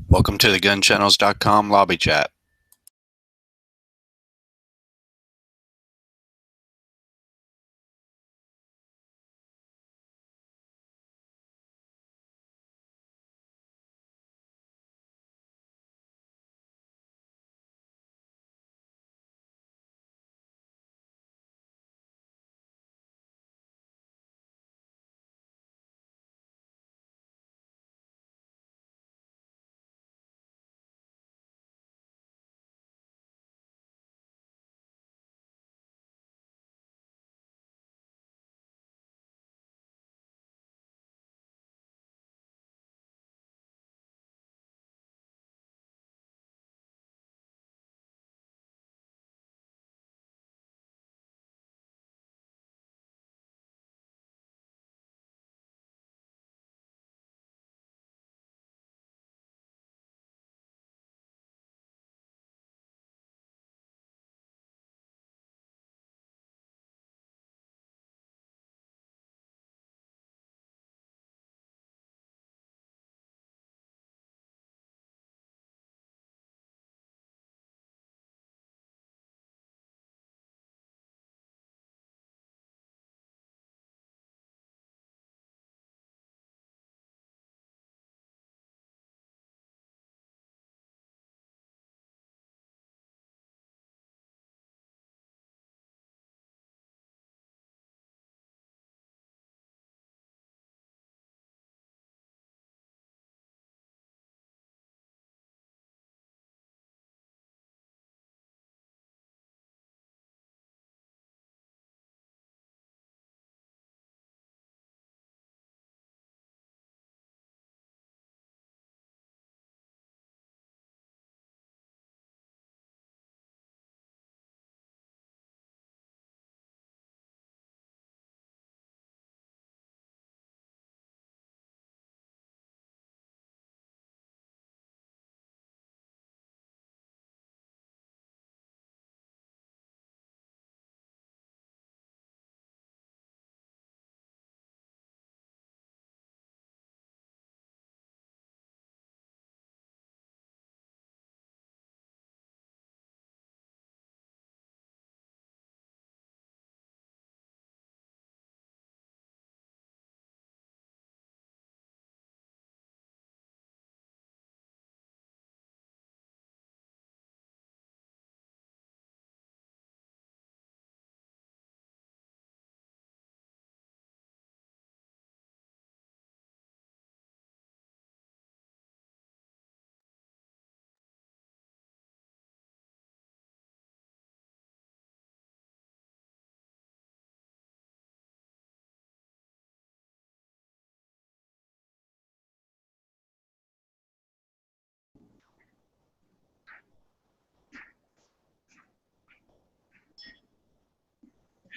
Welcome to the GunChannels.com lobby chat.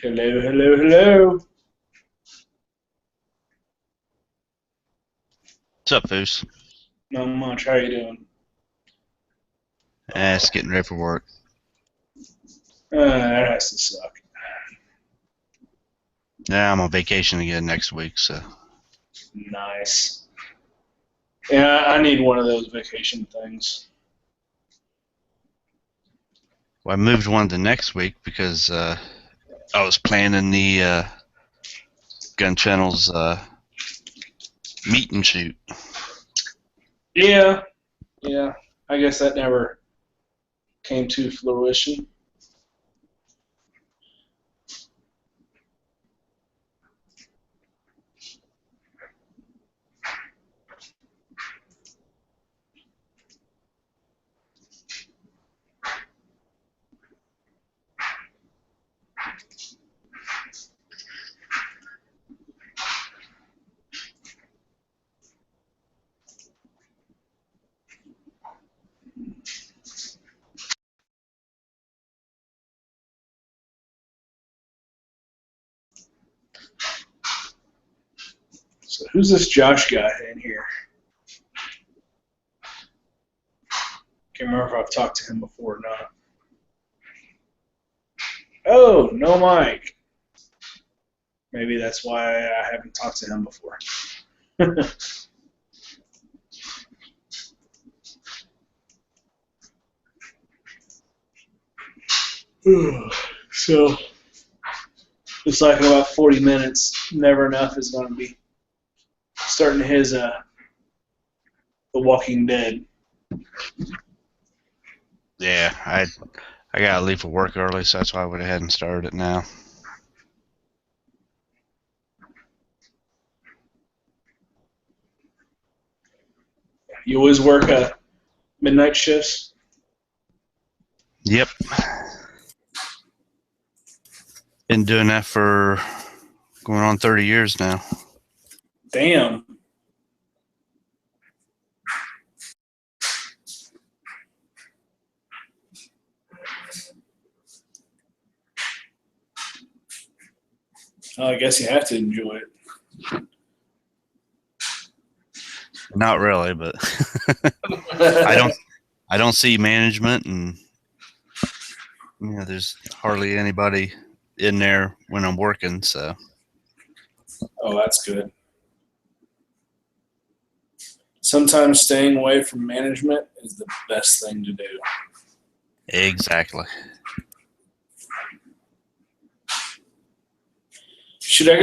Hello, hello, hello. What's up, Foos? Not much. How you doing? It's getting ready for work. That has to suck. Yeah, I'm on vacation again next week, so Nice. Yeah, I need one of those vacation things. I moved one to next week because I was planning the Gun Channels meet and shoot. Yeah, yeah. I guess that never came to fruition. So who's this Josh guy in here? Can't remember if I've talked to him before or not. Oh, no Mike. Maybe that's why I haven't talked to him before. So looks like in about 40 minutes, Never Enough is going to be starting his The Walking Dead. Yeah, I gotta leave for work early, so that's why I went ahead and started it now. You always work midnight shifts? Yep. Been doing that for going on 30 years now. Damn. Oh, I guess you have to enjoy it. Not really, but I don't see management, and there's hardly anybody in there when I'm working, so. Oh, that's good. Sometimes staying away from management is the best thing to do. Exactly. Should I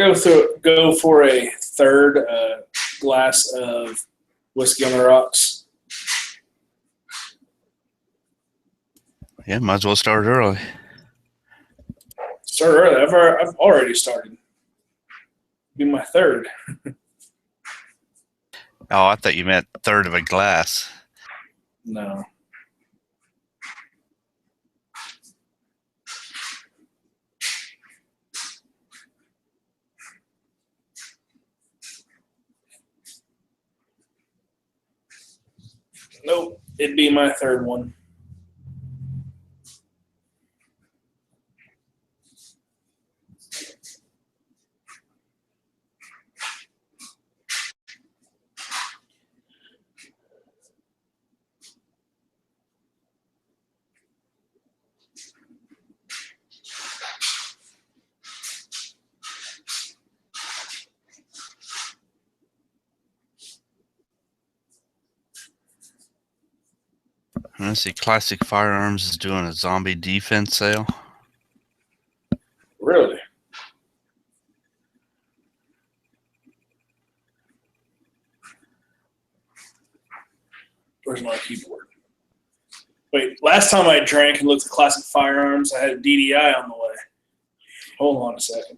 go for a third glass of whiskey on the rocks? Yeah, might as well start early. Start early. I've already started. Be my third. Oh, I thought you meant third of a glass. No. Nope. It'd be my third one. Let's see, Classic Firearms is doing a zombie defense sale. Really? Where's my keyboard? Wait, last time I drank and looked at Classic Firearms, I had a DDI on the way. Hold on a second.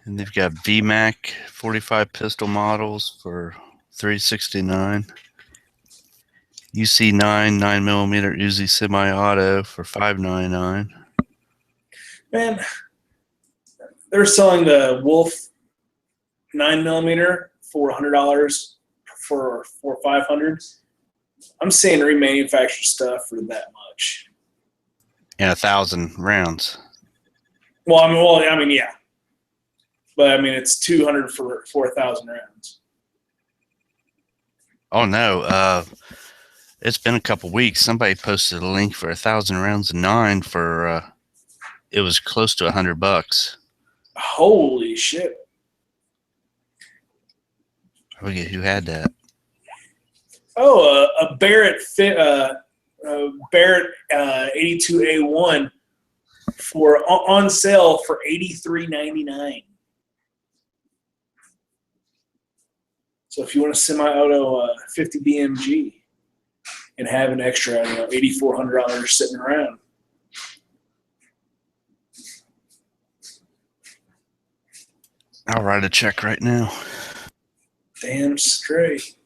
And they've got VMAC 45 pistol models for $369. UC9 9mm Uzi semi-auto for $599. Man, they're selling the Wolf 9mm for $100 for $500. I'm seeing remanufactured stuff for that much. And 1,000 rounds. Well, I mean, yeah. But I mean, it's $200 for 1,000 rounds. Oh no, it's been a couple weeks. Somebody posted a link for 1,000 rounds of 9 for it was close to $100. Holy shit! I forget who had that. Oh, a Barrett Barrett 82A1 on sale for $83.99. So if you want a semi-auto 50 BMG and have an extra, $8,400 sitting around. I'll write a check right now. Damn straight.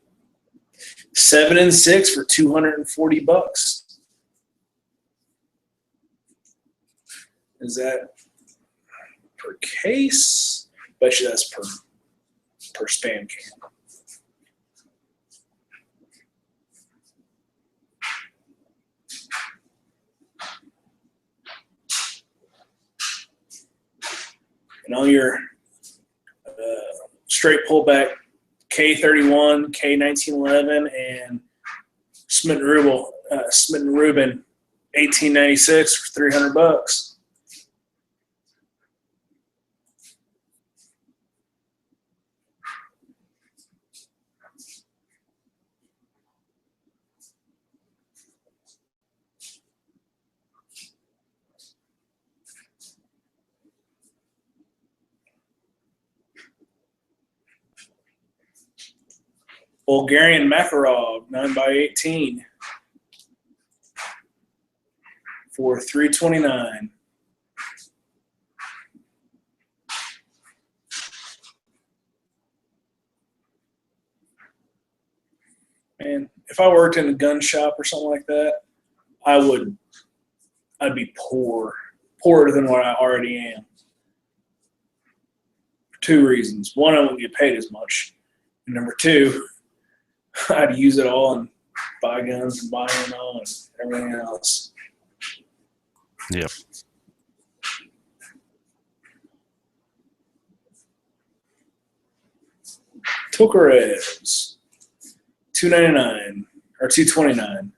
7 and 6 for $240. Is that per case? Bet you that's per spam can. And all your straight pullback K31, K1911, and Smith & Rubin 1896 for $300. Bulgarian Makarov 9x18 for $329. Man, if I worked in a gun shop or something like that, I'd be poorer than what I already am. For two reasons. One, I wouldn't get paid as much. And number two, I'd use it all and buy guns and buy ammo and everything else. Yep. Tokarevs, $299 or $229.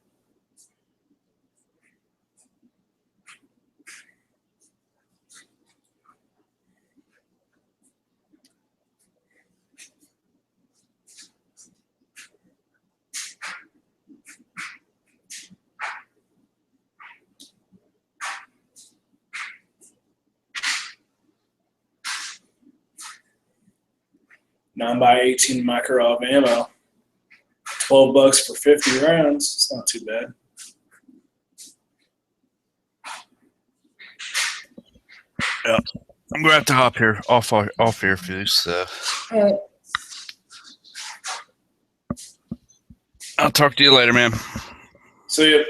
Nine by 18 Makarov ammo. $12 for 50 rounds. It's not too bad. Yeah. I'm gonna have to hop here off here, Fuse. So All right. I'll talk to you later, man. See ya.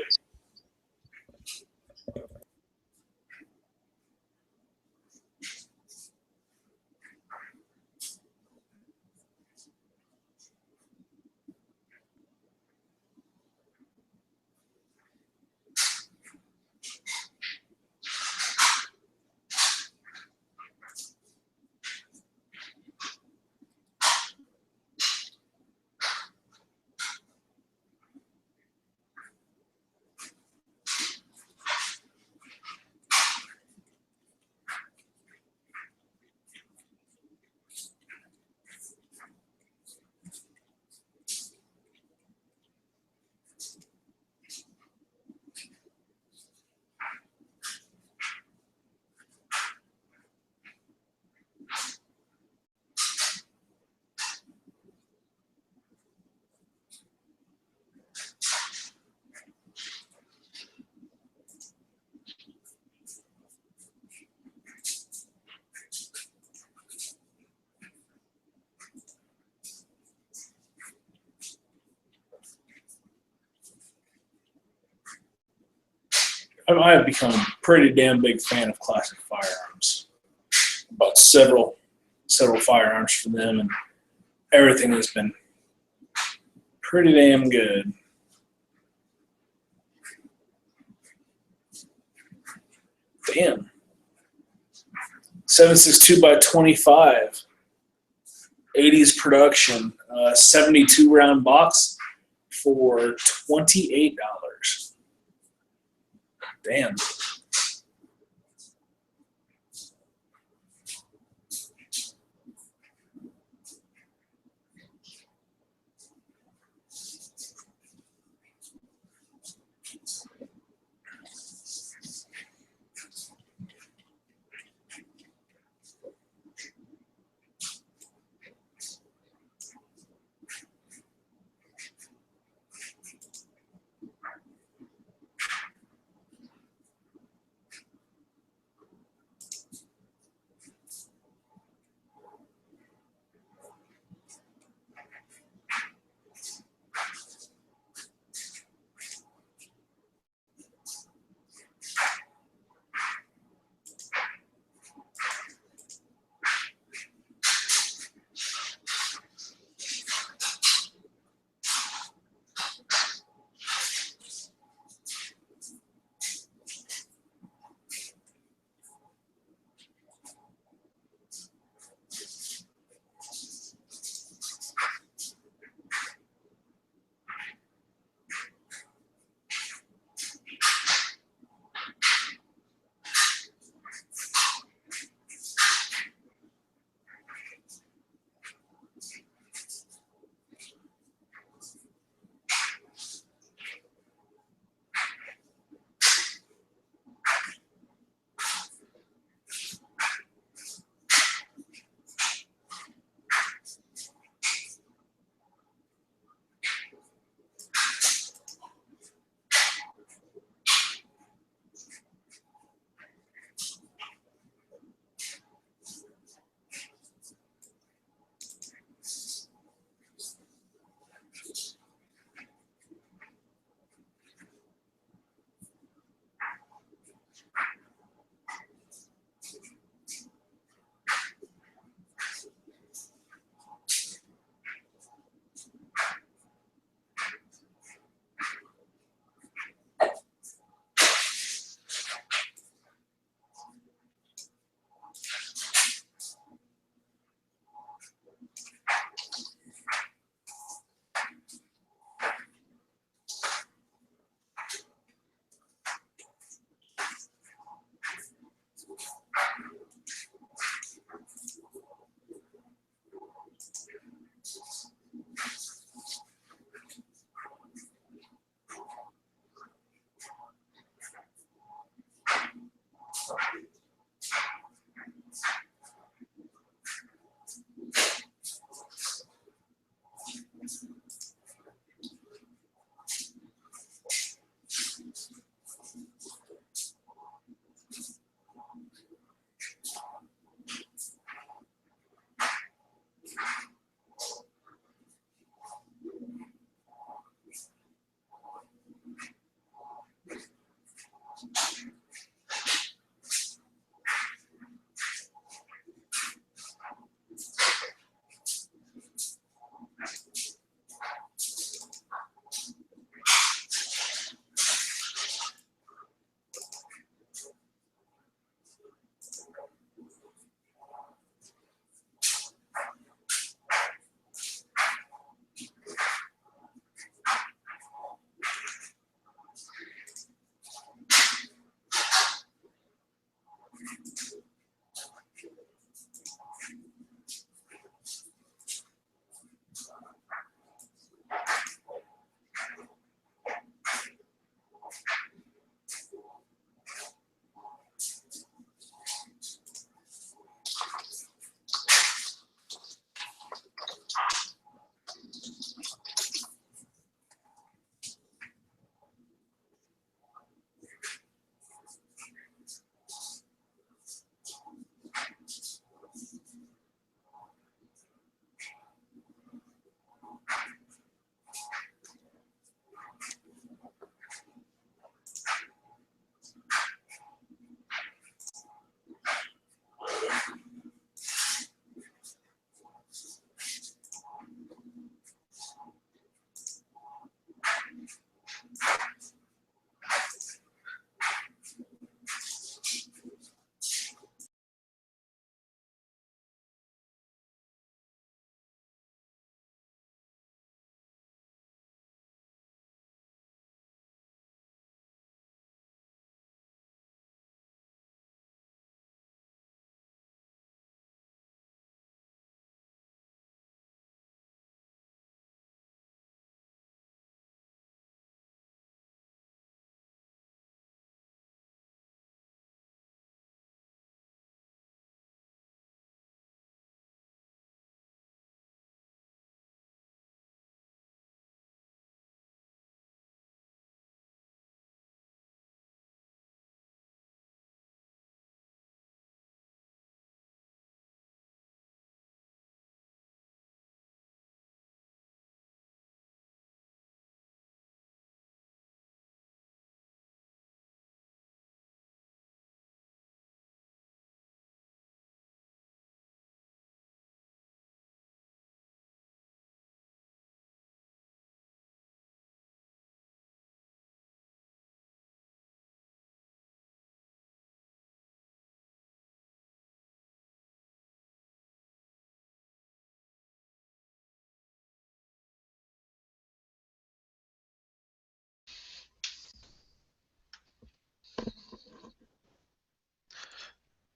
I have become a pretty damn big fan of classic firearms. Bought several firearms from them, and everything has been pretty damn good. Damn. 7.62 by 25. 80s production. 72 round box for $28. Damn.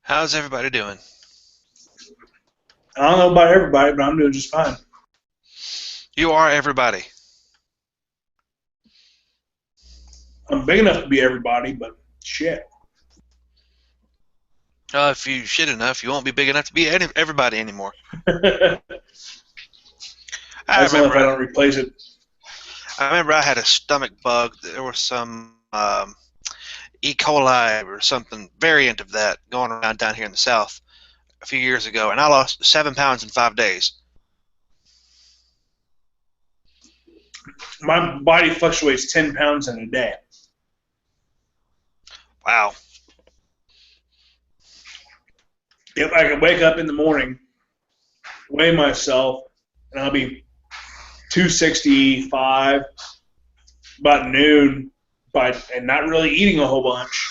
How's everybody doing? I don't know about everybody, but I'm doing just fine. You are everybody. I'm big enough to be everybody, but shit. If you shit enough, you won't be big enough to be everybody anymore. I That's only if remember. I don't replace it. I remember I had a stomach bug. There was some E. coli or something variant of that going around down here in the South a few years ago, and I lost 7 pounds in 5 days. My body fluctuates 10 pounds in a day. Wow. If I could wake up in the morning, weigh myself, and I'll be 265 about noon, and not really eating a whole bunch,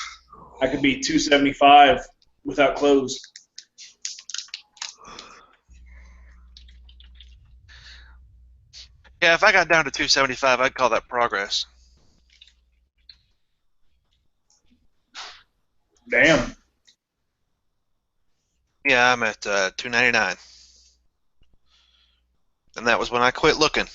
I could be 275 without clothes. Yeah, if I got down to 275, I'd call that progress. Damn. Yeah, I'm at 299, and that was when I quit looking.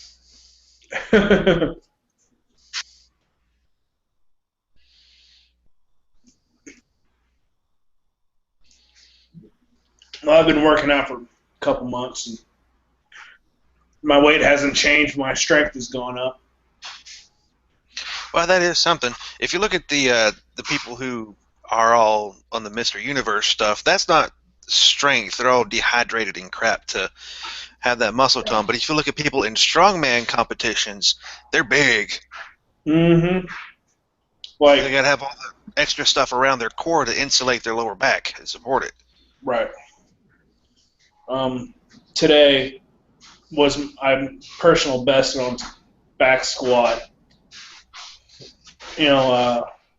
Well, I've been working out for a couple months, and my weight hasn't changed. My strength has gone up. Well, that is something. If you look at the people who are all on the Mr. Universe stuff, that's not strength. They're all dehydrated and crap to have that muscle tone. But if you look at people in strongman competitions, they're big. Mm-hmm. They got to have all the extra stuff around their core to insulate their lower back and support it. Right. Today was my personal best on back squat.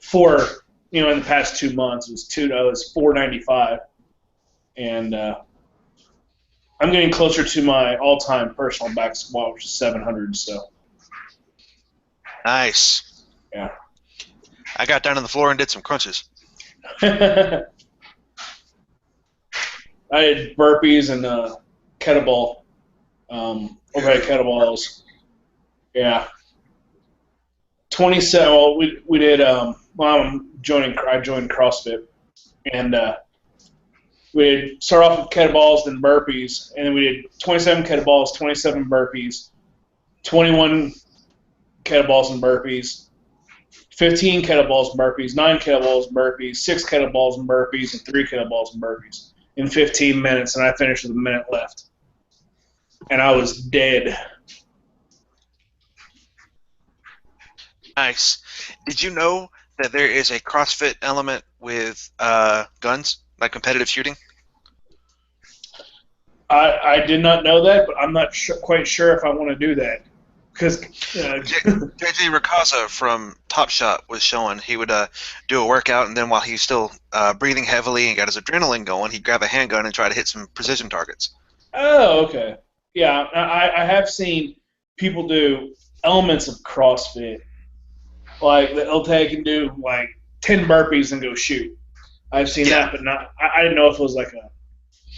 For in the past 2 months it was 495, and I'm getting closer to my all-time personal back squat, which is 700. So Nice. yeah. I got down on the floor and did some crunches. I did burpees and kettlebell, overhead kettlebells. Yeah. 27. Well, we did. I joined CrossFit, and we did start off with kettlebells, then burpees, and then we did 27 kettlebells, 27 burpees, 21 kettlebells and burpees, 15 kettlebells and burpees, 9 kettlebells and burpees, 6 kettlebells and burpees, and 3 kettlebells and burpees in 15 minutes, and I finished with a minute left, and I was dead. Nice. Did you know that there is a CrossFit element with guns, like competitive shooting? I did not know that, but I'm not quite sure if I want to do that. Because JJ Ricasa from Top Shot was showing he would do a workout, and then while he's still breathing heavily and got his adrenaline going, he'd grab a handgun and try to hit some precision targets. Oh, okay. Yeah, I have seen people do elements of CrossFit. Like they'll take and do like 10 burpees and go shoot. I've seen Yeah. that, but not. I didn't know if it was like a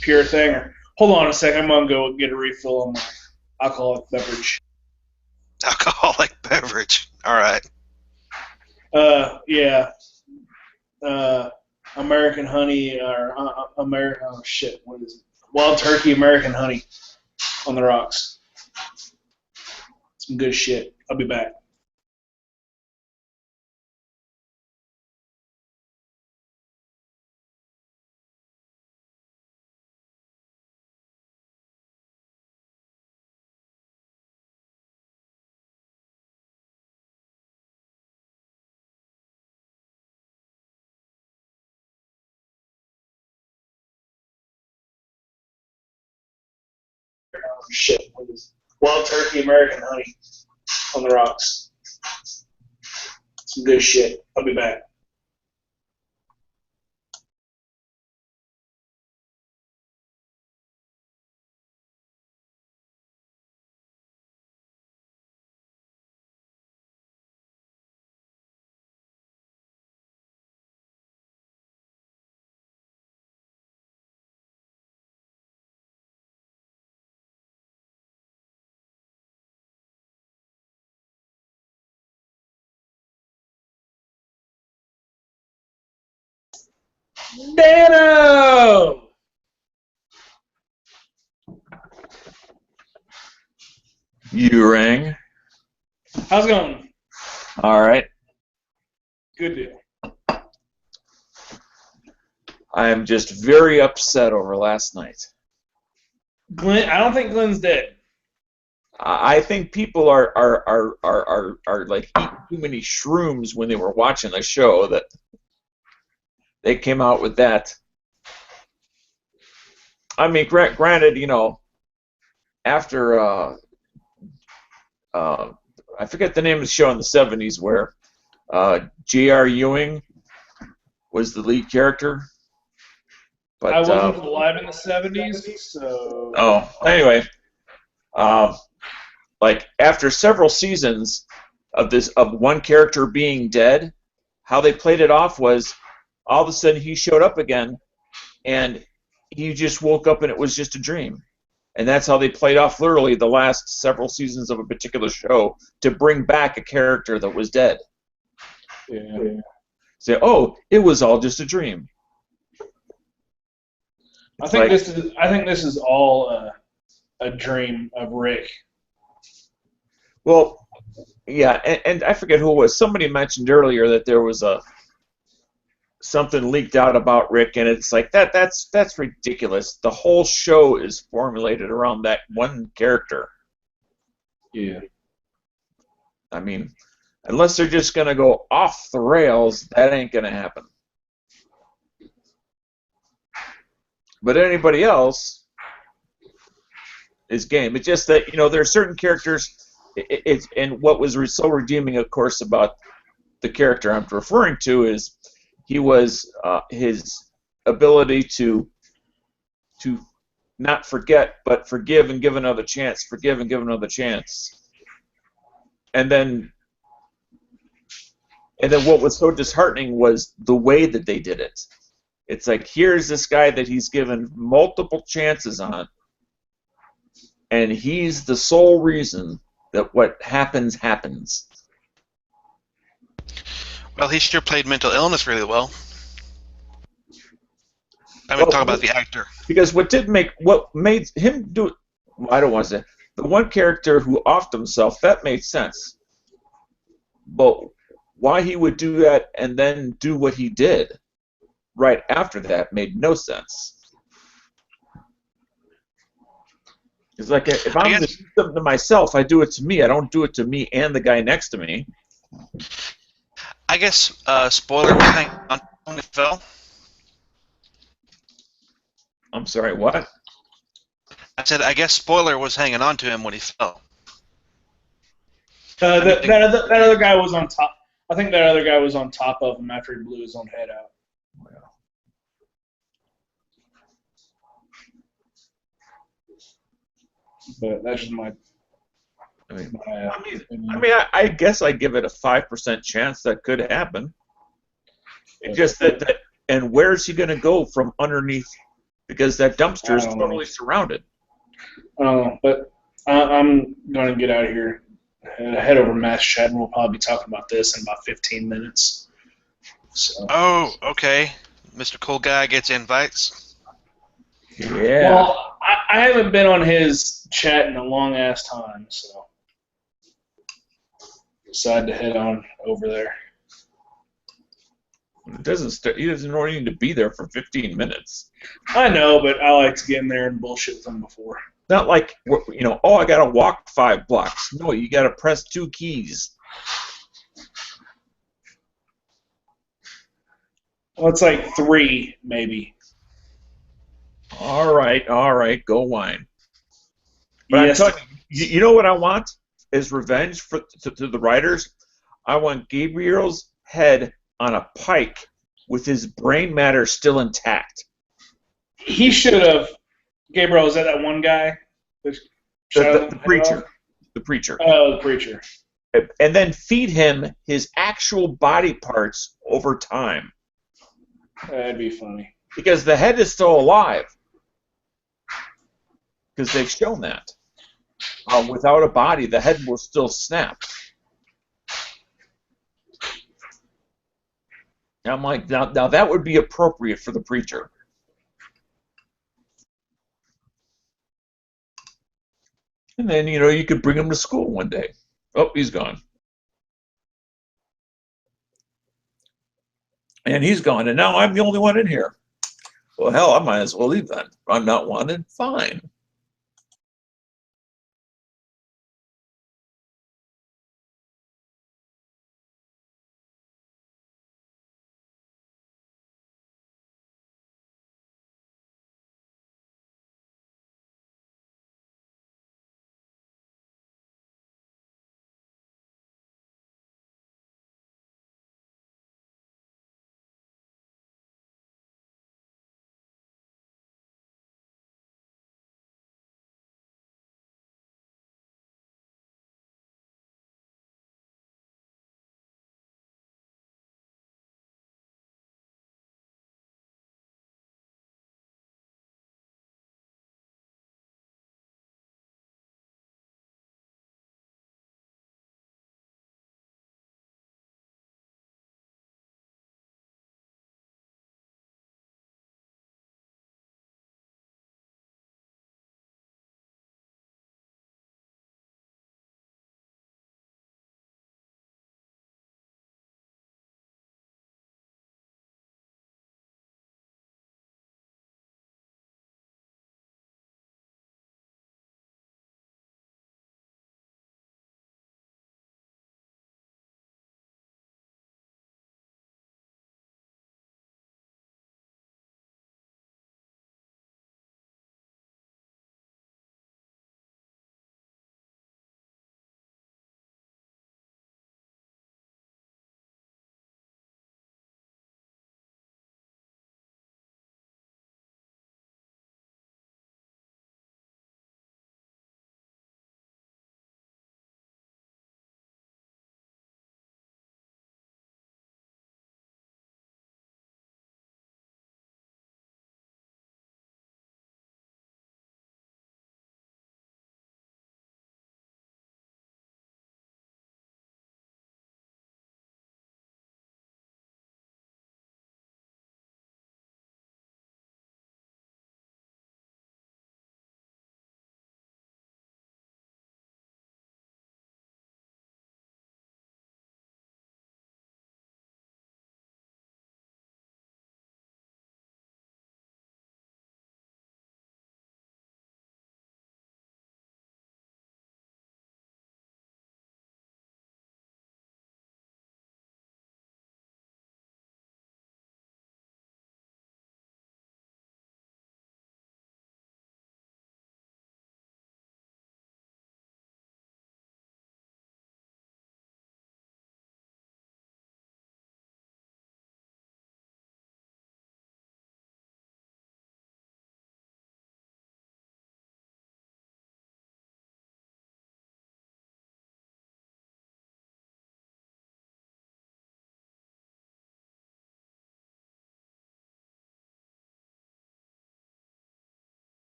pure thing. Hold on a second. I'm gonna go get a refill on my alcoholic beverage. Alcoholic beverage. All right. Yeah. American honey or American. Oh shit! What is it? Wild turkey American honey on the rocks. Some good shit. I'll be back. Oh shit! What is it? Wild turkey American honey on the rocks. Some good shit. I'll be back. Dano! You rang. How's it going? All right. Good deal. I am just very upset over last night. Glenn, I don't think Glenn's dead. I think people are like eating too many shrooms when they were watching the show that they came out with that. I mean, granted, you know, after I forget the name of the show in the '70s where J.R. Ewing was the lead character. But I wasn't alive in the 70s, so... Oh, anyway, like after several seasons of one character being dead, how they played it off was all of a sudden he showed up again, and he just woke up and it was just a dream. And that's how they played off literally the last several seasons of a particular show to bring back a character that was dead. Yeah. Say, oh, it was all just a dream. I think this is all a dream of Rick. Well, yeah, and I forget who it was. Somebody mentioned earlier that there was something leaked out about Rick, and it's like that's ridiculous. The whole show is formulated around that one character. Yeah. I mean, unless they're just gonna go off the rails, that ain't gonna happen. But anybody else is game. It's just that, you know, there are certain characters. And what was so redeeming, of course, about the character I'm referring to is he was his ability to not forget, but forgive and give another chance, forgive and give another chance. And then what was so disheartening was the way that they did it. It's like, here's this guy that he's given multiple chances on, and he's the sole reason that what happens happens. Well, he sure played mental illness really well. I mean, talk about the actor. Because what made him do, well, I don't want to say, the one character who offed himself, that made sense. But why he would do that and then do what he did right after that made no sense. It's like, if I'm going to do something to myself, I do it to me. I don't do it to me and the guy next to me. I guess spoiler was hanging on when he fell. I'm sorry, what? I said, I guess spoiler was hanging on to him when he fell. That other guy was on top. I think that other guy was on top of him after he blew his own head out. But that's just my. I guess I give it a 5% chance that could happen. It's just that, and where's he going to go from underneath? Because that dumpster is totally surrounded. But I'm going to get out of here. Head over to Mass Chat, and we'll probably be talking about this in about 15 minutes. So. Oh, okay. Mr. Cool Guy gets invites. Yeah. Well, I haven't been on his chat in a long ass time, so decided to head on over there. It doesn't. He doesn't really need to be there for 15 minutes. I know, but I like to get in there and bullshit with him before. Not like, you know, oh, I got to walk 5 blocks. No, you got to press 2 keys. Well, it's like 3, maybe. All right, go whine. But Yes. I'm telling you know what I want is revenge to the writers. I want Gabriel's head on a pike with his brain matter still intact. He should have. Gabriel, is that one guy? The preacher. The preacher. Oh, the preacher. And then feed him his actual body parts over time. That'd be funny. Because the head is still alive. Because they've shown that. Without a body, the head will still snap. I'm like, now that would be appropriate for the preacher. And then, you could bring him to school one day. Oh, he's gone. And he's gone, and now I'm the only one in here. Well, hell, I might as well leave then. I'm not wanted. Fine.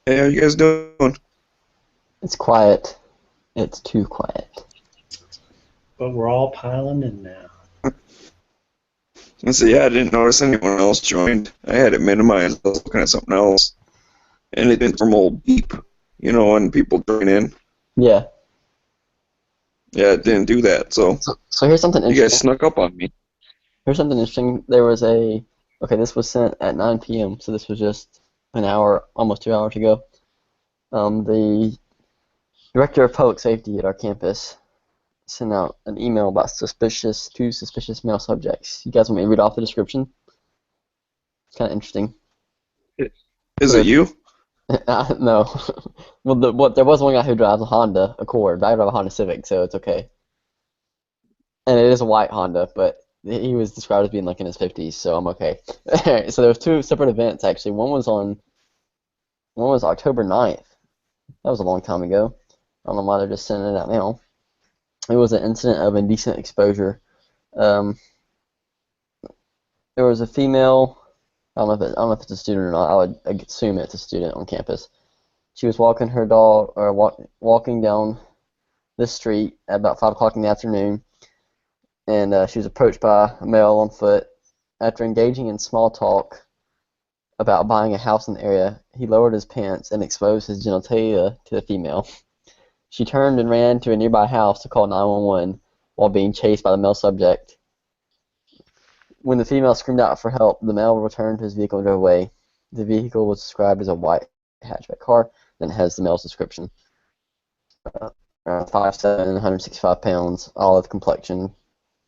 Hey, how you guys doing? It's quiet. It's too quiet. But we're all piling in now. I said, yeah, I didn't notice anyone else joined. I had it minimized. I was looking at something else. And it didn't normal beep, when people join in. Yeah. Yeah, it didn't do that. So So here's something you guys interesting. snuck up on me. Here's something interesting. There was this was sent at 9 p.m., so this was just an hour, almost 2 hours ago. The director of public safety at our campus sent out an email about two suspicious male subjects. You guys want me to read off the description? It's kind of interesting. Is it you? No. Well, there was one guy who drives a Honda Accord, but I drive a Honda Civic, so it's okay. And it is a white Honda, but he was described as being like in his 50s, so I'm okay. Alright, so there was two separate events actually. One was October 9th. That was a long time ago. I don't know why they're just sending it out now. It was an incident of indecent exposure. There was a female. I don't know if it's a student or not. I would assume it's a student on campus. She was walking her dog, or walking down the street at about 5 o'clock in the afternoon, and she was approached by a male on foot. After engaging in small talk about buying a house in the area, he lowered his pants and exposed his genitalia to the female. She turned and ran to a nearby house to call 911 while being chased by the male subject. When the female screamed out for help, the male returned to his vehicle and drove away. The vehicle was described as a white hatchback car, and has the male's description. 5'7", 165 pounds, olive complexion,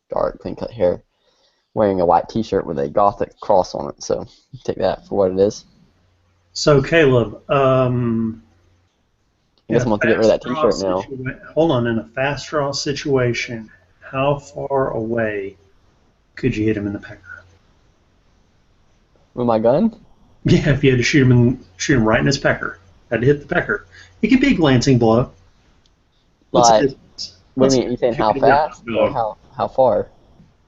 dark, clean-cut hair, wearing a white T-shirt with a Gothic cross on it. So take that for what it is. So, Caleb, I guess I'm going to get rid of that T-shirt now. Hold on. In a fast draw situation, how far away could you hit him in the pecker? With my gun? Yeah, if you had to shoot him right in his pecker, had to hit the pecker. It could be a glancing blow. What's the Like, distance? what do you mean? You saying how fast or how far?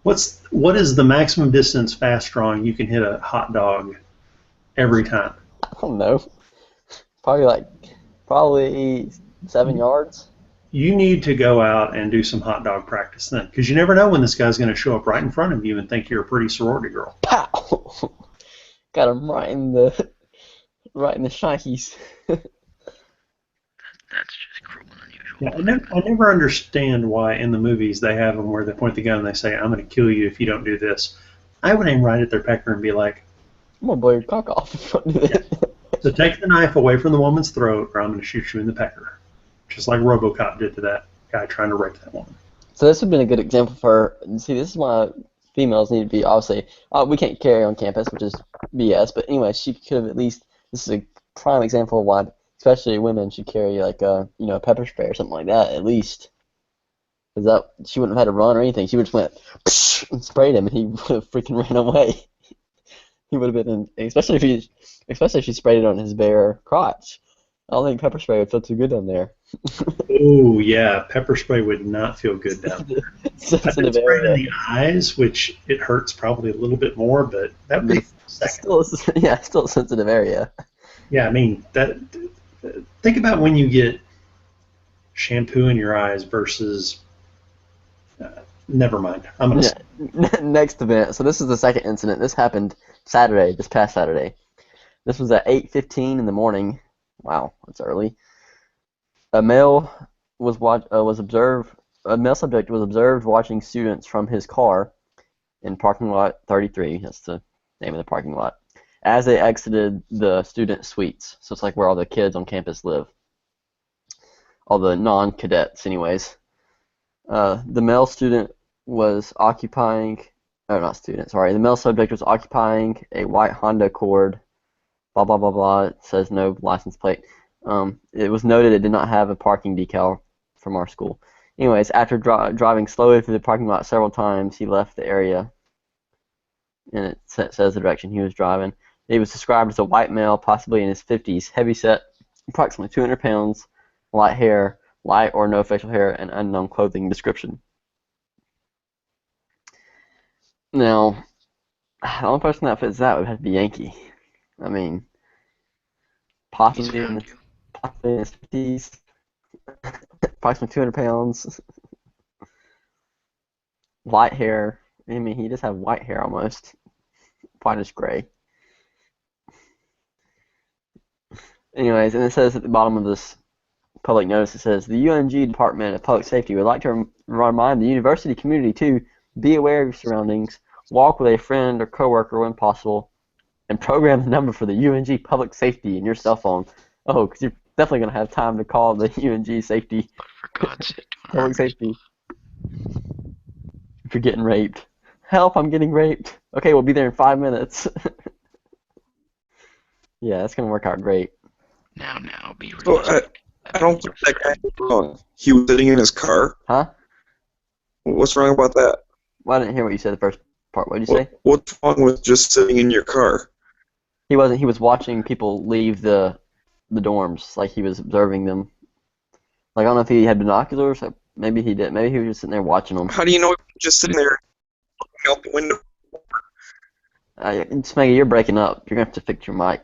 What is the maximum distance fast drawing you can hit a hot dog every time? I don't know. Probably 7 yards. You need to go out and do some hot dog practice then, because you never know when this guy's going to show up right in front of you and think you're a pretty sorority girl. Pow! Got him right in the shinies. That's just cruel and unusual. Yeah, I never understand why in the movies they have them where they point the gun and they say, "I'm going to kill you if you don't do this." I would aim right at their pecker and be like, I'm gonna blow your cock off if you don't do that. "So take the knife away from the woman's throat, or I'm going to shoot you in the pecker," just like RoboCop did to that guy trying to rape that woman. So this would have been a good example for. See, this is why females need to be obviously. We can't carry on campus, which is BS. But anyway, she could have at least. This is a prime example of why, especially women, should carry like a pepper spray or something like that at least. Because that she wouldn't have had to run or anything. She would just went and sprayed him, and he would have freaking ran away. He would have been, especially if she sprayed it on his bare crotch. I don't think pepper spray would feel too good on there. Oh yeah, pepper spray would not feel good down there. I've been sprayed in the eyes, which it hurts probably a little bit more, but that would be second. Still a sensitive area. Yeah, I mean that. Think about when you get shampoo in your eyes versus. Never mind. I'm gonna. Next event. So this is the second incident. This happened this past Saturday. This was at 8:15 in the morning. Wow, that's early. A male subject was observed watching students from his car in parking lot 33. That's the name of the parking lot. As they exited the student suites. So it's like where all the kids on campus live. All the non-cadets, anyways. The male student was occupying. Oh, not student. Sorry. The male subject was occupying a white Honda Accord. Blah blah blah blah. It says no license plate. It was noted it did not have a parking decal from our school. Anyways, after driving slowly through the parking lot several times, he left the area, and it says the direction he was driving. He was described as a white male, possibly in his 50s, heavyset, approximately 200 pounds, light hair, light or no facial hair, and unknown clothing description. Now, the only person that fits that would have to be Yankee. I mean, possibly in found his, you. possibly in his 50s, approximately 200 pounds, white hair. I mean, he just had white hair almost, whitish gray. Anyways, and it says at the bottom of this public notice, it says, the UNG Department of Public Safety would like to remind the university community to be aware of your surroundings, walk with a friend or coworker when possible, and program the number for the UNG Public Safety in your cell phone. Oh, because you're definitely going to have time to call the UNG Safety, For God's sake, don't hurt Public me. Safety, if you're getting raped. Help, I'm getting raped. Okay, we'll be there in 5 minutes. Yeah, that's going to work out great. Now, be So realistic. I don't think that guy was wrong. He was sitting in his car. Huh? What's wrong about that? Well, I didn't hear what you said the first part. What did you say? What's wrong with just sitting in your car? He wasn't. He was watching people leave the dorms. Like, he was observing them. Like, I don't know if he had binoculars. Maybe he did. Maybe he was just sitting there watching them. How do you know he was just sitting there looking out the window? Smeggy, you're breaking up. You're gonna have to fix your mic.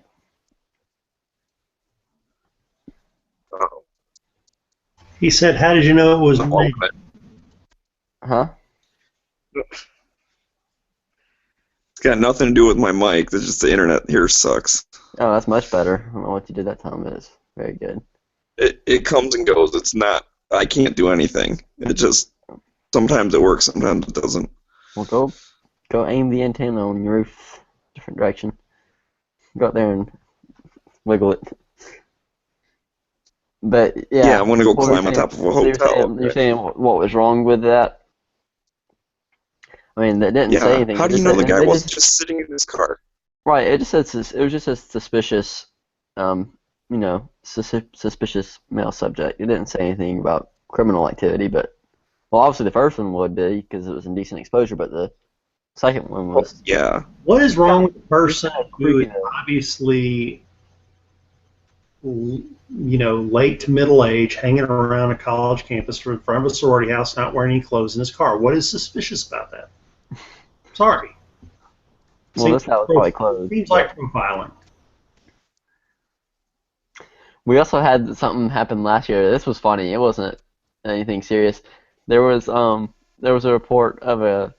Oh, He said, "How did you know it was something wrong me?" with it. Huh? It's got nothing to do with my mic. It's just the internet here sucks. Oh, that's much better. I don't know what you did that time, but it's very good. It comes and goes. It's not. I can't do anything. It just sometimes it works, sometimes it doesn't. Well, go aim the antenna on your roof, different direction. Go out there and wiggle it. But yeah. Yeah, I want to go What were you climb on saying? top of a So hotel. you're saying what was wrong with that? I mean, they didn't say Yeah. anything. How do you They know the guy they wasn't just sitting in his car? Right. It just said it was just a suspicious, suspicious male subject. It didn't say anything about criminal activity, but well, obviously the first one would be because it was indecent exposure, but the second one was. Yeah. What is wrong with a person who is Creepy, though. obviously, late to middle age, hanging around a college campus in front of a sorority house, not wearing any clothes in his car? What is suspicious about that? Sorry. Well, this house was probably closed. Seems like profiling. We also had something happen last year. This was funny. It wasn't anything serious. There was a report of a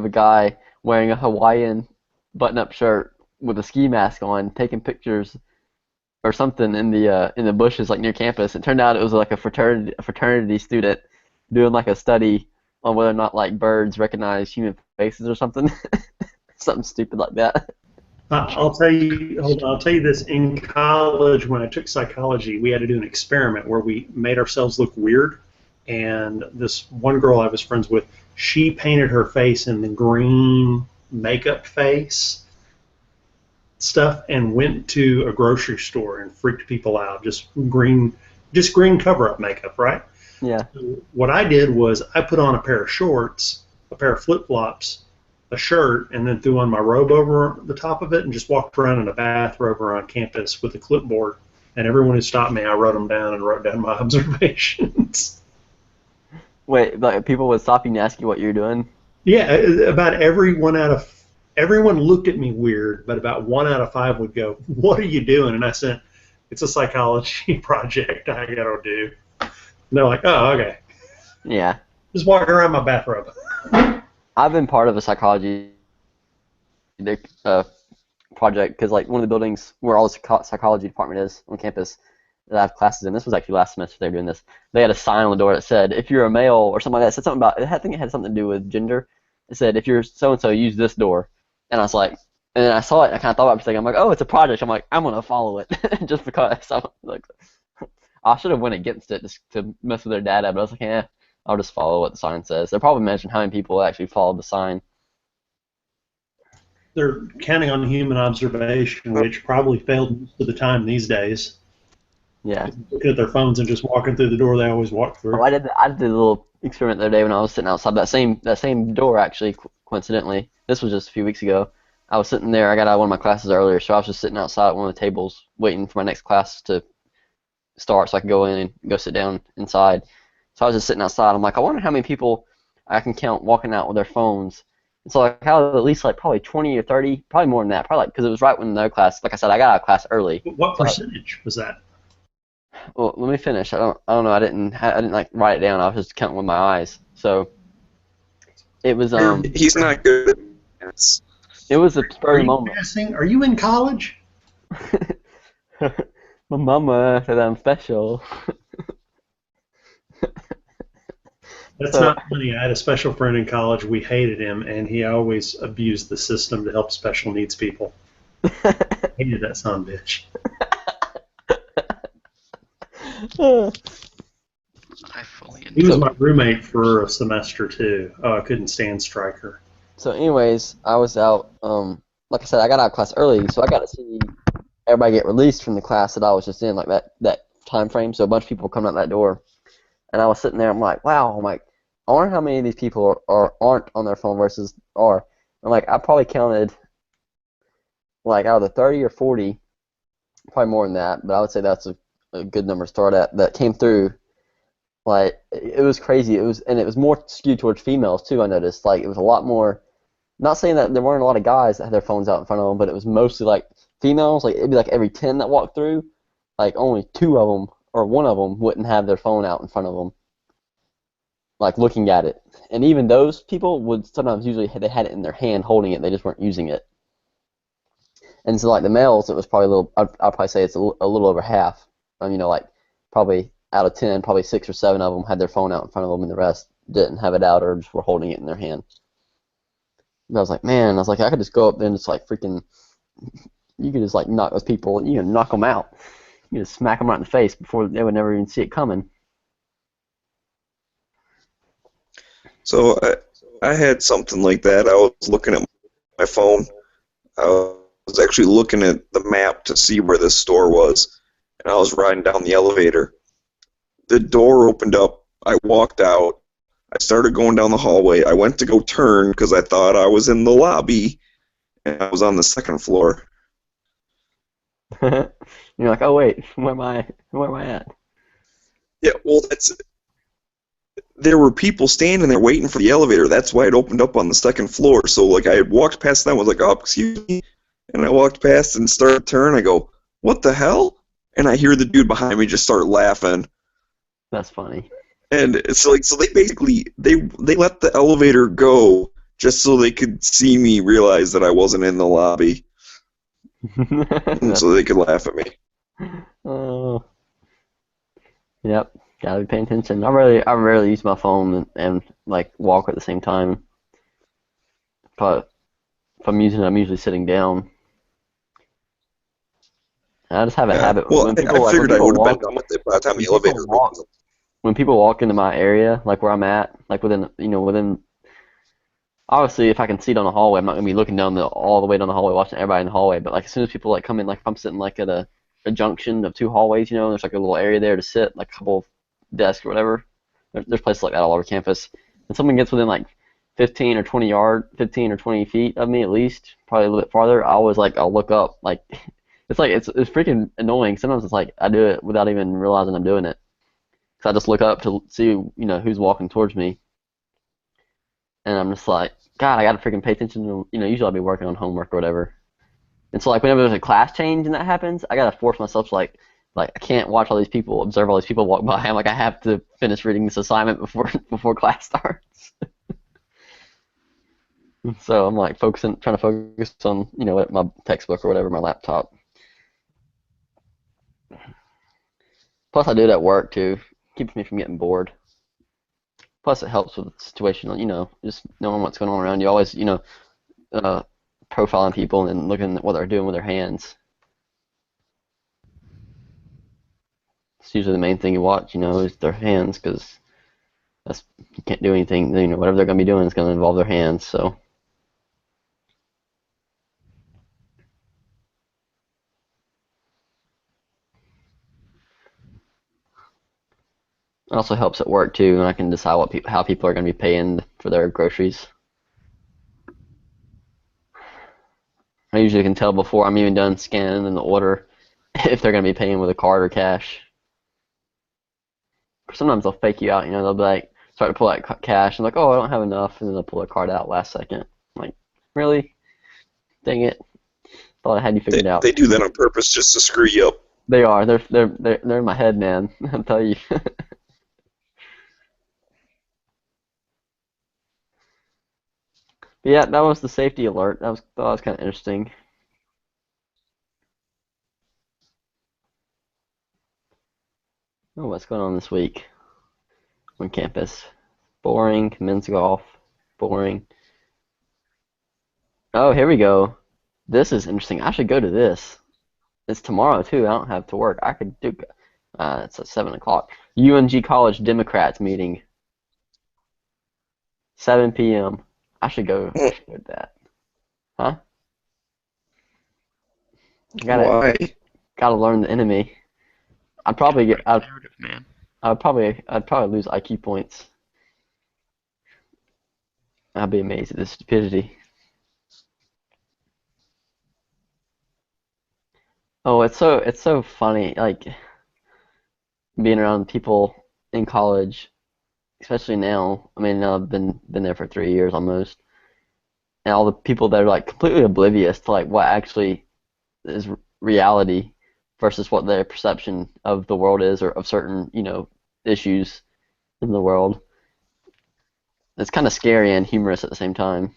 guy wearing a Hawaiian button-up shirt with a ski mask on, taking pictures or something in the bushes like near campus. It turned out it was like a fraternity student doing like a study on whether or not like birds recognize human faces or something. Something stupid like that. I'll tell you. Hold on, I'll tell you this. In college, when I took psychology, we had to do an experiment where we made ourselves look weird. And this one girl I was friends with, she painted her face in the green makeup face stuff and went to a grocery store and freaked people out. Just green cover-up makeup, right? Yeah. What I did was I put on a pair of shorts, a pair of flip-flops, a shirt, and then threw on my robe over the top of it and just walked around in a bathrobe around campus with a clipboard. And everyone who stopped me, I wrote them down and wrote down my observations. Wait, like people would stop you and ask you what you're doing? Yeah, about everyone looked at me weird, but about 1 out of 5 would go, "What are you doing?" And I said, "It's a psychology project I gotta do." And they're like, "Oh, okay." Yeah. Just walking around my bathrobe. I've been part of a psychology project because like one of the buildings where all the psychology department is on campus that I have classes in, this was actually last semester they were doing this, they had a sign on the door that said, if you're a male or something like that, it said something about, I think it had something to do with gender. It said, if you're so-and-so, use this door. And I was like, and then I saw it and I kind of thought about it for a second. I'm like, oh, it's a project. I'm like, I'm going to follow it just because. I'm like, I should have went against it just to mess with their data, but I was like, yeah, I'll just follow what the sign says. They'll probably mention how many people actually followed the sign. They're counting on human observation, which probably failed most of the time these days. Yeah. Looking at their phones and just walking through the door they always walk through. Oh, I did a little experiment the other day when I was sitting outside that same door, actually, coincidentally. This was just a few weeks ago. I was sitting there. I got out of one of my classes earlier, so I was just sitting outside at one of the tables waiting for my next class to start so I could go in and go sit down inside. So I was just sitting outside. I'm like, I wonder how many people I can count walking out with their phones So like I was at least like probably 20 or 30, probably more than that, probably like because it was right when their class. Like I said, I got out of class early. What percentage was that? Well, let me finish. I don't know. I didn't like write it down. I was just counting with my eyes. So it was He's not good at maths. it was a spur Are of the you moment. passing? Are you in college? My mama said I'm special. That's So- not funny. I had a special friend in college. We hated him, and he always abused the system to help special needs people. Hated that son of a bitch. I fully He was So- my roommate for a semester too. Oh, I couldn't stand Stryker. So, anyways, I was out. Like I said, I got out of class early, so I got to see everybody get released from the class that I was just in, like that time frame. So a bunch of people were coming out that door, and I was sitting there. I'm like, wow. I'm like, I wonder how many of these people aren't on their phone versus are. I'm like, I probably counted like out of the 30 or 40, probably more than that, but I would say that's a good number to start at that came through. Like it was crazy. It was more skewed towards females too. I noticed like it was a lot more. Not saying that there weren't a lot of guys that had their phones out in front of them, but it was mostly like females. Like it'd be like every 10 that walked through, like only 2 of them or 1 of them wouldn't have their phone out in front of them, like looking at it. And even those people would sometimes usually they had it in their hand holding it. They just weren't using it. And so like the males, it was probably a little. I'd probably say it's a little over half. Like probably out of 10, probably 6 or 7 of them had their phone out in front of them, and the rest didn't have it out or just were holding it in their hand. And I was like, man, I could just go up there and just like freaking, you could just like knock those people, knock them out. You just smack them right in the face before they would never even see it coming. So I had something like that. I was looking at my phone. I was actually looking at the map to see where this store was, and I was riding down the elevator. The door opened up. I walked out. I started going down the hallway. I went to go turn because I thought I was in the lobby, and I was on the 2nd floor. You're like, oh wait, where am I at? Yeah, well, there were people standing there waiting for the elevator. That's why it opened up on the 2nd floor. So, like, I had walked past them. I was like, oh, excuse me. And I walked past and started to turn. I go, what the hell? And I hear the dude behind me just start laughing. That's funny. And it's like, so they basically, they let the elevator go just so they could see me realize that I wasn't in the lobby. And so they could laugh at me. Oh. Yep, gotta be paying attention. I rarely use my phone and like walk at the same time. But if I'm using it, I'm usually sitting down. And I just have a habit. Well, when I people, like, figured when I would people have been walk, done with it by the time the when people elevator walk- opens up. when people walk into my area, like where I'm at, like within. Obviously, if I can see it on the hallway, I'm not gonna be looking down all the way down the hallway, watching everybody in the hallway. But like as soon as people like come in, like if I'm sitting like at a junction of 2 hallways, there's like a little area there to sit, like a couple of desks or whatever. There's places like that all over campus. And someone gets within like 15 or 20 feet of me at least, probably a little bit farther, I'll look up. Like it's freaking annoying. Sometimes it's like I do it without even realizing I'm doing it. Cause I just look up to see who's walking towards me. And I'm just like, God, I gotta freaking pay attention to, usually I'll be working on homework or whatever. And so like whenever there's a class change and that happens, I gotta force myself to like I can't watch all these people, observe all these people walk by. I'm like, I have to finish reading this assignment before class starts. So I'm like trying to focus on, my textbook or whatever, my laptop. Plus I do it at work too. Keeps me from getting bored. Plus it helps with the situation, just knowing what's going on around you. Always, profiling people and looking at what they're doing with their hands. It's usually the main thing you watch, is their hands, because you can't do anything. Whatever they're going to be doing is going to involve their hands. So. It also helps at work too, and I can decide how people are going to be paying for their groceries. I usually can tell before I'm even done scanning in the order if they're going to be paying with a card or cash. Sometimes they'll fake you out, they'll be like, start to pull out cash, and like, oh, I don't have enough, and then they'll pull a card out last second. I'm Really? Dang it! Thought I had you figured out. They do that on purpose just to screw you up. They are. They're in my head, man. I'll tell you. But yeah, that was the safety alert. That was kind of interesting. Oh, what's going on this week on campus? Boring. Men's golf. Boring. Oh, here we go. This is interesting. I should go to this. It's tomorrow too. I don't have to work. I could do. It's at 7 o'clock. UNG College Democrats meeting. 7 p.m. I should go. I should go to that. Huh? Why? Gotta learn the enemy. I'd probably get. Narrative, man. I'd probably lose IQ points. I'd be amazed at the stupidity. Oh, it's so funny, like being around people in college, especially now. I mean, I've been there for 3 years almost, and all the people that are like completely oblivious to like what actually is reality versus what their perception of the world is, or of certain, issues in the world. It's kind of scary and humorous at the same time.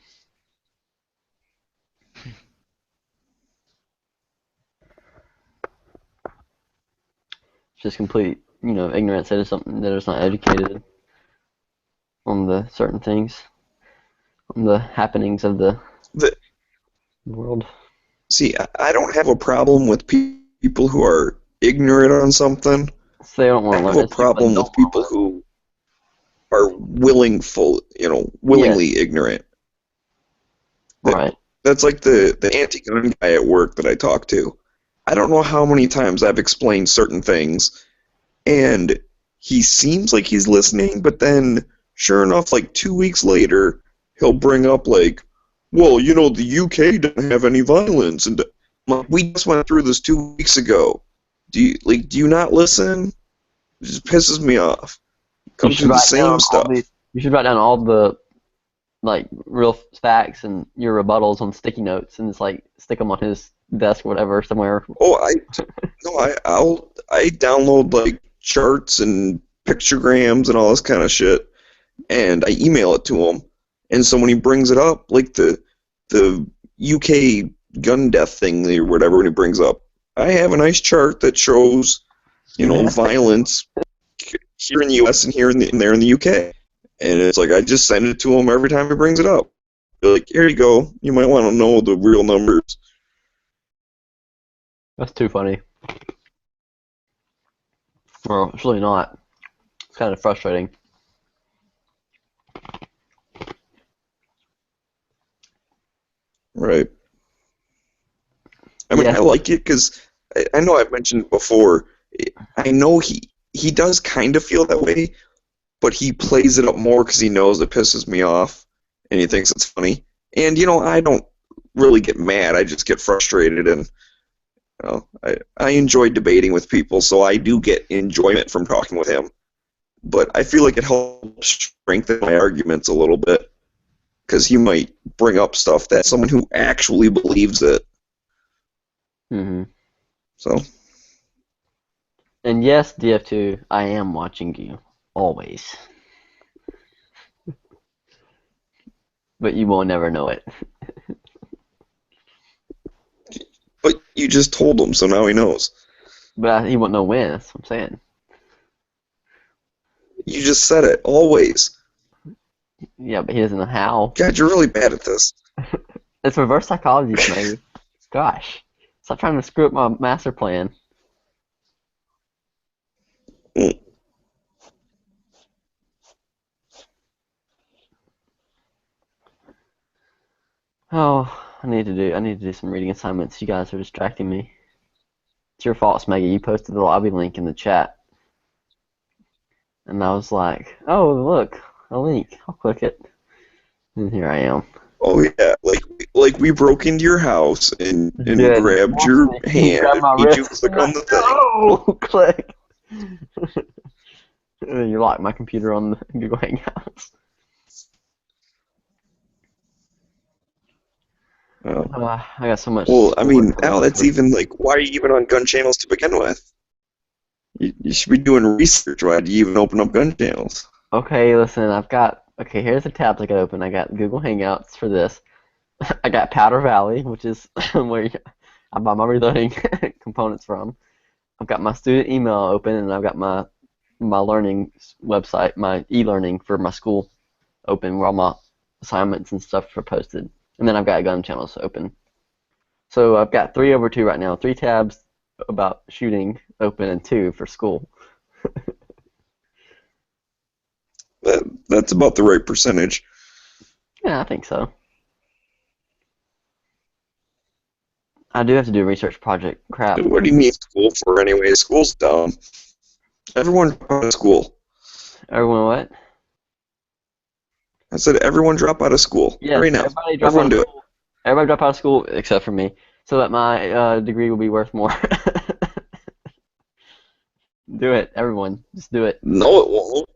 Just complete, ignorance that is something that is not educated on the certain things, on the happenings of the world. See, I don't have a problem with people who are ignorant on something. So they don't want I to have learn. a problem with people who are willingly ignorant. Right. That's like the anti-gun guy at work that I talk to. I don't know how many times I've explained certain things, and he seems like he's listening, but then, sure enough, like 2 weeks later, he'll bring up like, well, the UK doesn't have any violence, and I'm like, we just went through this 2 weeks ago. Do you not listen? It just pisses me off. Comes through the same stuff. You should write down all the real facts and your rebuttals on sticky notes and just stick them on his desk or whatever somewhere. Oh, I download charts and pictograms and all this kind of shit, and I email it to him. And so when he brings it up, like the UK gun death thing or whatever, when he brings up, I have a nice chart that shows, violence here in the U.S. and there in the UK. And it's like, I just send it to him every time he brings it up. They're like, here you go. You might want to know the real numbers. That's too funny. Well, it's really not. It's kind of frustrating. Right. I mean, Yeah. I like it because I know I've mentioned before. I know he does kind of feel that way, but he plays it up more because he knows it pisses me off, and he thinks it's funny. And I don't really get mad. I just get frustrated, and I enjoy debating with people, so I do get enjoyment from talking with him. But I feel like it helps strengthen my arguments a little bit, because he might bring up stuff that someone who actually believes it. Mm-hmm. So. And yes, DF2, I am watching you. Always. But you will never know it. But you just told him, so now he knows. But he won't know when, that's what I'm saying. You just said it, always. Yeah, but he doesn't know how. God, you're really bad at this. It's reverse psychology, maybe. Gosh. Stop trying to screw up my master plan. Mm. Oh, I need to do some reading assignments. You guys are distracting me. It's your fault, Smeggy. You posted the lobby link in the chat. And I was like, oh, look, a link. I'll click it. And here I am. Oh yeah, like we broke into your house and Good. grabbed your hand Grabbed and my made you wrist. click on the thing. Oh, click. And then you lock my computer on the Google Hangouts. I got so much. Well, I mean, schoolwork Al, for that's this even like, why are you even on gun channels to begin with? You should be doing research. Why do you even open up gun channels? Okay, listen, okay, here's the tabs I got open. I got Google Hangouts for this. I got Powder Valley, which is where I buy my reloading components from. I've got my student email open, and I've got my learning website, my e-learning for my school open, where all my assignments and stuff are posted. And then I've got gun channels open. So I've got 3 over 2 right now. 3 tabs about shooting open and 2 for school. That's about the right percentage. Yeah, I think so. I do have to do a research project. Crap. What do you need school for anyway? School's dumb. Everyone drop out of school. Everyone what? I said everyone drop out of school. Yes, Right now. everybody drop Everyone out do of it. school. Everybody drop out of school except for me, so that my degree will be worth more. Do it, everyone. Just do it. No, it won't.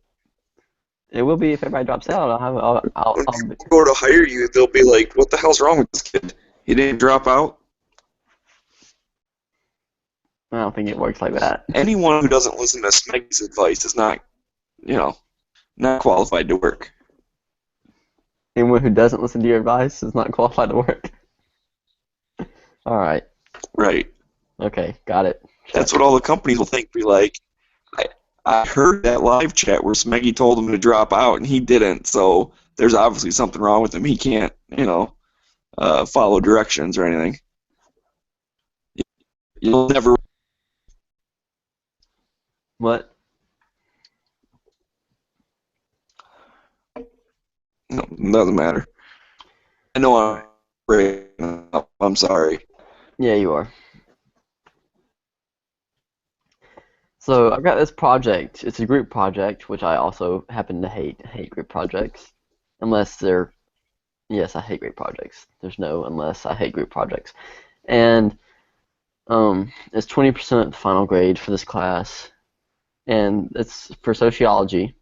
It will be if everybody drops out. When people go to hire you, they'll be like, what the hell's wrong with this kid? He didn't drop out? I don't think it works like that. Anyone who doesn't listen to Smeg's advice is not, not qualified to work. Anyone who doesn't listen to your advice is not qualified to work. All right. Right. Okay, got it. That's what all the companies will think. Be like, I heard that live chat where Smeggy told him to drop out and he didn't, so there's obviously something wrong with him. He can't, follow directions or anything. You'll never. What? No, doesn't matter. I know I'm breaking up. I'm sorry. Yeah, you are. So I've got this project. It's a group project, which I also happen to hate. I hate group projects. Unless they're... Yes, I hate group projects. There's no unless. I hate group projects. And it's 20% the final grade for this class. And it's for sociology.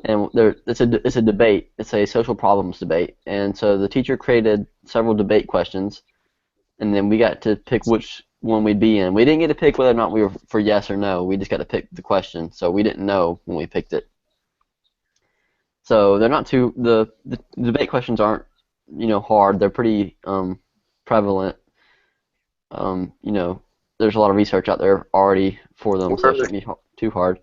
And it's a debate. It's a social problems debate. And so the teacher created several debate questions. And then we got to pick which one we'd be in. We didn't get to pick whether or not we were for yes or no. We just got to pick the question. So we didn't know when we picked it. So they're not too the debate questions aren't hard. They're pretty prevalent. There's a lot of research out there already for them, so it shouldn't be too hard.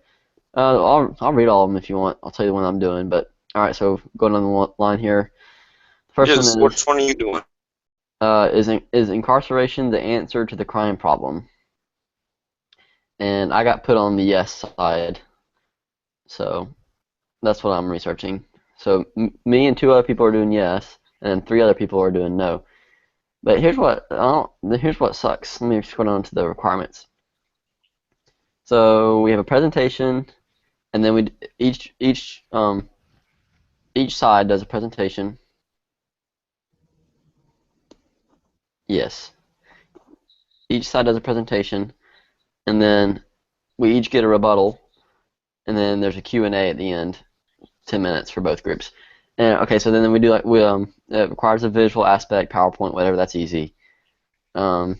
I'll read all of them if you want. I'll tell you the one I'm doing. But all right, so going on the line here. The first one is, which one are you doing? Is incarceration the answer to the crime problem? And I got put on the yes side, so that's what I'm researching. So me and 2 other people are doing yes, and then 3 other people are doing no. But here's what sucks. Let me just go on to the requirements. So we have a presentation, and then each side does a presentation. Yes. Each side does a presentation, and then we each get a rebuttal, and then there's a Q&A at the end, 10 minutes for both groups. And okay, so then we do it requires a visual aspect, PowerPoint, whatever. That's easy. It's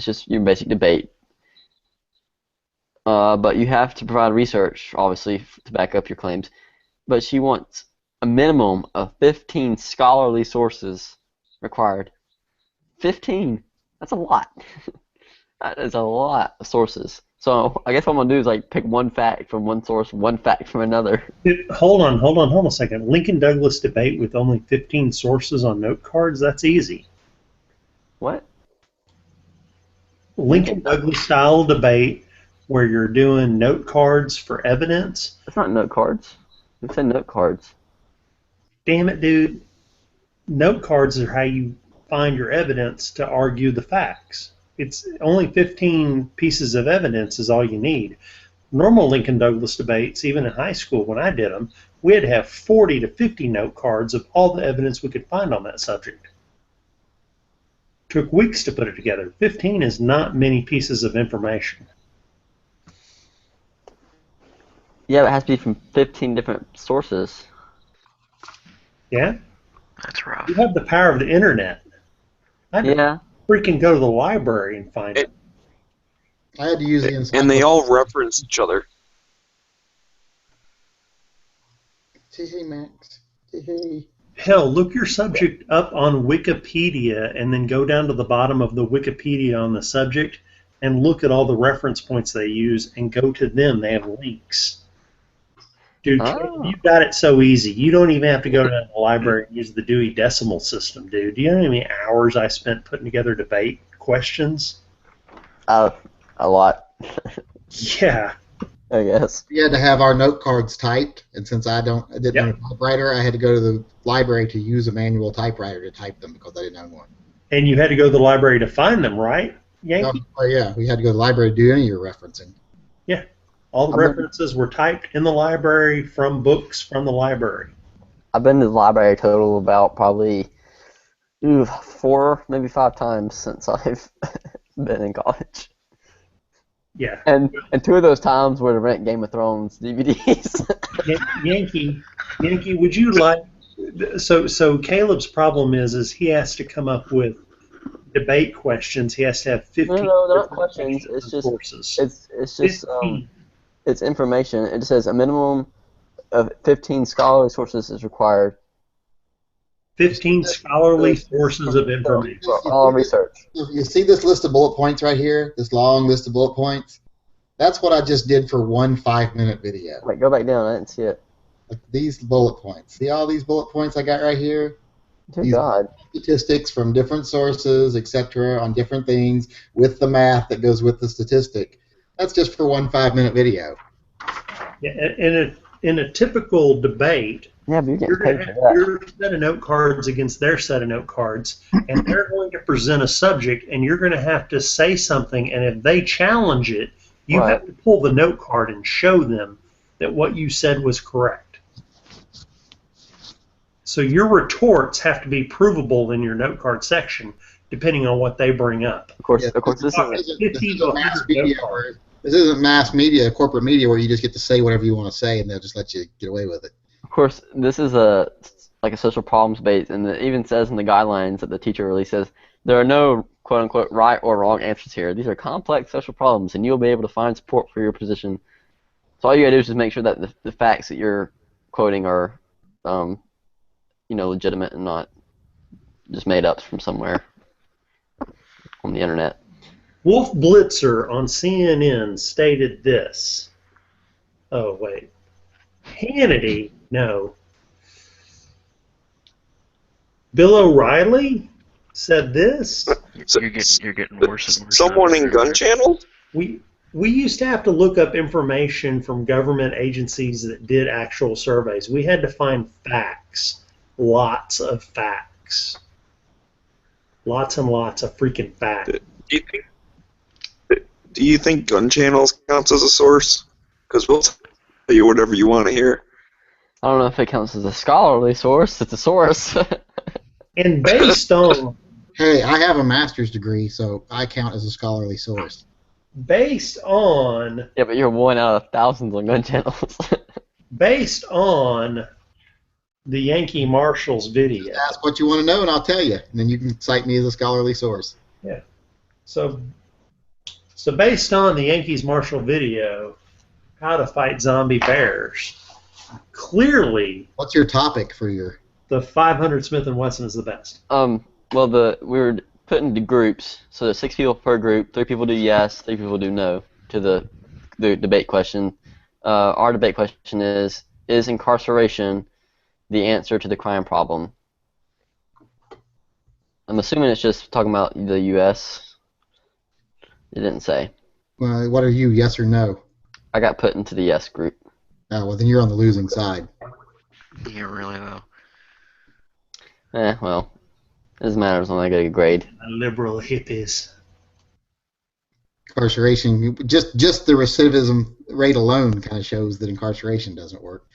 just your basic debate. But you have to provide research, obviously, to back up your claims. But she wants a minimum of 15 scholarly sources required. 15. That's a lot. That is a lot of sources. So I guess what I'm gonna do is pick one fact from one source, one fact from another. Hold on a second. Lincoln Douglas debate with only 15 sources on note cards? That's easy. What? Lincoln Douglas style debate where you're doing note cards for evidence. It's not note cards. Who said note cards? Damn it, dude. Note cards are how you find your evidence to argue the facts. It's only 15 pieces of evidence is all you need. Normal Lincoln Douglas debates, even in high school when I did them, we'd have 40 to 50 note cards of all the evidence we could find on that subject. Took weeks to put it together. 15 is not many pieces of information. Yeah, but it has to be from 15 different sources. Yeah? That's rough. You have the power of the internet. I had to Yeah. freaking go to the library and find it. I had to use the And they all reference each other. Hey, Max. Hey. Hell, look your subject up on Wikipedia and then go down to the bottom of the Wikipedia on the subject and look at all the reference points they use and go to them. They have links. Dude, Oh. you've got it so easy. You don't even have to go to the library and use the Dewey Decimal System, dude. Do you know how many hours I spent putting together debate questions? A lot, Yeah. I guess. We had to have our note cards typed, and since I didn't own a typewriter, I had to go to the library to use a manual typewriter to type them because I didn't own one. And you had to go to the library to find them, right, Yankee? Oh, yeah, we had to go to the library to do any of your referencing. All the references were typed in the library from books from the library. I've been to the library total about probably 4, maybe 5 times since I've been in college. Yeah. And 2 of those times were to rent Game of Thrones DVDs. Yankee, would you like? So Caleb's problem is he has to come up with debate questions. He has to have 15. No, they're not different questions. It's just sources. it's just 15. it's information. It says a minimum of 15 scholarly sources is required 15 scholarly sources of information. for all research. You see this list of bullet points right here? This long list of bullet points? That's what I just did for one 5-minute video. Wait, go back down. I didn't see it. Like these bullet points. See all these bullet points I got right here? Dear These God. statistics from different sources, etc., on different things with the math that goes with the statistic. That's just for one 5-minute video. Yeah, in a typical debate, Yeah, but you're you're getting going to paid have for that. your set of note cards against their set of note cards, and they're going to present a subject, and you're going to have to say something, and if they challenge it, you Right. have to pull the note card and show them that what you said was correct. So your retorts have to be provable in your note card section, depending on what they bring up. Of course, Yeah, this is This isn't mass media this isn't mass media, corporate media, where you just get to say whatever you want to say, and they'll just let you get away with it. Of course, this is a social problems base, and it even says in the guidelines that the teacher releases there are no quote unquote right or wrong answers here. These are complex social problems, and you'll be able to find support for your position. So all you gotta do is just make sure that the facts that you're quoting are, legitimate and not just made up from somewhere on the internet. Wolf Blitzer on CNN stated this. Oh, wait. Hannity? No. Bill O'Reilly said this. You're getting worse and worse. Someone in Gun Channel? We used to have to look up information from government agencies that did actual surveys. We had to find facts. Lots of facts. Lots and lots of freaking facts. Do you think Gun Channels counts as a source? Because we'll tell you whatever you want to hear. I don't know if it counts as a scholarly source. It's a source. And based on Hey, I have a master's degree, so I count as a scholarly source. based on Yeah, but you're 1 out of thousands on gun channels. based on the Yankee Marshals video. Ask what you want to know, and I'll tell you. And then you can cite me as a scholarly source. So based on the Yankees Marshall video, how to fight zombie bears, clearly What's your topic for your... the 500 Smith & Wesson is the best. Well, we were put into groups, so there's 6 people per group. 3 people do yes, 3 people do no to the debate question. Our debate question is incarceration the answer to the crime problem? I'm assuming it's just talking about the U.S. It didn't say. Well, what are you, yes or no? I got put into the yes group. Oh, well, then you're on the losing side. Yeah, really though. Well, it doesn't matter as long as I get a grade. Liberal hippies. Incarceration, just the recidivism rate alone kind of shows that incarceration doesn't work.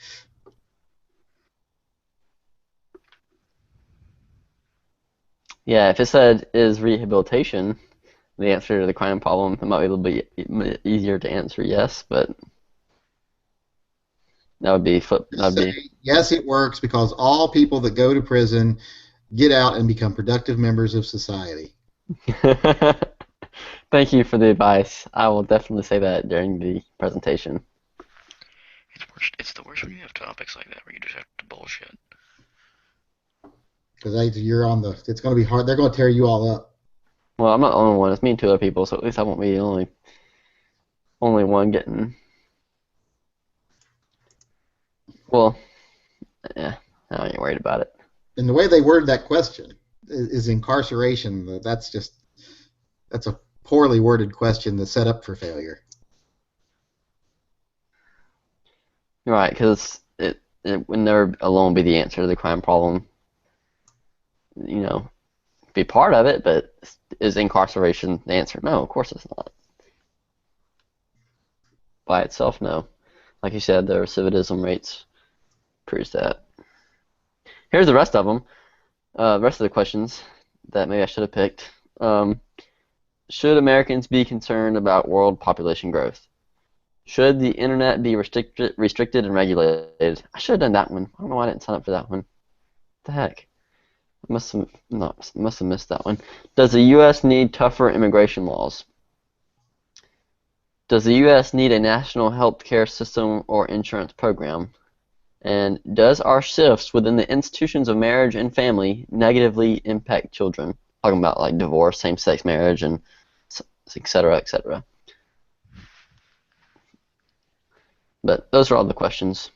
Yeah, if it said is rehabilitation the answer to the crime problem, it might be a little bit easier to answer yes, but that would be Yes, it works because all people that go to prison get out and become productive members of society. Thank you for the advice. I will definitely say that during the presentation. It's the worst when you have topics like that where you just have to bullshit. Because you're on the. It's going to be hard. They're going to tear you all up. Well, I'm not the only one. It's me and two other people, so at least I won't be the only one getting. Well, yeah, I ain't worried about it. And the way they worded that question is incarceration. That's a poorly worded question that's set up for failure. Right, because it would never alone be the answer to the crime problem. You know, be part of it, but is incarceration the answer? No, of course it's not. By itself, no. Like you said, the recidivism rates proves that. Here's the rest of them. The rest of the questions that maybe I should have picked. Should Americans be concerned about world population growth? Should the internet be restricted and regulated? I should have done that one. I don't know why I didn't sign up for that one. What the heck? I must have missed that one. Does the U.S. need tougher immigration laws? Does the U.S. need a national health care system or insurance program? And does our shifts within the institutions of marriage and family negatively impact children? Talking about like divorce, same-sex marriage, and et cetera, et cetera. But those are all the questions.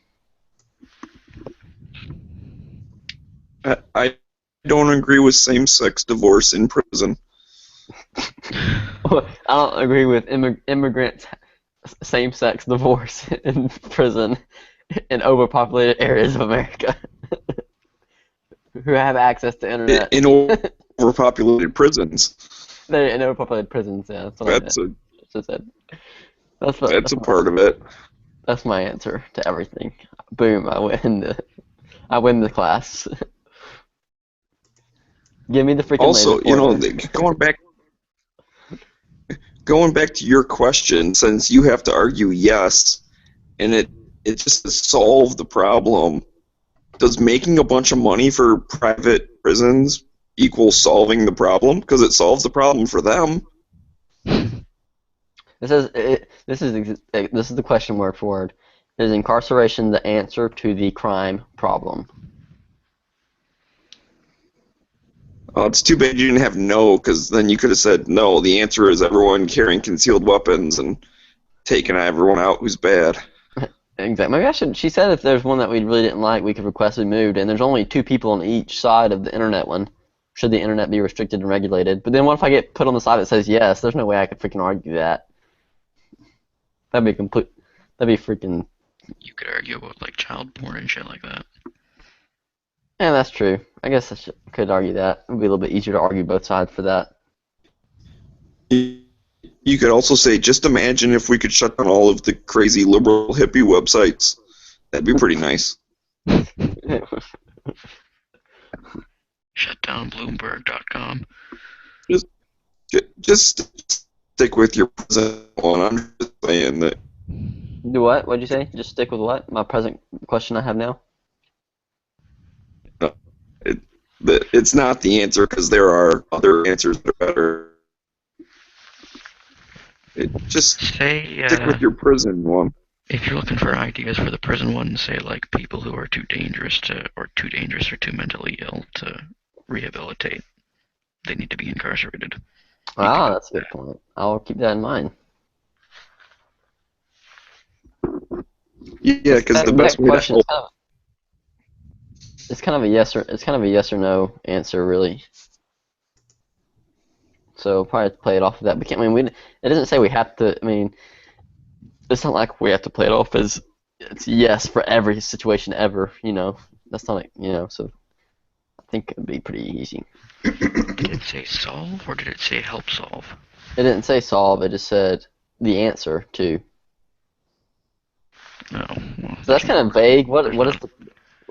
I don't agree with same-sex divorce in prison. I don't agree with immigrant same-sex divorce in prison in overpopulated areas of America who have access to internet. In overpopulated prisons. They're in overpopulated prisons, yeah. That's a part of it. That's my answer to everything. Boom! I win the class. Give me the freaking. Also, going back to your question, since you have to argue yes, and it just to solve the problem. Does making a bunch of money for private prisons equal solving the problem? Because it solves the problem for them. This is the question word for word. Is incarceration the answer to the crime problem? Oh, it's too bad you didn't have no, because then you could have said no. The answer is everyone carrying concealed weapons and taking everyone out who's bad. Exactly. Maybe I should. She said if there's one that we really didn't like, we could request it moved. And there's only 2 people on each side of the internet one. Should the internet be restricted and regulated? But then what if I get put on the side that says yes? There's no way I could freaking argue that. That'd be freaking. You could argue about like child porn and shit like that. Yeah, that's true. I guess I could argue that. It would be a little bit easier to argue both sides for that. You could also say, just imagine if we could shut down all of the crazy liberal hippie websites. That'd be pretty nice. Shut down Bloomberg.com. Just stick with your present one. I'm just saying that. Do what? What'd you say? Just stick with what? My present question I have now? No, it's not the answer because there are other answers that are better. Just stick with your prison one. If you're looking for ideas for the prison one, say like people who are too dangerous or too mentally ill to rehabilitate, they need to be incarcerated. Ah, that's a good point. I'll keep that in mind. Yeah, because the best way to it's kind of a yes or no answer, really. So probably play it off of that. But it doesn't say we have to. I mean, it's not like we have to play it off as it's yes for every situation ever. You know, that's not So I think it'd be pretty easy. Did it say solve or did it say help solve? It didn't say solve. It just said the answer to. No. Well, so that's kind of vague. What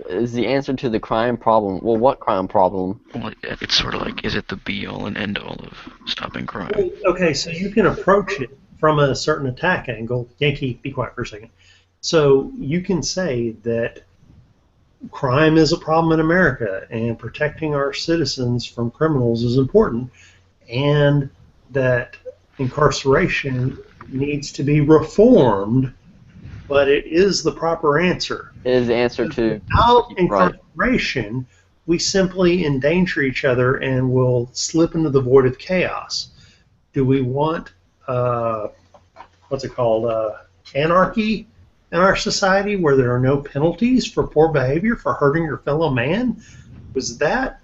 is the answer to the crime problem? Well, what crime problem? Well, it's sort of like, is it the be-all and end-all of stopping crime? Okay, so you can approach it from a certain attack angle. Yankee, be quiet for a second. So you can say that crime is a problem in America, and protecting our citizens from criminals is important, and that incarceration needs to be reformed, but it is the proper answer. It is the answer to Without right. incarceration, we simply endanger each other and will slip into the void of chaos. Do we want, what's it called, anarchy in our society where there are no penalties for poor behavior, for hurting your fellow man? Was that?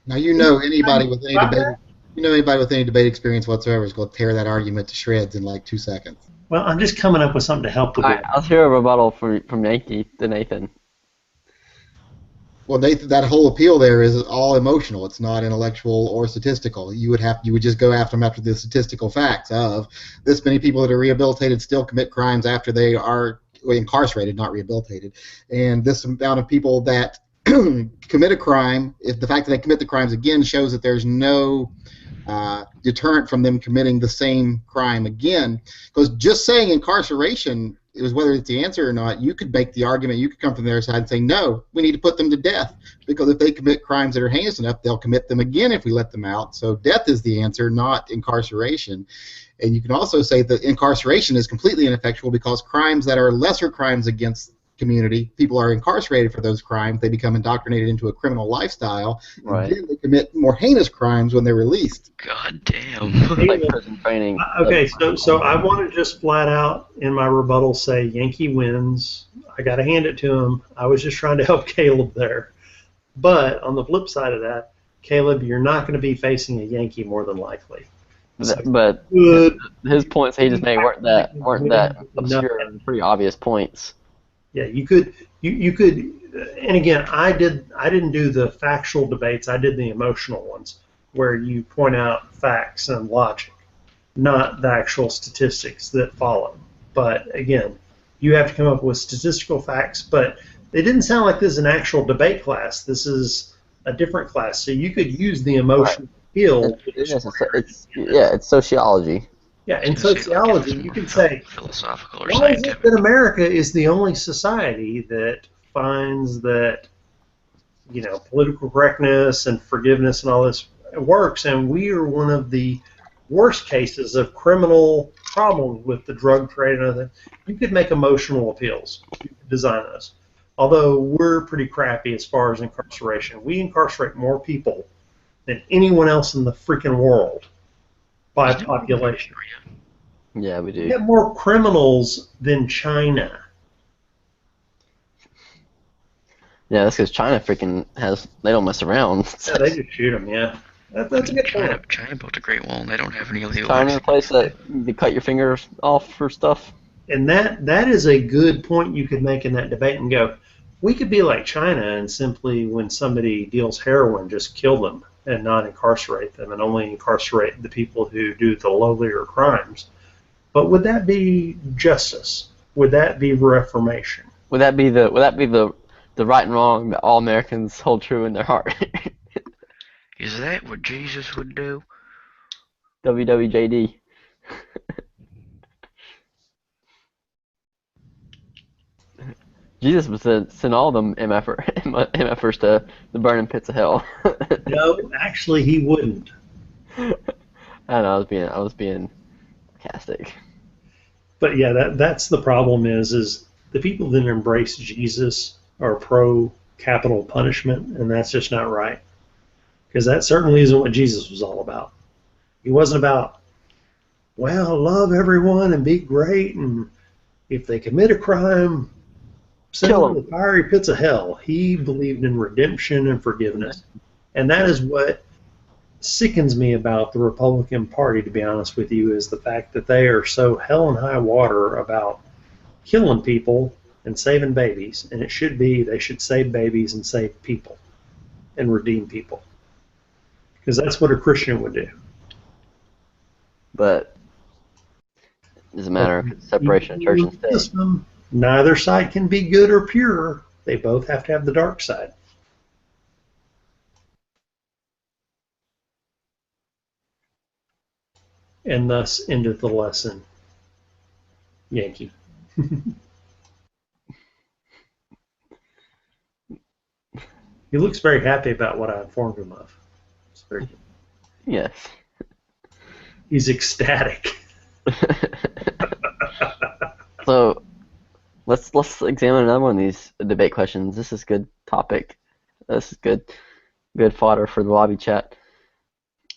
Now anybody with any debate. Anybody with any debate experience whatsoever is going to tear that argument to shreds in like 2 seconds. Well, I'm just coming up with something to help the All right, I'll hear a rebuttal from Yankee to Nathan. Well, Nathan, that whole appeal there is all emotional. It's not intellectual or statistical. You would just go after them after the statistical facts of this many people that are rehabilitated still commit crimes after they are incarcerated, not rehabilitated, and this amount of people that commit a crime, if the fact that they commit the crimes again shows that there's no deterrent from them committing the same crime again. Because just saying incarceration is whether it's the answer or not, you could make the argument, you could come from their side and say, no, we need to put them to death. Because if they commit crimes that are heinous enough, they'll commit them again if we let them out. So death is the answer, not incarceration. And you can also say that incarceration is completely ineffectual because crimes that are lesser crimes against community, people are incarcerated for those crimes, they become indoctrinated into a criminal lifestyle, Right. and then they commit more heinous crimes when they're released. God damn. Like prison training. Okay, so I want to just flat out in my rebuttal say Yankee wins. I got to hand it to him. I was just trying to help Caleb there. But on the flip side of that, Caleb, you're not going to be facing a Yankee more than likely. But Good. his points he just made weren't that obscure and pretty obvious points. Yeah, you could, and again, I didn't do the factual debates. I did the emotional ones, where you point out facts and logic, not the actual statistics that follow. But again, you have to come up with statistical facts. But it didn't sound like this is an actual debate class. This is a different class, so you could use the emotional appeal. It's sociology. Yeah, in sociology, you can say, philosophical or why is it scientific. that America is the only society that finds that, political correctness and forgiveness and all this works, and we are one of the worst cases of criminal problems with the drug trade and other. You could make emotional appeals. You could design those. Although we're pretty crappy as far as incarceration. We incarcerate more people than anyone else in the freaking world by population. Yeah, we do. We have more criminals than China. Yeah, that's because China freaking they don't mess around. Yeah, they just shoot them, yeah. That's a good point. China built a Great Wall and they don't have any illegal China, a access. place that you cut your fingers off for stuff. And that is a good point you could make in that debate and go, we could be like China and simply, when somebody deals heroin, just kill them and not incarcerate them and only incarcerate the people who do the lowlier crimes. But would that be justice? Would that be reformation? Would that be the right and wrong that all Americans hold true in their heart? Is that what Jesus would do? WWJD. Jesus would send all them MFers to the burning pits of hell. No, actually, he wouldn't. I don't know, I was being sarcastic. But yeah, that's the problem is the people that embrace Jesus are pro capital punishment, and that's just not right. Because that certainly isn't what Jesus was all about. He wasn't about, well, love everyone and be great, and if they commit a crime, send them to the fiery pits of hell. He believed in redemption and forgiveness. And that is what sickens me about the Republican Party, to be honest with you, is the fact that they are so hell and high water about killing people and saving babies. And it should be they should save babies and save people and redeem people. Because that's what a Christian would do. But it's a matter of separation of church and state. System, neither side can be good or pure. They both have to have the dark side. And thus endeth the lesson. Yankee. He looks very happy about what I informed him of. It's very good. Yes. He's ecstatic. So let's examine another one of these debate questions. This is good topic. This is good fodder for the lobby chat.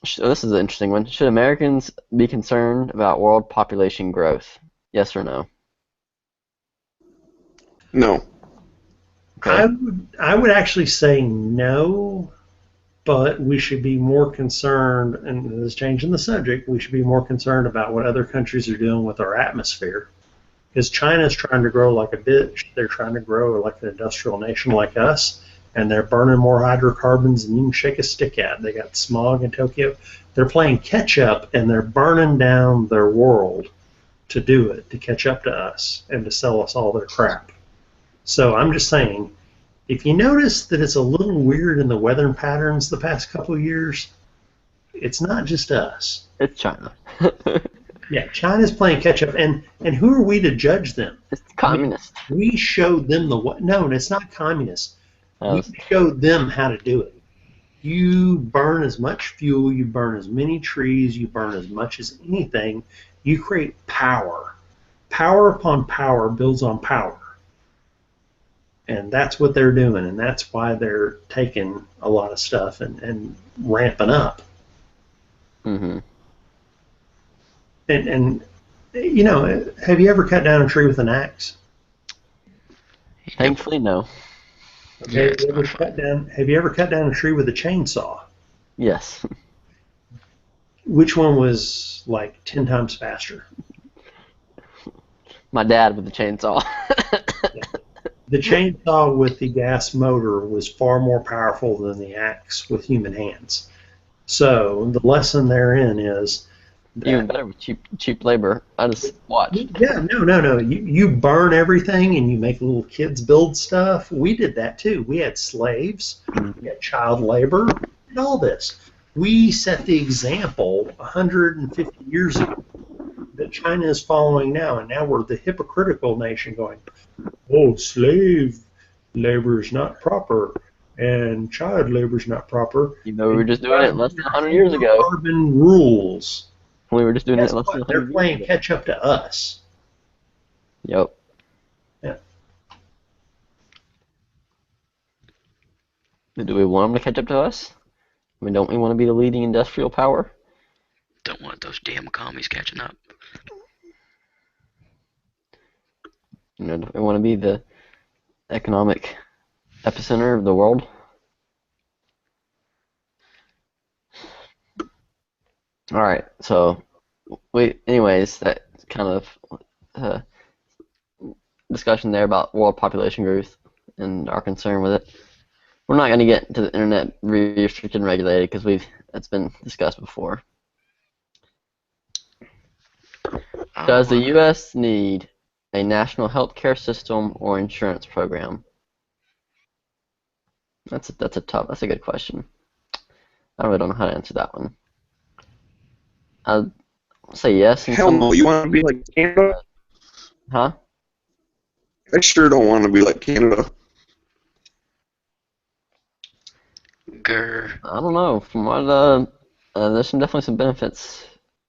So this is an interesting one. Should Americans be concerned about world population growth? Yes or no? No. Okay. I would actually say no, but we should be more concerned, and this is changing the subject, we should be more concerned about what other countries are doing with our atmosphere. Because China's trying to grow like a bitch. They're trying to grow like an industrial nation like us, and they're burning more hydrocarbons than you can shake a stick at. They got smog in Tokyo. They're playing catch up, and they're burning down their world to do it, to catch up to us, and to sell us all their crap. So I'm just saying, if you notice that it's a little weird in the weather patterns the past couple of years, it's not just us. It's China. Yeah, China's playing catch up, and who are we to judge them? It's communist. We showed them the what? No, it's not communist. We showed them how to do it. You burn as much fuel, you burn as many trees, you burn as much as anything. You create power. Power upon power builds on power. And that's what they're doing, and that's why they're taking a lot of stuff and ramping up. Mm-hmm. And you know, have you ever cut down a tree with an axe? Thankfully, no. Yeah, Have it's you ever not fun. have you ever cut down a tree with a chainsaw? Yes. Which one was like 10 times faster? My dad with the chainsaw. The chainsaw with the gas motor was far more powerful than the axe with human hands. So the lesson therein is that, Even better with cheap labor. I just watched. yeah, no. You burn everything and you make little kids build stuff. We did that too. We had slaves, we had child labor, and all this. We set the example 150 years ago that China is following now, and now we're the hypocritical nation going, oh, slave labor is not proper, and child labor is not proper. You know, we were just doing it less than 100 years ago. Carbon rules. We were just doing Guess it less than what? 100 They're years playing ago. catch up to us. Yep. Yeah. Do we want them to catch up to us? I mean, don't we want to be the leading industrial power? Don't want those damn commies catching up. You know, don't we want to be the economic epicenter of the world? All right, so anyways, that kind of discussion there about world population growth and our concern with it. We're not going to get into the internet restricted and regulated because that's been discussed before. Does the U.S. need a national health care system or insurance program? That's a good question. I really don't know how to answer that one. I'd say yes. Hell no, you want to be like Canada? Huh? I sure don't want to be like Canada. Grr. I don't know. From what there's definitely some benefits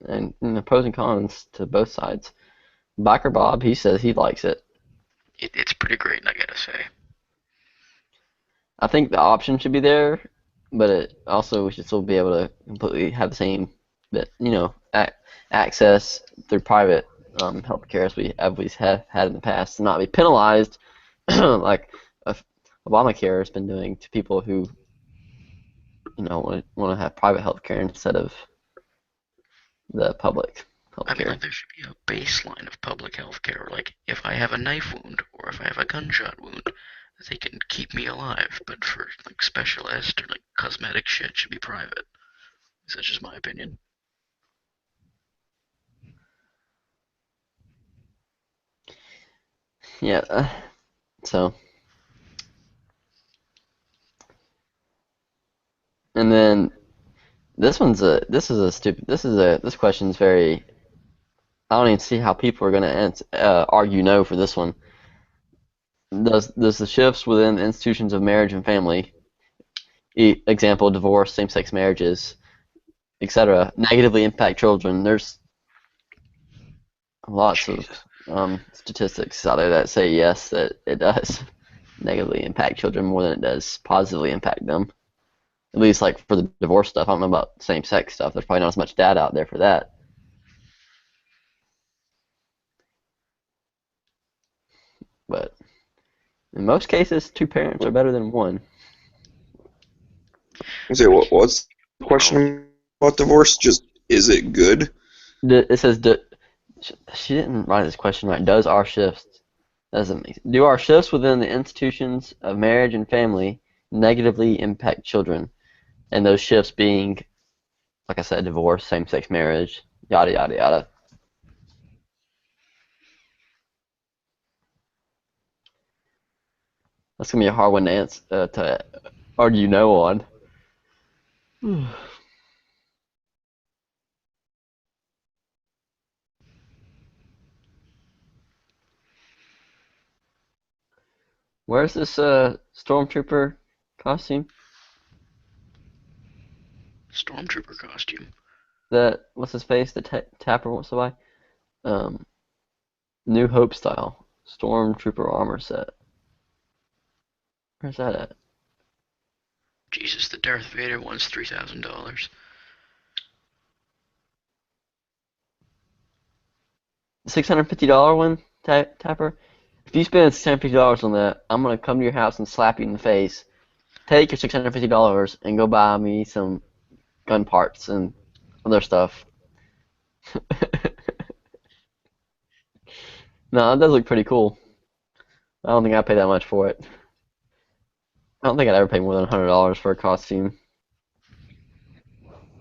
and pros and cons to both sides. Biker Bob, he says he likes it. It's pretty great, I gotta say. I think the option should be there, but we should still be able to completely have the same, access through private healthcare as we have had in the past, and not be penalized like Obamacare has been doing to people who want to have private healthcare instead of the public healthcare. I mean, like, there should be a baseline of public health care. Like, if I have a knife wound or if I have a gunshot wound, they can keep me alive. But for like specialist or like cosmetic shit, it should be private. That's just my opinion. Yeah. So. And then this question's very, I don't even see how people are going to argue no for this one. Does the shifts within the institutions of marriage and family example, divorce, same-sex marriages, etc., negatively impact children. There's lots of statistics out there that say yes, that it does negatively impact children more than it does positively impact them. At least like for the divorce stuff. I don't know about same-sex stuff. There's probably not as much data out there for that. But in most cases, 2 parents are better than 1. Say, what's the question about divorce? Just, is it good? It says, she didn't write this question right. Do our shifts within the institutions of marriage and family negatively impact children? And those shifts being, like I said, divorce, same-sex marriage, yada, yada, yada. That's going to be a hard one to answer, to argue no on. Where's this stormtrooper costume? Stormtrooper costume. That, what's his face? The Tapper wants to buy? New Hope style stormtrooper armor set. Where's that at? Jesus, the Darth Vader one's $3,000. $650 one, Tapper? If you spend $650 on that, I'm going to come to your house and slap you in the face. Take your $650 and go buy me some gun parts and other stuff. No, it does look pretty cool. I don't think I'd pay that much for it. I don't think I'd ever pay more than $100 for a costume.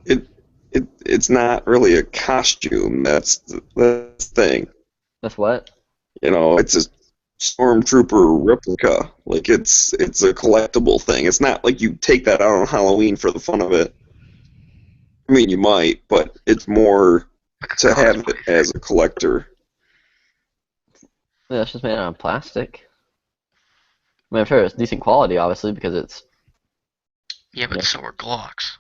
It's not really a costume. That's the thing. That's what? You know, it's a stormtrooper replica. Like it's a collectible thing. It's not like you take that out on Halloween for the fun of it. I mean, you might, but it's more to have it as a collector. Yeah, it's just made out of plastic. I mean, I'm sure it's decent quality, obviously, because it's... Yeah, but so are Glocks.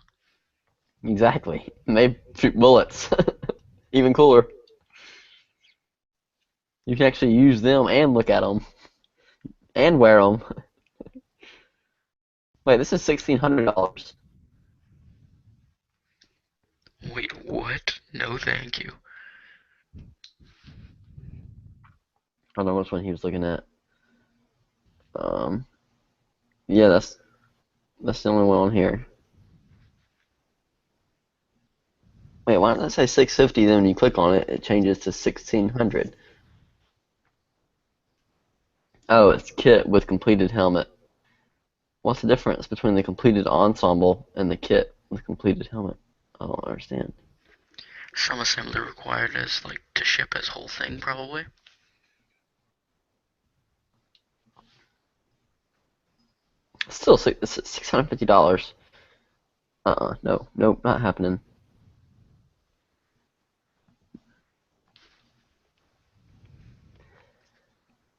Exactly. And they shoot bullets. Even cooler. You can actually use them and look at them. And wear them. Wait, this is $1,600. Wait, what? No, thank you. I don't know which one he was looking at. Yeah, that's the only one on here. Wait, why did it say 650? Then when you click on it, it changes to 1,600. Oh, it's kit with completed helmet. What's the difference between the completed ensemble and the kit with completed helmet? I don't understand. Some assembly required as like to ship as whole thing, probably. Still, it's $650. No, not happening.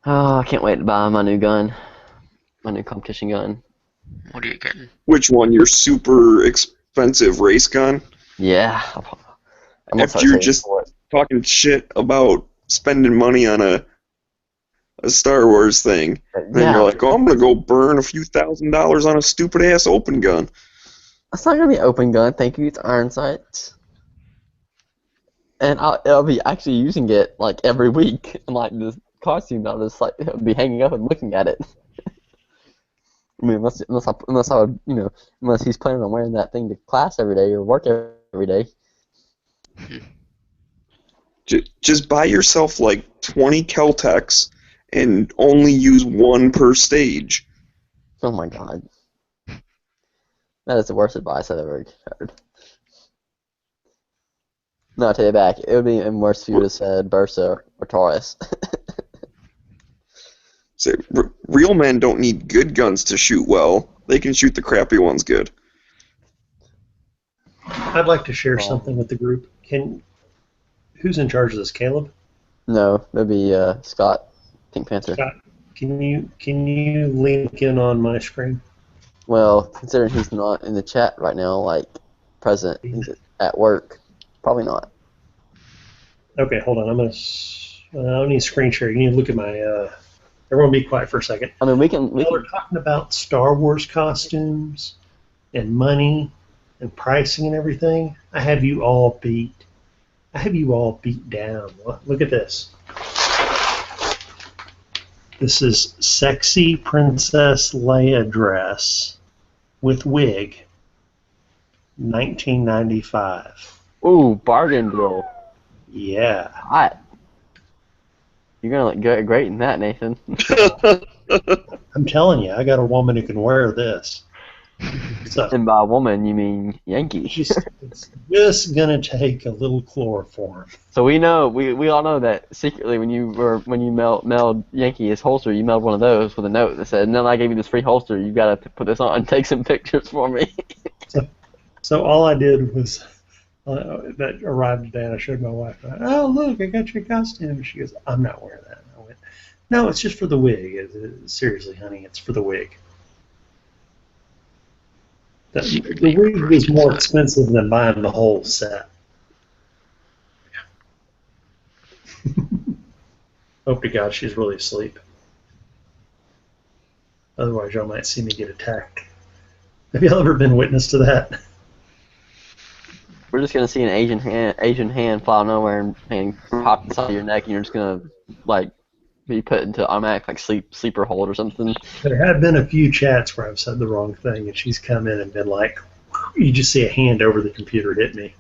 Oh, I can't wait to buy my new gun, my new competition gun. What are you getting? Which one? Your super expensive race gun? Yeah. After you're just talking shit about spending money on a Star Wars thing, and then you're like, oh, I'm gonna go burn a few $1,000s on a stupid ass open gun. It's not gonna be open gun, thank you. It's iron sights, and I'll be actually using it like every week. And like this costume, I'll just like be hanging up and looking at it. I mean, unless he's planning on wearing that thing to class every day or work every day. Just buy yourself like 20 Kel-Tecs and only use one per stage. Oh my god. That is the worst advice I've ever heard. No, I'll take it back. It would be even worse if you would have said Bursa or Taurus. Real men don't need good guns to shoot well. They can shoot the crappy ones good. I'd like to share something with the group. Who's in charge of this, Caleb? No, that'd be Scott, Pink Panther. Scott, can you link in on my screen? Well, considering he's not in the chat right now, like present, he's at work. Probably not. Okay, hold on. I don't need screen share. You need to look at my. Everyone, be quiet for a second. I mean, we can. We're talking about Star Wars costumes and money and pricing and everything. I have you all beat down. Look at this. This is sexy Princess Leia dress with wig, 1995. Ooh, bargain deal. Yeah. Hot. You're gonna look great in that, Nathan. I'm telling you, I got a woman who can wear this. So, And by woman, you mean Yankee. it's just gonna take a little chloroform. So we know, we all know that secretly when you mailed Yankee his holster, you mailed one of those with a note that said, "No, I gave you this free holster. You got to put this on and take some pictures for me." So all I did was that arrived today, and I showed my wife. Oh, look, I got your costume. She goes, "I'm not wearing that." I went, "No, it's just for the wig. Seriously, honey, it's for the wig." The wig was more expensive than buying the whole set. Hope to God she's really asleep. Otherwise, y'all might see me get attacked. Have y'all ever been witness to that? We're just gonna see an Asian hand fly out of nowhere and pop inside your neck, and you're just gonna like be put into automatic like sleeper hold or something. There have been a few chats where I've said the wrong thing, and she's come in and been like, "You just see a hand over the computer hit me."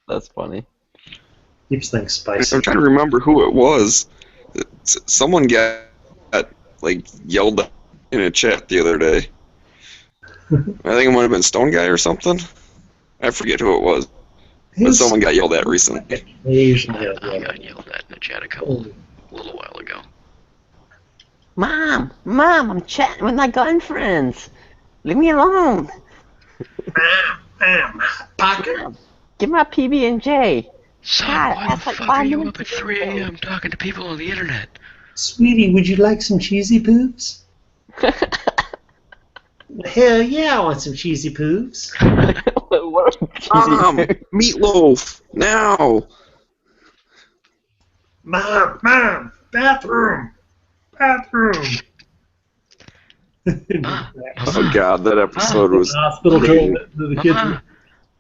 That's funny. Keeps things spicy. I'm trying to remember who it was. Someone got like yelled at in a chat the other day. I think it might have been Stone Guy or something. I forget who it was. But someone got yelled at recently. Occasionally, I got yelled at in a chat a little while ago. Mom, I'm chatting with my gun friends. Leave me alone. Pocket. Give my PB&J. Son, God, why the that's like fuck 5 are you minutes up at ago. 3 a.m. talking to people on the internet? Sweetie, would you like some cheesy poofs? Hell yeah, I want some cheesy poofs. What are Mom, meatloaf now. Mom, bathroom. Ma, Oh God, that episode was. Hospital told the kids.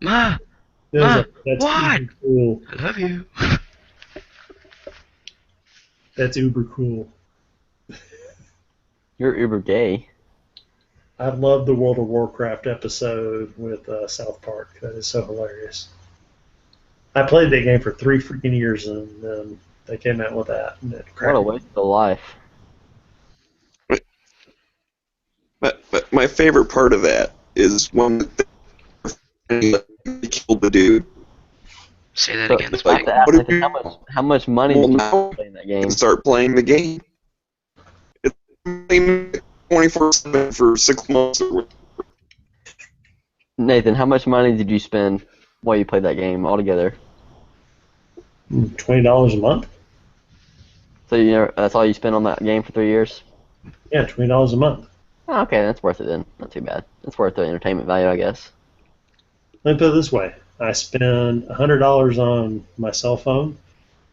Ma, That's what? uber cool. I love you. That's uber cool. You're uber gay. I love the World of Warcraft episode with South Park. That is so hilarious. I played that game for 3 freaking years, and then they came out with that. And it What a waste of life. But my favorite part of that is when they killed the dude. Say that So, again. I have to ask, What Nathan, if how much money Well, did you now play in that game? and start playing the game. It's 24/7 for 6 months. Nathan, how much money did you spend while you played that game altogether? $20 a month? So that's all you spent on that game for 3 years? Yeah, $20 a month. Oh, okay, that's worth it then. Not too bad. It's worth the entertainment value, I guess. Let me put it this way. I spend $100 on my cell phone.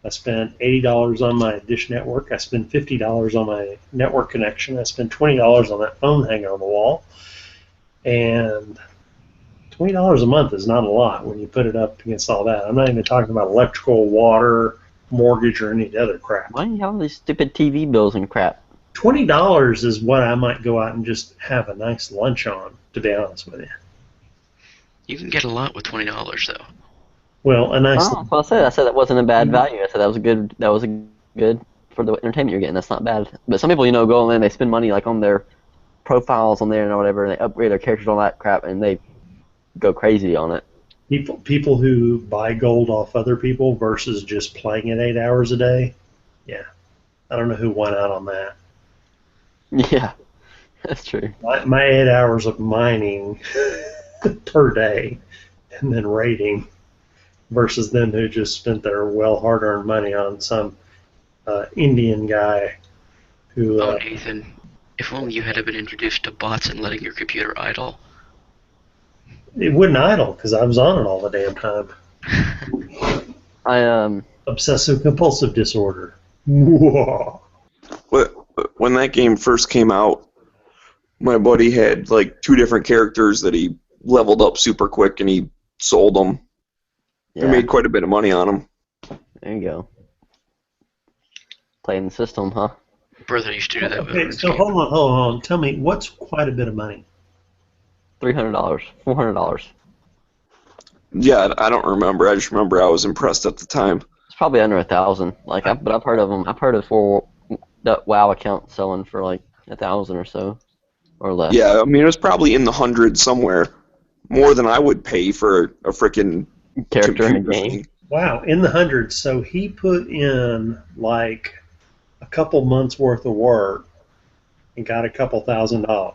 I spent $80 on my Dish Network. I spend $50 on my network connection. I spend $20 on that phone hanger on the wall. And $20 a month is not a lot when you put it up against all that. I'm not even talking about electrical, water, mortgage, or any of the other crap. Why do you have all these stupid TV bills and crap? $20 is what I might go out and just have a nice lunch on, to be honest with you. You can get a lot with $20 though. Well, a nice. Oh, that's what I said. I said that wasn't a bad value. I said that was a good. That was a good for the entertainment you're getting. That's not bad. But some people, go on there and they spend money like on their profiles on there and whatever, and they upgrade their characters and all that crap, and they go crazy on it. People who buy gold off other people versus just playing it 8 hours a day. Yeah, I don't know who won out on that. Yeah, that's true. My 8 hours of mining per day and then raiding versus them who just spent their hard-earned money on some Indian guy who. Oh, Nathan, If only you had been introduced to bots and letting your computer idle. It wouldn't idle because I was on it all the damn time. Obsessive compulsive disorder. Whoa. When that game first came out, my buddy had like 2 different characters that he leveled up super quick, and he sold them. Yeah. He made quite a bit of money on them. There you go. Playing the system, huh? Brother used to do that with Okay, so hold on. Tell me, what's quite a bit of money? $300, $400. Yeah, I don't remember. I just remember I was impressed at the time. It's probably under 1,000. But I've heard of them. I've heard of that WoW account selling for like 1,000 or so, or less. Yeah, I mean it was probably in the hundreds somewhere, more than I would pay for a freaking character in a computer game. thing. Wow, in the hundreds. So he put in like a couple months worth of work and got a couple $1,000.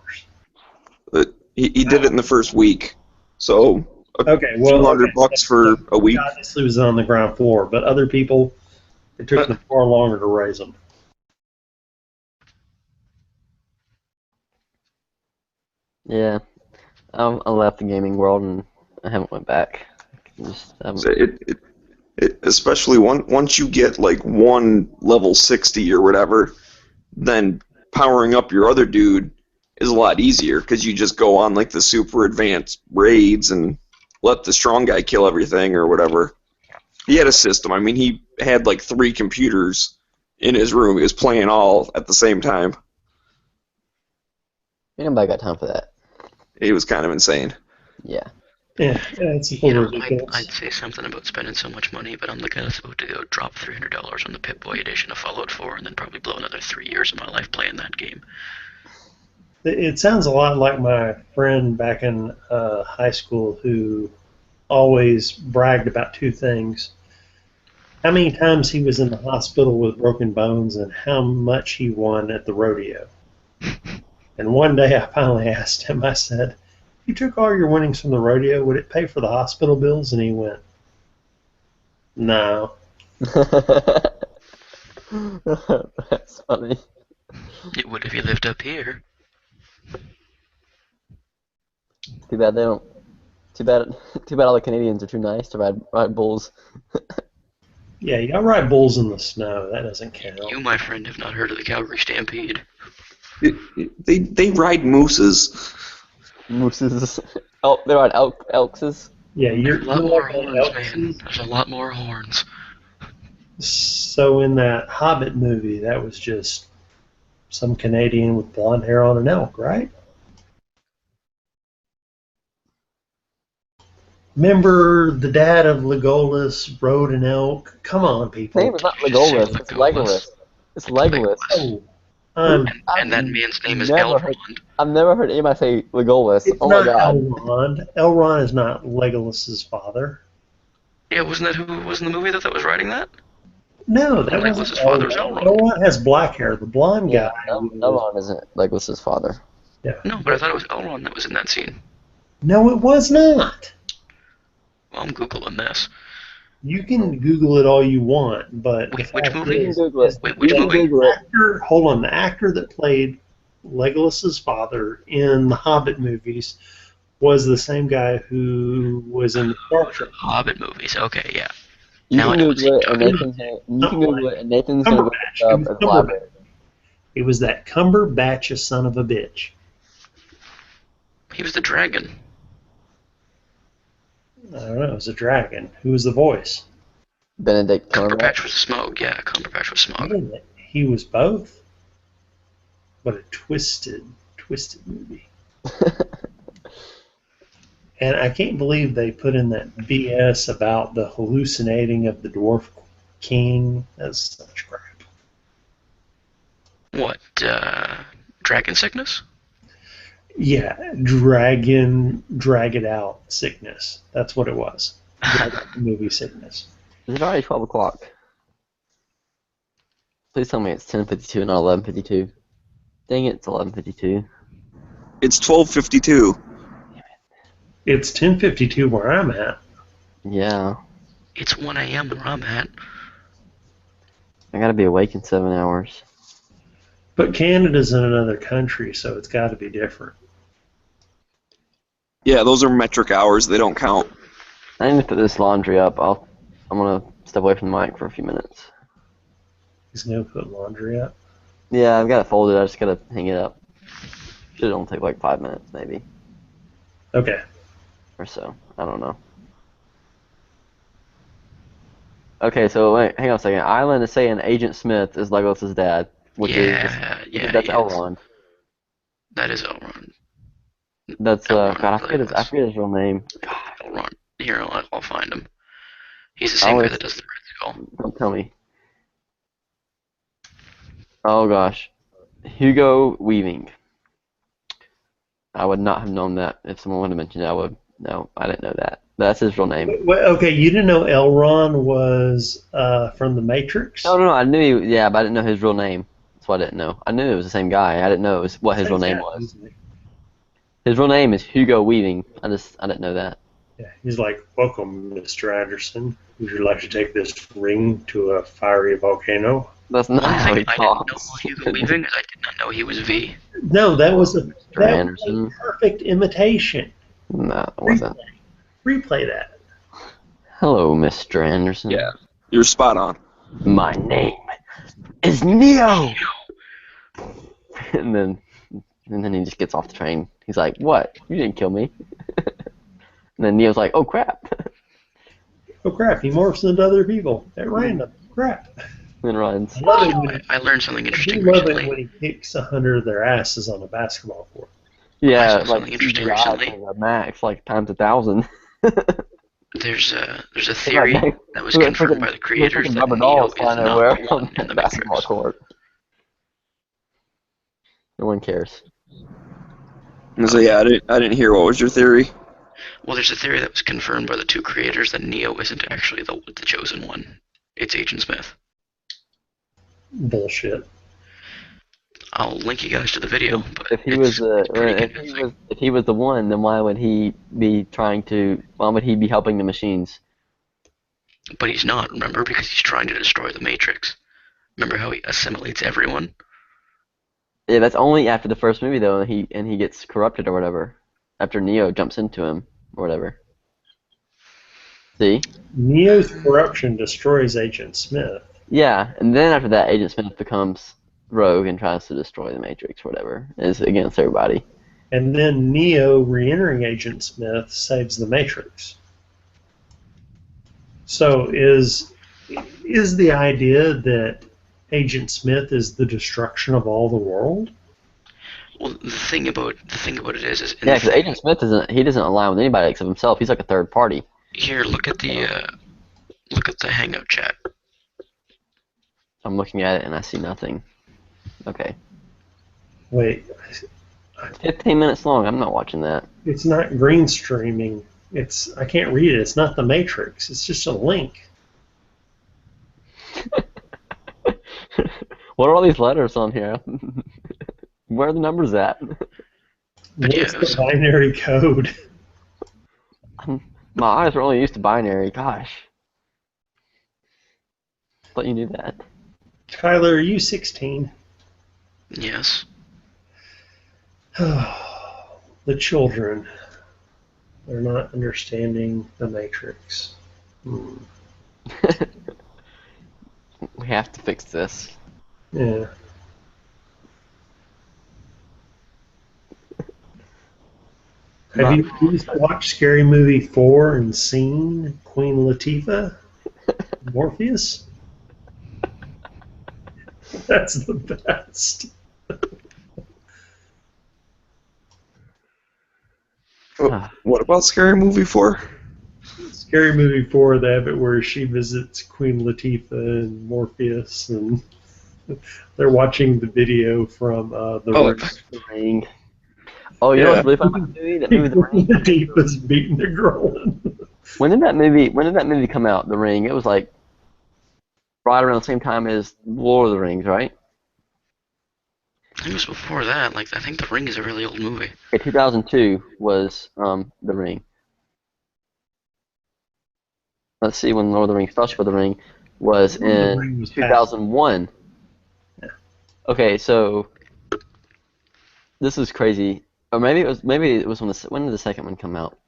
He did it in the first week, so Okay, well, $200 for a week. Obviously, was on the ground floor, but other people, it took them far longer to raise them. Yeah, I left the gaming world and I haven't went back. So especially once you get like one level 60 or whatever, then powering up your other dude is a lot easier because you just go on like the super advanced raids and let the strong guy kill everything or whatever. He had a system. I mean, he had like 3 computers in his room. He was playing all at the same time. Ain't nobody got time for that. It was kind of insane. Yeah. Yeah, it's You know, ridiculous. I'd say something about spending so much money, but I'm the guy that's about to go drop $300 on the Pip-Boy edition of Fallout 4 and then probably blow another 3 years of my life playing that game. It sounds a lot like my friend back in high school who always bragged about 2 things. How many times he was in the hospital with broken bones and how much he won at the rodeo. And one day I finally asked him, I said, if you took all your winnings from the rodeo, would it pay for the hospital bills? And he went, no. That's funny. It would if you lived up here. Too bad they don't. Too bad all the Canadians are too nice to ride bulls. Yeah, y'all ride bulls in the snow. That doesn't count. You, my friend, have not heard of the Calgary Stampede. They ride mooses. Mooses. Oh, they ride elkses. Yeah, There's a lot more horns, man. There's a lot more horns. So in that Hobbit movie, that was just some Canadian with blonde hair on an elk, right? Remember the dad of Legolas rode an elk? Come on, people. His name is not Legolas. It's Legolas. It's Legolas. Oh, and that man's name is Elrond. I've never heard anybody say Legolas. It's Oh my not god. Elrond. Elrond is not Legolas's father. Yeah, wasn't that who was in the movie that was writing that? No, that Legolas's wasn't father's Elrond. Elrond. Elrond has black hair. The blonde guy. Elrond isn't Legolas's father. Yeah. No, but I thought it was Elrond that was in that scene. No, it was not. Well, I'm Googling this. You can Google it all you want, but Wait, which movie? You can Google it. Wait, which You can movie? Google it. Hold on, the actor that played Legolas's father in the Hobbit movies was the same guy who was in the Star Trek. Hobbit movies. Okay, yeah. You Now can I know what Google it, you're and talking Nathan's gonna look Cumberbatch. it up and elaborate. It was that Cumberbatch son of a bitch. He was the dragon. I don't know, it was a dragon. Who was the voice? Benedict Cumberbatch was Smaug. Yeah, Cumberbatch was Smaug. He was both. What a twisted movie. And I can't believe they put in that BS about the hallucinating of the Dwarf King. That's such crap. What, dragon sickness? Yeah, drag it out sickness. That's what it was. Drag out the movie sickness. It's already 12 o'clock. Please tell me it's 10:52 and not 11:52. Dang it, it's 11:52. It's 12:52. It's 10:52 where I'm at. Yeah. It's 1 a.m. where I'm at. I gotta be awake in 7 hours. But Canada's in another country, so it's got to be different. Yeah, those are metric hours. They don't count. I need to put this laundry up. I'm gonna step away from the mic for a few minutes. He's going to put laundry up. Yeah, I've got it folded. I just gotta hang it up. Should only take like 5 minutes, maybe, Okay. or so. I don't know. Okay, so wait, hang on a second. Island is saying Agent Smith is Legolas's dad, which Yeah, yeah, that's he is. Elrond. That is Elrond. That's Elrond God, I Legolas. forget his real name. Elrond. Here, I'll find him. He's the same guy that does the Red Skull. Don't tell me. Oh gosh, Hugo Weaving. I would not have known that if someone would have mentioned it. I would. No, I didn't know that. That's his real name. Wait, okay, you didn't know Elrond was from The Matrix? No, I knew he. Yeah, but I didn't know his real name. That's what I didn't know. I knew it was the same guy. I didn't know it was what his real name was. His real name is Hugo Weaving. I didn't know that. Yeah, he's like, "Welcome, Mr. Anderson. Would you like to take this ring to a fiery volcano?" That's not One how he thing I didn't know talks. about Hugo Weaving is I did not know he was V. No, that was a Anderson. perfect imitation. No, it wasn't. Replay that. Hello, Mr. Anderson. Yeah, you're spot on. My name is Neo. And then he just gets off the train. He's like, "What? You didn't kill me." And then Neo's like, "Oh crap!" Oh crap! He morphs into other people at random. Crap. And then runs. I love it when I learned something I interesting do love it recently. when he kicks 100 of their asses on a basketball court. Yeah, saw like something interesting CGI recently. to the max, like times 1,000. There's a theory that was confirmed by the creators that rubber Neo dolls is flying not everywhere the one on in the the basketball Matrix. court. No one cares. So yeah, I didn't hear. What was your theory? Well, there's a theory that was confirmed by the two creators that Neo isn't actually the chosen one. It's Agent Smith. Bullshit. I'll link you guys to the video. But If he was it's pretty convincing. if he was the one, then why would he be helping the machines? But he's not, remember? Because he's trying to destroy the Matrix. Remember how he assimilates everyone? Yeah, that's only after the first movie though, and he gets corrupted or whatever. After Neo jumps into him or whatever. See? Neo's corruption destroys Agent Smith. Yeah, and then after that, Agent Smith becomes rogue and tries to destroy the Matrix or whatever. Is against everybody. And then Neo, re-entering Agent Smith, saves the Matrix. So is the idea that Agent Smith is the destruction of all the world? Well, the thing about it is in Yeah, the because Agent Smith doesn't align with anybody except himself. He's like a third party. here, look at the Hangout chat. I'm looking at it and I see nothing. Okay. Wait, 15 minutes long. I'm not watching that. it's not green streaming. I can't read it. It's not the Matrix. It's just a link. What are all these letters on here? Where are the numbers at? But yeah, What's it was- the binary code? My eyes were only used to binary. Gosh. Thought you knew that. Tyler, are you 16? Yes. The children. They're not understanding the Matrix. We have to fix this. Yeah. Have you please watched Scary Movie 4 and seen Queen Latifah? Morpheus? That's the best. What about Scary Movie 4? Scary Movie 4, they have it where she visits Queen Latifah and Morpheus, and they're watching the video from The Ring. Ring. Oh, you know Yeah. what's really funny? That movie, The Ring. Latifah's beating the girl. When did that movie come out? The Ring. It was like right around the same time as Lord of the Rings, right? I think it was before that. Like, I think The Ring is a really old movie. Okay, 2002 was The Ring. Let's see when Lord of the Rings, Fellowship of the Ring was Lord of the in Ring was 2001. Yeah. Okay, so this is crazy. Or maybe it was when did the second one come out?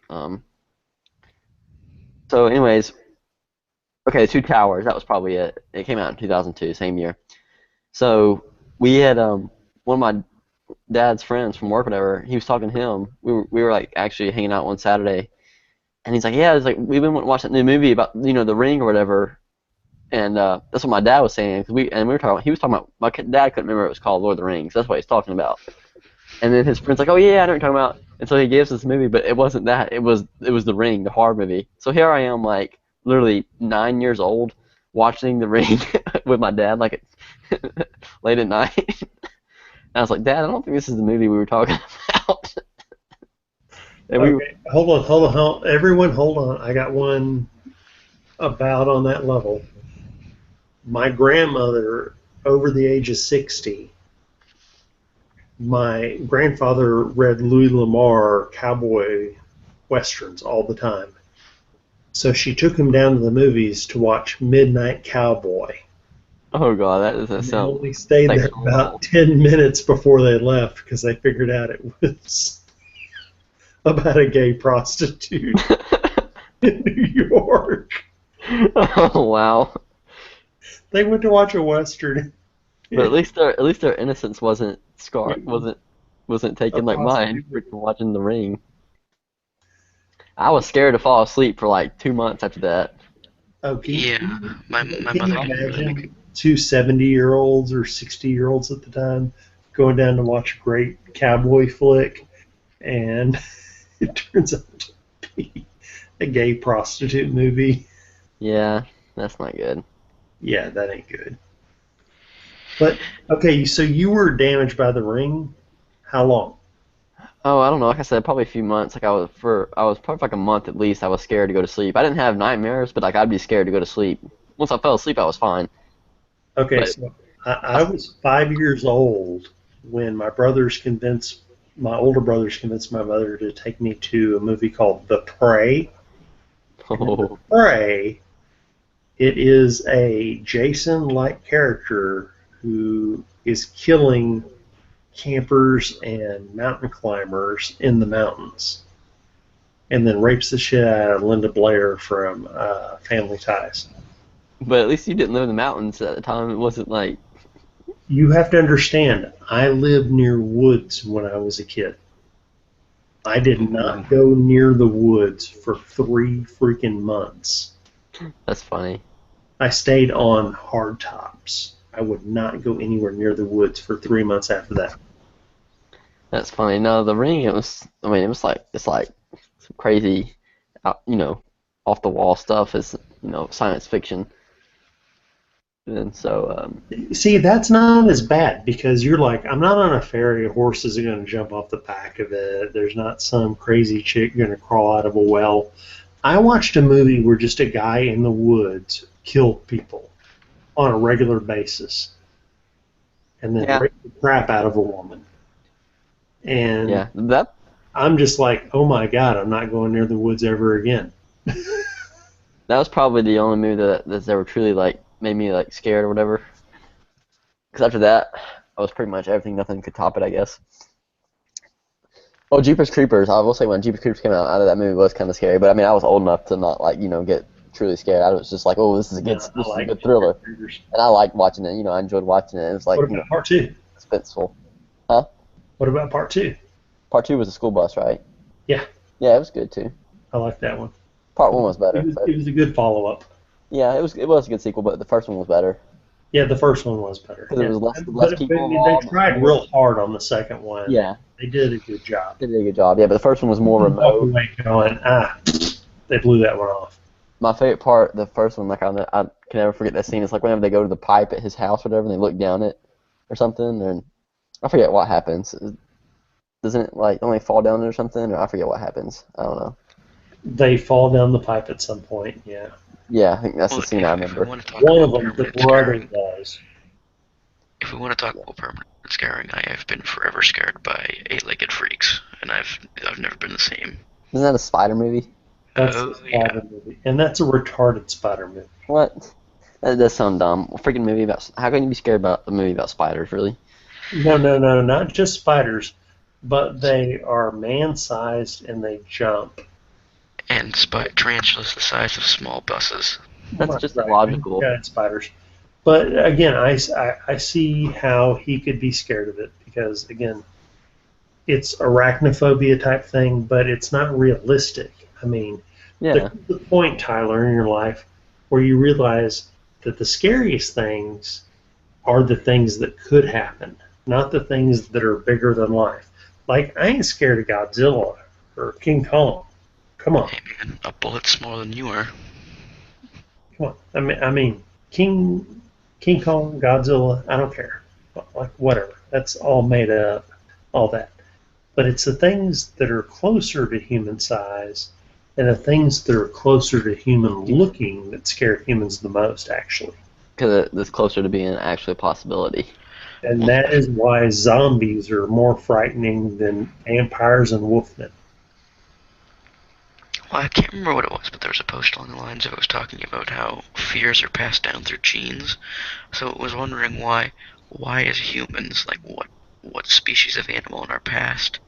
So anyways, okay, Two Towers, that was probably it. It came out in 2002, same year. So we had one of my dad's friends from work, whatever. He was talking to him. We were like actually hanging out one Saturday, and he's like, "Yeah, it's like we've been watching that new movie about The Ring or whatever." And that's what my dad was saying. We were talking. He was talking about. My dad couldn't remember what it was called, Lord of the Rings. That's what he's talking about. And then his friend's like, "Oh yeah, I know what you're talking about." And so he gives us this movie, but it wasn't that. It was The Ring, the horror movie. So here I am, like literally 9 years old, watching The Ring with my dad, like late at night. And I was like, "Dad, I don't think this is the movie we were talking about." And Okay, hold on. Everyone, hold on. I got one about on that level. My grandmother, over the age of 60, my grandfather read Louis L'Amour cowboy westerns all the time. So she took him down to the movies to watch Midnight Cowboy. Oh god, that doesn't They sound. only stayed there sexual. about 10 minutes before they left because they figured out it was about a gay prostitute in New York. Oh wow. They went to watch a western. But at least their innocence wasn't scarred, wasn't taken like mine for watching The Ring. I was scared to fall asleep for like 2 months after that. Oh, can you, Yeah, my can mother you didn't really imagine two 70-year-olds or 60-year-olds at the time going down to watch a great cowboy flick, and it turns out to be a gay prostitute movie? Yeah, that's not good. Yeah, that ain't good. But okay, so you were damaged by the ring. How long? Oh, I don't know. Like I said, probably a few months. Like I was probably for like a month at least. I was scared to go to sleep. I didn't have nightmares, but like I'd be scared to go to sleep. Once I fell asleep, I was fine. Okay, But- so I was 5 years old when my older brothers convinced my mother to take me to a movie called The Prey. Oh, Prey, it is a Jason-like character who is killing campers and mountain climbers in the mountains, and then rapes the shit out of Linda Blair from Family Ties. but at least you didn't live in the mountains at the time. It wasn't like. You have to understand, I lived near woods when I was a kid. I did not go near the woods for 3 freaking months. That's funny. I stayed on hardtops. I would not go anywhere near the woods for 3 months after that. That's funny. No, The Ring. It was. I mean, it's like some crazy, off the wall stuff. Is science fiction. And so. See, that's not as bad because you're like, I'm not on a ferry. Horses are going to jump off the back of it. There's not some crazy chick going to crawl out of a well. I watched a movie where just a guy in the woods killed people on a regular basis and then raped the crap out of a woman. And Yeah, that. I'm just like, oh my God, I'm not going near the woods ever again. That was probably the only movie that's ever truly like made me like scared or whatever. Because after that, I was pretty much everything. Nothing could top it, I guess. Oh, Jeepers Creepers. I will say when Jeepers Creepers came out of that movie was kind of scary. But I mean, I was old enough to not like get truly scared. I was just like, oh, this is a good thriller, and I liked watching it. I enjoyed watching it. It was like What about part 2? suspenseful. What about part 2? Part 2 was a school bus, right? Yeah. Yeah, it was good too. I like that one. Part 1 was better. It was a good follow-up. Yeah, it was a good sequel, but the first one was better. Yeah, the first one was better. 'Cause it was less people They involved. tried real hard on the second one. Yeah, They did a good job. they did a good job. Yeah, but the first one was more Walk remote. away going, they blew that one off. My favorite part, the first one, like I can never forget that scene. It's like whenever they go to the pipe at his house or whatever, and they look down it or something, and I forget what happens. Doesn't it like only fall down it or something, or I forget what happens. I don't know. They fall down the pipe at some point, yeah. Yeah, I think that's the scene I If we remember. want to talk One of about them, the permanent brother scarring, does. if we want to talk about permanent scarring, I have been forever scared by eight-legged freaks, and I've never been the same. Isn't that a spider movie? That's Oh, a spider movie. And that's a retarded spider movie. What? That does sound dumb. A freaking movie about. How can you be scared about a movie about spiders, really? No, not just spiders, but they are man-sized and they jump. And tarantulas the size of small buses. That's just Right, illogical. giant spiders. But again, I see how he could be scared of it because, again, it's arachnophobia type thing, but it's not realistic. I mean, Yeah. there's the point, Tyler, in your life where you realize that the scariest things are the things that could happen, not the things that are bigger than life. Like, I ain't scared of Godzilla or King Kong. Come on. Hey man, a bullet's smaller than you are. Come on. I mean, King Kong, Godzilla, I don't care. Like, whatever. That's all made up, all that. But it's the things that are closer to human size and the things that are closer to human looking that scare humans the most, actually. Because it's closer to being actually a possibility. And that is why zombies are more frightening than vampires and wolfmen. Well, I can't remember what it was, but there was a post along the lines of it was talking about how fears are passed down through genes. So it was wondering why as humans, like what species of animal in our past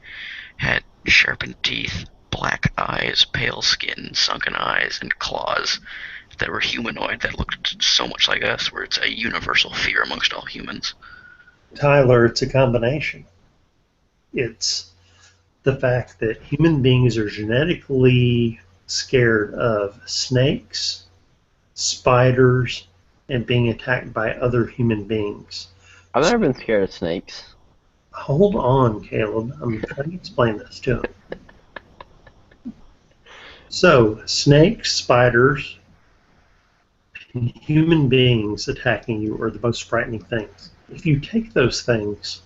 had sharpened teeth, black eyes, pale skin, sunken eyes, and claws that were humanoid that looked so much like us, where it's a universal fear amongst all humans. Tyler, it's a combination. It's the fact that human beings are genetically scared of snakes, spiders, and being attacked by other human beings. I've never been scared of snakes. Hold on, Caleb. I'm trying to explain this to him. So, snakes, spiders, and human beings attacking you are the most frightening things. If you take those things,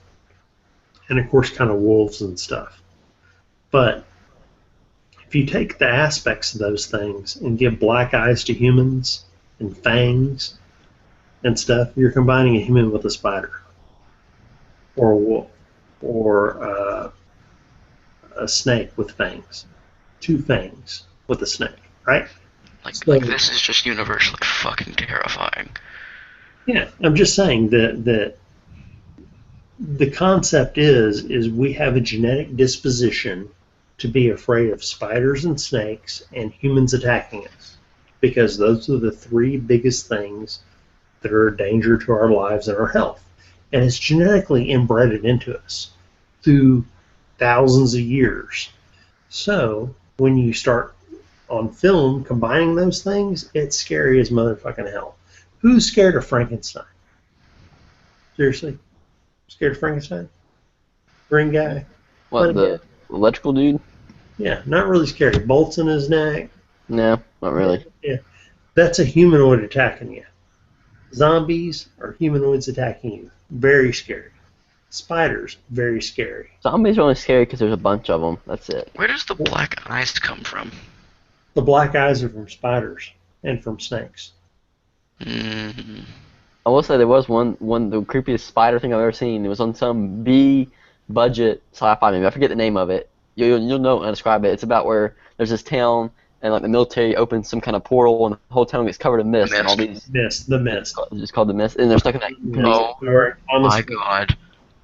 and of course, kind of wolves and stuff, but if you take the aspects of those things and give black eyes to humans and fangs and stuff, you're combining a human with a spider or a wolf or a snake with fangs. 2 fangs with a snake, right? Like this is just universally fucking terrifying. Yeah, I'm just saying that the concept is we have a genetic disposition to be afraid of spiders and snakes and humans attacking us because those are the 3 biggest things that are a danger to our lives and our health. And it's genetically inbred into us through thousands of years. So when you start on film combining those things, it's scary as motherfucking hell. Who's scared of Frankenstein? Seriously? Scared of Frankenstein? Green guy? What, the electrical dude? Yeah, not really scary. Bolts in his neck. No, not really. Yeah. That's a humanoid attacking you. Zombies are humanoids attacking you. Very scary. Spiders, very scary. Zombies are only scary because there's a bunch of them. That's it. Where does the black eyes come from? The black eyes are from spiders and from snakes. Mm-hmm. I will say there was one the creepiest spider thing I've ever seen. It was on some B-budget sci-fi movie. I forget the name of it. You'll know and describe it. It's about where there's this town and like the military opens some kind of portal and the whole town gets covered in mist and all these. The mist. It's called the mist, and they're stuck in that. Oh my god.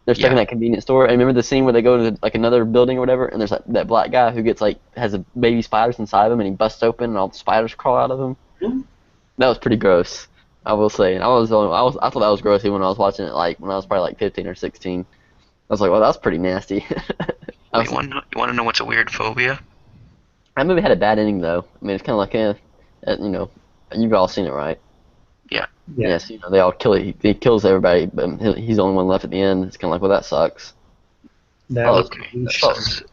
They're stuck in that convenience store. And remember the scene where they go to like another building or whatever, and there's that black guy who gets has a baby spiders inside of him, and he busts open, and all the spiders crawl out of him. Mm-hmm. That was pretty gross, I will say. And I thought that was gross even when I was watching it, like when I was probably like 15 or 16. I was like, well, that's pretty nasty. You want to know what's a weird phobia? That movie had a bad ending though. I mean, it's kind of like you've all seen it, right? Yeah. Yes, they all kill it. He kills everybody, but he's the only one left at the end. It's kind of like, well, that sucks. Okay.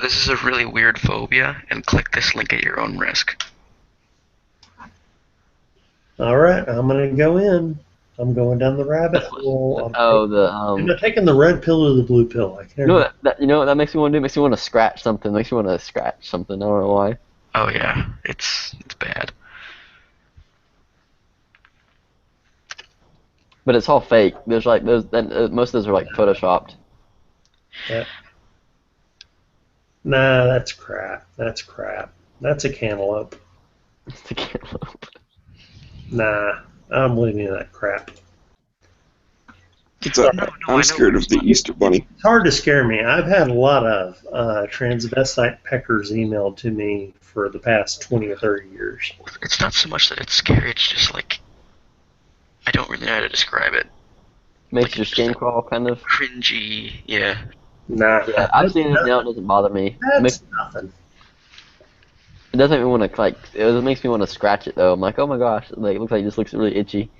This is a really weird phobia, and click this link at your own risk. All right, I'm gonna go in. I'm going down the rabbit hole. I'm not taking the red pill or the blue pill. I can't. You know what that makes me want to do? It makes me want to scratch something. It makes me want to scratch something. I don't know why. Oh yeah, it's bad. But it's all fake. There's like most of those are like photoshopped. Yeah. Nah, that's crap. That's crap. That's a cantaloupe. It's a cantaloupe. Nah, I'm leaving that crap. I'm scared of the Easter Bunny. It's hard to scare me. I've had a lot of transvestite peckers emailed to me for the past 20 or 30 years. It's not so much that it's scary, it's just like, I don't really know how to describe it. Makes Like, your it's skin just crawl, kind of. cringy, yeah. Nah, Yeah, I've seen it now. It doesn't bother me. that's nothing. It doesn't make me want to It makes me want to scratch it though. I'm like, oh my gosh, like it looks like it just looks really itchy.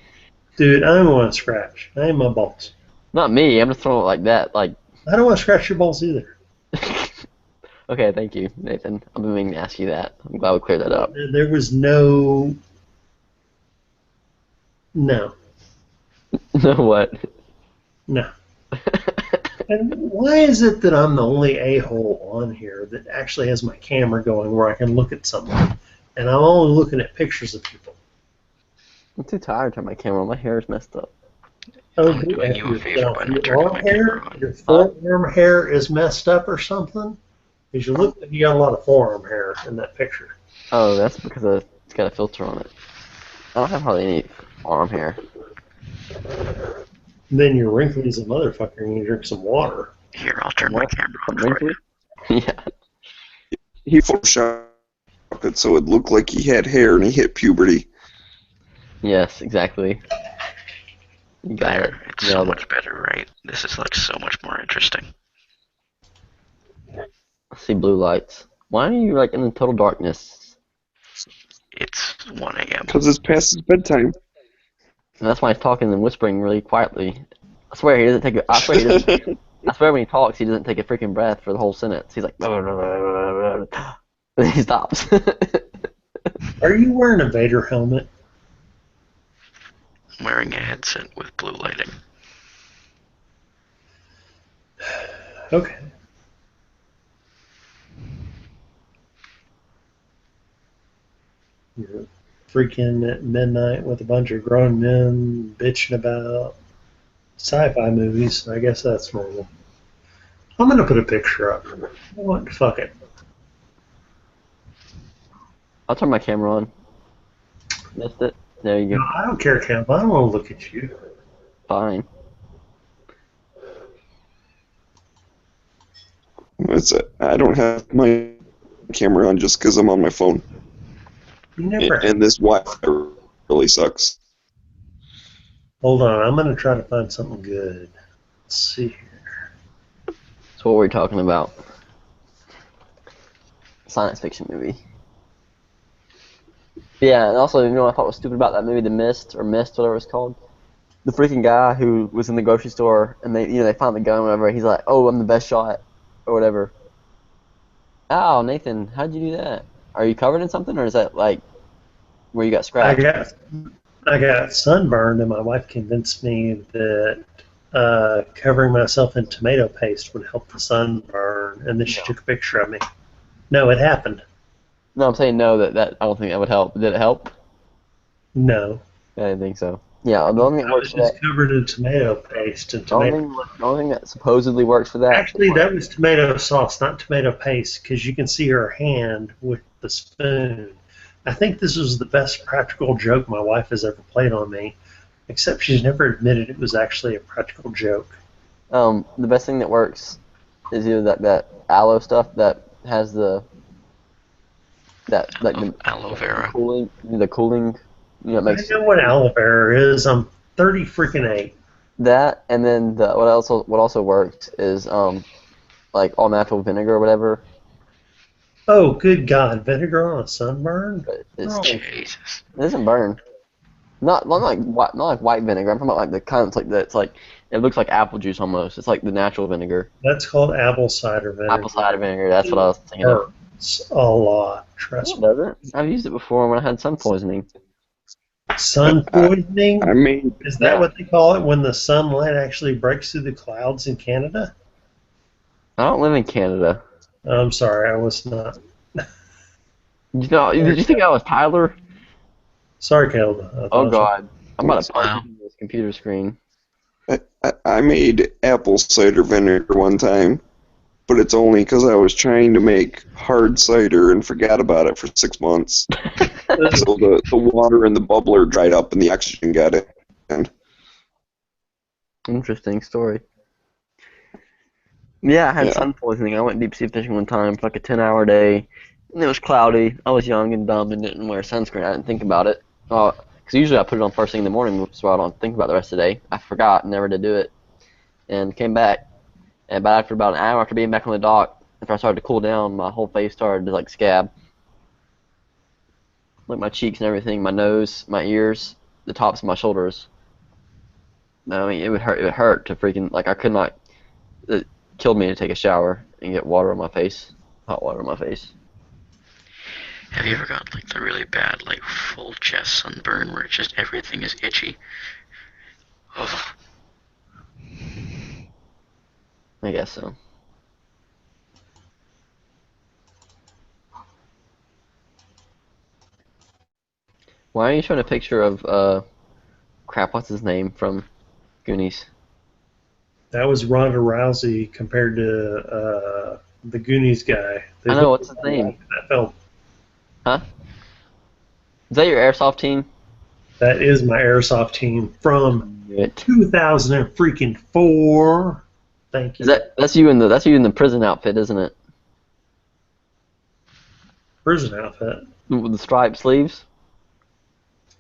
Dude, I don't want to scratch. I ain't my balls. Not me. I'm just throwing it like that. Like, I don't want to scratch your balls either. okay, thank you, Nathan. I've been meaning to ask you that. I'm glad we cleared that up. There was no. No. No what? No. And why is it that I'm the only a-hole on here that actually has my camera going where I can look at someone, and I'm only looking at pictures of people? I'm too tired to turn my camera on. My hair is messed up. Oh, I'm doing you a favor by not your turning arm my hair, camera on. your forearm hair is messed up or something? Because you look like you got a lot of forearm hair in that picture. Oh, that's because it's got a filter on it. I don't have hardly any arm hair. And then you're wrinkly as a motherfucker and you drink some water. Here, I'll turn my camera on for Wrinkly? you. Yeah. He photoshopped it so it looked like he had hair and he hit puberty. Yes, exactly. You got it. There, it's so much better, right? This is like so much more interesting. I see blue lights. Why are you like in the total darkness? It's 1 a.m. Because it's past his bedtime. And that's why he's talking and whispering really quietly. I swear he doesn't take a. I swear he doesn't. I swear when he talks, he doesn't take a freaking breath for the whole sentence. He's like, and then he stops. Are you wearing a Vader helmet? I'm wearing a headset with blue lighting. Okay. You're freaking at midnight with a bunch of grown men bitching about sci-fi movies. I guess that's normal. I'm gonna put a picture up. What? Fuck it. I'll turn my camera on. Missed it. There you No, go. I don't care, Camp. I don't want to look at you. Fine. I don't have my camera on just because I'm on my phone. You never. And this Wi-Fi really sucks. Hold on. I'm gonna try to find something good. Let's see here. So what were we talking about? Science fiction movie. Yeah, and also, you know what I thought was stupid about that movie, The Mist, or Mist, whatever it's called? The freaking guy who was in the grocery store, and they found the gun or whatever, he's like, oh, I'm the best shot, or whatever. Ow, Nathan, how'd you do that? Are you covered in something, or is that, like, where you got scratched? I got sunburned, and my wife convinced me that covering myself in tomato paste would help the sunburn, and then she took a picture of me. No, it happened. No, I'm saying no, that I don't think that would help. Did it help? No. I didn't think so. Yeah, the only thing that I works was for that. just covered in tomato paste and The only, tomato. thing, the only thing that supposedly works for that. Actually, that was tomato sauce, not tomato paste, because you can see her hand with the spoon. I think this was the best practical joke my wife has ever played on me, except she's never admitted it was actually a practical joke. The best thing that works is either that aloe stuff that has the aloe vera. cooling, you know, it I makes know what aloe vera is. I'm 30 freaking 8. that, and then what also works is like all natural vinegar or whatever. Oh, good God! Vinegar on a sunburn? But Oh. Jesus. it doesn't burn. Not like white vinegar. I'm talking about like the kind that's like it looks like apple juice almost. It's like the natural vinegar. That's called apple cider vinegar. Apple cider vinegar. That's what I was thinking of. Hurts a lot. Trust No, me. it doesn't. I've used it before when I had sun poisoning. Sun poisoning? I mean, Is that what they call it when the sunlight actually breaks through the clouds in Canada? I don't live in Canada. I'm sorry, I was not. You know, did you think I was Tyler? Sorry, Caleb. I Oh thought God, I'm about to Wow. punch this computer screen. I made apple cider vinegar one time, but it's only because I was trying to make hard cider and forgot about it for 6 months. So the water in the bubbler dried up and the oxygen got in. Interesting story. Yeah, I had Yeah. sun poisoning. I went deep sea fishing one time for like a 10-hour day, and it was cloudy. I was young and dumb and didn't wear sunscreen. I didn't think about it. Because usually I put it on first thing in the morning, so I don't think about it the rest of the day. I forgot, never did do it, and came back. And after about an hour after being back on the dock, after I started to cool down, my whole face started to like scab. Like my cheeks and everything, my nose, my ears, the tops of my shoulders. I mean, it would hurt. It would hurt to freaking like I could not. It killed me to take a shower and get water on my face, hot water on my face. Have you ever got like the really bad like full chest sunburn where it's just everything is itchy? Ugh. I guess so. Why are you showing a picture of crap? What's his name from Goonies? That was Ronda Rousey compared to the Goonies guy. I know, what's his name? That felt. Huh? Is that your airsoft team? That is my airsoft team from It. 2004. Thank you. That's you in the prison outfit, isn't it? Prison outfit. With the striped sleeves.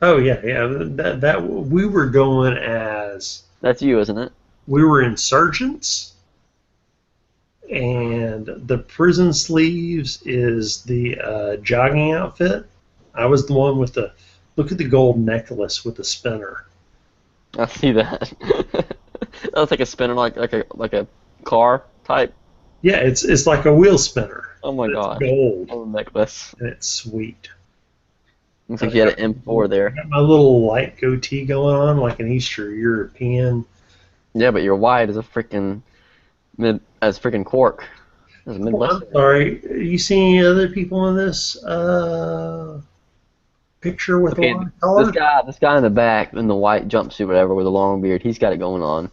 Oh yeah. That we were going as. That's you, isn't it? We were insurgents, and the prison sleeves is the jogging outfit. I was the one with the look at the gold necklace with the spinner. I see that. That looks like a spinner, like a car type. Yeah, it's like a wheel spinner. Oh my god. Gold. Gold necklace. And it's sweet. Looks like you had an M4 there. Got my little light goatee going on like an Eastern European. Yeah, but you're white as a freaking cork. As a Oh, Midwest. I'm sorry. You see any other people in this picture with Okay, a lot of color? this guy in the back in the white jumpsuit, whatever, with a long beard, he's got it going on.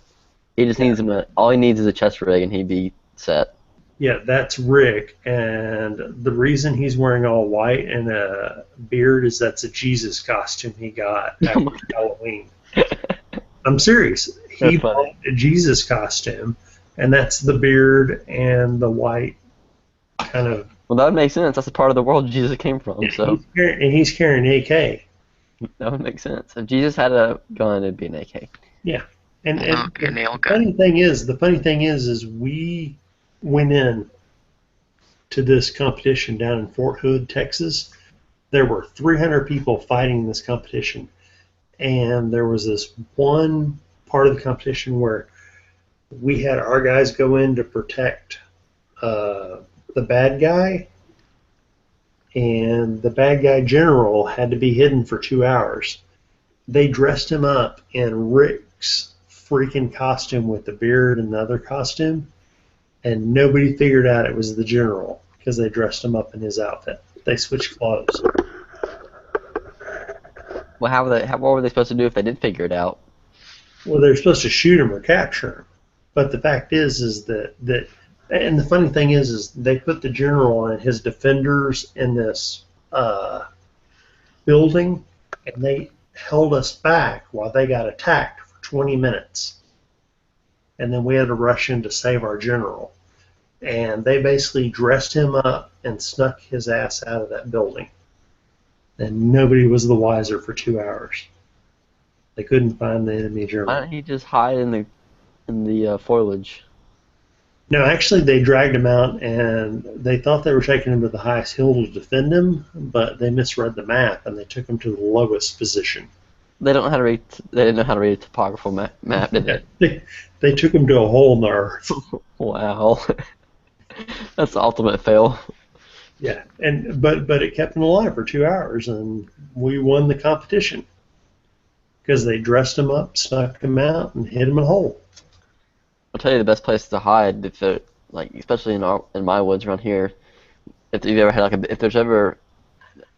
He just needs all he needs is a chest rig, and he'd be set. Yeah, that's Rick, and the reason he's wearing all white and a beard is that's a Jesus costume he got Oh after my Halloween. I'm serious. He That's funny. bought a Jesus costume, and that's the beard and the white kind of. Well, that would make sense. That's the part of the world Jesus came from, so He's carrying AK. that would make sense. If Jesus had a gun, it'd be an AK. And Okay, nail the gun. funny thing is we went in to this competition down in Fort Hood, Texas. There were 300 people fighting this competition, and there was this one part of the competition where we had our guys go in to protect the bad guy, and the bad guy general had to be hidden for 2 hours. They dressed him up in Rick's freaking costume with the beard and the other costume, and nobody figured out it was the general because they dressed him up in his outfit. They switched clothes. Well, what were they supposed to do if they did figure it out? Well, they're supposed to shoot him or capture him, but the fact is that and the funny thing is they put the general and his defenders in this building, and they held us back while they got attacked for 20 minutes. And then we had to rush in to save our general. And they basically dressed him up and snuck his ass out of that building. And nobody was the wiser for 2 hours. They couldn't find the enemy Why general. don't he just hide in the foliage? No, actually, they dragged him out, and they thought they were taking him to the highest hill to defend him, but they misread the map, and they took him to the lowest position. They don't know how to read. They didn't know how to read a topographical map, did they? They took him to a hole in the earth. Wow, that's the ultimate fail. Yeah, and but it kept him alive for 2 hours, and we won the competition because they dressed him up, snuck him out, and hid him in a hole. I'll tell you the best place to hide if it, like especially in my woods around here. If you've ever had if there's ever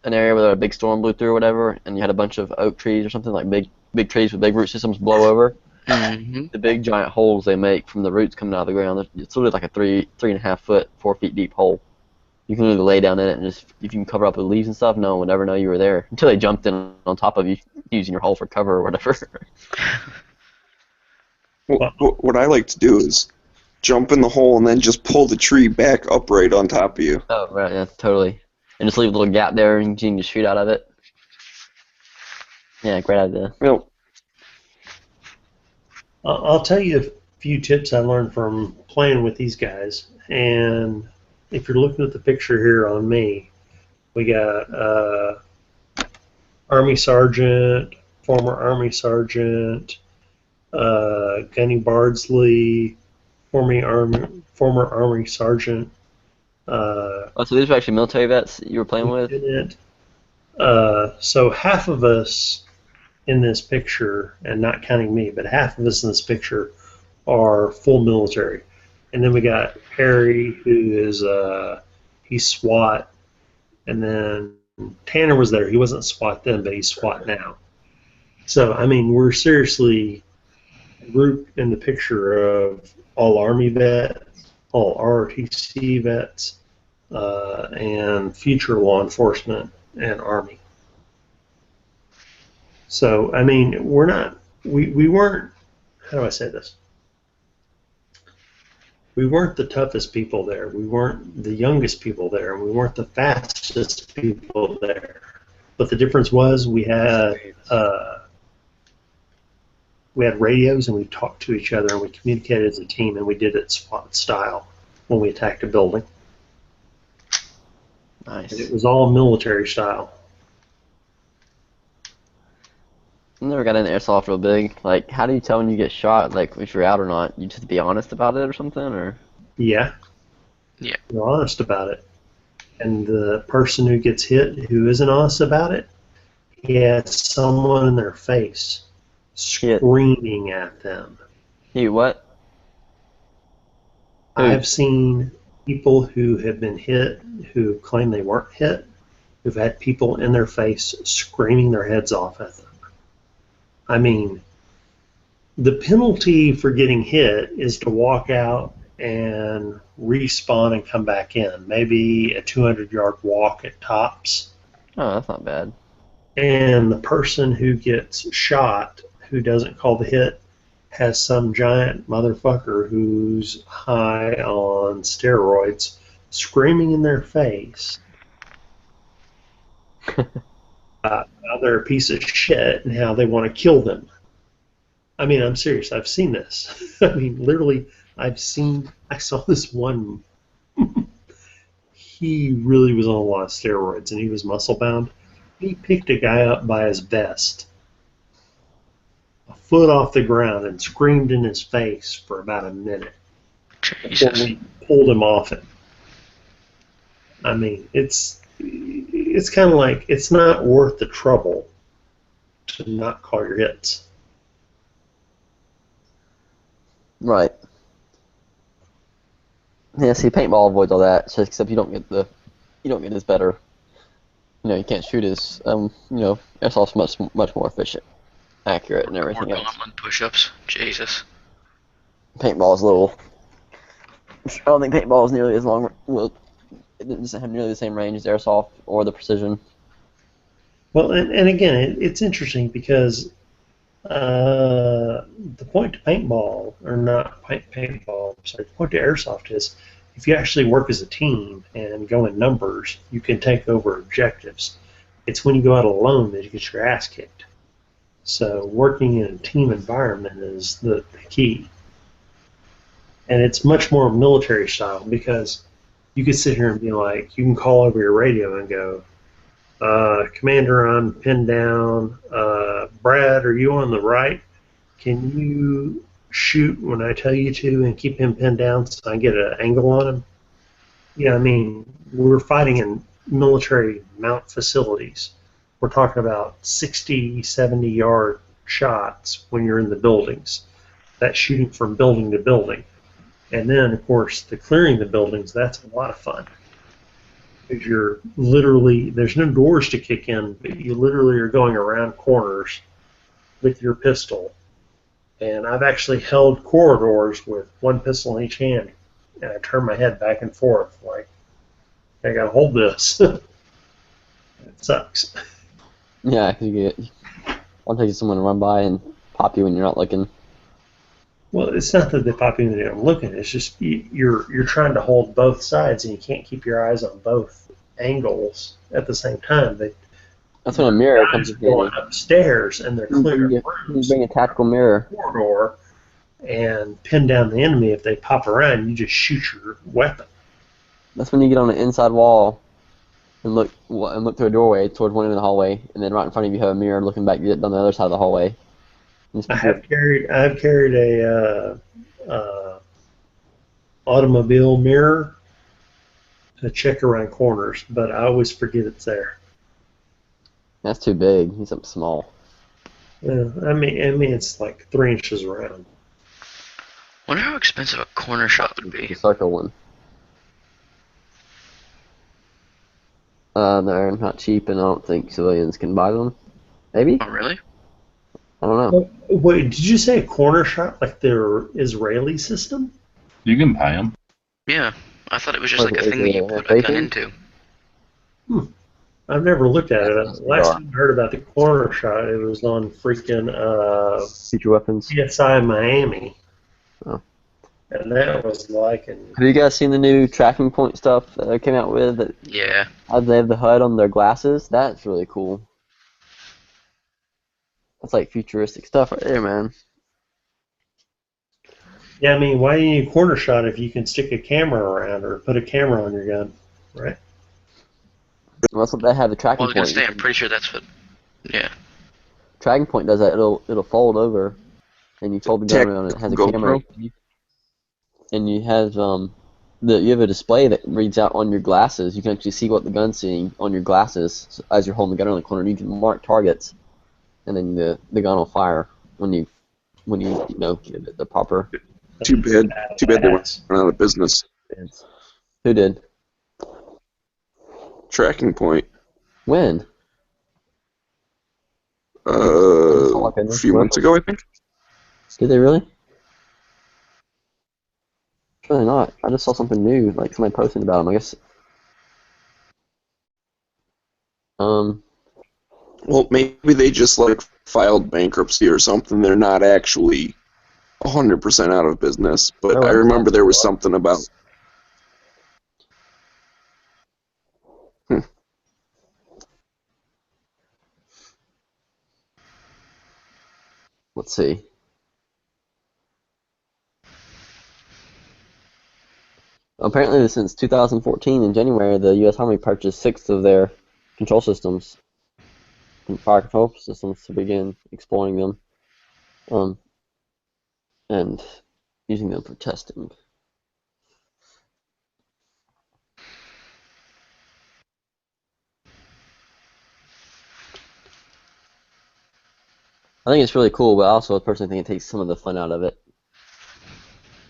an area where a big storm blew through or whatever, and you had a bunch of oak trees or something like big trees with big root systems blow over, the big giant holes they make from the roots coming out of the ground. It's literally like a 3.5 foot, 4 feet deep hole. You can literally lay down in it, and just if you can cover up with leaves and stuff, no one would ever know you were there until they jumped in on top of you using your hole for cover or whatever. What I like to do is jump in the hole and then just pull the tree back upright on top of you. Oh, right, yeah, totally. And just leave a little gap there and you can just shoot out of it. Yeah, great idea. Well, I'll tell you a few tips I learned from playing with these guys. And if you're looking at the picture here on me, we got Army Sergeant, former Army Sergeant, Gunny Bardsley, former Army Sergeant. Oh, so these are actually military vets you were playing with? So half of us in this picture, and not counting me, but half of us in this picture are full military. And then we got Harry, who is he's SWAT, and then Tanner was there. He wasn't SWAT then, but he's SWAT now. So I mean, we're seriously grouped in the picture of all Army vets, all ROTC vets, and future law enforcement and Army. So I mean, we weren't. How do I say this? We weren't the toughest people there. We weren't the youngest people there. We weren't the fastest people there. But the difference was we had radios and we talked to each other and we communicated as a team and we did it SWAT style when we attacked a building. Nice. And it was all military style. I never got into airsoft real big. Like, how do you tell when you get shot, like, if you're out or not? You just be honest about it or something, or? Yeah. Yeah. You're honest about it. And the person who gets hit who isn't honest about it, he has someone in their face screaming at them. You what? I've seen people who have been hit who claim they weren't hit, who've had people in their face screaming their heads off at them. I mean, the penalty for getting hit is to walk out and respawn and come back in. Maybe a 200-yard walk at tops. Oh, that's not bad. And the person who gets shot, who doesn't call the hit, has some giant motherfucker who's high on steroids screaming in their face how they're a piece of shit and how they want to kill them. I mean, I'm serious. I've seen this. I mean, literally, I saw this one. He really was on a lot of steroids and he was muscle bound. He picked a guy up by his vest, a foot off the ground, and screamed in his face for about a minute. Jesus. Before we pulled him off it. I mean, it's kind of like it's not worth the trouble to not call your hits. Right. Yeah, see, paintball avoids all that, so except you don't get as better. You know, you can't shoot as airsoft's much more efficient, accurate, and everything More else. gauntlet push-ups. Jesus. Paintball is a little. I don't think paintball is nearly as long. Well, it doesn't have nearly the same range as airsoft or the precision. Well, and again, it's interesting because the point to paintball, or not paintball, sorry, the point to airsoft is if you actually work as a team and go in numbers, you can take over objectives. It's when you go out alone that you get your ass kicked. So working in a team environment is the key. And it's much more military style because you could sit here and be like, you can call over your radio and go, Commander, I'm pinned down. Brad, are you on the right? Can you shoot when I tell you to and keep him pinned down so I can get an angle on him? Yeah, I mean, we're fighting in military mount facilities. We're talking about 60, 70-yard shots when you're in the buildings. That's shooting from building to building. And then, of course, the clearing the buildings, that's a lot of fun. Because you're literally, there's no doors to kick in, but you literally are going around corners with your pistol. And I've actually held corridors with one pistol in each hand, and I turn my head back and forth like, I gotta hold this. It sucks. Yeah, I'll take someone to run by and pop you when you're not looking. Well, it's not that they pop in and I'm looking. It's just you're trying to hold both sides, and you can't keep your eyes on both angles at the same time. That's when a mirror Guys comes are in going handy. upstairs, and they're clearing You rooms, bring a tactical mirror. corridor, and pin down the enemy. If they pop around, you just shoot your weapon. That's when you get on the inside wall and look through a doorway towards one end of the hallway, and then right in front of you have a mirror looking back down the other side of the hallway. I've carried a automobile mirror to check around corners, but I always forget it's there. That's too big. He's something small. Yeah, I mean it's like 3 inches around. Wonder how expensive a corner shot would be. The circle one. They're not cheap, and I don't think civilians can buy them. Maybe? Oh, really? I don't know. Wait, did you say a corner shot like their Israeli system? You can buy them. Yeah, I thought it was just Like, like a is thing that it you a put a gun bacon? into. I've never looked at it. That's Last bizarre. time I heard about the corner shot, it was on freaking Future weapons. CSI Miami. Oh. And that was like Have you guys seen the new tracking point stuff that they came out with? That Yeah. they have the HUD on their glasses? That's really cool. That's like futuristic stuff right there, man. Yeah, I mean, why do you need a corner shot if you can stick a camera around or put a camera on your gun, right? Well, that's what they have the Well, I tracking was gonna point. say, I'm pretty sure that's what. Yeah. Tracking point does that. It'll fold over, and you fold the gun around, and it has a GoPro? camera. And you have you have a display that reads out on your glasses. You can actually see what the gun's seeing on your glasses as you're holding the gun around the corner. You can mark targets, and then the gun will fire when you give it the proper. Too bad they went out of business. Who did? Tracking point. When? A few months ago, I think. Did they really? Really not. I just saw something new, like somebody posting about them. I guess. Well, maybe they just like filed bankruptcy or something. They're not actually 100% out of business, but I remember there was something about. Let's see. Apparently, since 2014 in January, the U.S. Army purchased 6 of their control systems, fire control systems, to begin exploring them, and using them for testing. I think it's really cool, but I also personally think it takes some of the fun out of it.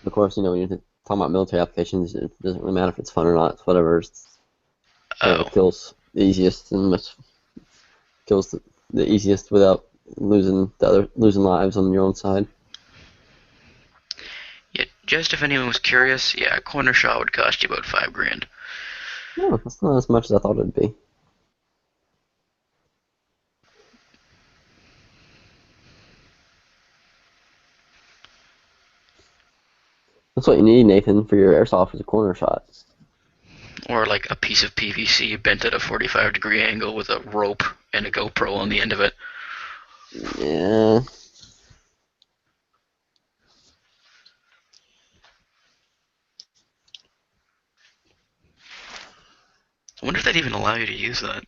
Of course, when you're talking about military applications, it doesn't really matter if it's fun or not. It's whatever. It kills the easiest and kills the easiest without losing lives on your own side. Yeah, just if anyone was curious, yeah, a corner shot would cost you about $5,000. Oh, that's not as much as I thought it'd be. That's what you need, Nathan, for your airsoft is a corner shot. Or like a piece of PVC bent at a 45-degree angle with a rope and a GoPro on the end of it. Yeah. I wonder if they'd even allow you to use that.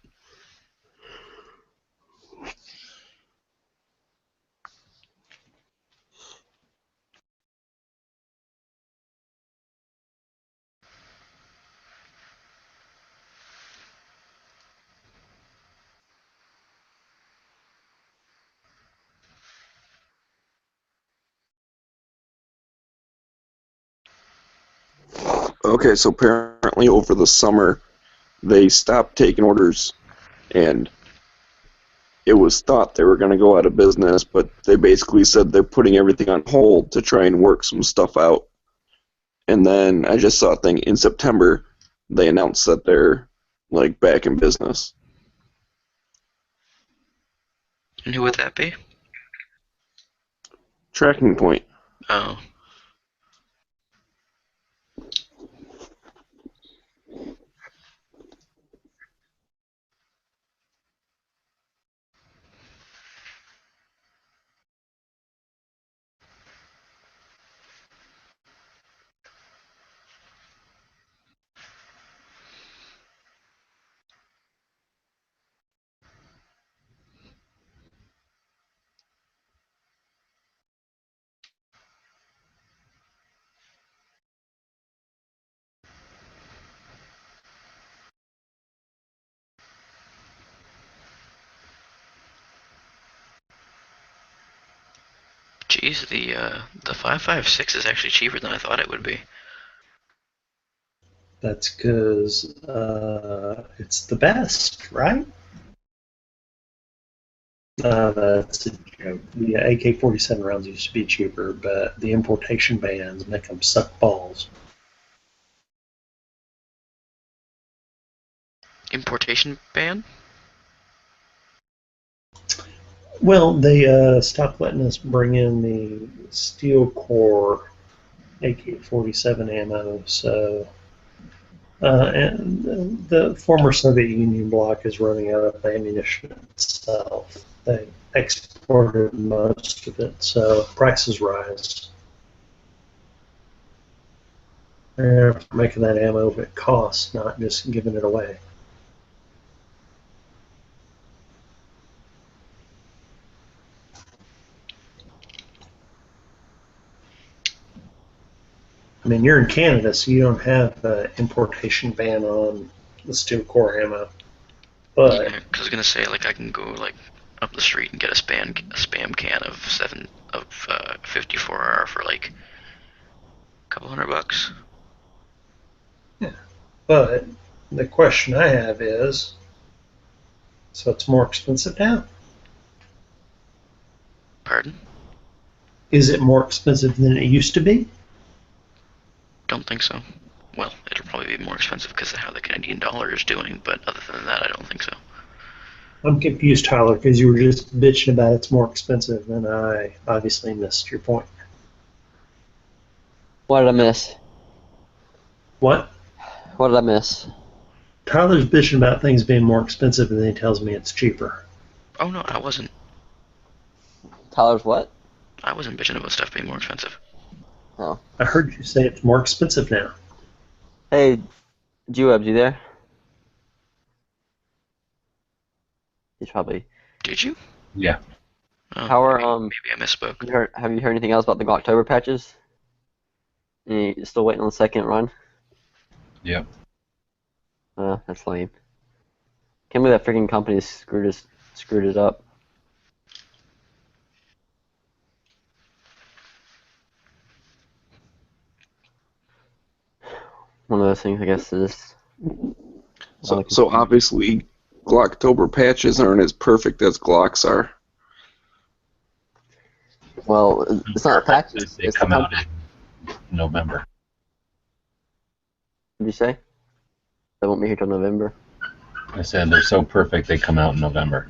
Okay, so apparently over the summer, they stopped taking orders, and it was thought they were going to go out of business, but they basically said they're putting everything on hold to try and work some stuff out. And then I just saw a thing in September, they announced that they're like back in business. And who would that be? Tracking point. Oh. Geez, the 5.56 is actually cheaper than I thought it would be. That's because it's the best, right? That's a joke. The AK-47 rounds used to be cheaper, but the importation bans make them suck balls. Importation ban? Well, they stopped letting us bring in the steel core AK-47 ammo, so and the former Soviet Union bloc is running out of ammunition itself. They exported most of it, so prices rise. They're making that ammo at cost, not just giving it away. I mean, you're in Canada, so you don't have an importation ban on the steel core ammo. But Yeah, 'cause I was gonna say, like, I can go like up the street and get a spam can of 54R for like a couple $100. but the question I have is, so it's more expensive now? Pardon? Is it more expensive than it used to be? Don't think so. Well, it'll probably be more expensive because of how the Canadian dollar is doing, but other than that, I don't think so. I'm confused, Tyler, because you were just bitching about it's more expensive, and I obviously missed your point. What did I miss? What? What did I miss? Tyler's bitching about things being more expensive, and then he tells me it's cheaper. Oh no, I wasn't. Tyler's what? I wasn't bitching about stuff being more expensive. Oh. I heard you say it's more expensive now. Hey, G-Webs, you there? He's probably. Did you? Yeah. Oh, How are maybe I misspoke. have you heard anything else about the October patches? You still waiting on the second run? Yep. That's lame. Can't believe that freaking company screwed it up. One of those things, I guess, is. So obviously, Glocktober patches aren't as perfect as Glocks are. Well, it's not patches. They come out in November. What did you say? They won't be here till November. I said they're so perfect they come out in November.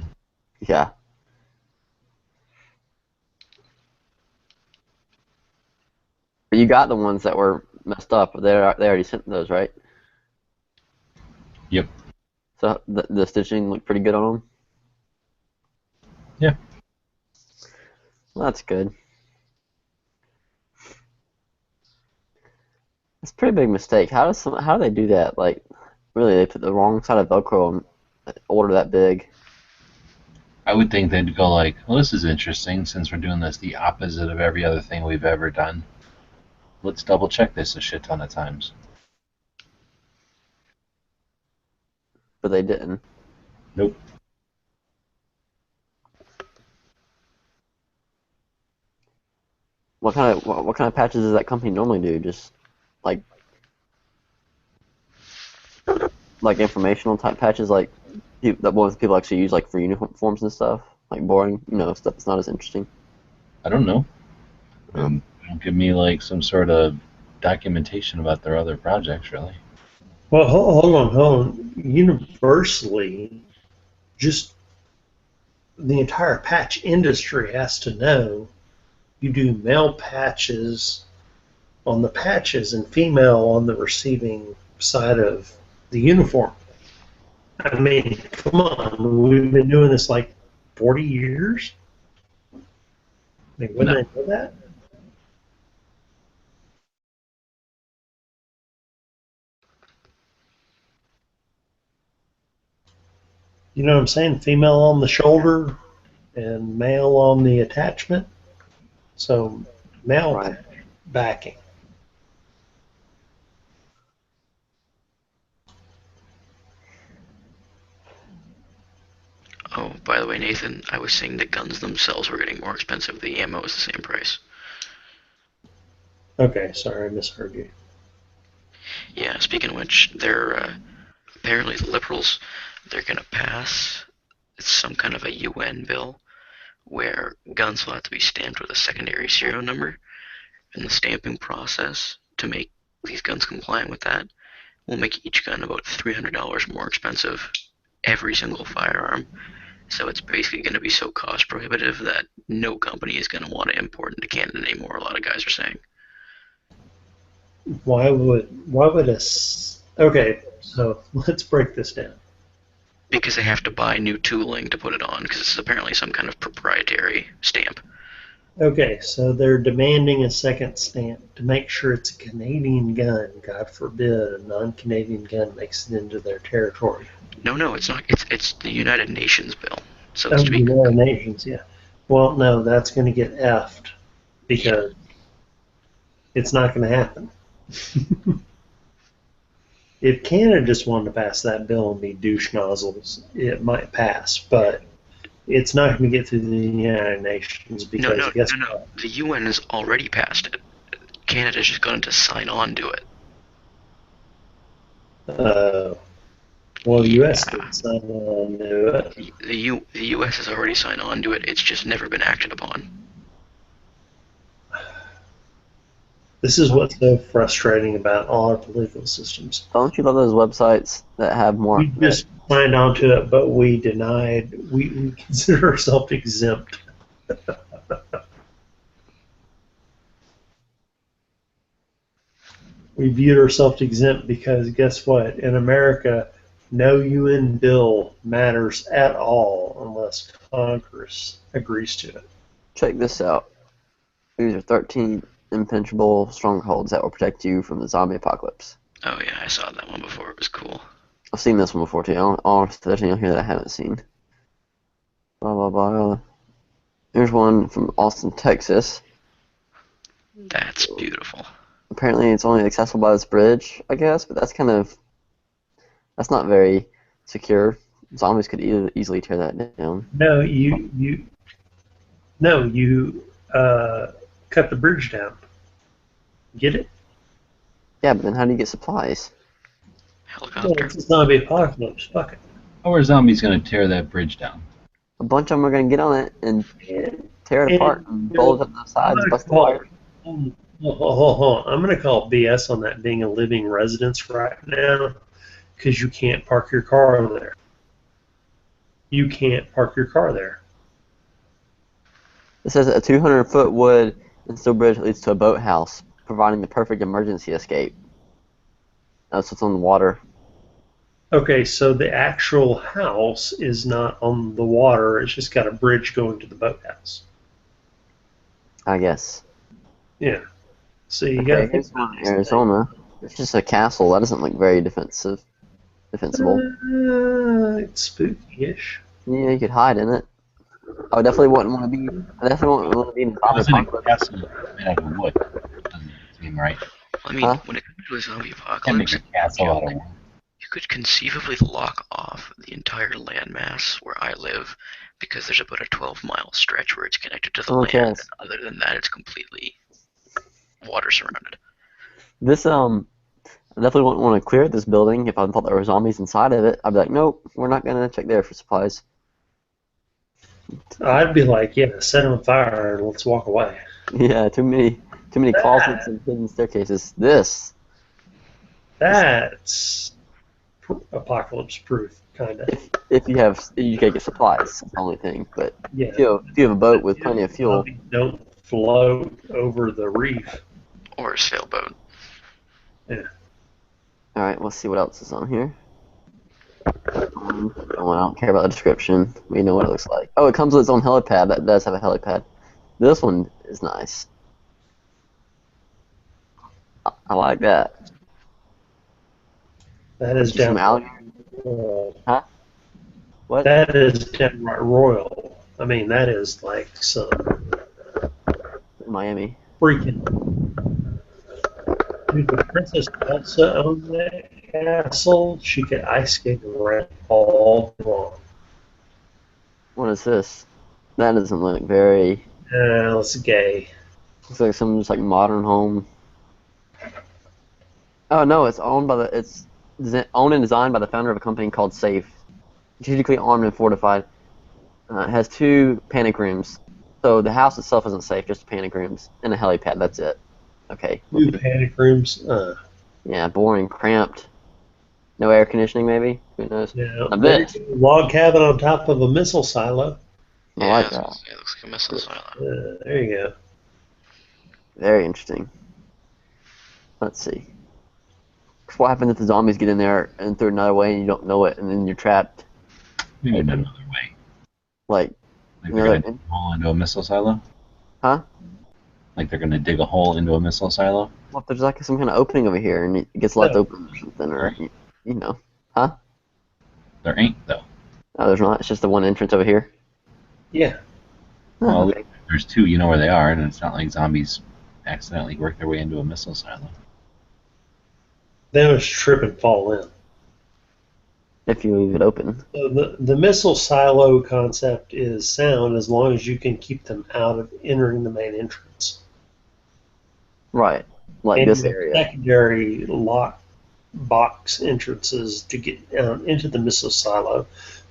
Yeah. But you got the ones that were messed up. They already sent those, right? Yep. So the stitching looked pretty good on them. Yeah. Well, that's good. It's a pretty big mistake. How do they do that? Like, really, they put the wrong side of Velcro on order that big. I would think they'd go like, well, this is interesting since we're doing this the opposite of every other thing we've ever done. Let's double check this a shit ton of times. But they didn't. Nope. What kind of patches does that company normally do? Just like informational type patches, like that most people actually use, like for uniforms and stuff, like boring, stuff that's not as interesting. I don't know. Don't give me like some sort of documentation about their other projects, really. Well, hold on. Universally, just the entire patch industry has to know you do male patches on the patches and female on the receiving side of the uniform. I mean, come on, we've been doing this like 40 years. I mean, wouldn't I know that? You know what I'm saying? Female on the shoulder and male on the attachment. So male Right. backing. Oh, by the way, Nathan, I was saying the guns themselves were getting more expensive. The ammo is the same price. Okay, sorry, I misheard you. Yeah, speaking of which, they're apparently the liberals, they're gonna pass some kind of a UN bill where guns will have to be stamped with a secondary serial number, and the stamping process to make these guns compliant with that will make each gun about $300 more expensive, every single firearm. So it's basically going to be so cost prohibitive that no company is going to want to import into Canada anymore, a lot of guys are saying. Why would okay, so let's break this down. Because they have to buy new tooling to put it on, because it's apparently some kind of proprietary stamp. Okay, so they're demanding a second stamp to make sure it's a Canadian gun. God forbid a non-Canadian gun makes it into their territory. No, it's not. It's the United Nations bill, so to Oh, speak. United Nations, yeah. Well, no, that's going to get effed because it's not going to happen. If Canada just wanted to pass that bill and be douche nozzles, it might pass, but it's not going to get through the United Nations because No. The UN has already passed it. Canada's just going to sign on to it. Well, the U.S. did sign on to it. The U.S. has already signed on to it. It's just never been acted upon. This is what's so frustrating about all our political systems. Don't you love those websites that have more? We just signed on to it, but we denied. We consider ourselves exempt. We viewed ourselves exempt because guess what? In America, no UN bill matters at all unless Congress agrees to it. Check this out. These are 13 impenetrable strongholds that will protect you from the zombie apocalypse. Oh yeah, I saw that one before. It was cool. I've seen this one before too. There's anything on here that I haven't seen. Blah blah blah. Here's one from Austin, Texas. That's beautiful. Apparently, it's only accessible by this bridge, I guess, but that's not very secure. Zombies could easily tear that down. No, you cut the bridge down. Get it? Yeah, but then how do you get supplies? Helicopter. Well, it's a zombie apocalypse. Fuck it. How are zombies going to tear that bridge down? A bunch of them are going to get on it and tear it apart and bulge up the sides, bust the wires. Hold on. I'm going to call BS on that being a living residence right now because you can't park your car there. You can't park your car there. It says a 200-foot wood and steel bridge leads to a boathouse, providing the perfect emergency escape. That's what's on the water. Okay, so the actual house is not on the water. It's just got a bridge going to the boathouse. I guess. Yeah. So you Okay, got to here's one in Arizona. It's just a castle. That doesn't look very defensible. It's spooky-ish. Yeah, you could hide in it. I definitely wouldn't want to be. I definitely wouldn't want to be in the zombie Wasn't a apocalypse. castle made out of wood? Doesn't seem right. I mean, Huh? when it comes to a zombie Can't make apocalypse, a castle out of wood. you could conceivably lock off the entire landmass where I live because there's about a 12-mile stretch where it's connected to the Okay. land. Other than that, it's completely water surrounded. This I definitely wouldn't want to clear this building if I thought there were zombies inside of it. I'd be like, nope, we're not gonna check there for supplies. I'd be like, yeah, set it on fire and let's walk away. Yeah, too many closets and hidden staircases. That's apocalypse proof, kind of. If you can get supplies, that's the only thing. But Yeah. if you have a boat with plenty of fuel, Zombies don't float over the reef. Or a sailboat. Alright, let's see what else is on here. I don't care about the description. We know what it looks like. Oh, it comes with its own helipad. That does have a helipad. This one is nice. I like that. That is Some downright alligator. Huh? What? That is downright royal. I mean, that is like some Miami. freaking. Dude, when Princess Elsa owned that castle, she could ice skate around all day long. What is this? That doesn't look very. It's gay. Looks like some just like modern home. Oh no, it's owned by the. It's owned and designed by the founder of a company called Safe. Strategically armed and fortified. It has 2 panic rooms. So the house itself isn't safe, just panic rooms and a helipad. That's it. Okay. 2 panic rooms. Yeah, boring, cramped. No air conditioning, maybe. Who knows? Yeah. Now this. Log cabin on top of a missile silo. I like that. It looks like a missile silo. There you go. Very interesting. Let's see. 'Cause what happens if the zombies get in there and through another way and you don't know it, and then you're trapped? We need another way. Like, Like you they're know, gonna dig a hole into a missile silo? Huh? Like they're gonna dig a hole into a missile silo? well, if there's like some kind of opening over here and it gets left open or something, or you know, huh? There ain't though. No, there's not. It's just the one entrance over here. Yeah. Oh, Well, okay. there's 2. You know where they are, and it's not like zombies accidentally work their way into a missile silo. They must trip and fall in. If you leave it open. So the missile silo concept is sound as long as you can keep them out of entering the main entrance. Right. Like And this the area. secondary lock box entrances to get down into the missile silo,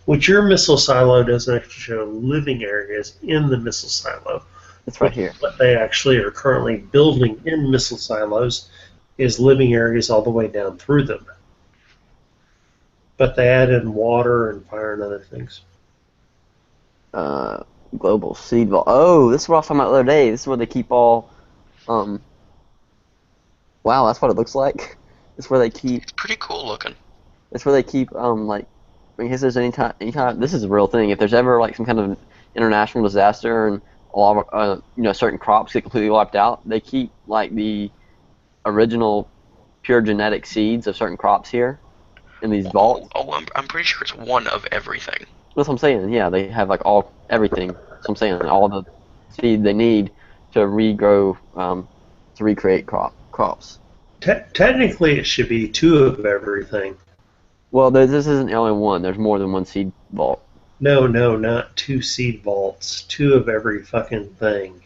which your missile silo doesn't actually show living areas in the missile silo. It's right here. What they actually are currently building in missile silos is living areas all the way down through them. But they add in water and fire and other things. Global seed vault. Oh, this is what I was talking about the other day. This is where they keep all. Wow, that's what it looks like. It's where they keep. It's pretty cool looking. It's where they keep like, in case there's any time, this is a real thing. If there's ever like some kind of international disaster and all of, certain crops get completely wiped out, they keep like the original pure genetic seeds of certain crops here in these vaults. Oh, I'm pretty sure it's one of everything. That's what I'm saying. Yeah, they have like everything. That's what I'm saying. All the seed they need to regrow, to recreate crops. Technically, it should be 2 of everything. Well, this isn't the only one. There's more than one seed vault. No, not 2 seed vaults. 2 of every fucking thing.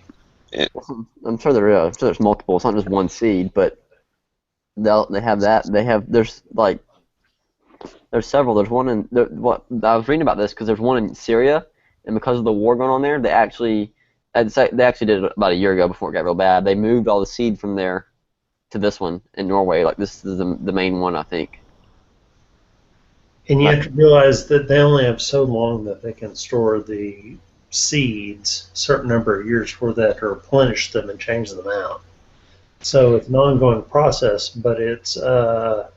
I'm sure there is. I'm sure there's multiple. It's not just one seed, but they have that. There's several. There's one in I was reading about this because there's one in Syria, and because of the war going on there, they actually did it about a year ago before it got real bad. They moved all the seed from there to this one in Norway. Like this is the main one, I think. And you have to realize that they only have so long that they can store the seeds, a certain number of years for that to replenish them and change them out. So it's an ongoing process, but it's I'm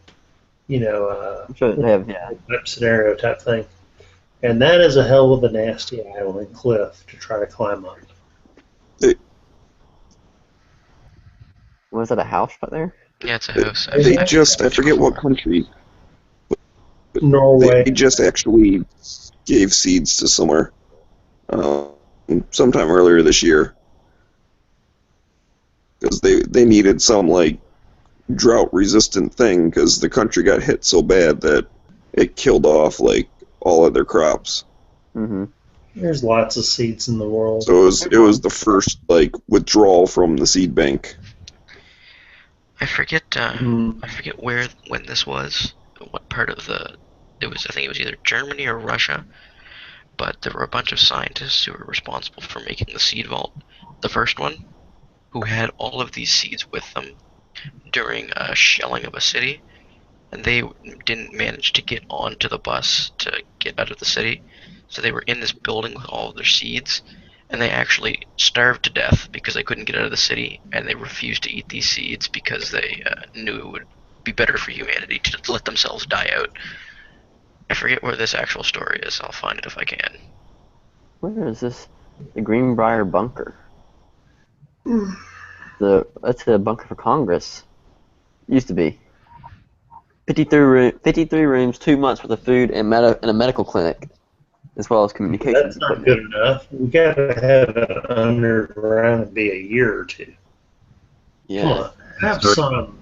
sure they have, type scenario type thing. And that is a hell of a nasty island cliff to try to climb up. Was that a house right there? Yeah, it's a house. I forget what country. Norway. They just actually gave seeds to somewhere sometime earlier this year because they needed some like drought resistant thing because the country got hit so bad that it killed off like all of their crops. Mm-hmm. There's lots of seeds in the world. So it was the first like withdrawal from the seed bank. I forget when this was, what part of I think it was either Germany or Russia, but there were a bunch of scientists who were responsible for making the seed vault, the first one, who had all of these seeds with them during a shelling of a city, and they didn't manage to get onto the bus to get out of the city, so they were in this building with all of their seeds, and they actually starved to death because they couldn't get out of the city, and they refused to eat these seeds because they knew it would be better for humanity to let themselves die out. I forget where this actual story is. I'll find it if I can. Where is this? The Greenbrier Bunker. That's the bunker for Congress. Used to be. 53 rooms, 2 months worth of food, and a medical clinic, as well as communications That's not equipment. good enough. We gotta have it underground and be a year or two. Yeah. Come on,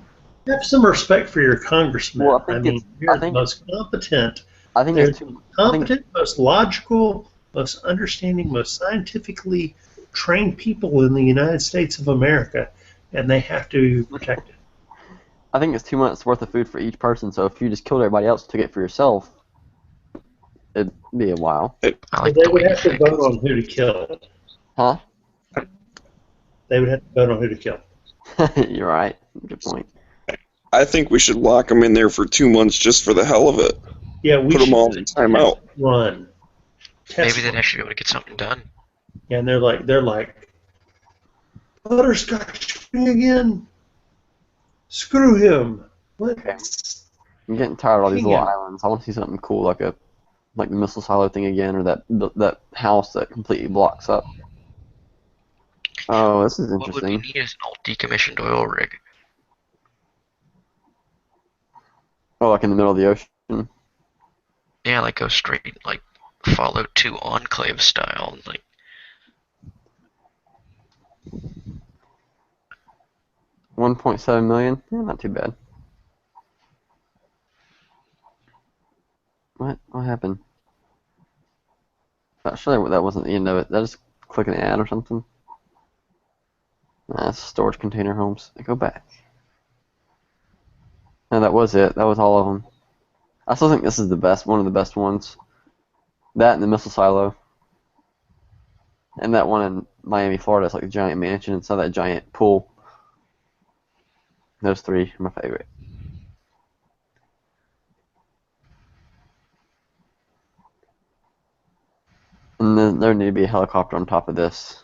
have some respect for your congressman. Well, I mean, think you're the most competent. I think They're it's the too. competent, most logical, most understanding, most scientifically trained people in the United States of America, and they have to be protected. I think it's 2 months worth of food for each person. So if you just killed everybody else and took it for yourself, it'd be a while. I So like they the would way you have to think. vote on who to kill. Huh? They would have to vote on who to kill. You're right. Good point. I think we should lock them in there for 2 months just for the hell of it. Yeah, we Put them should all in timeout. run. Test Maybe they'd run. actually be able to get something done. Yeah, and they're like, Butterscotch me again. Screw him. Let's. I'm getting tired of all these Hang little out. islands. I want to see something cool, like the missile silo thing again, or that house that completely blocks up. Oh, this is What would we interesting. need is an old decommissioned oil rig. Oh, like in the middle of the ocean. Yeah, like go straight, like Fallout 2 Enclave style. Like, $1.7 million. Yeah, not too bad. What? What happened? Surely that wasn't the end of it. Did I just click an ad or something? Nah, it's storage container homes. Go back. No, that was it. That was all of them. I still think this is the best, one of the best ones. That and the missile silo. And that one in Miami, Florida. It's like a giant mansion inside that giant pool. Those three are my favorite. And then there need to be a helicopter on top of this.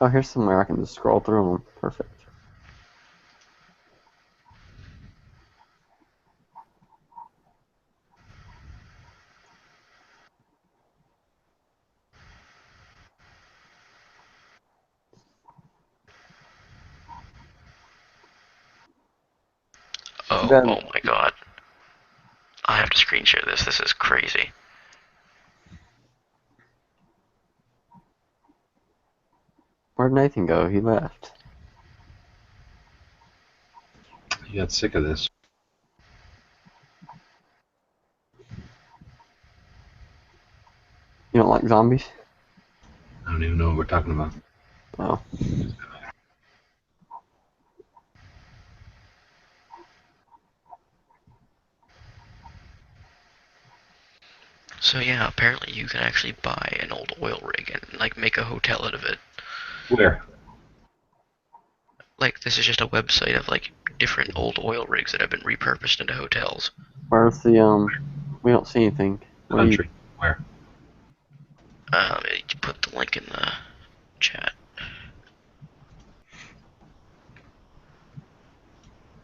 Oh, here's somewhere I can just scroll through them. Perfect. oh my god. I have to screen share this. This is crazy. Where'd Nathan go? He left. He got sick of this. You don't like zombies? I don't even know what we're talking about. Oh. So yeah, apparently you can actually buy an old oil rig and like make a hotel out of it. Where? Like this is just a website of like different old oil rigs that have been repurposed into hotels. Where's the we don't see anything. What do you- Country. Where? You put the link in the chat.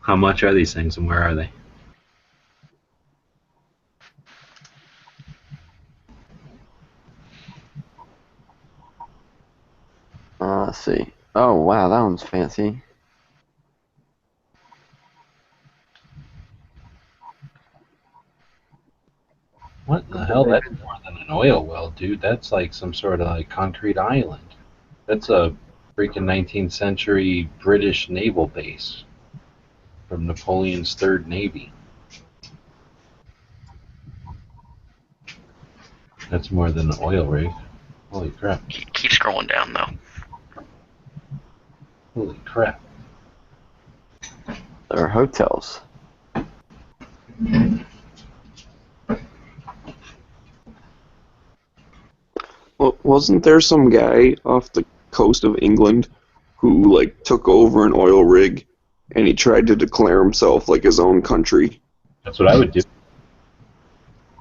How much are these things and where are they? Let's see. Oh wow, that one's fancy. What the hell? That's more than an oil well, dude. That's like some sort of like concrete island. That's a freaking 19th century British naval base from Napoleon's Third Navy. That's more than an oil rig. Holy crap. Keep scrolling down though. Holy crap. There are hotels. Well, wasn't there some guy off the coast of England who like took over an oil rig, and he tried to declare himself like his own country. That's what I would do.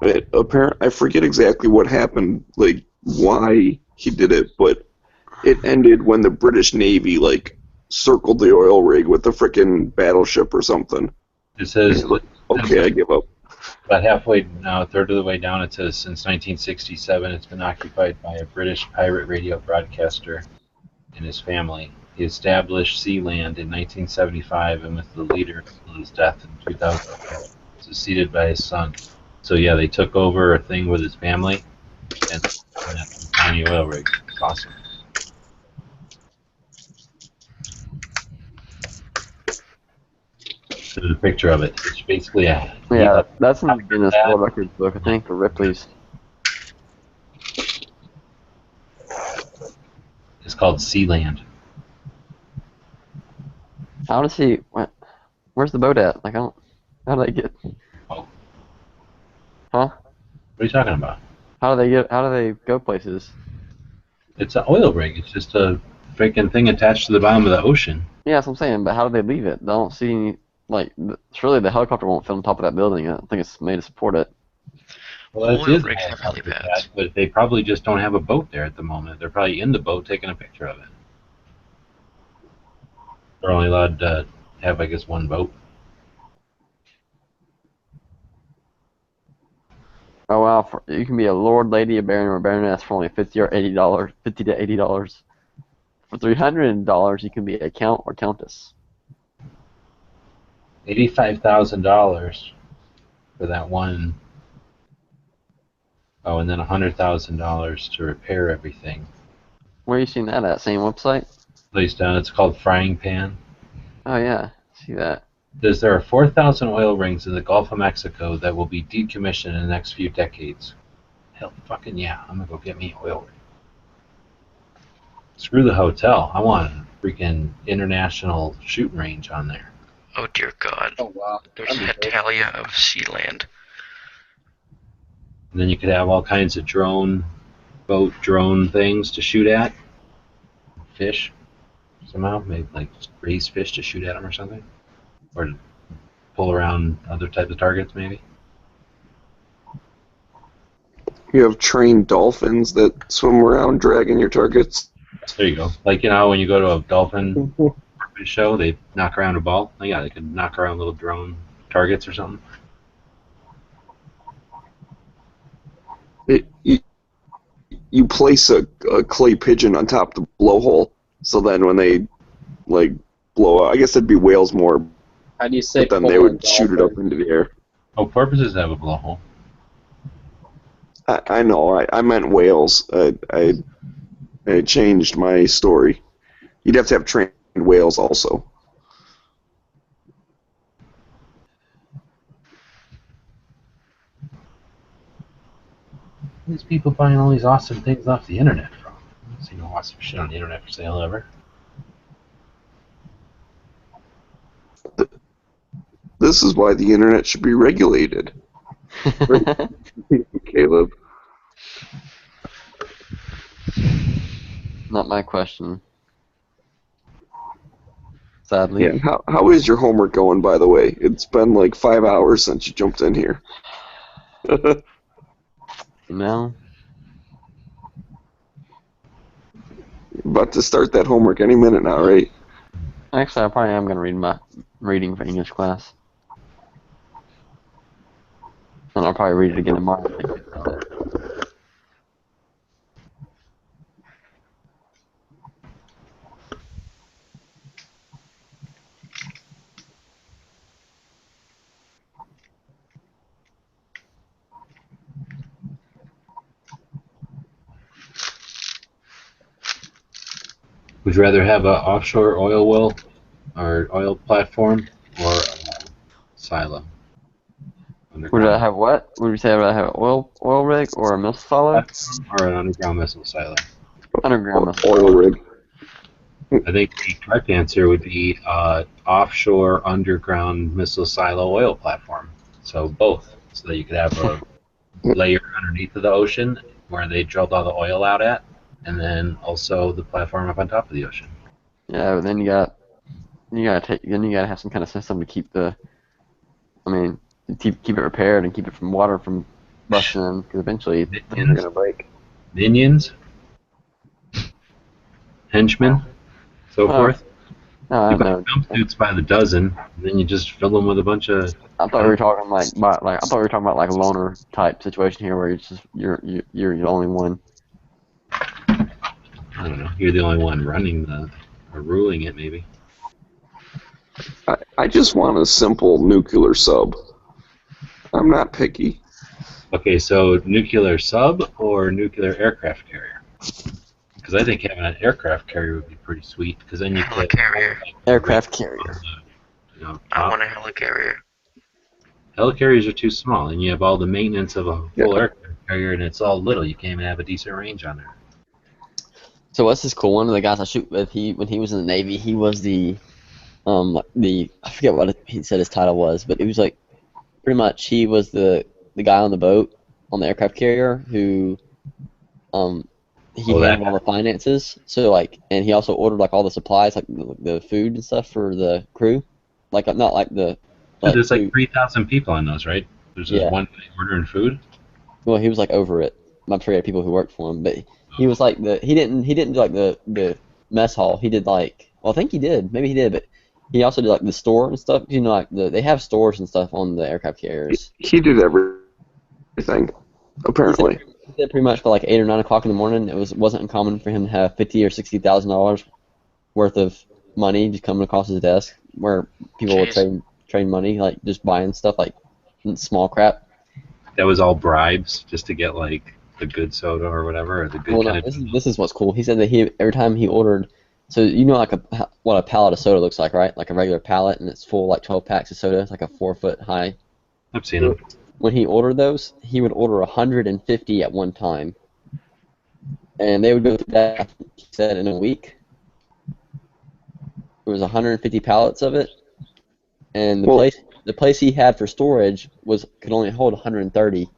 I forget exactly what happened, like why he did it, but it ended when the British Navy like circled the oil rig with a frickin' battleship or something. It says, okay, I give up. about halfway now, a third of the way down, it says since 1967 it's been occupied by a British pirate radio broadcaster and his family. He established Sealand in 1975 and with the leader until his death in 2000, succeeded by his son. So yeah, they took over a thing with his family and a tiny oil rig. It's awesome. There's a picture of it. It's basically a... Yeah, that's in the Guinness World Records book, I think, for Ripley's. It's called Sealand. How does he... Where's the boat at? Like, I don't... How do they get... Oh. Huh? What are you talking about? How do they go places? It's an oil rig. It's just a freaking thing attached to the bottom of the ocean. Yeah, that's what I'm saying, but how do they leave it? I don't see any... Like, surely the helicopter won't fit on top of that building. I don't think it's made to support it. Well, it Oil is rigs have really bad. but they probably just don't have a boat there at the moment. They're probably in the boat taking a picture of it. They're only allowed to have, I guess, one boat. Oh wow! You can be a lord, lady, a baron, or a baroness for only $50 or $80, $50 to $80. For $300, you can be a count or countess. $85,000 for that one. Oh, and then $100,000 to repair everything. Where are you seeing that at? Same website? Place down. It's called Frying Pan. Oh yeah, see that. There are 4,000 oil rings in the Gulf of Mexico that will be decommissioned in the next few decades. Hell, fucking yeah! I'm gonna go get me an oil ring. Screw the hotel. I want a freaking international shooting range on there. Oh dear God. Oh wow. There's an Italia of Sealand. And then you could have all kinds of drone things to shoot at. Fish, somehow. Maybe like raise fish to shoot at them or something. Or pull around other types of targets, maybe. You have trained dolphins that swim around dragging your targets. There you go. Like, you know, when you go to a dolphin show, they knock around a ball. Oh, yeah, they can knock around little drone targets or something. You place a clay pigeon on top of the blowhole, so then when they like blow out, I guess it'd be whales more, How do you say? but then they would shoot it up into the air. Oh, porpoises have a blowhole. I know. I meant whales. I changed my story. You'd have to have trained whales also. These people buying all these awesome things off the internet from. I don't see no awesome shit on the internet for sale ever. This is why the internet should be regulated. Caleb. Not my question. Sadly. Yeah. How is your homework going, by the way? It's been like 5 hours since you jumped in here. No. About to start that homework any minute now, right? Actually, I probably am going to read my reading for English class. And I'll probably read it again tomorrow. Would you rather have an offshore oil well or oil platform or a silo? Would I have what? Would you say I would have an oil rig or a missile silo? Or an underground missile silo? Underground missile oil rig. I think the correct answer would be offshore underground missile silo oil platform. So both, so that you could have a layer underneath of the ocean where they drilled all the oil out at, and then also the platform up on top of the ocean. Yeah, but then you gotta have some kind of system to keep keep it repaired and keep it from water from busting in, because eventually things are Minions? gonna break. Minions, henchmen, so Oh, forth. no, I You don't buy know. jumpsuits by the dozen, and then you just fill them with a bunch of. I thought we were talking I thought we were talking about like a loner type situation here where you're the only one. I don't know. You're the only one running or ruling it, maybe. I just want a simple nuclear sub. I'm not picky. Okay, so nuclear sub or nuclear aircraft carrier? Because I think having an aircraft carrier would be pretty sweet. Because then you could Helicarrier. Aircraft carrier. I want a helicarrier. Helicarriers are too small, and you have all the maintenance of a full Yeah. aircraft carrier, and it's all little. You can't even have a decent range on there. So what's this cool? One of the guys I shoot with, when he was in the Navy, he was the I forget what he said his title was, but it was like pretty much he was the guy on the boat on the aircraft carrier who he handled all the finances. So like, and he also ordered like all the supplies, like the food and stuff for the crew, like not like the. There's like 3,000 people on those, right? There's just Yeah. one guy ordering food. Well, he was like over it. I'm sure he had people who worked for him, but he was like he didn't do like the mess hall. He did like, well, I think he did, maybe he did, but he also did like the store and stuff. You know, like they have stores and stuff on the aircraft carriers. He did everything, apparently. He did pretty much by like 8 or 9 o'clock in the morning. It wasn't uncommon for him to have $50,000 or $60,000 worth of money just coming across his desk, where people would trade money, like just buying stuff like small crap. That was all bribes just to get like the good soda or whatever, or the good kind of. This is what's cool. He said that every time he ordered, so you know like what a pallet of soda looks like, right? Like a regular pallet, and it's full like 12 packs of soda. It's like a 4-foot high. I've seen them. When he ordered those, he would order 150 at one time, and they would go through that. He said in a week. There was 150 pallets of it, and the place he had for storage could only hold 130.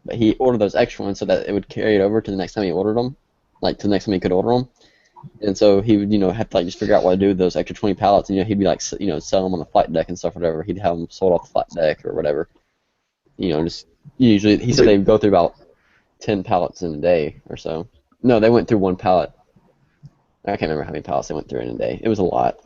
But he ordered those extra ones so that it would carry it over to the next time he ordered them, like to the next time he could order them. And so he would, have to like just figure out what to do with those extra 20 pallets, and he'd be like, sell them on the flight deck and stuff, whatever. He'd have them sold off the flight deck or whatever. Just usually he said they'd go through about 10 pallets in a day or so. No, they went through one pallet. I can't remember how many pallets they went through in a day. It was a lot.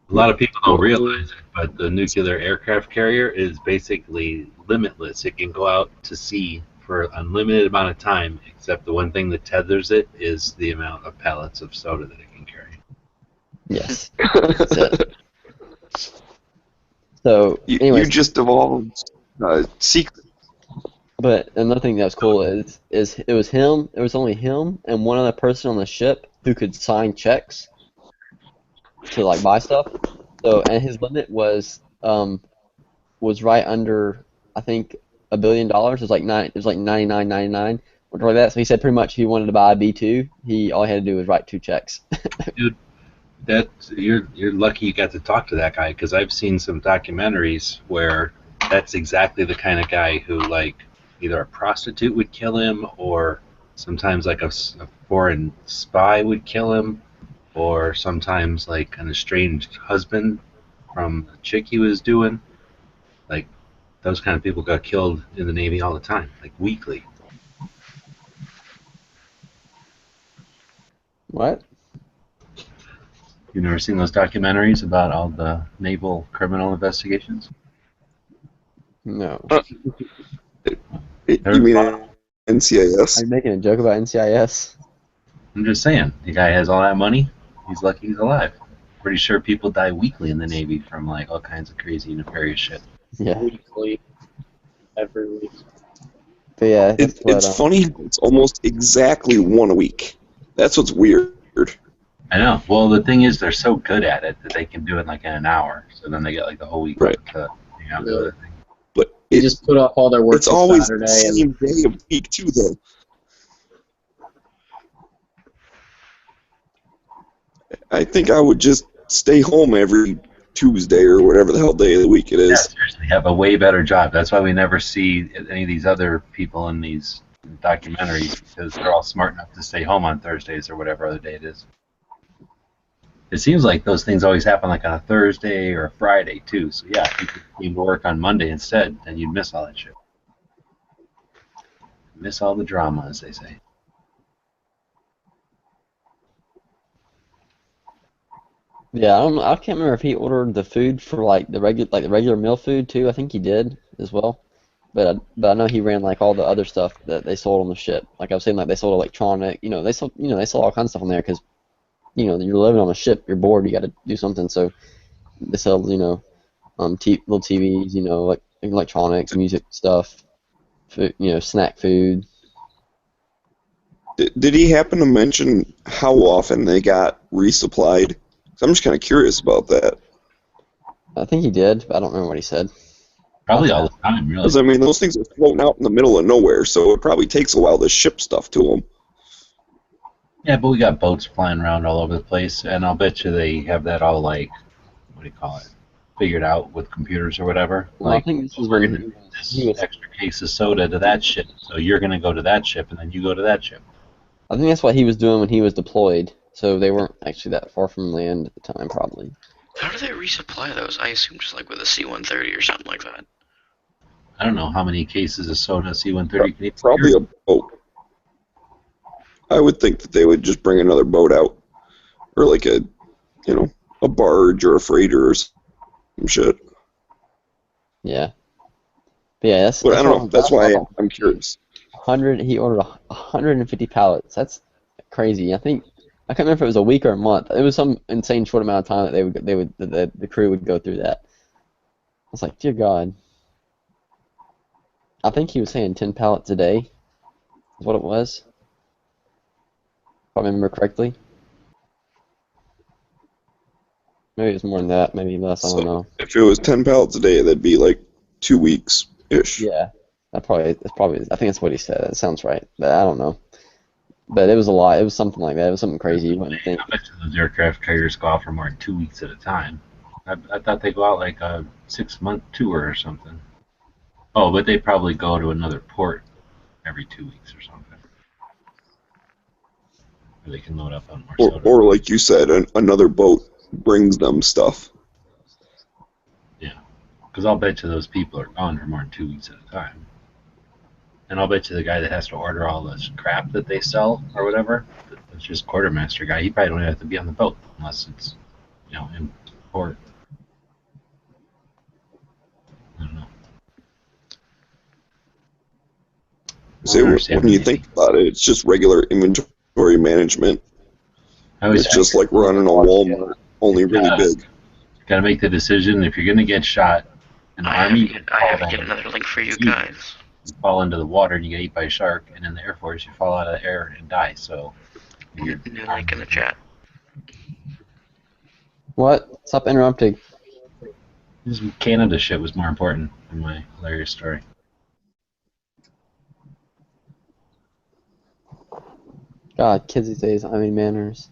A lot of people don't realize it, but the nuclear aircraft carrier is basically limitless. It can go out to sea for an unlimited amount of time, except the one thing that tethers it is the amount of pallets of soda that it can carry. Yes. That's it. So, you just evolved secret. But another thing that was cool is it was him. It was only him and one other person on the ship who could sign checks to like buy stuff. So, and his limit was right under, I think, $1 billion. It was like 99.99 or like that. So he said pretty much if he wanted to buy a B2, all he had to do was write 2 checks. Dude, you're lucky you got to talk to that guy, because I've seen some documentaries where that's exactly the kind of guy who like either a prostitute would kill him, or sometimes like a foreign spy would kill him, or sometimes like an estranged husband from a chick he was doing. Like those kind of people got killed in the Navy all the time, like weekly. What? You've never seen those documentaries about all the naval criminal investigations? No. You mean NCIS? Are you making a joke about NCIS? I'm just saying, the guy has all that money. He's lucky he's alive. Pretty sure people die weekly in the Navy from like all kinds of crazy nefarious shit. Yeah. Weekly. Every week. But yeah, It's funny. It's almost exactly 1 a week. That's what's weird. I know. Well, the thing is, they're so good at it that they can do it like in an hour. So then they get like the whole week to hang out and do other things. But they just put off all their work. It's always Saturday the same day of week too, though. I think I would just stay home every Tuesday or whatever the hell day of the week it is. Yeah, seriously, have a way better job. That's why we never see any of these other people in these documentaries, because they're all smart enough to stay home on Thursdays or whatever other day it is. It seems like those things always happen like on a Thursday or a Friday too. So yeah, if you came to work on Monday instead, then you'd miss all that shit. Miss all the drama, as they say. Yeah, I can't remember if he ordered the food for like the regular meal food too. I think he did as well. But I know he ran like all the other stuff that they sold on the ship. Like I was saying, like they sold electronic. They sold all kinds of stuff on there because you're living on a ship, you're bored, you got to do something. So they sell little TVs, like electronics, music stuff, food, snack food. Did he happen to mention how often they got resupplied? 'Cause I'm just kind of curious about that. I think he did, but I don't remember what he said. Probably all the time, really. Because, I mean, those things are floating out in the middle of nowhere, so it probably takes a while to ship stuff to them. Yeah, but we got boats flying around all over the place, and I'll bet you they have that all, like, what do you call it, figured out with computers or whatever. Well, like, I think this is we're when going to he this was. extra case of soda to that ship, so you're going to go to that ship, and then you go to that ship. I think that's what he was doing when he was deployed. So they weren't actually that far from land at the time, probably. How do they resupply those? I assume just like with a C-130 or something like that. I don't know how many cases of soda C-130 can eat. Probably a boat. I would think that they would just bring another boat out, or like a barge or a freighter or some shit. Yeah. But yeah, But I don't know. That's why I'm curious. He ordered 150 pallets. That's crazy. I can't remember if it was a week or a month. It was some insane short amount of time that the crew would go through that. I was like, dear God. I think he was saying 10 pallets a day is what it was. If I remember correctly. Maybe it was more than that, maybe less, I don't know. If it was 10 pallets a day, that'd be like 2 weeks-ish. Yeah. That's probably I think that's what he said. That sounds right. But I don't know. But it was a lot. It was something like that. It was something crazy. You wouldn't think. I bet you those aircraft carriers go out for more than 2 weeks at a time. I thought they go out like a 6-month tour or something. Oh, but they probably go to another port every 2 weeks or something. Where they can load up on more soda. Or like you said, another boat brings them stuff. Yeah. Because I'll bet you those people are gone for more than 2 weeks at a time. And I'll bet you the guy that has to order all this crap that they sell or whatever, that's just quartermaster guy, he probably don't even have to be on the boat unless it's, in port. I don't know. So when you think about it, it's just regular inventory management. It's just like running a Walmart, only really big. Got to make the decision if you're going to get shot in the Army. I have to get another link for you guys. You fall into the water and you get eaten by a shark, and in the Air Force you fall out of the air and die. So New link in the chat. What? Stop interrupting. this Canada shit was more important in my hilarious story. God, kids these days, manners.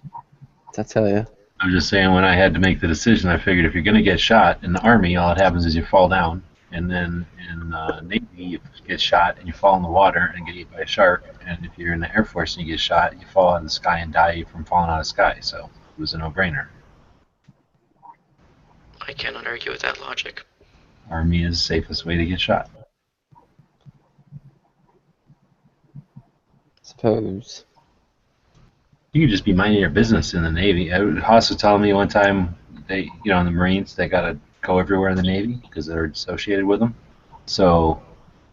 I tell you. I'm just saying, when I had to make the decision, I figured if you're going to get shot in the Army, all that happens is you fall down. And then in Navy, you get shot and you fall in the water and get eaten by a shark. And if you're in the Air Force and you get shot, you fall out of the sky and die from falling out of the sky. So it was a no-brainer. I cannot argue with that logic. Army is the safest way to get shot. Suppose. You could just be minding your business in the Navy. Haas was telling me one time, in the Marines, they got to go everywhere in the Navy because they're associated with them. So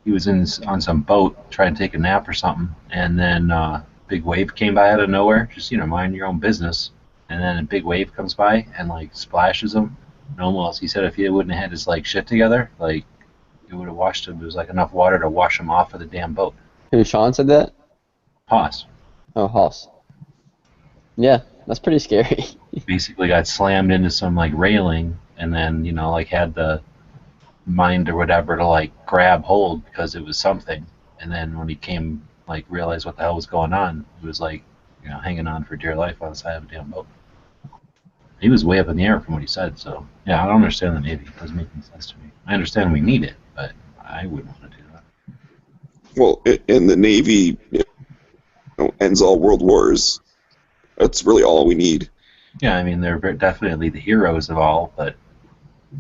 he was on some boat trying to take a nap or something, and then a big wave came by out of nowhere. Just mind your own business, and then a big wave comes by and splashes him. And almost, he said, if he wouldn't have had his shit together, it would have washed him. There was enough water to wash him off of the damn boat. Who, Sean said that? Haas. Oh, Haas. Yeah, that's pretty scary. Basically got slammed into some railing, and then had the mind or whatever to grab hold because it was something, and then when he came realized what the hell was going on, it was hanging on for dear life on the side of a damn boat. He was way up in the air from what he said, so yeah, I don't understand the Navy. It doesn't make any sense to me. I understand we need it, but I wouldn't want to do that. Well, in the Navy, ends all world wars. That's really all we need. Yeah, I mean, they're definitely the heroes of all, but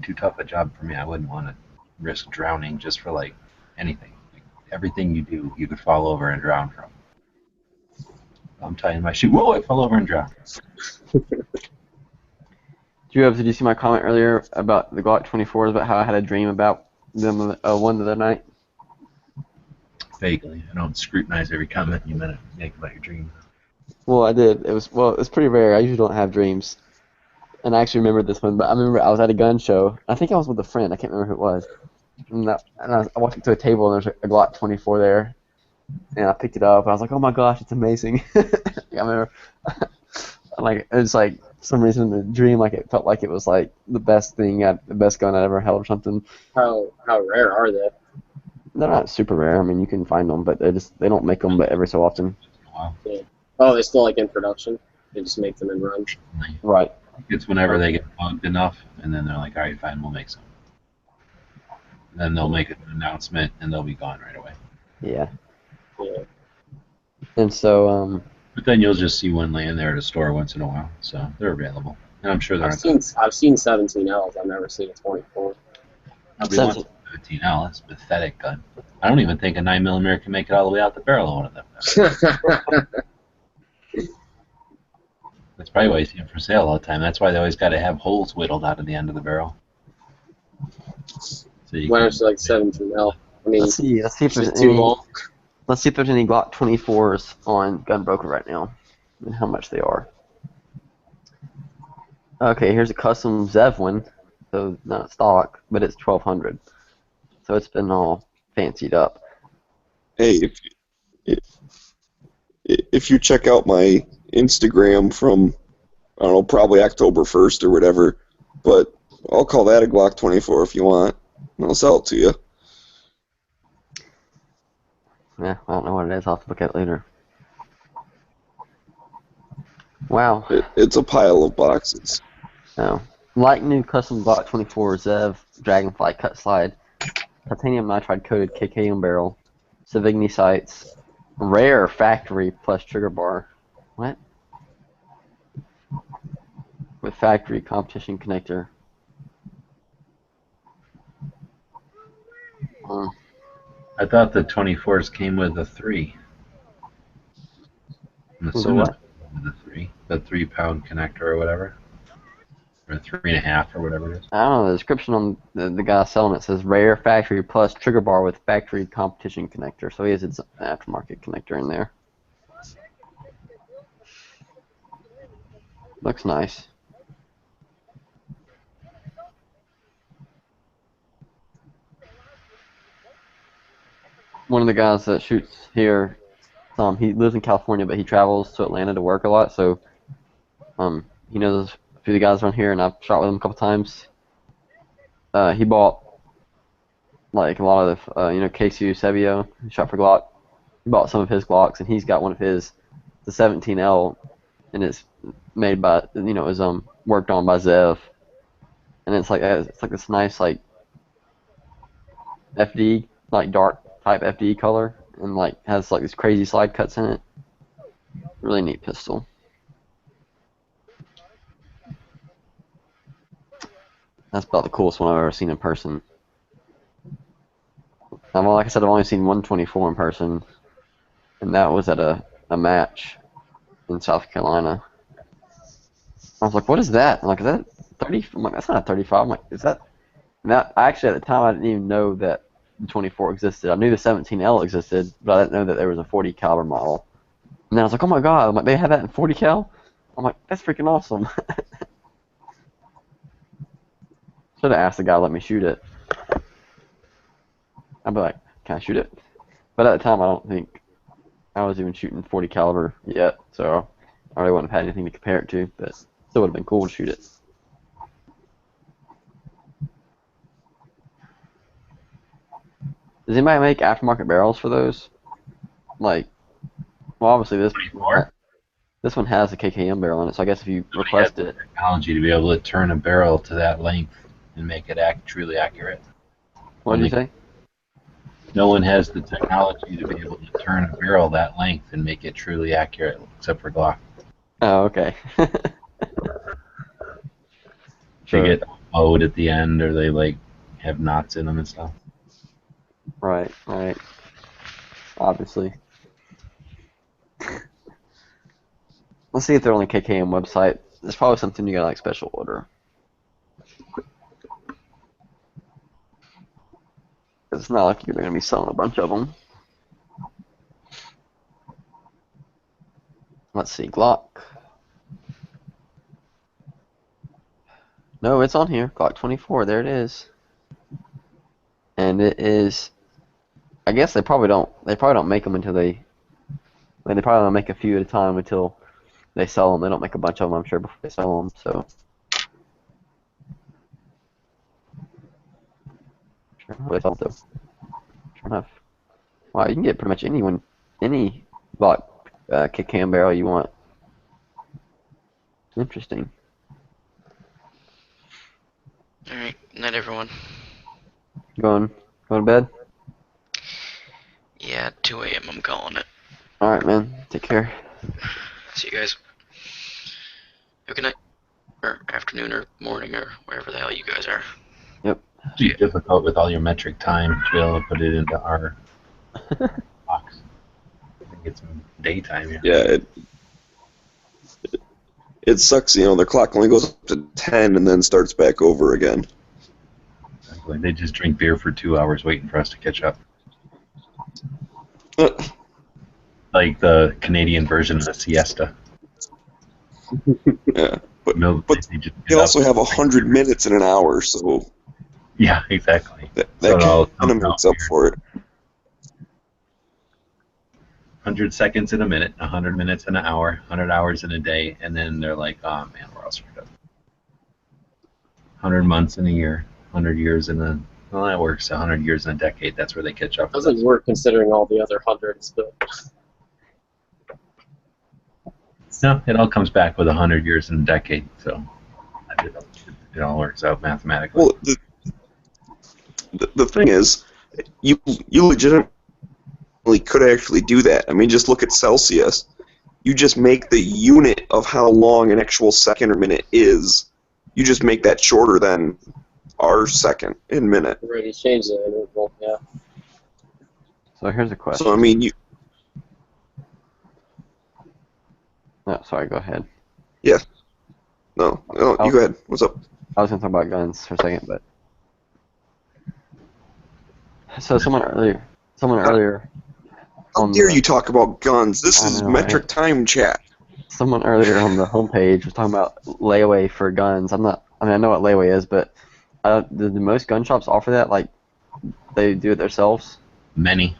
too tough a job for me. I wouldn't want to risk drowning just for, like, anything. Like, everything you do, you could fall over and drown from. I'm tying my shoe. Whoa, I fell over and drowned. Did you see my comment earlier about the Glock 24s, about how I had a dream about them one the other night? Vaguely. I don't scrutinize every comment you make about your dream. Well, I did. It's pretty rare. I usually don't have dreams. And I actually remembered this one, but I remember I was at a gun show. I think I was with a friend. I can't remember who it was. I walked up to a table, and there's a Glock 24 there. And I picked it up, and I was like, oh my gosh, it's amazing. I remember, it was like, for some reason in the dream, like, it felt like it was like the best gun I'd ever held or something. How rare are they? They're not super rare. I mean, you can find them, but they don't make them but every so often. Wow. Yeah. Oh, they're still like in production. They just make them and run. Right. It's whenever they get bugged enough, and then they're like, all right, fine, we'll make some. Then they'll make an announcement, and they'll be gone right away. Yeah. Yeah. And so, But then you'll just see one laying there at a store once in a while, so they're available. And I'm sure there I've aren't. seen 17Ls. I've never seen a 24. Nobody wants a 17L. It's a pathetic gun. I don't even think a 9mm can make it all the way out the barrel of one of them. That's probably why you see them for sale all the time. That's why they always got to have holes whittled out of the end of the barrel. So Why don't you like 17L? I mean, let's see if there's too long. Let's see if there's any Glock 24s on Gunbroker right now, and how much they are. Okay, here's a custom Zev one, so not stock, but it's 1200. So it's been all fancied up. Hey, if you check out my Instagram from, I don't know, probably October 1st or whatever, but I'll call that a Glock 24 if you want. I'll sell it to you. Yeah, I don't know what it is. I'll have to look at it later. Wow. It's a pile of boxes. Oh. Like new custom Glock 24 Zev Dragonfly cut slide, titanium nitride coated KKM barrel, Savigny sights, rare factory plus trigger bar. What? With factory competition connector. I thought the 24s came with a 3. I'm assuming what? with a 3. The 3-pound connector or whatever. Or 3.5 or whatever it is. I don't know, the description on the guy selling it says rare factory plus trigger bar with factory competition connector. So he has its aftermarket connector in there. Looks nice. One of the guys that shoots here, he lives in California, but he travels to Atlanta to work a lot, so he knows a few of the guys around here, and I've shot with him a couple times. He bought like a lot of KCU Sebio. He shot for Glock. He bought some of his Glocks, and he's got one of his, the 17L, and it's made by, it was worked on by Zev, and it's like this nice like FD, like dark type FD color, and like has like these crazy slide cuts in it. Really neat pistol. That's about the coolest one I've ever seen in person. Like I said, I've only seen 124 in person, and that was at a match in South Carolina. I was like, what is that? I'm like, is that 30? I'm like, that's not a 35. I'm like, is that? Now, actually, at the time, I didn't even know that the 24 existed. I knew the 17L existed, but I didn't know that there was a 40 caliber model. And then I was like, oh my god, I'm like, they have that in 40 cal? I'm like, that's freaking awesome. Should have asked the guy to let me shoot it. I'd be like, can I shoot it? But at the time, I don't think I was even shooting 40 caliber yet, so I really wouldn't have had anything to compare it to, but still would have been cool to shoot it. Does anybody make aftermarket barrels for those? Like, well, obviously this one has a KKM barrel in it, so I guess if you request it. Technology to be able to turn a barrel to that length and make it truly accurate. What did you say? No one has the technology to be able to turn a barrel that length and make it truly accurate, except for Glock. Oh, okay. They get mowed at the end, or they like have knots in them and stuff. Right. Obviously. Let's see if they're on the KKM website. There's probably something you gotta like special order. It's not like you're gonna be selling a bunch of them. Let's see, Glock. No, it's on here. Glock 24. There it is. And it is. I guess they probably don't. They probably don't make them until they. I mean, they probably don't make a few at a time until they sell them. They don't make a bunch of them, I'm sure, before they sell them. So. Sure, they sell them, though. Sure enough. Wow, you can get pretty much any Glock kick cam barrel you want. Interesting. Alright, night everyone. Going to bed? Yeah, 2 a.m. I'm calling it. Alright, man. Take care. See you guys. Have a good night. Or afternoon or morning or wherever the hell you guys are. Yep. It's difficult with all your metric time to be able to put it into our box. I think it's daytime here. Yeah, it sucks, you know, the clock only goes up to 10 and then starts back over again. Exactly. They just drink beer for 2 hours waiting for us to catch up. Like the Canadian version of the siesta. Yeah, but they just they also have 100 minutes in an hour, so yeah, exactly. That So kind of makes up for it. 100 seconds in a minute, 100 minutes in an hour, 100 hours in a day, and then they're like, oh man, we're all screwed up. 100 months in a year, 100 years in a, well, that works, 100 years in a decade, that's where they catch up. Doesn't work considering all the other hundreds, but No, it all comes back with 100 years in a decade, so it all works out mathematically. Well, the thing is, you legitimately could actually do that. I mean, just look at Celsius. You just make the unit of how long an actual second or minute is. You just make that shorter than our second and minute. already changed the interval, yeah. So here's a question. So I mean, you. No, sorry, go ahead. Yeah. No, you go ahead. What's up? I was going to talk about guns for a second, but... So someone earlier... How dare you talk about guns? This is metric time chat. Someone earlier on the homepage was talking about layaway for guns. I know what layaway is, but do most gun shops offer that? Like, they do it themselves? Many.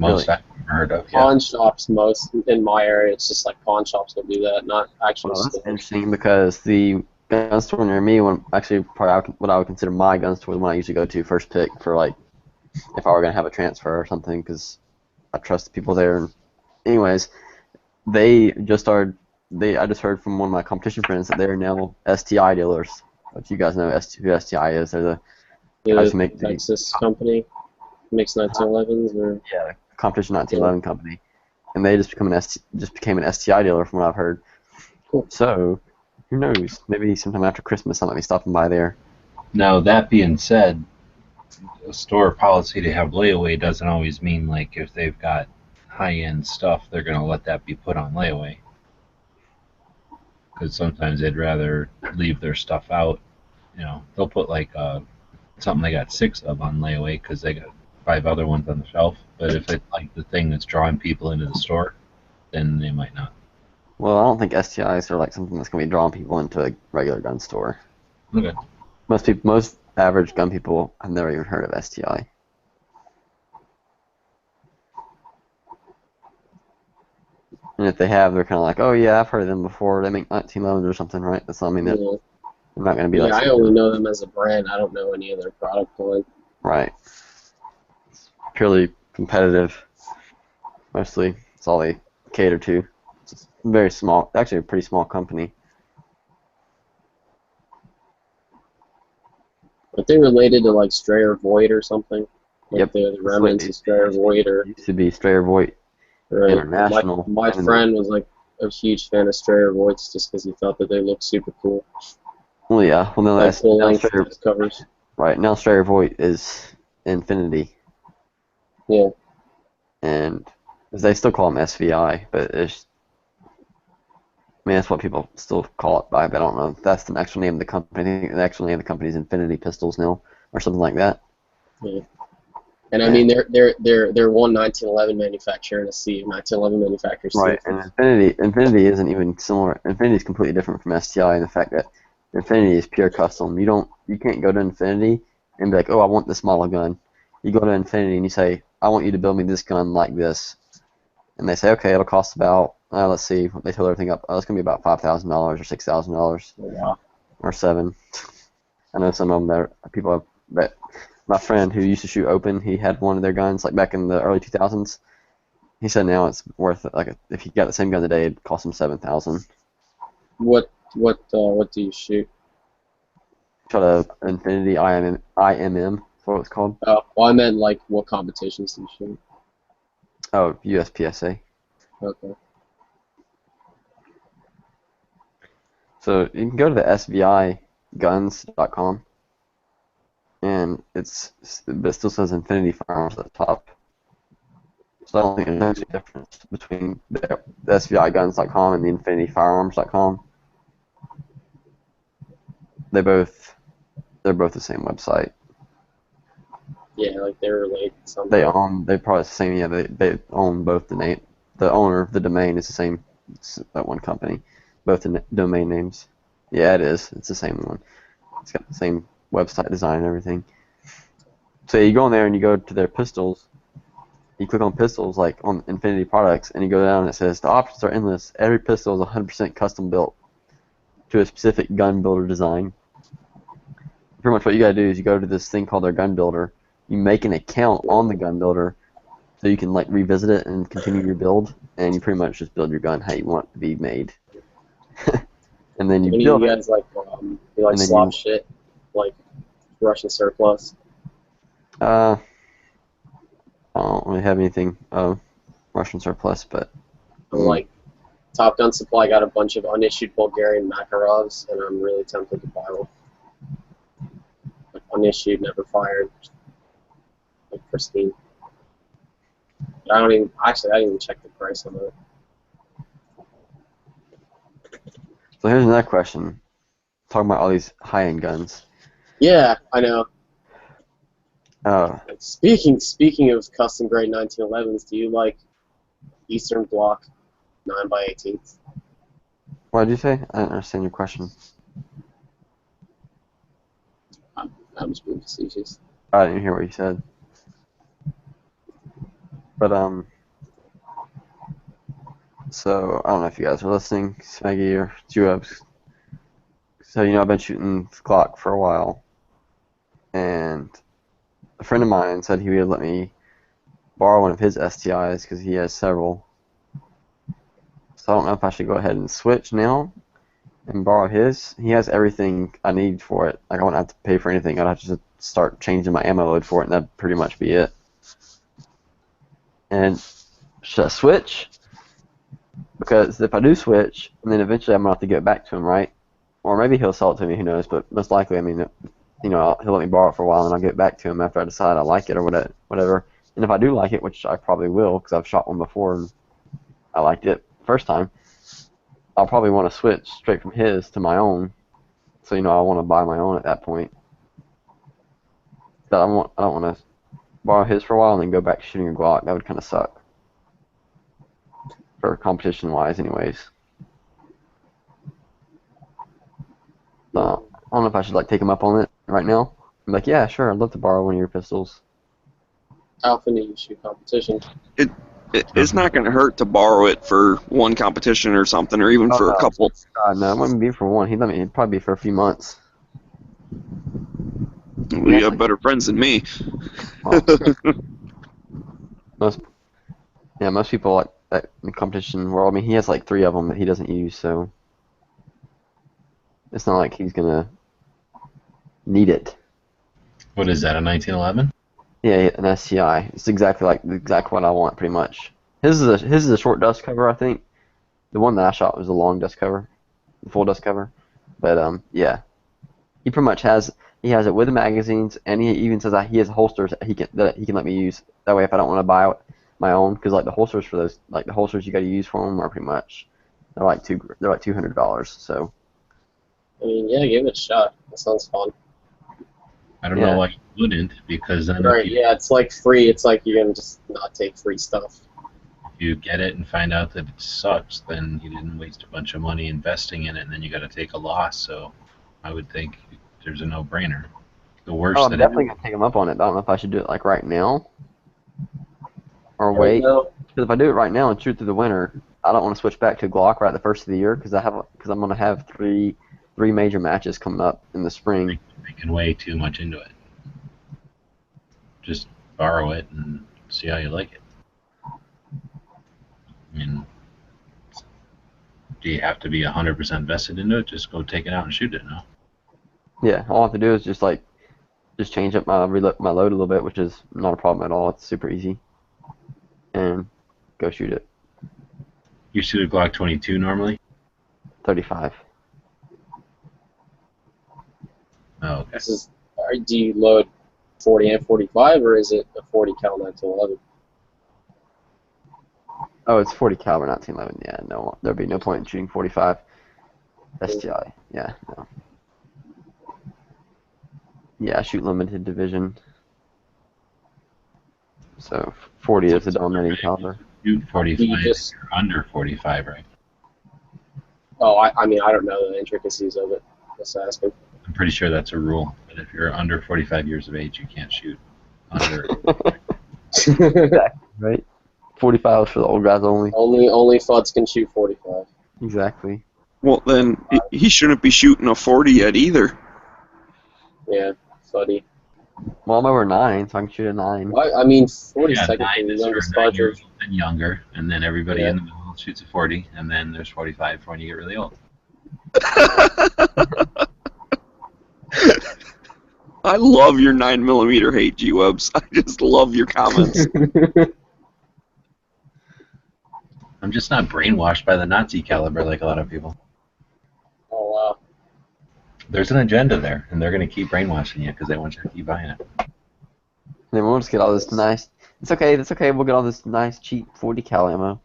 Most Really? I've heard of, yeah. Pawn shops, most in my area, it's just like pawn shops will do that, not actual Well, that's stores. interesting because the gun store near me, probably what I would consider my gun store, the one I usually go to first pick for, like, if I were going to have a transfer or something, because I trust the people there. Anyways, they just started. I just heard from one of my competition friends that they're now STI dealers. If you guys know who STI is, they're the guys who make Texas company makes 1911s or yeah, competition 1911 company, and they just became an STI dealer from what I've heard. Cool. So who knows? Maybe sometime after Christmas, I might be stopping by there. Now, that being said, a store policy to have layaway doesn't always mean, like, if they've got high-end stuff, they're going to let that be put on layaway. Because sometimes they'd rather leave their stuff out. You know, they'll put, like, something they got 6 of on layaway because they got 5 other ones on the shelf. But if it's, like, the thing that's drawing people into the store, then they might not. Well, I don't think STIs are like something that's going to be drawing people into a regular gun store. Okay. Most average gun people have never even heard of STI. And if they have, they're kind of like, oh yeah, I've heard of them before. They make 1911s or something, right? That's not, I mean, they're not going to be yeah, like... I only know them as a brand. I don't know any of their product line. Right. It's purely competitive. Mostly, it's all they cater to. It's very small, actually a pretty small company. Are they related to like Strayer Void or something? Like Yep. the remnants of Strayer Void or... It used to be Strayer Void Right. International. My friend was like a huge fan of Strayer Voids just because he thought that they looked super cool. Well, yeah. Well, no, Like that's full now length Strider, disc covers. right now. Strider Voight is Infinity, Yeah. and they still call them SVI, but it's. I mean, that's what people still call it by, but I don't know if that's the actual name of the company. I think the actual name of the company is Infinity Pistols now, or something like that. Yeah. And I Yeah. mean, they're one 1911 manufacturer and a sea of 1911 manufacturers. too. Right, and Infinity isn't even similar. Infinity is completely different from STI in the fact that Infinity is pure custom. You can't go to Infinity and be like, oh, I want this model gun. You go to Infinity and you say, I want you to build me this gun like this, and they say, okay, it'll cost about, let's see, they told everything up. It's gonna be about $5,000 or $6,000 Wow. or $7,000. I know some of them that people have, that my friend who used to shoot open, he had one of their guns like back in the early 2000s. He said now it's worth it. Like if he got the same gun today, it'd cost him $7,000. What do you shoot? Shot a Infinity IMM. That's what it's called. Well, I meant like what competitions do you shoot? Oh, USPSA. Okay. So you can go to the sviguns.com, and but it still says Infinity Firearms at the top. So I don't think there's any difference between the sviguns.com and the infinityfirearms.com. They're both the same website. Yeah, like they're related somehow. They're probably the same. Yeah, they own both the name. The owner of the domain is the same. It's that one company. Both the domain names. Yeah, it is. It's the same one. It's got the same website design and everything. So you go in there and you go to their pistols. You click on pistols, like on Infinity products, and you go down and it says the options are endless. Every pistol is 100% custom built to a specific gun builder design. Pretty much what you gotta do is you go to this thing called their gun builder. You make an account on the gun builder so you can like revisit it and continue your build, and you pretty much just build your gun how you want it to be made. And then you Any build of you it. guys like and then slop shit, like Russian surplus? I don't really have anything Russian surplus, but Like Top Gun Supply got a bunch of unissued Bulgarian Makarovs, and I'm really tempted to buy one. Like unissued, never fired, like pristine. I didn't even check the price on it. So here's another question. Talking about all these high-end guns. Yeah, I know. Uh, Speaking of custom grade 1911s, do you like Eastern Bloc 9x18? what did you say? I didn't understand your question. I'm just being facetious. I didn't hear what you said. But so I don't know if you guys are listening, Smeggy or Jewebs. So I've been shooting Glock for a while, and a friend of mine said he would let me borrow one of his STIs because he has several. So I don't know if I should go ahead and switch now and borrow his. He has everything I need for it. Like I won't have to pay for anything. I'd have to just start changing my ammo load for it, and that'd pretty much be it. And should I switch? Because if I do switch, and then eventually I'm gonna have to give it back to him, right? Or maybe he'll sell it to me. Who knows? But most likely, I mean, he'll let me borrow it for a while, and I'll give it back to him after I decide I like it or whatever. And if I do like it, which I probably will, because I've shot one before and I liked it first time, I'll probably want to switch straight from his to my own. So I want to buy my own at that point. But I don't want to borrow his for a while and then go back to shooting a Glock. That would kind of suck. For competition-wise, anyways. So, I don't know if I should take him up on it right now. I'm like, yeah, sure, I'd love to borrow one of your pistols. How often do you shoot competition? It's not going to hurt to borrow it for one competition or something, or even for a couple. No, it wouldn't be for one. It'd probably be for a few months. We have better friends than me. Well, most people like that in the competition world. I mean, he has 3 of them that he doesn't use, so it's not like he's gonna need it. What is that, a 1911? Yeah, an STI. It's exactly what I want, pretty much. His is a short dust cover, I think. The one that I shot was a long dust cover, the full dust cover. But yeah, he pretty much has it with the magazines, and he even says that he has holsters that he can let me use. That way, if I don't want to buy my own, because like the holsters for those, like the holsters you got to use for them are pretty much they're like $200. So I mean, yeah, give it a shot. That sounds fun. I don't Yeah. know why you wouldn't, because then Right? if you, Yeah, it's like free. It's like you're gonna just not take free stuff. if you get it and find out that it sucks, then you didn't waste a bunch of money investing in it, and then you got to take a loss. So I would think there's a no-brainer. The worst oh, I'm that definitely gonna take him up on it. But I don't know if I should do it like right now or wait. No, Because if I do it right now and shoot through the winter, I don't want to switch back to Glock right at the first of the year because I'm gonna have three major matches coming up in the spring. making way too much into it. Just borrow it and see how you like it. I mean, do you have to be 100% vested into it? Just go take it out and shoot it, no? Yeah, all I have to do is just change up my my load a little bit, which is not a problem at all. It's super easy, and go shoot it. You shoot a Glock 22 normally? 35. Oh, okay. this is. Do you load 40 and 45, or is it a 40 cal 1911? Oh, it's 40 caliber 1911. Yeah, no, there'd be no point in shooting 45 STI. Yeah, no. Yeah, I shoot limited division. So 40 is the dominating caliber. Shoot 45 You just- if you're under 45, right? Oh, I mean, I don't know the intricacies of it. Just asking. I'm pretty sure that's a rule. But if you're under 45 years of age, you can't shoot under. Right? 45 is for the old guys only. Only Fuds can shoot 45. Exactly. Well, then he shouldn't be shooting a 40 yet either. Yeah, Fuddy. Well, I'm over 9, so I can shoot a 9. I mean, 40 Yeah, technically 9 the is for youngest 9 Fudger. years old and younger, and then everybody Yeah. in the middle shoots a 40, and then there's 45 for when you get really old. I love your 9mm hate, G-Webs. I just love your comments. I'm just not brainwashed by the Nazi caliber like a lot of people. Oh, wow. There's an agenda there, and they're going to keep brainwashing you because they want you to keep buying it. Then we'll just get all this nice. It's okay. That's okay. We'll get all this nice, cheap 40 cal ammo.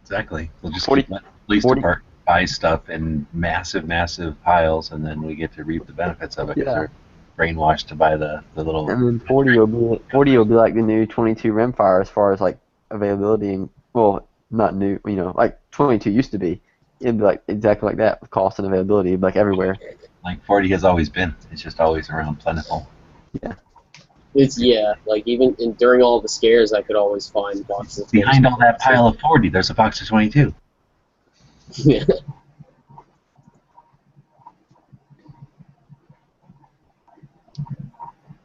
Exactly. We'll just 40 keep letting the police 40 department buy stuff in massive, massive piles, and then we get to reap the benefits of it because Yeah. they're brainwashed to buy the little. And then 40 will be like the new 22 rimfire as far as like availability and well, not new. You know, like 22 used to be. It'd be like exactly like that with cost and availability. It'd be like everywhere. Like 40 has always been. It's just always around plentiful. It's, yeah, like even during all the scares, I could always find boxes of Behind all that pile of 40, there's a box of 22. Yeah.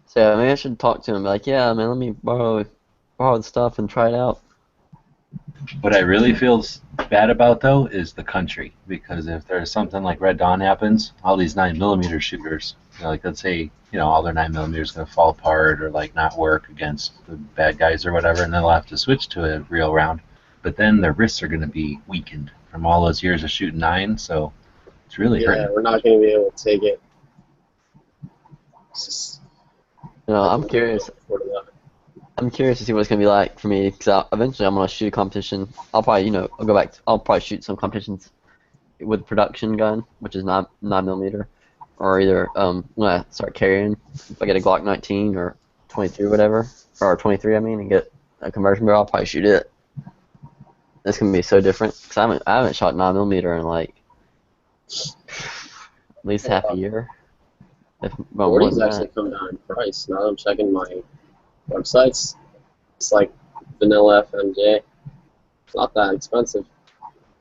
So yeah, maybe I should talk to him. Be like, yeah, man, let me borrow the stuff and try it out. What I really feel bad about, though, is the country. Because if there's something like Red Dawn happens, all these 9mm shooters, you know, like let's say, you know, all their 9mm is going to fall apart or like not work against the bad guys or whatever, and then they'll have to switch to a real round. But then their wrists are going to be weakened from all those years of shooting 9, so it's really Yeah, hurting. we're not going to be able to take it. It's just, You know, I'm curious. I'm curious to see what it's gonna be like for me because eventually I'm gonna shoot a competition. I'll probably, you know, I'll probably shoot some competitions with production gun, which is 9mm, or either when I start carrying, if I get a Glock 19 or 23 or whatever, or 23, I mean, and get a conversion barrel, I'll probably shoot it. It's gonna be so different because I haven't shot 9mm in like at least half a year. If well, more 40's than actually that. come down in price. Now that I'm checking my websites, it's like vanilla FMJ. It's not that expensive.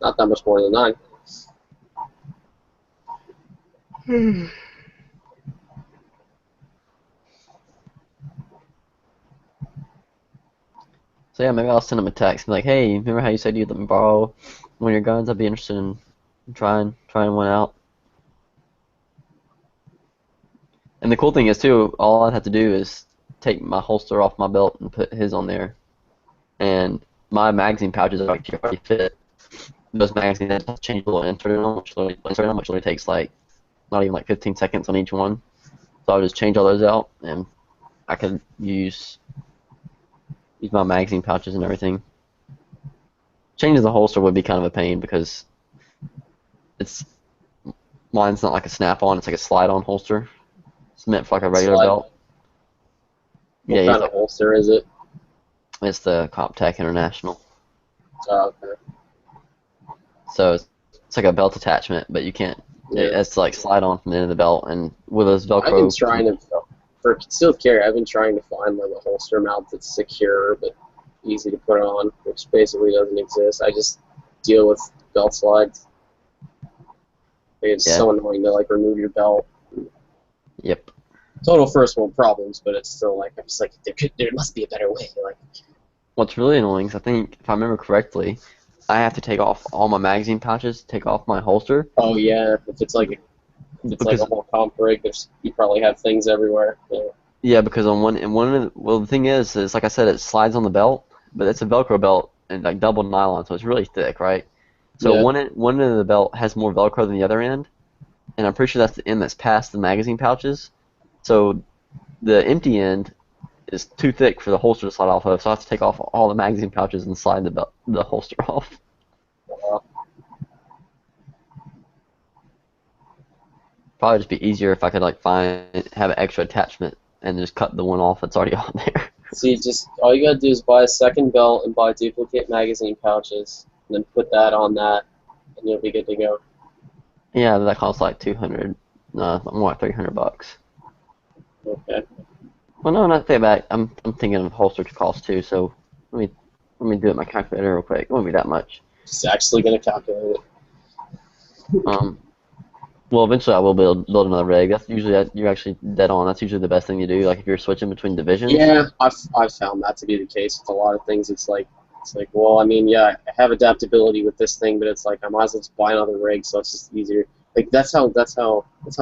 Not that much more than 9. So yeah, maybe I'll send him a text and be like, hey, remember how you said you'd let me borrow one of your guns? I'd be interested in trying one out. And the cool thing is too, all I'd have to do is take my holster off my belt and put his on there. And my magazine pouches are actually already fit. Those magazines have changeable insert in them, which literally takes like not even like 15 seconds on each one. So I'll just change all those out, and I could use my magazine pouches and everything. Changing the holster would be kind of a pain because mine's not like a snap-on; it's like a slide-on holster. It's meant for like a regular belt. What kind of holster is it? It's the Comptech International. Oh, okay. So it's like a belt attachment, but you can't. It's like slide on from the end of the belt, and with those Velcro. I've been trying to, for concealed carry, I've been trying to find like a holster mount that's secure but easy to put on, which basically doesn't exist. I just deal with belt slides. It's so annoying to like remove your belt. Yep. Total first world problems, but it's still like I'm just like there must be a better way. Like, what's really annoying is I think if I remember correctly, I have to take off all my magazine pouches, take off my holster. Oh yeah, if it's like a whole comp rig, you probably have things everywhere. Yeah. Yeah, because the thing is like I said, it slides on the belt, but it's a Velcro belt and like double nylon, so it's really thick, right? So one end of the belt has more Velcro than the other end, and I'm pretty sure that's the end that's past the magazine pouches. So the empty end is too thick for the holster to slide off of, so I have to take off all the magazine pouches and slide the holster off. Probably just be easier if I could like have an extra attachment and just cut the one off that's already on there. See, just all you gotta do is buy a second belt and buy duplicate magazine pouches, and then put that on that, and you'll be good to go. Yeah, that costs like $200, more like $300. Okay. Well, no, not that bad. I'm thinking of holster cost too. So let me do it in my calculator real quick. It won't be that much. Just actually gonna calculate it. Well, eventually I will build another rig. That's usually you're actually dead on. That's usually the best thing to do. Like if you're switching between divisions. Yeah, I've found that to be the case with a lot of things. It's like well, I mean, yeah, I have adaptability with this thing, but it's like I might as well just buy another rig, so it's just easier. Like that's how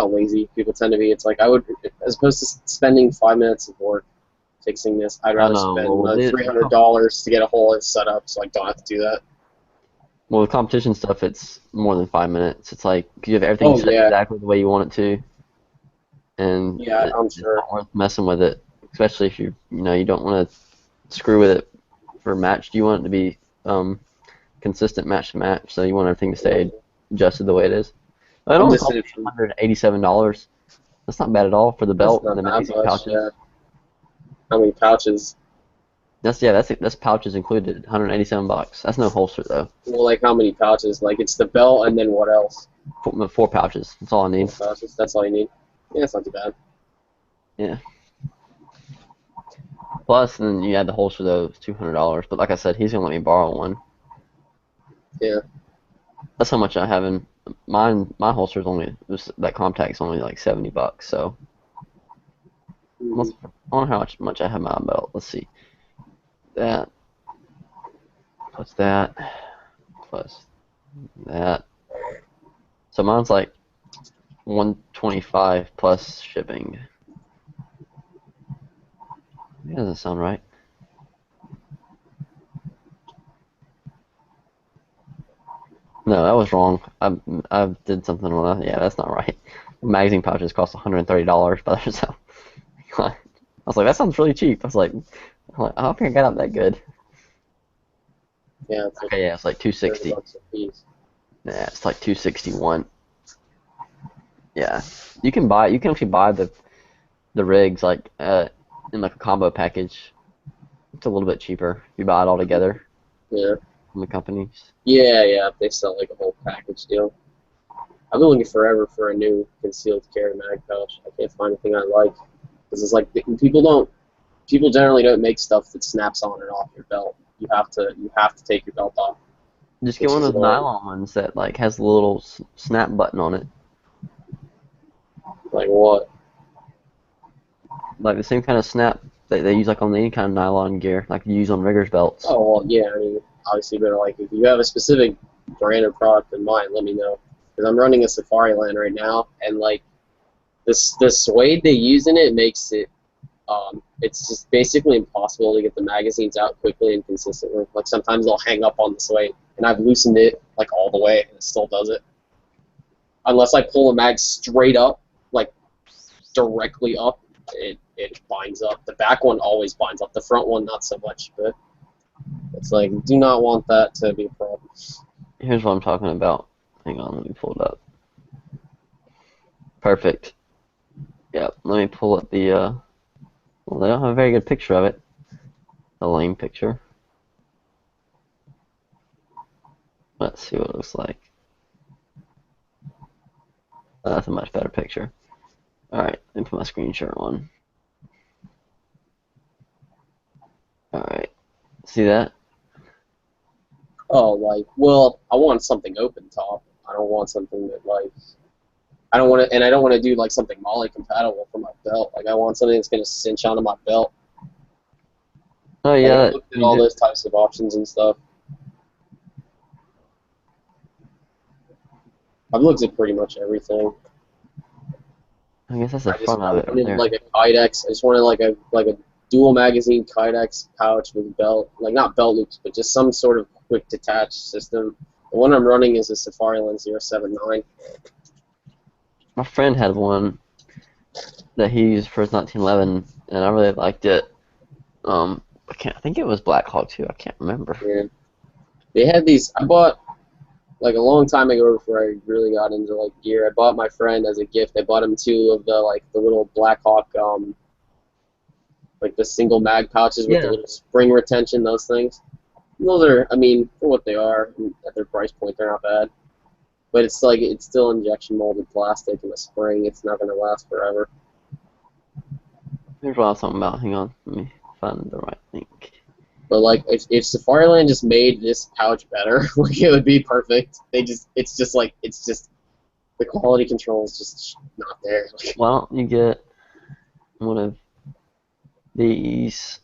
lazy people tend to be. It's like I would, as opposed to spending 5 minutes of work fixing this, I'd rather spend $300 to get a whole set up, so I don't have to do that. Well, with competition stuff, it's more than 5 minutes. It's like you have everything set exactly the way you want it to, and I'm sure it's not worth messing with it, especially if you don't want to screw with it for match. You want it to be consistent match to match, so you want everything to stay adjusted the way it is. It only cost $187. That's not bad at all for the belt and the magazine pouches. Yeah. How many pouches? That's pouches included. $187. That's no holster though. Well, like how many pouches? Like it's the belt and then what else? 4 pouches. That's all I need. 4 pouches. That's all you need. Yeah, that's not too bad. Yeah. Plus, then you add the holster though, it's $200. But like I said, he's gonna let me borrow one. Yeah. That's how much I have in mine. My holster is that Comptech's only like $70. So I wonder how much I have in my belt. Let's see. That plus that plus that. So mine's like $125 plus shipping. That doesn't sound right. No, that was wrong. I did something wrong. Yeah, that's not right. Magazine pouches cost $130 by themselves. I was like, that sounds really cheap. I was like, I don't think I got out that good. Yeah. It's like $260. Yeah, it's like $261. Yeah, you can actually buy the rigs like in like a combo package. It's a little bit cheaper if you buy it all together. Yeah. From the companies. Yeah, they sell like a whole package deal. I've been looking forever for a new concealed carry mag pouch. I can't find anything I like because it's like people generally don't make stuff that snaps on and off your belt. You have to take your belt off. Just get one of those nylon ones that like has a little snap button on it. Like what? Like the same kind of snap that they use like on any kind of nylon gear, like you use on riggers belts. Oh well, yeah. I mean, obviously, but like if you have a specific brand or product in mind, let me know. Because I'm running a Safariland right now, and like the suede they use in it makes it, it's just basically impossible to get the magazines out quickly and consistently. Like sometimes they'll hang up on the suede, and I've loosened it like all the way, and it still does it. unless I pull a mag straight up, like directly up, it binds up. The back one always binds up. The front one not so much, but it's like do not want that to be a problem. Here's what I'm talking about. Hang on, let me pull it up. Perfect. Yep, let me pull up the, well, they don't have a very good picture of it. A lame picture. Let's see what it looks like. That's a much better picture. Alright, let me put my screen share on. Alright, see that? Oh, like, well, I want something open top. I don't want something that, like, I don't want to, and I don't want to do, like, something Molly compatible for my belt. Like, I want something that's going to cinch onto my belt. Oh, Like, yeah. I looked at all those types of options and stuff. I've looked at pretty much everything. I guess that's the I just front of it right wanted, there. like, a Kydex. I just wanted, like a dual magazine Kydex pouch with belt, like, not belt loops, but just some sort of quick detach system. The one I'm running is a Safariland 079. My friend had one that he used for his 1911, and I really liked it. I think it was Black Hawk too. I can't remember. Yeah. They had these. I bought like a long time ago before I really got into like gear. I bought my friend as a gift. I bought him 2 of the little Black Hawk like the single mag pouches with the little spring retention. Those things. And those are, I mean, for what they are at their price point, they're not bad. But it's like it's still injection molded plastic and a spring. It's not going to last forever. Here's what I was talking about. Hang on, let me find the right link. But like, if Safariland just made this pouch better, like it would be perfect. It's just the quality control is just not there. Well, you get one of these.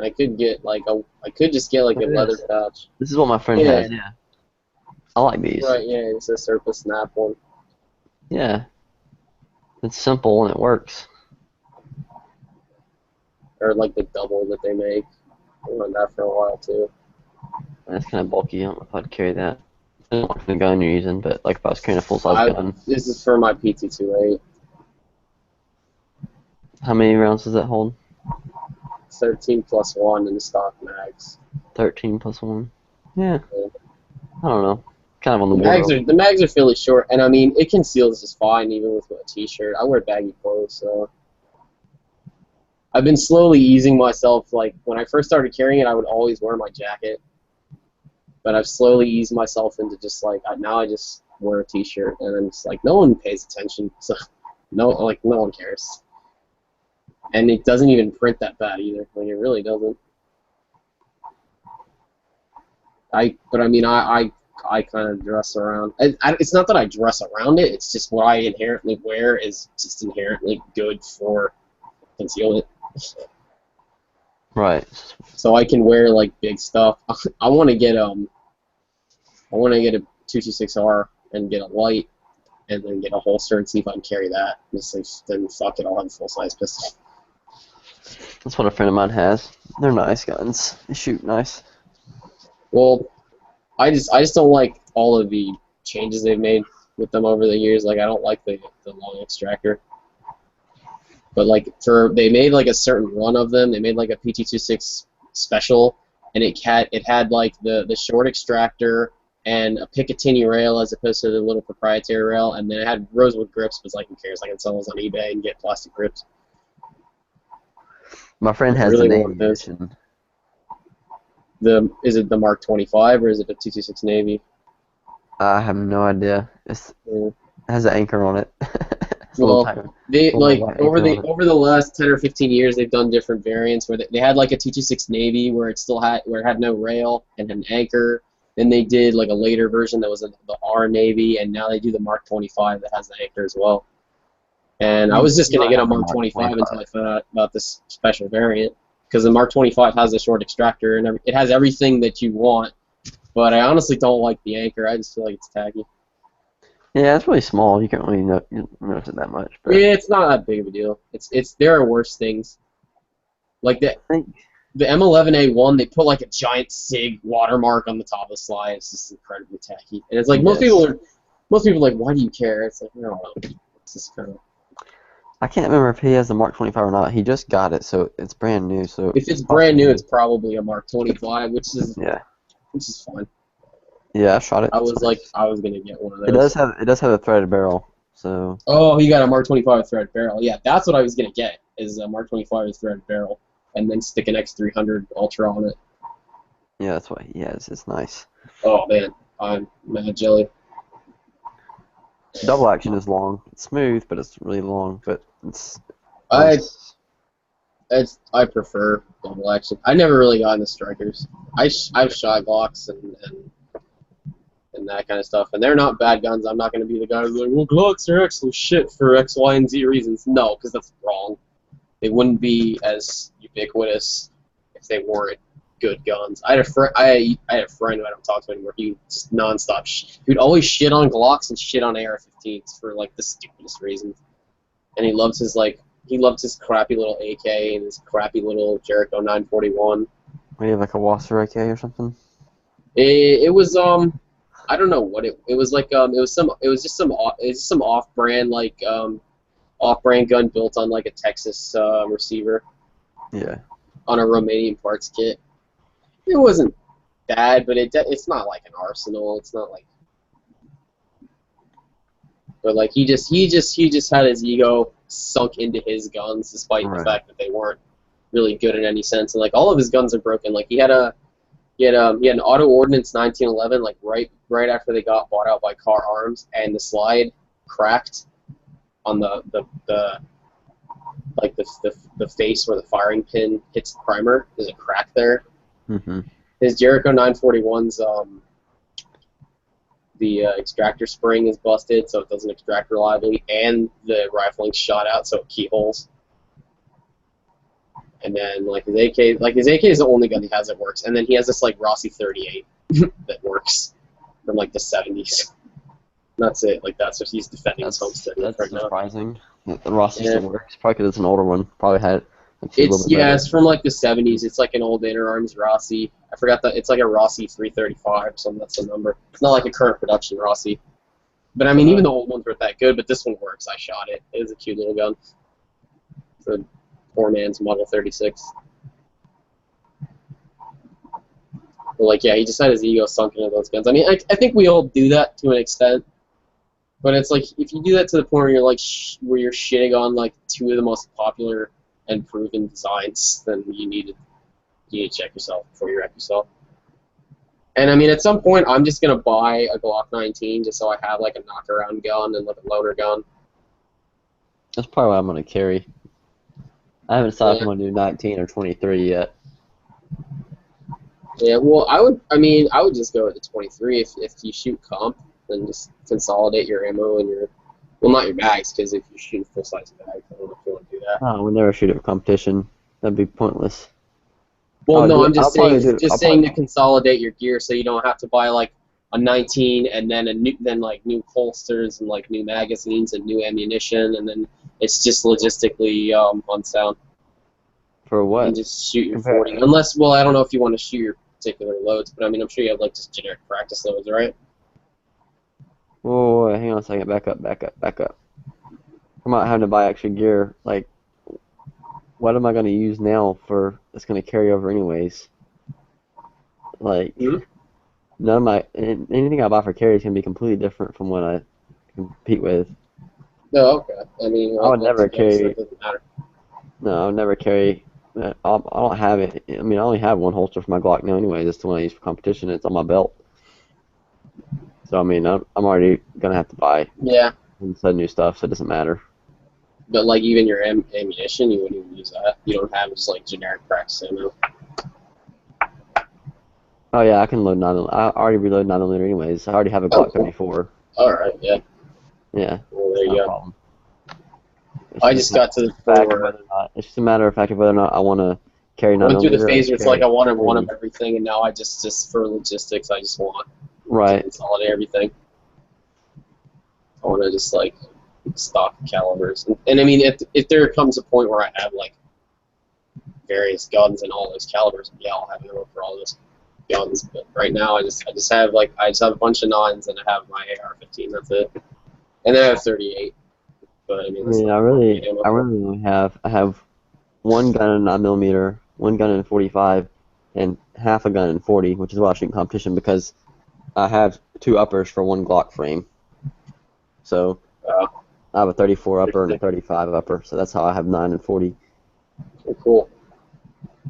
I could get I could just get like a leather pouch. This is what my friend has. Yeah, I like these. Right, yeah, it's a Surface Snap one. Yeah, it's simple and it works. Or like the double that they make. I wanted that for a while too. That's kind of bulky. I don't know if I'd carry that. I don't like the gun you're using, but like if I was carrying a full-size gun. This is for my PT-28. How many rounds does that hold? 13 plus 1 in the stock mags. 13 plus 1. Yeah. I don't know. Kind of on the The mags are fairly short, and I mean it conceals just fine even with a t-shirt. I wear baggy clothes, so I've been slowly easing myself. Like when I first started carrying it, I would always wear my jacket, but I've slowly eased myself into just like now I just wear a t-shirt, and then it's like no one pays attention, so no one cares, and it doesn't even print that bad either. Like it really doesn't. But I mean I kind of dress around. It's not that I dress around it. It's just what I inherently wear is just inherently good for concealment. Right. So I can wear like big stuff. I want to get a 226R and get a light, and then get a holster and see if I can carry that. Just like, then fuck it, I'll have a full size pistol. That's what a friend of mine has. They're nice guns. They shoot nice. Well, I just don't like all of the changes they've made with them over the years. Like I don't like the long extractor. But like they made like a certain run of them. They made like a PT-26 special, and it had like the short extractor and a Picatinny rail as opposed to the little proprietary rail, and then it had rosewood grips. But like who cares? I can sell those on eBay and get plastic grips. My friend has really the want Navy this. edition. Is it the Mark 25 or is it the 226 Navy? I have no idea. It has an anchor on it. Well, they like over the last 10 or 15 years, they've done different variants where they had like a 226 Navy where it had no rail and an anchor. Then they did like a later version that was the R Navy, and now they do the Mark 25 that has the anchor as well. And I was just gonna get a Mark 25 until I found out about this special variant, because the Mark 25 has a short extractor and it has everything that you want. But I honestly don't like the anchor. I just feel like it's tacky. Yeah, it's really small. You can't really notice it that much. But Yeah, it's not that big of a deal. There are worse things. Like the M11A1, they put like a giant SIG watermark on the top of the slide. It's just incredibly tacky. And it's like most people Most people are like, why do you care? It's like, no, it's just kind of. I can't remember if he has a Mark 25 or not. He just got it, so it's brand new. So If it's brand new, it's probably a Mark 25, which is fine. Yeah, I shot it. I was gonna get one of those. It does have a threaded barrel, so. Oh, he got a Mark 25 thread barrel. Yeah, that's what I was gonna get. Is a Mark 25 with thread barrel, and then stick an X300 Ultra on it. Yeah, that's what he has. It's nice. Oh man, I'm mad jelly. Double action is long. It's smooth, but it's really long. But it's. I prefer double action. I never really got into strikers. I've shot Glocks and that kind of stuff, and they're not bad guns. I'm not going to be the guy who's like, well, Glocks are excellent shit for X, Y, and Z reasons. No, because that's wrong. They wouldn't be as ubiquitous if they weren't good guns. I had a friend who I don't talk to anymore. He just nonstop. He would always shit on Glocks and shit on AR-15s for like the stupidest reasons. And he loved his crappy little AK and his crappy little Jericho 941. We have like a Wasser AK or something. It was I don't know what it was like. It was just some off-brand off-brand gun built on like a Texas receiver. Yeah. On a Romanian parts kit. It wasn't bad, but it's not like an Arsenal. It's not like. But like he just had his ego sunk into his guns, despite the fact that they weren't really good in any sense. And like all of his guns are broken. Like he had an auto ordnance 1911, like right after they got bought out by Car Arms, and the slide cracked on the face where the firing pin hits the primer. There's a crack there. Mm-hmm. His Jericho 941's the extractor spring is busted, so it doesn't extract reliably, and the rifling's shot out, so it keyholes. And then like his AK is the only gun he has that works, and then he has this like Rossi 38 that works from like the 70s. That's it. Like that's what he's defending his homestead with right now. That's surprising. The Rossi still works. Probably because it's an older one. Probably had. It's from like the 70s. It's like an old Inner Arms Rossi. I forgot that it's like a Rossi 335. So that's the number. It's not like a current production Rossi. But I mean, even the old ones weren't that good. But this one works. I shot it. It was a cute little gun. It's a poor man's Model 36. But like, yeah, he just had his ego sunk into those guns. I mean, I think we all do that to an extent. But it's like if you do that to the point where you're like where you're shitting on like two of the most popular and proven designs, then you need to check yourself before you wreck yourself. And I mean, at some point, I'm just gonna buy a Glock 19 just so I have like a knockaround gun and like a loader gun. That's probably what I'm gonna carry. I haven't decided if I'm gonna do 19 or 23 yet. Yeah, well, I would just go with the 23 if you shoot comp, then just consolidate your ammo and your. Well, not your bags, because if you shoot a full-size bag, I don't know if you want to do that. Oh, we'll never shoot it for competition. That'd be pointless. Well, no, I'm just saying to consolidate your gear so you don't have to buy like a 19 and then new holsters and like new magazines and new ammunition, and then it's just logistically unsound. For what? And just shoot your 40. Unless, well, I don't know if you want to shoot your particular loads, but I mean, I'm sure you have like just generic practice loads, right? Whoa, hang on a second. Back up. I'm not having to buy extra gear. Like, what am I going to use now for that's going to carry over anyways? Like, none of my anything I buy for carry is going to be completely different from what I compete with. No, okay. I mean, I would never carry. It doesn't matter. No, I would never carry. I don't have it. I mean, I only have one holster for my Glock now anyway. That's the one I use for competition. It's on my belt. So I mean, I'm already gonna have to buy some new stuff, so it doesn't matter. But like even your ammunition, you wouldn't even use that. You don't have just like generic practice ammo. Oh yeah, I can load 9mm. I already reload 9mm anyways. I already have a Glock 34. All right, yeah. Yeah. Well, there you go. Problem. I just got to the point where it's just a matter of fact of whether or not I want to carry 9mm. I went through the phase where it's like I wanted one of everything, and now I just for logistics, I just want to consolidate everything. I want to just like stock calibers, and I mean, if there comes a point where I have like various guns and all those calibers, yeah, I'll have ammo for all this. guns. But right now, I just have a bunch of 9s and I have my AR-15. That's it. And then I have 38. But I mean, I mean, I really only have one gun in 9mm, one gun in 45, and half a gun in 40, which is why I shoot in competition because I have 2 uppers for one Glock frame. So I have a 34 upper and a 35 upper, so that's how I have 9 and 40. Cool.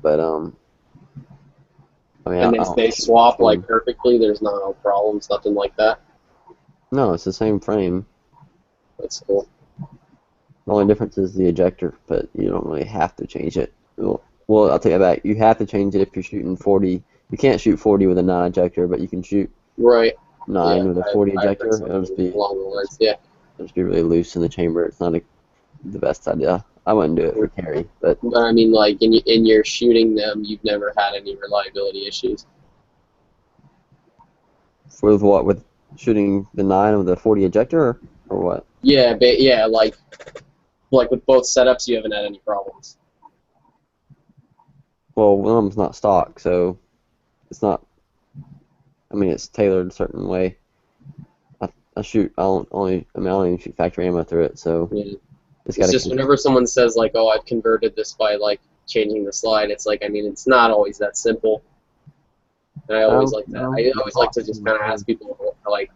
But I mean, and they swap like perfectly. There's no problems, nothing like that. No, it's the same frame. That's cool. The only difference is the ejector, but you don't really have to change it. Well, I'll take that back. You have to change it if you're shooting 40. You can't shoot 40 with a 9 ejector, but you can shoot 9 with a 40 ejector. It'll just be along the lines. Yeah. It'll just be really loose in the chamber. It's not the best idea. I wouldn't do it for carry, but I mean, like in your shooting them, you've never had any reliability issues. With what? With shooting the 9 with the 40 ejector, or what? Yeah, like with both setups, you haven't had any problems. Well, one of them's not stock, so it's not. I mean, it's tailored a certain way. I don't even shoot factory ammo through it, so. Yeah. It's just whenever someone says like, "Oh, I've converted this by like changing the slide," it's like, I mean, it's not always that simple. And I always like to just kind of ask people like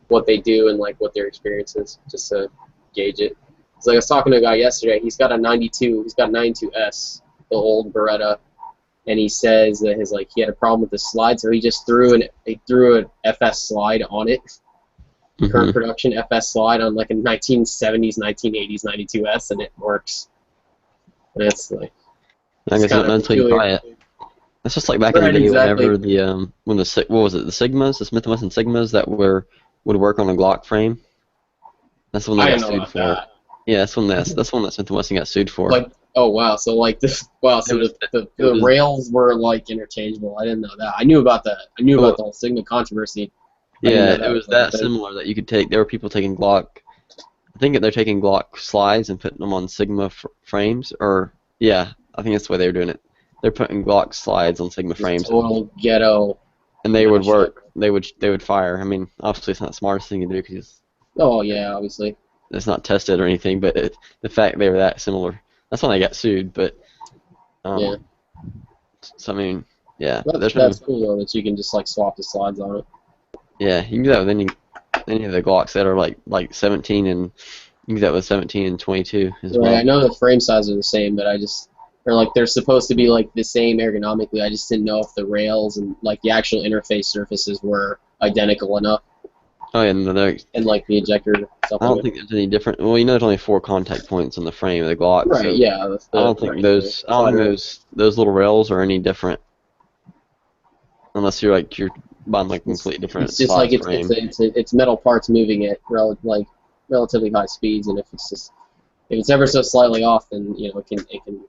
what they do and like what their experience is, just to gauge it. So I was talking to a guy yesterday. He's got a 92. He's got 92S, the old Beretta, and he says that he had a problem with the slide, so he just threw an FS slide on it. Current production FS slide on like a 1970s, 1980s 92S, and it works. And it's like, I guess not until you buy it. It's just like back in the day, whenever what was it, the Sigmas, the Smith & Wesson Sigmas that would work on a Glock frame. That's the one they got sued for. That. Yeah, that's one that Smith & Wesson got sued for. Like, oh wow, so like this, wow, so the rails were like interchangeable. I didn't know that. I knew about that. I knew about the whole Sigma controversy. Yeah, it was that similar that you could take. There were people taking Glock. I think they're taking Glock slides and putting them on Sigma frames, or yeah, I think that's the way they were doing it. They're putting Glock slides on Sigma frames. Total ghetto. And they would work. They would fire. I mean, obviously it's not the smartest thing to do because. Oh yeah, obviously. It's not tested or anything, but the fact they were that similar. That's why they got sued. But. Yeah. So I mean, yeah. That's cool though that you can just like swap the slides on it. Yeah, you can do that with any of the Glocks that are like 17 and you can do that with 17 and 22 as well. I know the frame size are the same, but they're supposed to be like the same ergonomically. I just didn't know if the rails and like the actual interface surfaces were identical enough. Oh yeah, and like the ejector. I don't think there's any different. Well, there's only 4 contact points on the frame of the Glock. Right. So yeah. I don't think those little rails are any different, unless you're buying like completely different. It's just like it's metal parts moving at relatively high speeds, and if it's ever so slightly off, then it can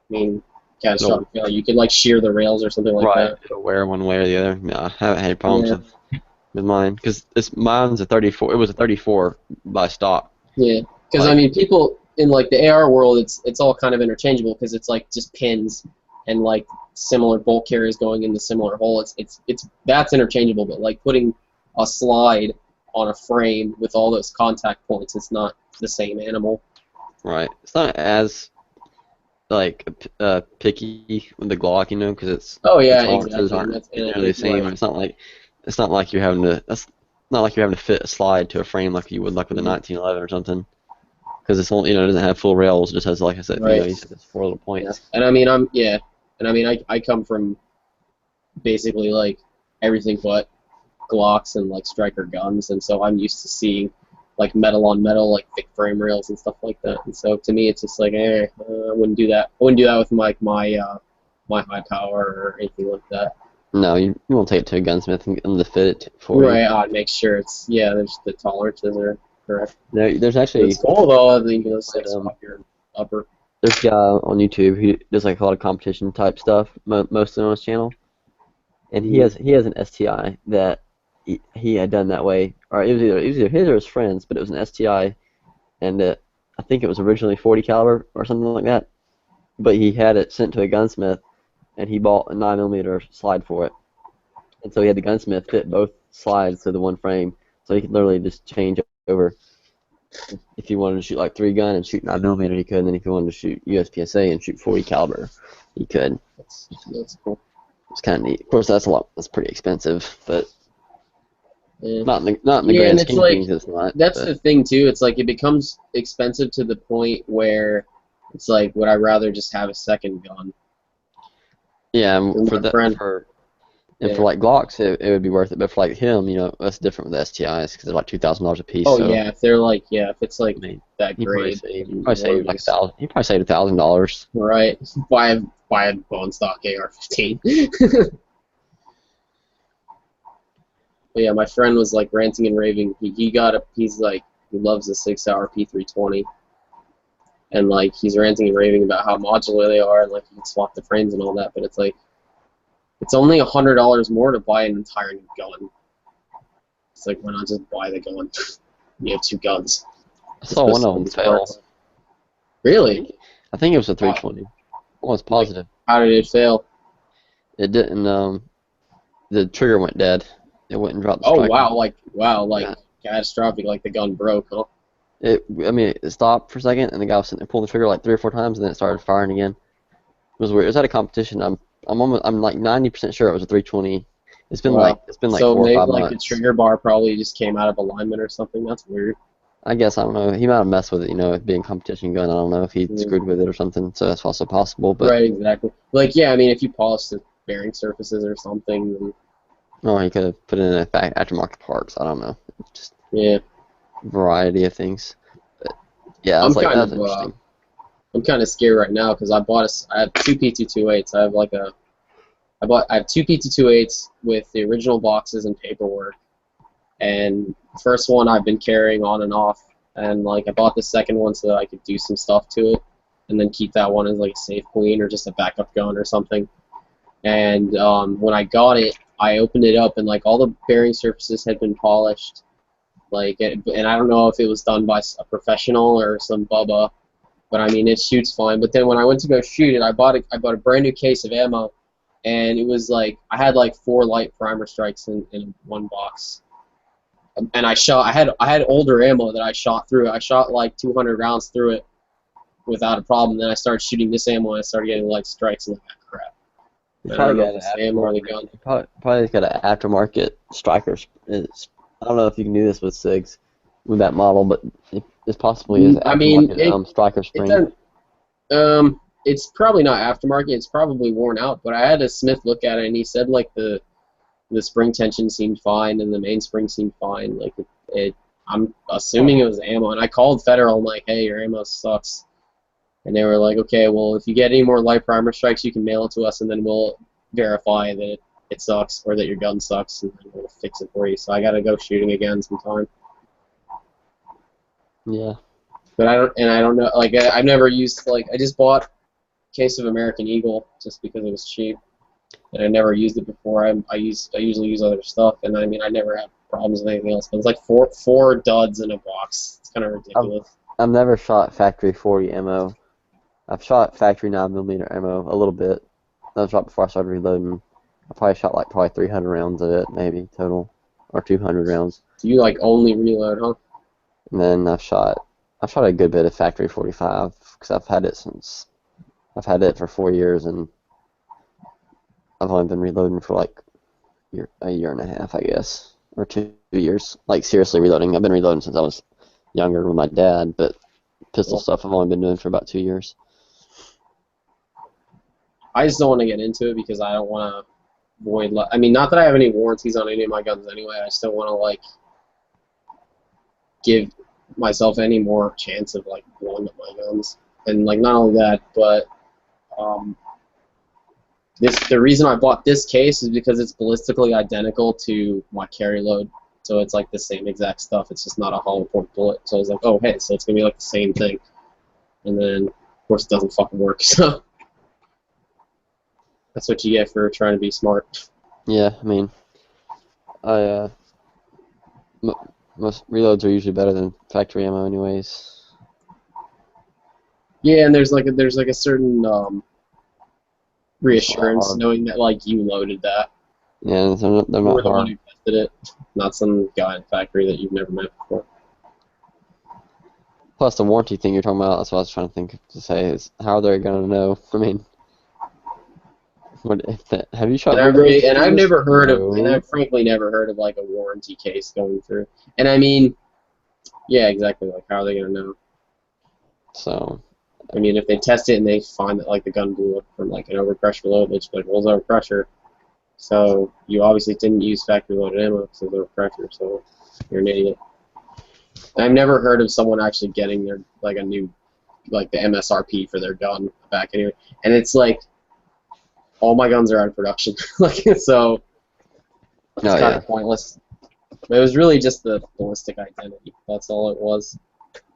mean catastrophic failure. You can like shear the rails or something like that. It'll wear one way or the other. No, I haven't had any problems with mine because mine's a 34. It was a 34 by stock. Yeah, because I mean, people in like the AR world, it's all kind of interchangeable because it's like just pins and like similar bolt carriers going in the similar hole. That's interchangeable, but like putting a slide on a frame with all those contact points, it's not the same animal. Right. It's not as like picky with the Glock, because it's tolerances aren't nearly the same. Right. It's not like you're having to fit a slide to a frame like you would like with a 1911 or something. Because it's only, it doesn't have full rails. It just has, like I said, it's 4 little points. Yeah. And I mean, I come from basically like everything but Glocks and like striker guns, and so I'm used to seeing like metal on metal, like thick frame rails and stuff like that. And so to me, it's just like, I wouldn't do that. I wouldn't do that with my high power or anything like that. No, you won't take it to a gunsmith and get them to fit it for you. Right, I'd make sure there's the tolerances are correct. There's actually. It's cool though. I think it's like your upper. There's a guy on YouTube who does like a lot of competition type stuff, mostly on his channel, and he has an STI that he had done that way, or it was either his or his friends, but it was an STI, and I think it was originally 40 caliber or something like that, but he had it sent to a gunsmith, and he bought a 9mm slide for it. And so he had the gunsmith fit both slides to the one frame, so he could literally just change over. If you wanted to shoot like 3-gun and shoot 9mm, he could. And then if you wanted to shoot USPSA and shoot 40 caliber, he could. That's cool. It's kind of neat. Of course, that's pretty expensive, but Yeah. not in the Yeah, and grand it's scheme of like- things, it's not. That's but- the thing too. It's like it becomes expensive to the point where it's like, would I rather just have a second gun? Yeah, And and for my that, friend- and Yeah. for like Glocks, it would be worth it. But for like him, that's different with STIs because they're like $2,000 a piece. Oh so, yeah, if they're like, yeah, if it's like I mean, that he probably grade, saved, then he probably saved like just- $1,000. He probably saved $1,000. right? Buy a bone stock AR-15. But yeah, my friend was like ranting and raving. He loves a 6-hour P320, and like he's ranting and raving about how modular they are and like you can swap the frames and all that. But it's like it's only $100 more to buy an entire new gun. It's like, why not just buy the gun? You have 2 guns. I saw one of them fail. Really? I think it was a 320. I was positive. How did it fail? It didn't. The trigger went dead. It wouldn't drop the Oh striker. wow, Yeah. catastrophic, like the gun broke, huh? It stopped for a second, and the guy was sitting there pulling the trigger like 3 or 4 times, and then it started firing again. It was weird. It was at a competition. I'm like 90% sure it was a 320. It's been Wow. like So 4 or maybe 5 like months. the trigger bar probably just came out of alignment or something. That's weird. I guess I don't know. He might have messed with it, it being a competition gun. I don't know if he Yeah. screwed with it or something. So that's also possible. But Right, exactly. Like, yeah, I mean, if you polish the bearing surfaces or something, then, no, he could have put it in aftermarket parts. I don't know. Just yeah. a variety of things. But yeah, I'm that's kind that's of, interesting. I'm kind of scared right now because I have 2 P228s. I have 2 P228s with the original boxes and paperwork, and the first one I've been carrying on and off, and like I bought the second one so that I could do some stuff to it, and then keep that one as like a safe queen or just a backup gun or something. And when I got it, I opened it up and like all the bearing surfaces had been polished, and I don't know if it was done by a professional or some bubba, but I mean it shoots fine. But then when I went to go shoot it, I bought a brand new case of ammo, and it was like I had like 4 light primer strikes in one box, and I had older ammo that I shot through. I shot like 200 rounds through it without a problem. Then I started shooting this ammo and I started getting light strikes and like crap. You I don't probably know got if an it's ammo or the gun. probably got an aftermarket striker. I don't know if you can do this with SIGs with that model, but it possibly is. I mean, aftermarket, striker It spring. doesn't- it's probably not aftermarket. It's probably worn out. But I had a Smith look at it, and he said like the spring tension seemed fine, and the mainspring seemed fine. Like I'm assuming it was ammo. And I called Federal. I'm like, hey, your ammo sucks. And they were like, okay, well, if you get any more light primer strikes, you can mail it to us, and then we'll verify that it sucks or that your gun sucks, and then we'll fix it for you. So I gotta go shooting again sometime. Yeah. But I don't know. Like I've never used I just bought a case of American Eagle just because it was cheap, and I never used it before. I usually use other stuff, and I mean I never have problems with anything else. But it's like four duds in a box. It's kind of ridiculous. I've never shot factory 40 ammo. I've shot factory 9mm ammo a little bit. I've shot before I started reloading. I probably shot like 300 rounds of it, maybe total, or 200 rounds. You like only reload, huh? And then I've shot a good bit of factory 45 because I've had it for 4 years, and I've only been reloading for like a year and a half, I guess, or 2 years. Like seriously reloading. I've been reloading since I was younger with my dad, but pistol stuff I've only been doing for about 2 years. I just don't want to get into it because I don't want to void. I mean, not that I have any warranties on any of my guns anyway. I still want to like give myself any more chance of like blowing up my guns. And like not only that, but the reason I bought this case is because it's ballistically identical to my carry load. So it's like the same exact stuff. It's just not a hollow point bullet. So I was like, oh hey, so it's gonna be like the same thing. And then of course it doesn't fucking work. So that's what you get for trying to be smart. Yeah, I mean, most reloads are usually better than factory ammo, anyways. Yeah, and there's like a certain reassurance knowing that like you loaded that. Yeah, they're You not were the one hard. who tested it, not some guy in the factory that you've never met before. Plus the warranty thing you're talking about. That's what I was trying to think to say is how they're gonna know. I mean, what if that? Have you shot? And I've never heard of, No. and I've frankly never heard of like a warranty case going through. And I mean, yeah, exactly. Like, how are they gonna know? So I mean, if they test it and they find that like the gun blew up from like an overpressure load, they just be like, well, it's overpressure. So you obviously didn't use factory loaded ammo because it's overpressure. So you're an idiot. I've never heard of someone actually getting their like a new, like the MSRP for their gun back anyway. And it's like, all my guns are out of production. Like, so it's kind of pointless. But it was really just the ballistic identity. That's all it was.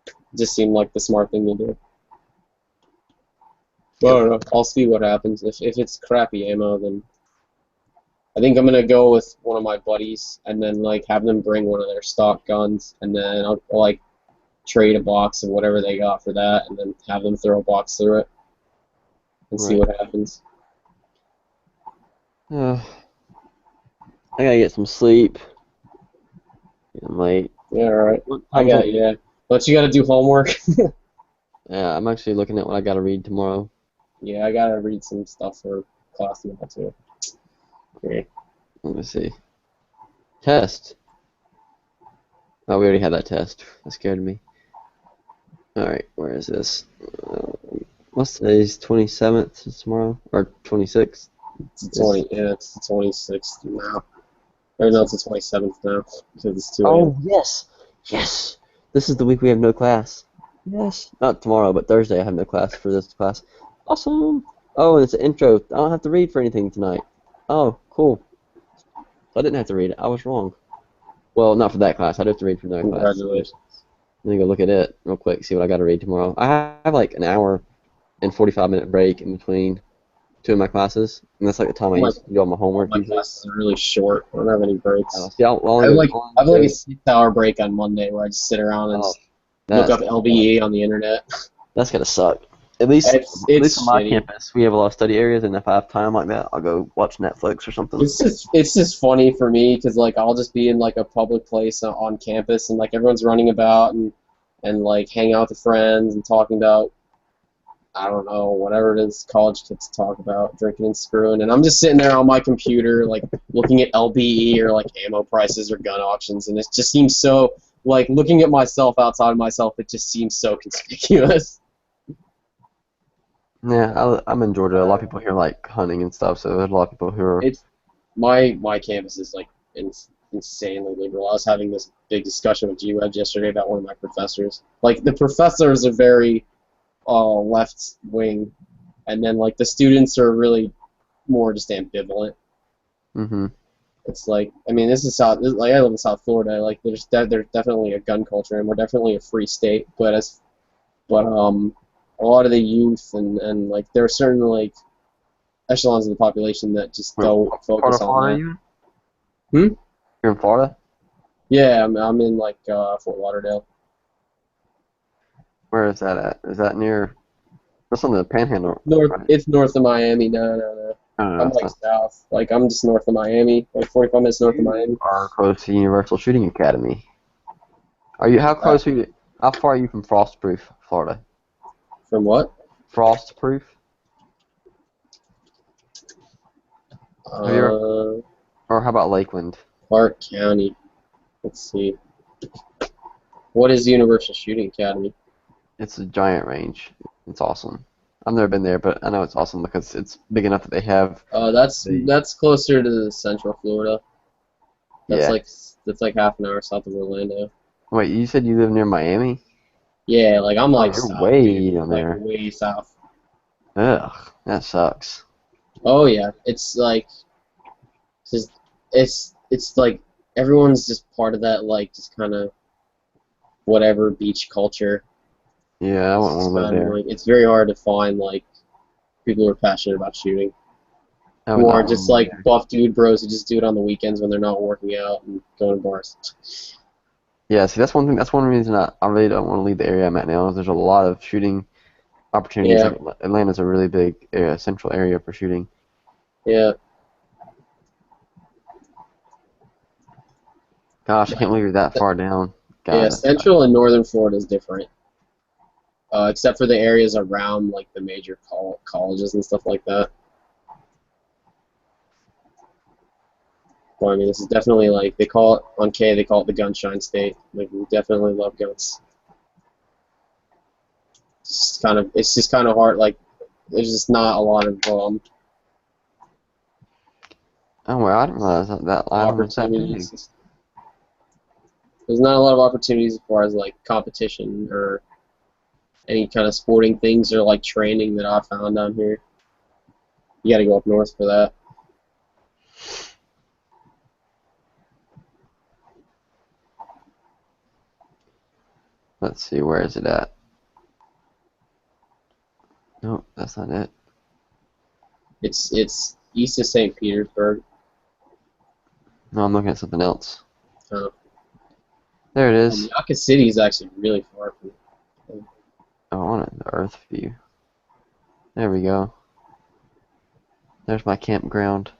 It just seemed like the smart thing to do. Well, I don't know. I'll see what happens. If it's crappy ammo, then I think I'm gonna go with one of my buddies, and then like have them bring one of their stock guns, and then I'll like trade a box of whatever they got for that, and then have them throw a box through it, and see what happens. I gotta get some sleep. I'm late. Yeah, alright. I got it, yeah. But you gotta do homework. Yeah, I'm actually looking at what I gotta read tomorrow. Yeah, I gotta read some stuff for class tomorrow too. Okay. Let me see. Test. Oh, we already had that test. That scared me. Alright, where is this? What's today's 27th? Is tomorrow? Or 26th? It's 20, yeah, it's the 26th now. Or no, it's the 27th now, because it's 2 Oh, yes! Yes! This is the week we have no class. Yes. Not tomorrow, but Thursday I have no class for this class. Awesome! Oh, and it's an intro. I don't have to read for anything tonight. Oh, cool. So I didn't have to read it. I was wrong. Well, not for that class. I do have to read for another class. Congratulations. Let me go look at it real quick, see what I got to read tomorrow. I have like an hour and 45-minute break in between two of my classes, and that's like the time I used to do all my homework. My classes are really short. I don't have any breaks. See, I have like a 6-hour break on Monday where I just sit around and look up LBE on the internet. That's gonna suck. At least, it's at least on my shitty. campus, we have a lot of study areas, and if I have time like that, I'll go watch Netflix or something. It's just funny for me because like I'll just be in like a public place on campus and like everyone's running about and like hang out with friends and talking about I don't know whatever it is college kids talk about, drinking and screwing, and I'm just sitting there on my computer like looking at LBE or like ammo prices or gun auctions, and it just seems so like looking at myself outside of myself. It just seems so conspicuous. Yeah, I'm in Georgia. A lot of people here like hunting and stuff, so there's a lot of people who are. It's my campus is like insanely liberal. I was having this big discussion with GWeb yesterday about one of my professors. Like the professors are very left wing, and then like the students are really more just ambivalent. Mm-hmm. It's like I mean this is I live in South Florida. Like there's definitely a gun culture, and we're definitely a free state. But a lot of the youth and like there are certain like echelons of the population that just don't focus on that. You're in Florida? Yeah, I'm in like Fort Lauderdale. Where is that at? Is that near? That's on the Panhandle. North. Right? It's north of Miami. No. I'm like south. Like I'm just north of Miami. Like 45 minutes north of Miami. Are close to Universal Shooting Academy. Are you? How close are you? How far are you from Frostproof, Florida? From what? Frostproof. Or how about Lakeland? Clark County. Let's see. What is Universal Shooting Academy? It's a giant range. It's awesome. I've never been there, but I know it's awesome because it's big enough that they have. That's closer to Central Florida. That's Yeah. like half an hour south of Orlando. Wait, you said you live near Miami? Yeah, like I'm like you're south, way dude. down Like there. way south. Ugh, that sucks. Oh yeah, it's like, it's like everyone's just part of that like just kind of whatever beach culture. Yeah, I wouldn't want to live there. Like, it's very hard to find like people who are passionate about shooting. I would Who not are want just to live like there. buff dude bros who just do it on the weekends when they're not working out and going to bars. Yeah, see, that's one thing. That's one reason I really don't want to leave the area I'm at now. Is there's a lot of shooting opportunities. Yeah. Like, Atlanta's a really big central area for shooting. Yeah. Gosh, I can't believe you're that far down. God, Yeah, that's Central and Northern Florida is different. Except for the areas around like the major colleges and stuff like that. Well, I mean, this is definitely like they call it on K. They call it the Gunshine State. Like we definitely love guns. It's just kind of hard. Like there's just not a lot of Oh, well, I didn't realize that island was that big. opportunities. There's not a lot of opportunities as far as like competition or any kind of sporting things or like training that I found down here. You got to go up north for that. Let's see, where is it at? Nope, that's not it. It's east of St. Petersburg. No, I'm looking at something else. Oh. There it is. Yucca City is actually really far from. Oh, I want the Earth view. There we go. There's my campground.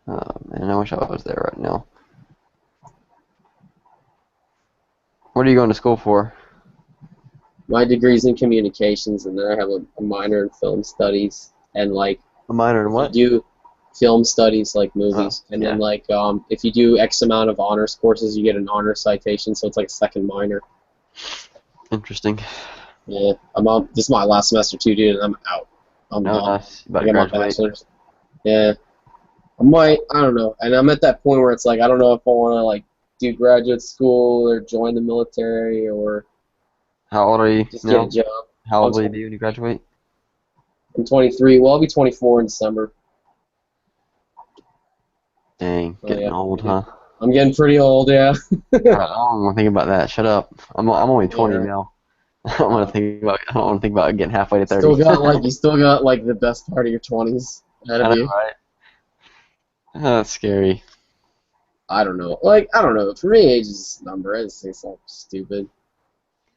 Oh man, I wish I was there right now. What are you going to school for? My degree's in communications, and then I have a minor in film studies, and like A minor in what? you do film studies like movies, and then like if you do X amount of honors courses, you get an honor citation, so it's like a second minor. Interesting. Yeah, I'm on. This is my last semester too, dude, and I'm out. I'm No, done. nice. You about I to got my graduate. bachelor's. Yeah, I don't know, and I'm at that point where it's like I don't know if I want to like do graduate school or join the military or How old are you just now? get a job. How old will you be when you graduate? I'm 23. Well, I'll be 24 in December. Dang, Oh, getting yeah. old, huh? I'm getting pretty old, yeah. God, I don't want to think about that. Shut up. I'm only 20 Yeah. now. I don't want to think about getting halfway to 30. You still got like the best part of your 20s ahead I of know, you. right? Oh, that's scary. I don't know. Like, I don't know. For me, age is a number. I just think it's like stupid.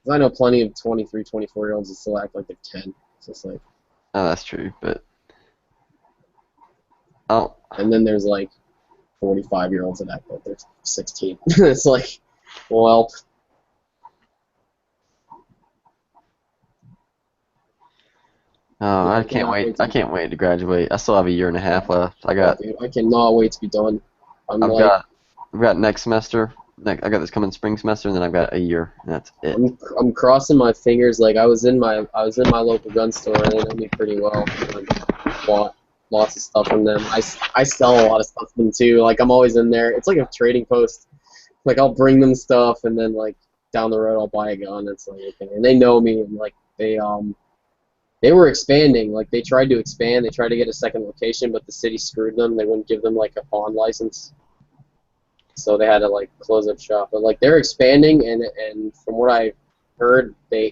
'Cause I know plenty of 23, 24-year-olds that still act like they're 10. It's just like, Oh, that's true, but oh, and then there's like 45-year-olds that act like they're 16. It's like, well, oh, Yeah, I can't wait. to- I can't wait to graduate. I still have a year and a half left. dude, I cannot wait to be done. I've got next semester. I got this coming spring semester, and then I've got a year, and that's it. I'm crossing my fingers. Like I was in my local gun store, and they know me pretty well. I bought lots of stuff from them. I sell a lot of stuff from them too. Like I'm always in there. It's like a trading post. Like I'll bring them stuff, and then like down the road I'll buy a gun. It's like okay, and they know me, and like they were expanding. Like they tried to expand. They tried to get a second location, but the city screwed them. They wouldn't give them like a pawn license. So they had to like close up shop, but like they're expanding, and from what I heard, they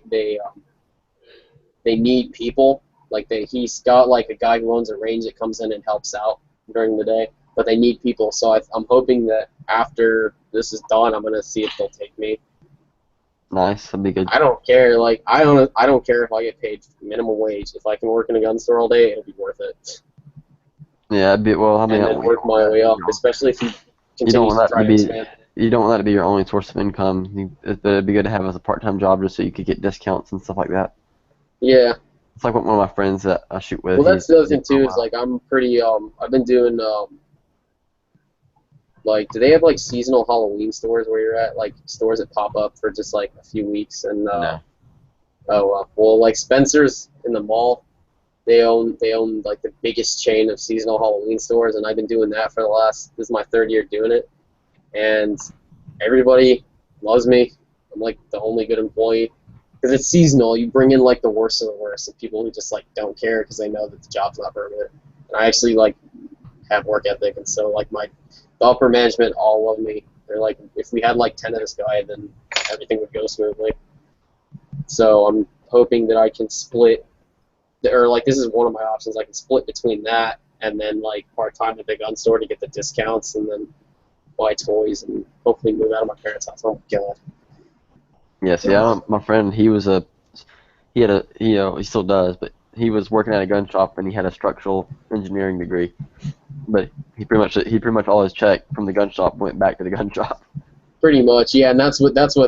need people. Like he's got like a guy who owns a range that comes in and helps out during the day, but they need people. So I'm hoping that after this is done, I'm gonna see if they'll take me. Nice, that'd be good. I don't care. Like I don't care if I get paid minimum wage. If I can work in a gun store all day, it'll be worth it. Yeah, it'd be well. I mean, And then work my way up, especially if you you don't continue to want that try to to be. expand. You don't want that to be your only source of income. It'd be good to have as a part-time job just so you could get discounts and stuff like that. Yeah. It's like what one of my friends that I shoot with. Well, that's the other thing he's- too. Is like I'm pretty. I've been doing. Like, do they have like seasonal Halloween stores where you're at? Like stores that pop up for just like a few weeks and. No. Oh well, like Spencer's in the mall. They own like the biggest chain of seasonal Halloween stores, and I've been doing that for this is my third year doing it, and everybody loves me. I'm like the only good employee because it's seasonal. You bring in like the worst of the worst, and people who just like don't care because they know that the job's not permanent. And I actually like have work ethic, and so like the upper management all love me. They're like, if we had like 10 of this guy, then everything would go smoothly. So I'm hoping that I can split. Or like this is one of my options. I can split between that and then like part time at the gun store to get the discounts, and then buy toys and hopefully move out of my parents' house. Oh God. Yes, yeah. My friend, he still does, but he was working at a gun shop and he had a structural engineering degree. But he pretty much all his check from the gun shop went back to the gun shop. Pretty much, yeah, and that's what the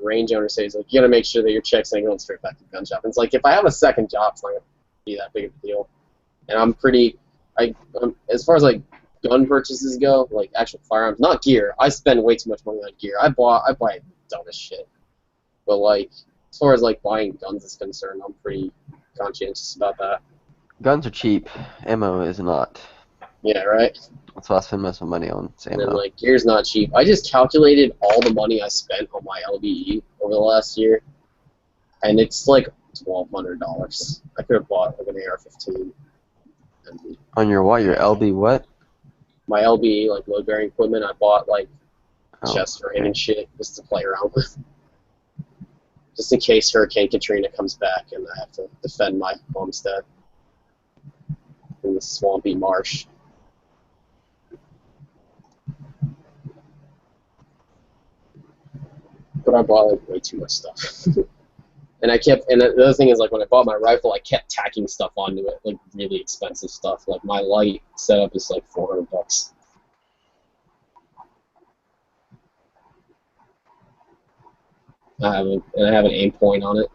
range owner says. Like, you gotta make sure that your checks ain't going straight back to the gun shop. And it's like, if I have a second job, it's not gonna be that big of a deal. And I'm as far as like gun purchases go, like actual firearms, not gear. I spend way too much money on gear. I buy dumbest shit. But like, as far as like buying guns is concerned, I'm pretty conscientious about that. Guns are cheap. Ammo is not. Yeah, right. That's why I spend most of my money on And then ammo. like gear's not cheap. I just calculated all the money I spent on my LBE over the last year, and it's like $1,200. I could have bought like an AR-15. And On your what? Your LB what? my LBE, like load bearing equipment, I bought like Oh, chest frame and shit just to play around with, just in case Hurricane Katrina comes back and I have to defend my homestead in the swampy marsh. But I bought like way too much stuff. And the other thing is, like, when I bought my rifle, I kept tacking stuff onto it, like really expensive stuff. Like my light setup is like $400. I have an aim point on it.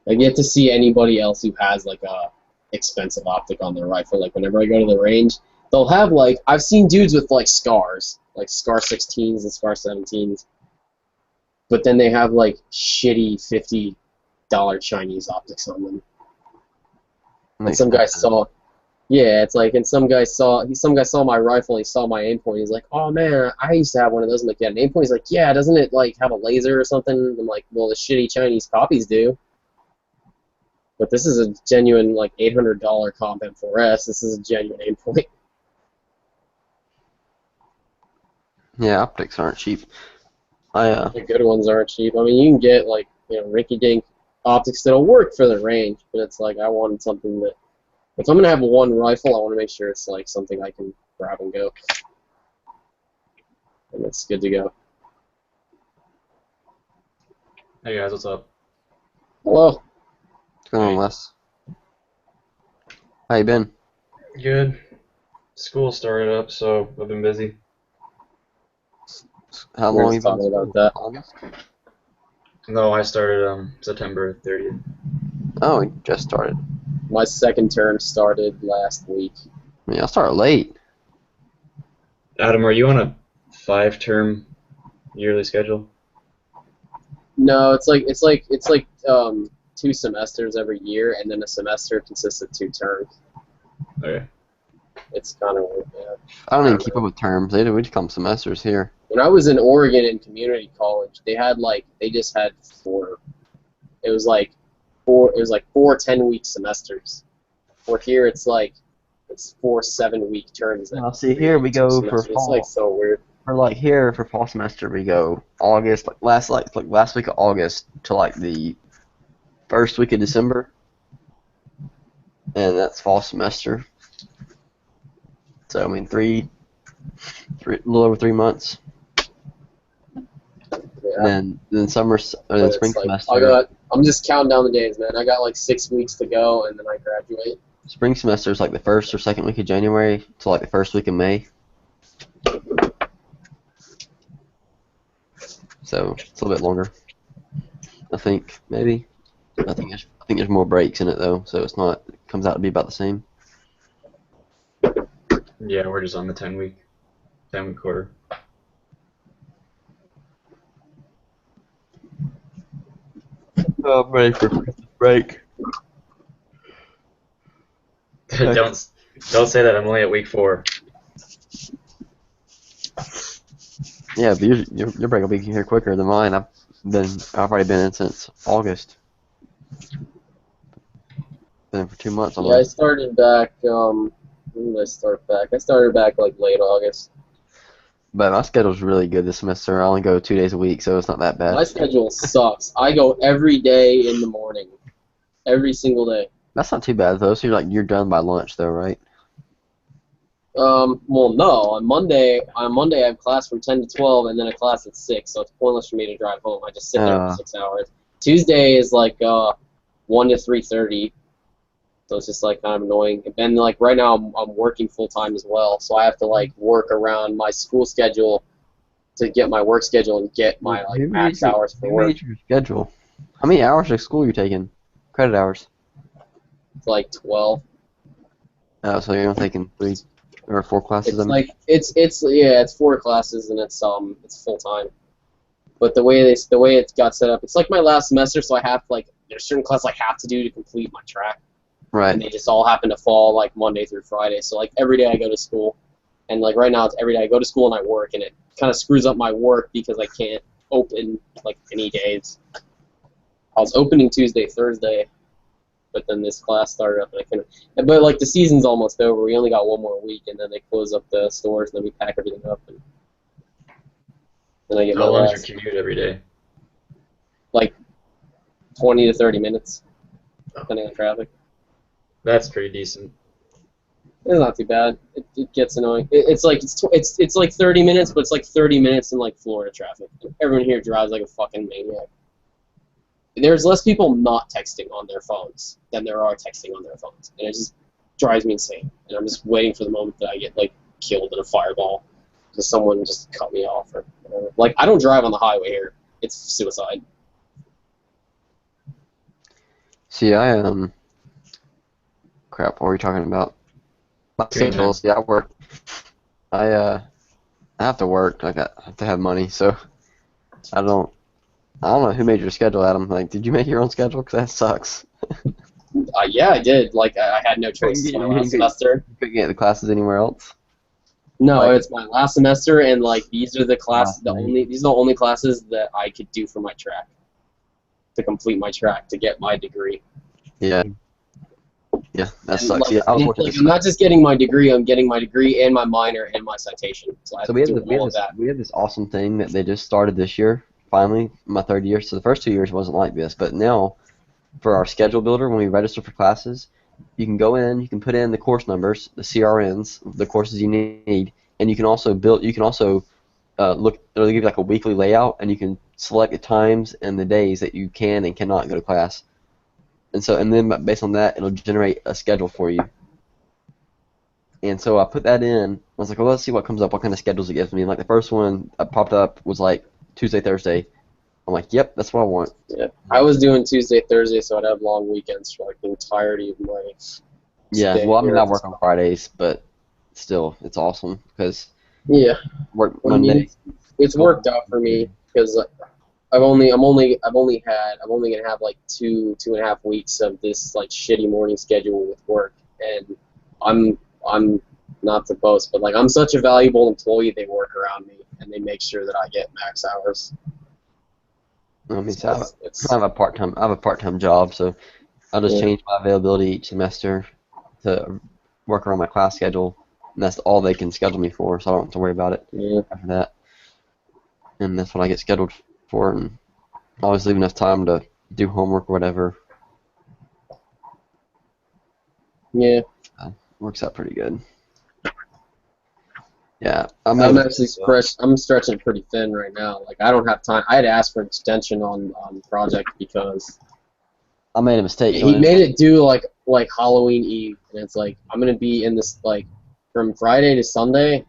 I get to see anybody else who has like a expensive optic on their rifle. Like whenever I go to the range, they'll have like, I've seen dudes with like scars, like Scar 16s and Scar 17s, but then they have like shitty $50 Chinese optics on them. And some guy saw, yeah, it's like, and some guy saw my rifle, he saw my aim point, he's like, oh man, I used to have one of those. I'm like, yeah, an aim point? He's like, yeah, doesn't it like have a laser or something? I'm like, well, the shitty Chinese copies do. But this is a genuine like $800 Comp M4S. This is a genuine aim point. Yeah, optics aren't cheap. The good ones aren't cheap. I mean, you can get like, you know, rinky-dink optics that'll work for the range, but it's like I wanted something that, if I'm gonna have one rifle, I want to make sure it's like something I can grab and go, and it's good to go. Hey guys, what's up? Hello. What's going on, Wes? How you been? Good. School started up, so I've been busy. How We're long you just been? talking about that. August? No, I started September 30th. Oh, you just started. My second term started last week. Yeah, I started late. Adam, are you on a 5-term yearly schedule? No, it's like 2 semesters every year, and then a semester consists of 2 terms. Okay. It's kind of weird, yeah. I don't even keep up with terms. We just call them semesters here. When I was in Oregon in community college, they just had 4. It was like 4 10-week semesters. Or here it's 4 7-week terms. Well, see, here we go for It's fall. like so weird. For fall semester we go August, last week of August to like the first week of December, and that's fall semester. So I mean, a little over 3 months. Yeah. And then summer, But then it's spring like, semester. I'm just counting down the days, man. I got like 6 weeks to go, and then I graduate. Spring semester is like the first or second week of January to like the first week of May. So it's a little bit longer. I think maybe. I think there's more breaks in it though, so it comes out to be about the same. Yeah, we're just on the 10-week quarter. I'm ready for break. Don't say that. I'm only at week 4. Yeah, but your break will be here quicker than mine. I've already been in since August. Been for 2 months Yeah, I almost. started back. When did I start back? I started back like late August. But my schedule's really good this semester. I only go 2 days a week, so it's not that bad. My schedule sucks. I go every day in the morning, every single day. That's not too bad though. So you're done by lunch though, right? Well, no. On Monday I have class from 10 to 12, and then a class at 6. So it's pointless for me to drive home. I just sit there for 6 hours. Tuesday is like 1 to 3:30. So it's just like kind of annoying. And then like right now I'm working full time as well, so I have to like work around my school schedule to get my work schedule and get my like max hours for Who work. made your schedule? How many hours of school are you taking? Credit hours. It's like 12. So you're not taking 3 or 4 classes. It's like it's 4 classes and it's full time. But the way it got set up, it's like my last semester, so I have like there's certain classes I have to do to complete my track. Right. And they just all happen to fall like Monday through Friday. So like every day I go to school, and like right now it's every day I go to school and I work, and it kind of screws up my work because I can't open like any days. I was opening Tuesday, Thursday, but then this class started up and I couldn't. But like the season's almost over. We only got 1 more week, and then they close up the stores, and then we pack everything up, and then I get my How long's your rest. commute every day? Like 20 to 30 minutes, depending on traffic. That's pretty decent. It's not too bad. It gets annoying. It's like 30 minutes, but it's like 30 minutes in like Florida traffic. Everyone here drives like a fucking maniac. There's less people not texting on their phones than there are texting on their phones, and it just drives me insane. And I'm just waiting for the moment that I get like killed in a fireball because someone just cut me off or whatever. Like I don't drive on the highway here. It's suicide. See, crap. What were we talking about? My schedule. See, I work. I have to work. I have to have money, so I don't know who made your schedule, Adam. Like, did you make your own schedule? Because that sucks. Yeah, I did. Like I had no choice. My last semester. You couldn't get the classes anywhere else. No, Like- it's my last semester, and like these are the classes. These are the only classes that I could do for my track to complete my track to get my degree. Yeah. Yeah, that And, sucks. like, Yeah, I was and, working. like, I'm not just getting my degree. I'm getting my degree and my minor and my citation. So I have So to do all of that. we have this awesome thing that they just started this year. Finally, my 3rd year. So the first 2 years wasn't like this, but now for our schedule builder, when we register for classes, you can go in, you can put in the course numbers, the CRNs, the courses you need, and you can also build. You can also look. They'll give you like a weekly layout, and you can select the times and the days that you can and cannot go to class. And then based on that, it'll generate a schedule for you. And so I put that in. I was like, well, let's see what comes up, what kind of schedules it gives me. And like the first one popped up was like Tuesday, Thursday. I'm like, yep, that's what I want. Yeah, I was doing Tuesday, Thursday, so I'd have long weekends for like the entirety of my. Yeah, stay well, I mean, here. I work on Fridays, but still, it's awesome because Yeah, work I Monday. mean, it's worked out for me because I'm only gonna have like 2.5 weeks of this like shitty morning schedule with work, and I'm not to boast, but like I'm such a valuable employee. They work around me and they make sure that I get max hours. I mean, So so I have a part-time job, so I'll just Yeah. change my availability each semester to work around my class schedule, and that's all they can schedule me for, so I don't have to worry about it Yeah. after that. And that's what I get scheduled for, and I always leave enough time to do homework or whatever. Yeah. Works out pretty good. Yeah, I'm actually I'm stretching pretty thin right now. Like I don't have time. I had to ask for an extension on the project because I made a mistake. he made it due like Halloween Eve, and it's like I'm gonna be in this like from Friday to Sunday.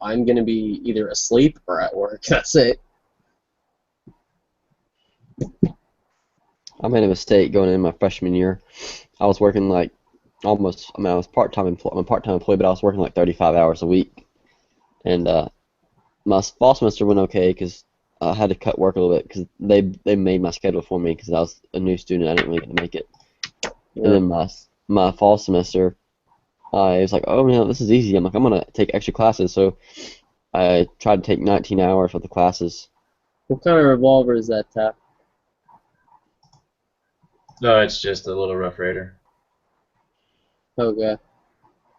I'm gonna be either asleep or at work. That's it. I made a mistake going in my freshman year. I was working like I was part-time employee. I'm a part-time employee, but I was working like 35 hours a week. And my fall semester went okay because I had to cut work a little bit because they made my schedule for me because I was a new student. I didn't really get to make it. And then my fall semester, I was like, oh man, this is easy. I'm like, I'm gonna take extra classes. So I tried to take 19 hours with the classes. What kind of revolver is that, Tap? No, it's just a little Rough Raider. Okay. I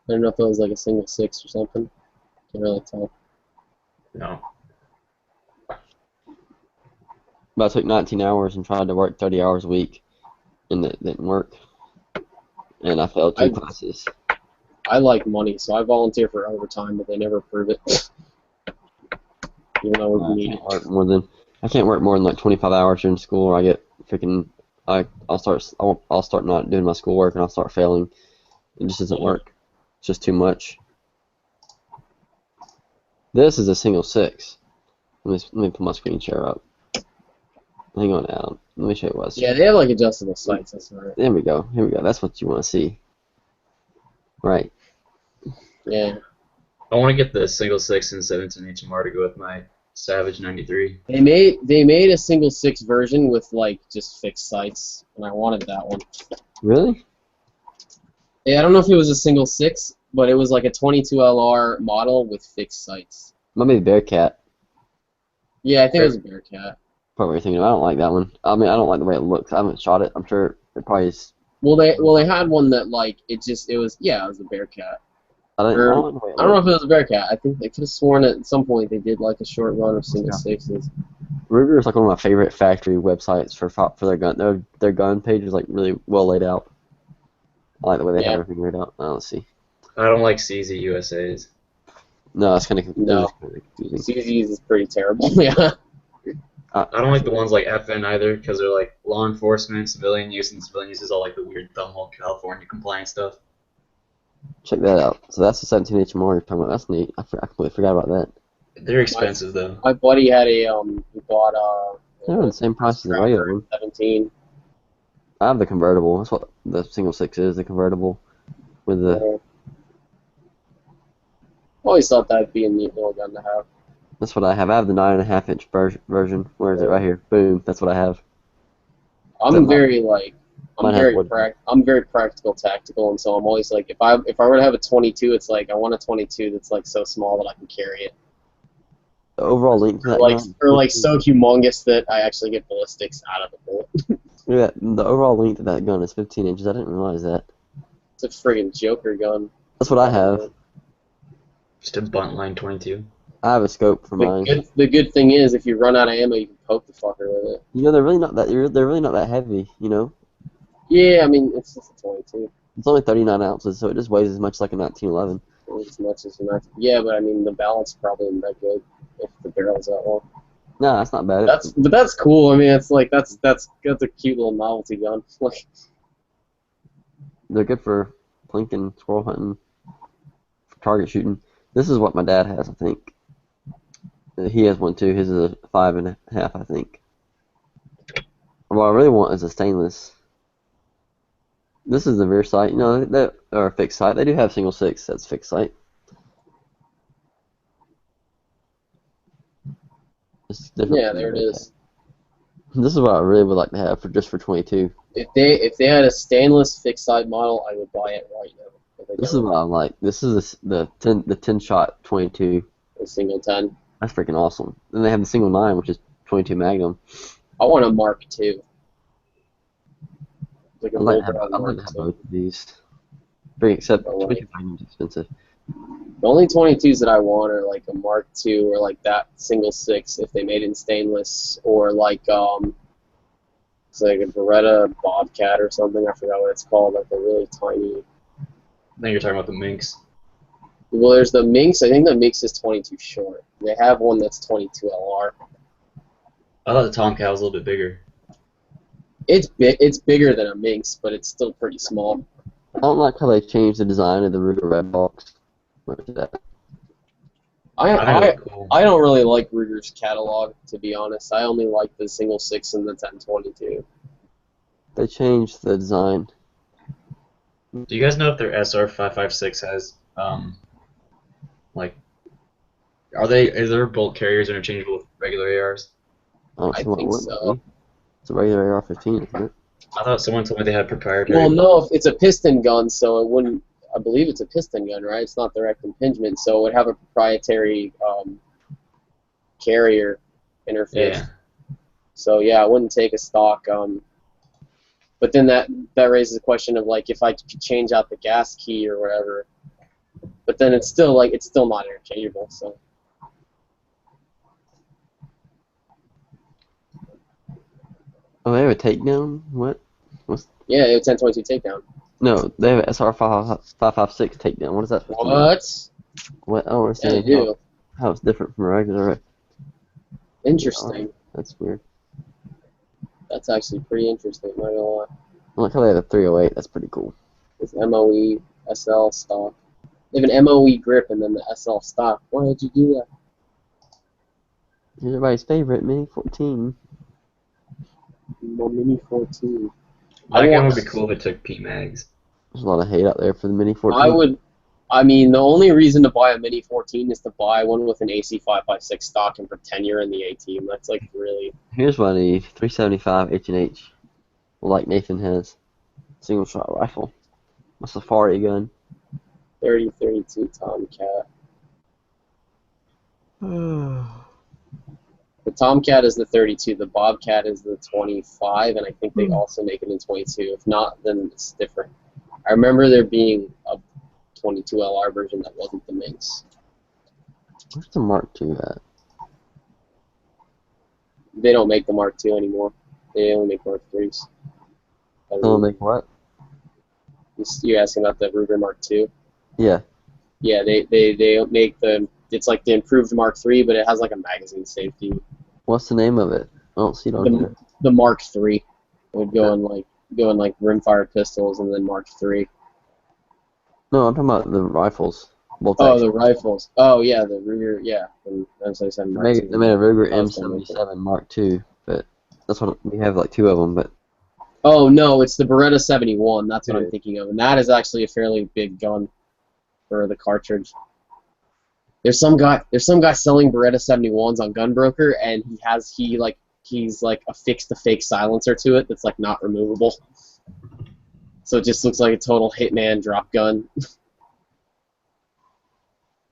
don't know if it was like a single 6 or something. Can't really tell. No. But I took 19 hours and tried to work 30 hours a week, and it didn't work. and I failed two I- classes. I like money, so I volunteer for overtime, but they never approve it. Even though I we need can't it. work more than I can't work more than like 25 hours during school, or I get freaking I'll start not doing my schoolwork and I'll start failing. It just doesn't work. It's just too much. This is a single 6. Let me put my screen share up. Hang on, Adam. Let me show you what. Yeah, they have like adjustable sights. That's right. There we go. Here we go. That's what you want to see. Right. Yeah. I want to get the single 6 and 17 HMR to go with my Savage 93. They made a single 6 version with like just fixed sights, and I wanted that one. Really? Yeah, I don't know if it was a single 6, but it was like a 22 LR model with fixed sights. Might be Bearcat. Yeah, I think it was a Bearcat. Probably what you're thinking. I don't like that one. I mean, I don't like the way it looks. I haven't shot it. I'm sure it probably is. Well, they had one that like it was a Bearcat. I don't like the way it I don't know looks. if it was a Bearcat. I think they could have sworn at some point they did like a short run of single 6s. Ruger is like one of my favorite factory websites for their gun. Their gun page is like really well laid out. I like the way they have everything laid out. Let's see. I don't like CZ USA's. No, it's kind of No. confusing. CZ's is pretty terrible. Yeah. I don't like the ones like FN either because they're like law enforcement, civilian use, and civilian use is all like the weird thumbhole California compliance stuff. Check that out. So that's the 17 HMR you're talking about. That's neat. I completely forgot about that. They're expensive though. My buddy had he bought They're the same price as the regular one. 17. I have the convertible. That's what the single 6 is. The convertible with the. Always thought that'd be a neat little gun to have. That's what I have. I have the 9.5 inch version. Where is it? Right here. Boom. That's what I have. I'm very like Mine has wood. I'm very practical, tactical, and so I'm always like if I were to have a 22, it's like I want a 22 that's like so small that I can carry it. The overall length to that Like gun. or like so humongous that I actually get ballistics out of the bullet. Yeah, the overall length of that gun is 15 inches. I didn't realize that. It's a friggin' Joker gun. That's what I have. Just a bunt line 22. I have a scope for mine. The good thing is if you run out of ammo, you can poke the fucker with it. You know, they're really not that heavy. You know, Yeah, I mean it's just a 22. it's only 39 ounces, so it just weighs as much like a 1911. As much as you're not. Yeah, but I mean the balance probably isn't that good if the barrel's that long. No, that's not bad. That's cool. I mean, it's like that's a cute little novelty gun. Like They're good for plinking, squirrel hunting, for target shooting. This is what my dad has, I think. He has one too. His is a 5.5, I think. What I really want is a stainless. This is the rear sight. You know, that or fixed sight. They do have single 6 that's fixed sight. It's different yeah, from there it the is. This is what I really would like to have for 22. If they had a stainless fixed side model, I would buy it right now. But they This is don't. what I like. This is the 10 shot 22. A single 10. That's freaking awesome. Then they have the single 9, which is 22 Magnum. I want a Mark II. Like a I'd like to Bulldog have Mark both II. of these. Except Oh, 22 Magnum's expensive. The only 22s that I want are like a Mark II or like that single 6 if they made it in stainless, or like it's like a Beretta Bobcat or something. I forgot what it's called. Like a really tiny. I think you're talking about the Minx. Well, there's the Minx. I think the Minx is 22 short. They have one that's 22 LR. I thought the Tomcat was a little bit bigger. It's bigger than a Minx, but it's still pretty small. I don't like how they changed the design of the Ruger Red Box. Where is that? I don't really like Ruger's catalog, to be honest. I only like the single 6 and the 1022. They changed the design. Do you guys know if their SR556 has like is their bolt carriers interchangeable with regular ARs? I I think so. It's a regular AR-15, isn't it? I thought someone told me they had proprietary. Well, no, it's a piston gun, so it wouldn't. I believe it's a piston gun, right? It's not direct impingement, so it would have a proprietary carrier interface. Yeah. So yeah, I wouldn't take a stock. But then that raises the question of like if I could change out the gas key or whatever. But then it's still not interchangeable. So Oh, they have a takedown? What? yeah, it's 1022 takedown. No, they have SR 556 takedown. What is that supposed to mean? What? What? I don't Yeah, they understand do. how it's different from a regular. Interesting. That's weird. That's actually pretty interesting, not gonna lie. I like how they have a 308. That's pretty cool. It's MOE, SL stock. They have an MOE grip and then the SL stock. Why did you do that? Everybody's favorite, Mini 14. Mini 14. That gun would be cool if it took P-Mags. There's a lot of hate out there for the Mini 14. I mean, the only reason to buy a Mini 14 is to buy one with an AC 556 stock and pretend you're in the A team. That's like really. Here's one of the 375 H&H, like Nathan has. Single shot rifle. A safari gun. 30-32 Tomcat. The Tomcat is the 32, the Bobcat is the 25, and I think they also make it in 22. If not, then it's different. I remember there being a 22 LR version that wasn't the Minx. Where's the Mark II at? They don't make the Mark II anymore. They only make Mark IIIs. They don't make what? You asking about the Ruger Mark II? Yeah. Yeah, they make the. It's like the improved Mark III, but it has like a magazine safety. What's the name of it? I don't see it on here. The Mark III. It would go in like rimfire pistols and then Mark III. No, I'm talking about the rifles. Bolt Oh, action. the rifles. Oh yeah, the Ruger. Yeah, and as I said, Mark II. They made a Ruger I was gonna make M77 Mark II, but that's what we have, like two of them. But Oh no, it's the Beretta 71. That's what I'm thinking of, and that is actually a fairly big gun for the cartridge. There's some guy selling Beretta 71s on Gunbroker, and he's affixed a fake silencer to it that's like not removable. So it just looks like a total Hitman drop gun.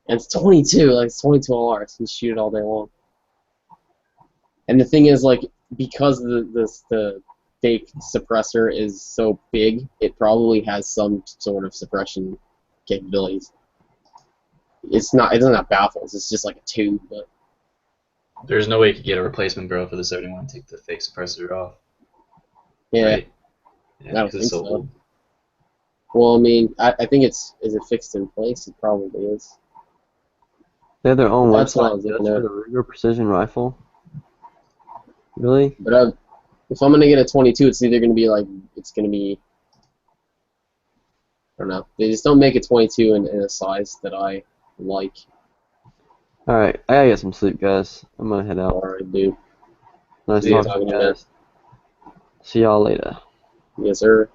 And it's 22, like it's 22 LR, so you can shoot it all day long. And the thing is, like, because the fake suppressor is so big, it probably has some sort of suppression capabilities. It doesn't have baffles, it's just like a tube, but There's no way you could get a replacement barrel for the 71 and take the fake suppressor off. yeah. Right? I don't 'cause think it's so. old. Well, I mean, I think is it fixed in place? It probably is. they have their own That's what I website was just looking for at. the Ruger Precision Rifle. Really? But if I'm gonna get a 22, it's either gonna be I don't know. They just don't make a 22 in a size that I like. All right, I gotta get some sleep, guys. I'm gonna head out. Alright, dude. Nice See you talking to you talking guys. See y'all later. Yes, sir.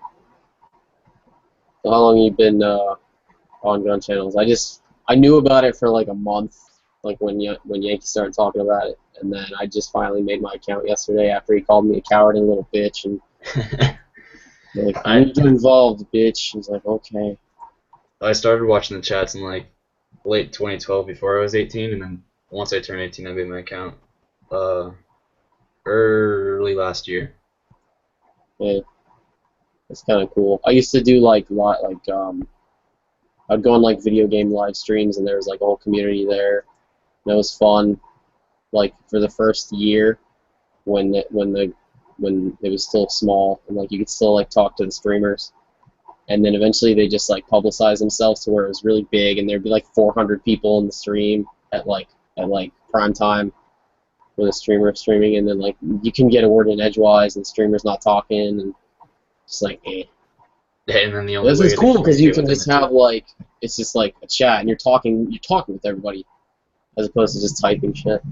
So how long you been on gun channels? I knew about it for like a month, like when Yankee started talking about it, and then I just finally made my account yesterday after he called me a coward and a little bitch, and like, I need to get involved, bitch. He's like, okay. I started watching the chats in like late 2012 before I was 18, and then once I turned 18, I made my account early last year. Yeah, it's kind of cool. I used to do I'd go on like video game live streams, and there was like a whole community there. And it was fun. Like for the first year, when it was still small, and like you could still like talk to the streamers. And then eventually they just like publicized themselves to where it was really big, and there'd be like 400 people in the stream at prime time with a streamer streaming, and then like you can get a word in edgewise, and the streamer's not talking, and just like eh. And then the only This way is to cool because you communicate can with just them is have like it's just like a chat, and you're talking with everybody, as opposed to just typing shit.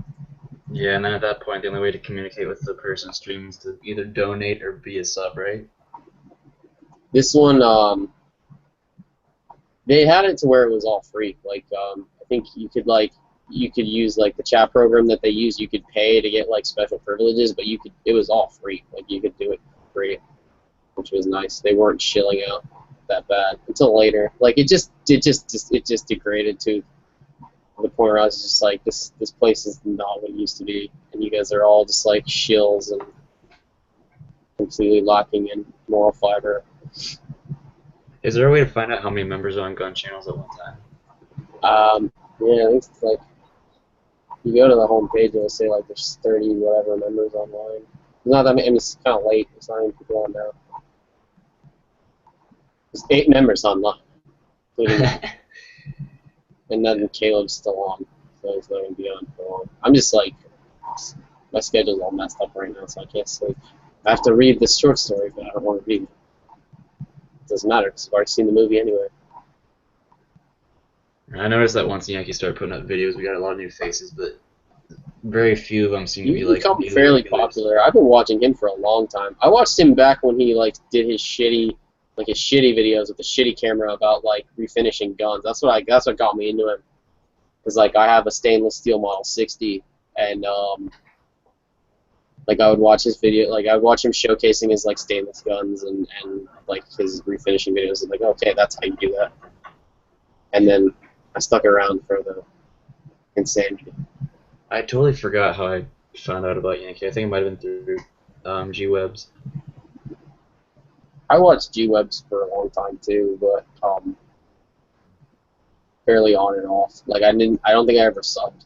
yeah, and then at that point, the only way to communicate with the person streaming is to either donate or be a sub, right? This one, they had it to where it was all free. Like, I think you could use like the chat program that they use. You could pay to get like special privileges, but it was all free. Like you could do it for free, which was nice. They weren't shilling out that bad until later. Like it just degraded to the point where I was just like, this place is not what it used to be, and you guys are all just like shills and completely lacking in moral fiber. Is there a way to find out how many members are on gun channels at one time? Yeah, I think it's like you go to the home page and it'll say like there's 30 whatever members online. It's not that many. I mean, it's kind of late. It's not even people on now. There's 8 members online, including and then Caleb's still on, so he's not gonna be on for long. I'm just like, my schedule's all messed up right now, so I can't sleep. I have to read this short story, but I don't want to read it. It doesn't matter because I've already seen the movie anyway. I noticed that once Yankee started putting up videos, we got a lot of new faces, but very few of them seem to be He's like become new fairly regulars. popular. I've been watching him for a long time. I watched him back when he like did his shitty videos with the shitty camera about like refinishing guns. That's what got me into him. Cause like I have a stainless steel Model 60, and like I would watch his video, like I would watch him showcasing his like stainless guns and like his refinishing videos. And like, okay, that's how you do that. And then I stuck around for the insanity. I totally forgot how I found out about Yankee. I think it might have been through G-Webs. I watched G-Webs for a long time too, but fairly on and off. Like I don't think I ever subbed,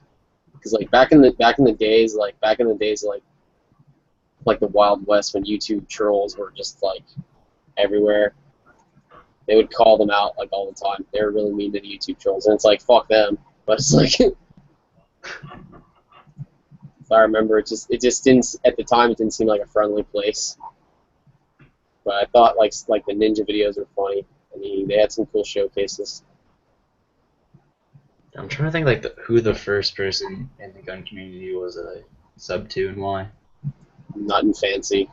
because like back in the days like the Wild West, when YouTube trolls were just like everywhere, they would call them out like all the time. They were really mean to the YouTube trolls, and it's like fuck them. But it's like I remember it just didn't, at the time, it didn't seem like a friendly place. But I thought like the ninja videos were funny. I mean, they had some cool showcases. I'm trying to think like who the first person in the gun community was that I subbed to and why. Nothing fancy.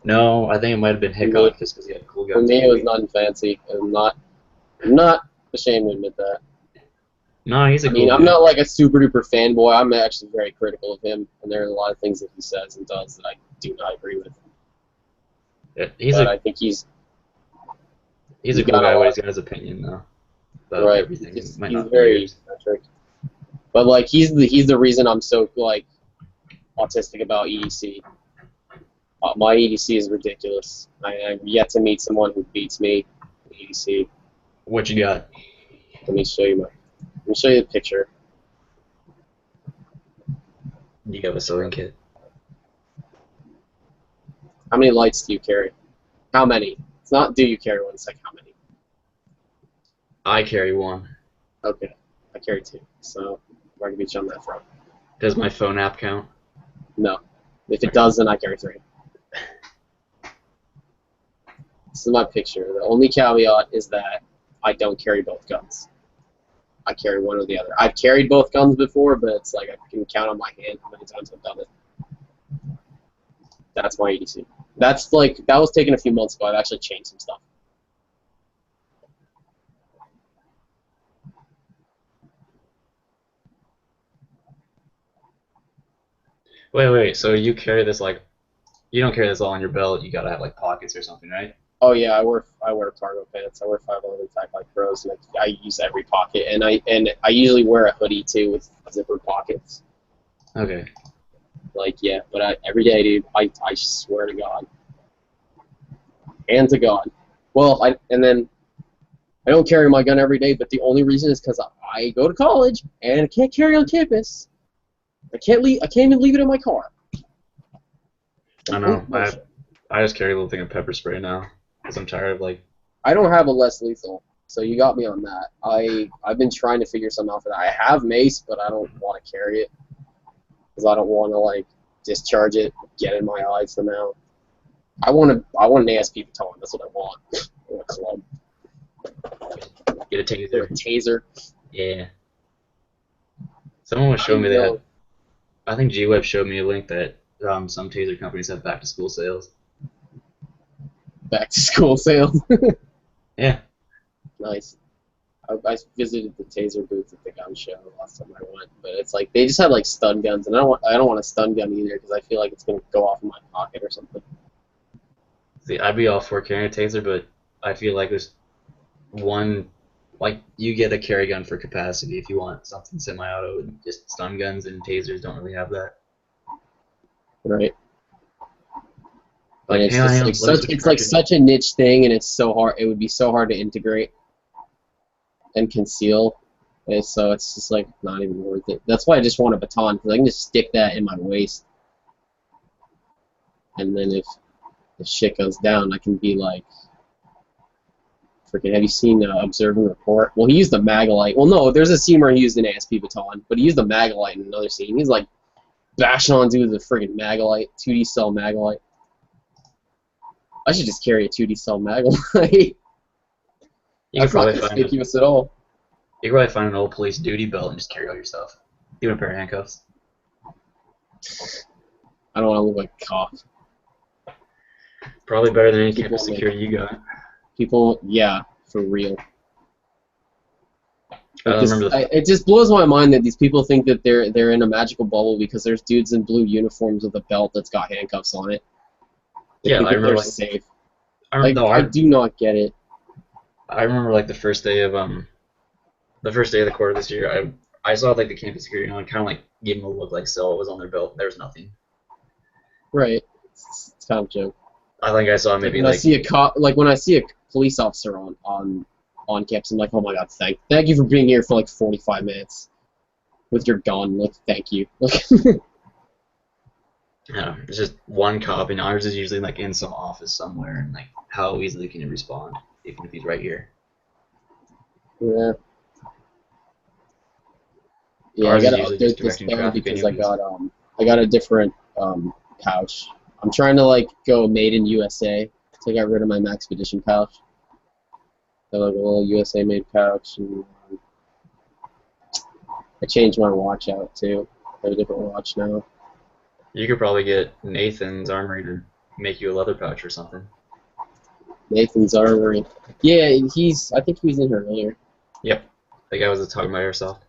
No, I think it might have been Hickok just because he had cool For guns. me, it was nothing fancy. I'm not ashamed to admit that. No, he's a I mean, cool I'm dude. not like a super duper fanboy. I'm actually very critical of him, and there are a lot of things that he says and does that I do not agree with. Yeah, I think he's a cool got guy, a but lot. he's got his opinion though about Right. everything. He's It might not be very yours. eccentric. But like he's the reason I'm so like autistic about EDC. My EDC is ridiculous. I've yet to meet someone who beats me in EDC. What you got? Let me show you the picture. You have a sewing kit. How many lights do you carry? How many? It's not do you carry one, it's like how many. I carry one. Okay. I carry 2. So we're gonna beat you on that front. Does my phone app count? No. If it does, then I carry 3. This is my picture. The only caveat is that I don't carry both guns. I carry one or the other. I've carried both guns before, but it's like I can count on my hand how many times I've done it. That's my EDC. That was taken a few months ago. I've actually changed some stuff. Wait. So you carry this like, you don't carry this all on your belt. You gotta have like pockets or something, right? Oh yeah, I wear cargo pants. I wear 511 Type Pros, and I use every pocket. And I usually wear a hoodie too with zippered pockets. Okay. Like yeah, but every day, dude, I swear to God, and to God. Well, I don't carry my gun every day, but the only reason is because I go to college and I can't carry on campus. I can't even leave it in my car. I know. I just carry a little thing of pepper spray now because I'm tired of like. I don't have a less lethal, so you got me on that. I've been trying to figure something out for that. I have mace, but I don't want to carry it because I don't want to like discharge it, get in my eyes somehow. I want an ASP baton. That's what I want. I want a club. Get a taser. A taser. Yeah. Someone was showing me that. I think G-Web showed me a link that some taser companies have back to school sales. Back to school sales. Yeah. Nice. I visited the taser booth at the gun show last time I went, but it's like they just have like stun guns, and I don't want a stun gun either because I feel like it's gonna go off in my pocket or something. See, I'd be all for carrying a taser, but I feel like there's one, like you get a carry gun for capacity if you want something semi-auto, and just stun guns and tasers don't really have that. Right. Like, And it's hey, I just am, like let me such switch it's like cartridge. such a niche thing, and it's so hard. It would be so hard to integrate and conceal. And so it's just like not even worth it. That's why I just want a baton, because I can just stick that in my waist, and then if shit goes down, I can be like freaking. Have you seen Observe and Report? Well, he used the Magalite. Well, no, there's a scene where he used an ASP baton, but he used the Magalite in another scene. He's like bashing on dude with a friggin' Magalite, 2D cell Magalite. I should just carry a 2D cell Magalite. You could That's not probably find conspicuous at all. You could probably find an old police duty belt and just carry all your stuff. Even a pair of handcuffs. I don't want to look like a cop. Probably better than any People campus security you got. People, yeah, for real. I remember It just blows my mind that these people think that they're in a magical bubble because there's dudes in blue uniforms with a belt that's got handcuffs on it. They Yeah, think I that remember they're like safe. I I do not get it. I remember like the first day of the quarter this year. I saw like the campus security and I kind of like gave them a look like so it was on their belt. There was nothing. Right. It's kind of a joke. I think I saw maybe when I see a cop, like when I see a police officer on campus, I'm like, oh my god, thank you for being here for like 45 minutes with your gun. Like, thank you. Yeah, it's just one cop, and ours is usually like in some office somewhere, and like how easily can you respond, even if he's right here? Yeah. Yeah, Ours I is gotta usually just update this directing gun traffic because anyways. I got a different pouch. I'm trying to like go made in USA, so I got rid of my Maxpedition pouch. Got like a little USA made pouch, and I changed my watch out too. I have a different watch now. You could probably get Nathan's Armory to make you a leather pouch or something. Nathan's Armory. Yeah, I think he was in here earlier. Yep, the guy was talking about airsoft.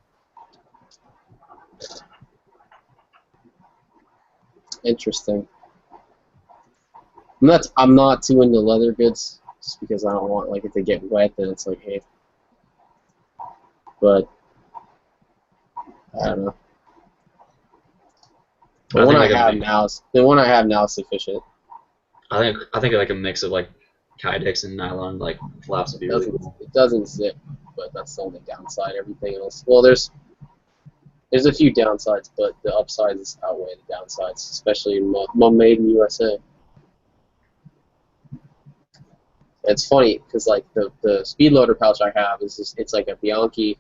Interesting. I'm not too into leather goods just because I don't want like if they get wet then it's like hey. But I don't know. The one I have now is sufficient. I think like a mix of like Kydex and nylon like flaps would be really cool. It doesn't zip, but that's the only downside. Everything else, well, there's a few downsides, but the upsides outweigh the downsides, especially in made in USA. It's funny because like the speed loader pouch I have is just, it's like a Bianchi,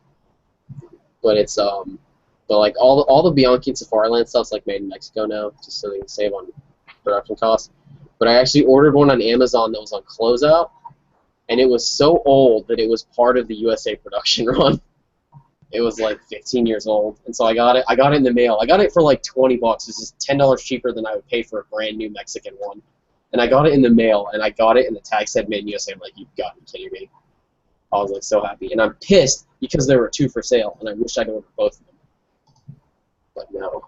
but it's but like all the Bianchi and Safariland stuff's like made in Mexico now, just so they can save on production costs. But I actually ordered one on Amazon that was on closeout, and it was so old that it was part of the USA production run. It was like 15 years old, and so I got it. I got it in the mail. I got it for like $20. This is $10 cheaper than I would pay for a brand new Mexican one. And I got it in the mail, and I got it, and the tag said "Made in USA." I'm like, "You've got to be kidding me!" I was like so happy, and I'm pissed because there were 2 for sale, and I wish I'd ordered both of them. But no.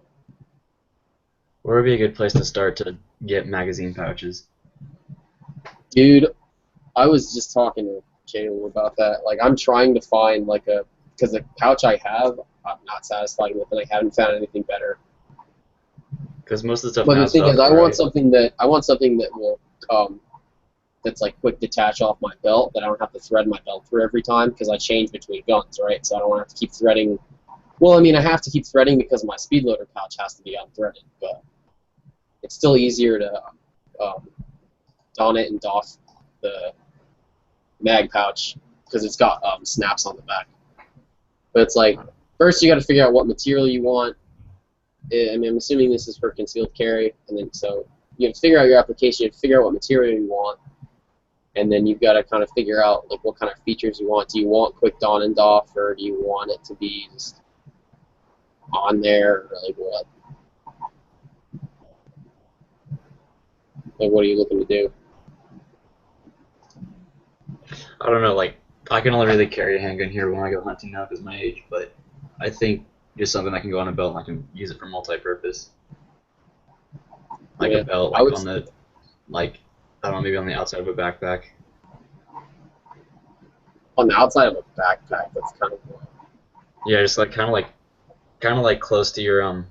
Where would be a good place to start to get magazine pouches? Dude, I was just talking to Caleb about that. Like, I'm trying to find like because the pouch I have, I'm not satisfied with, and I haven't found anything better. Because most of the stuff. But now the thing is is, I Velcro, want right? something that will that's like quick detach off my belt, that I don't have to thread my belt through every time because I change between guns, right? So I don't want to have to keep threading. Well, I mean, I have to keep threading because my speed loader pouch has to be unthreaded, but it's still easier to don it and doff the mag pouch because it's got snaps on the back. But it's like, first you got to figure out what material you want. I mean, I'm assuming this is for concealed carry, and then so you have to figure out your application, you have to figure out what material you want, and then you've got to kind of figure out like what kind of features you want. Do you want quick don and doff, or do you want it to be just on there, or like what? Like, what are you looking to do? I don't know. Like, I can only really carry a handgun here when I go hunting now because of my age. But I think just something I can go on a belt and I can use it for multi-purpose. Like Yeah, a belt, like on the, like I don't know, maybe on the outside of a backpack. On the outside of a backpack, that's kind of cool. Yeah, just like kind of like close to your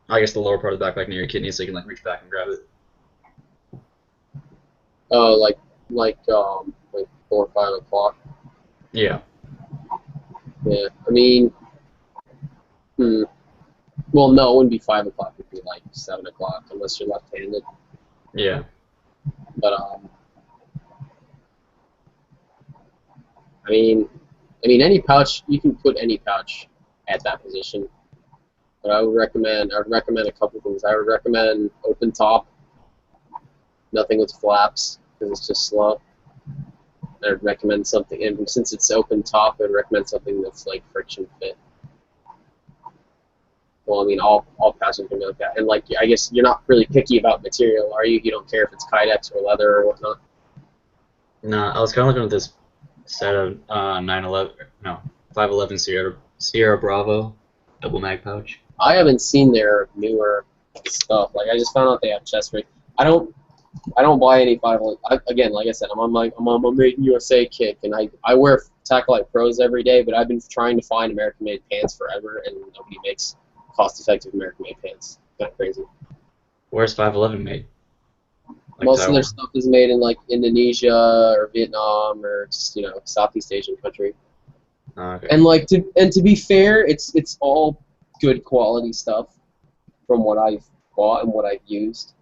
I guess the lower part of the backpack near your kidney, so you can like reach back and grab it. Oh, like 4 or 5 o'clock. Yeah. Yeah, I mean, well, no, it wouldn't be 5 o'clock. It'd be like 7 o'clock, unless you're left-handed. Yeah. But I mean, any pouch, you can put any pouch at that position. But I would recommend a couple things. I would recommend open top, nothing with flaps because it's just slow. I would recommend something, and since it's open top, I would recommend something that's like friction fit. Well, I mean, all pouches can be like that. And like, I guess you're not really picky about material, are you? You don't care if it's Kydex or leather or whatnot. No, I was kind of looking at this set of 511 Sierra Bravo double mag pouch. I haven't seen their newer stuff. Like, I just found out they have chest rig. I don't buy any 511. Again, like I said, I'm on my Made in USA kick, and I wear Tacklight Pros every day. But I've been trying to find American-made pants forever, and nobody makes cost-effective American-made pants. Kind of crazy. Where's 511 made? Like Most Taiwan? of their stuff is made in like Indonesia or Vietnam or just Southeast Asian country. Oh, okay. And like to be fair, it's all good quality stuff from what I've bought and what I've used.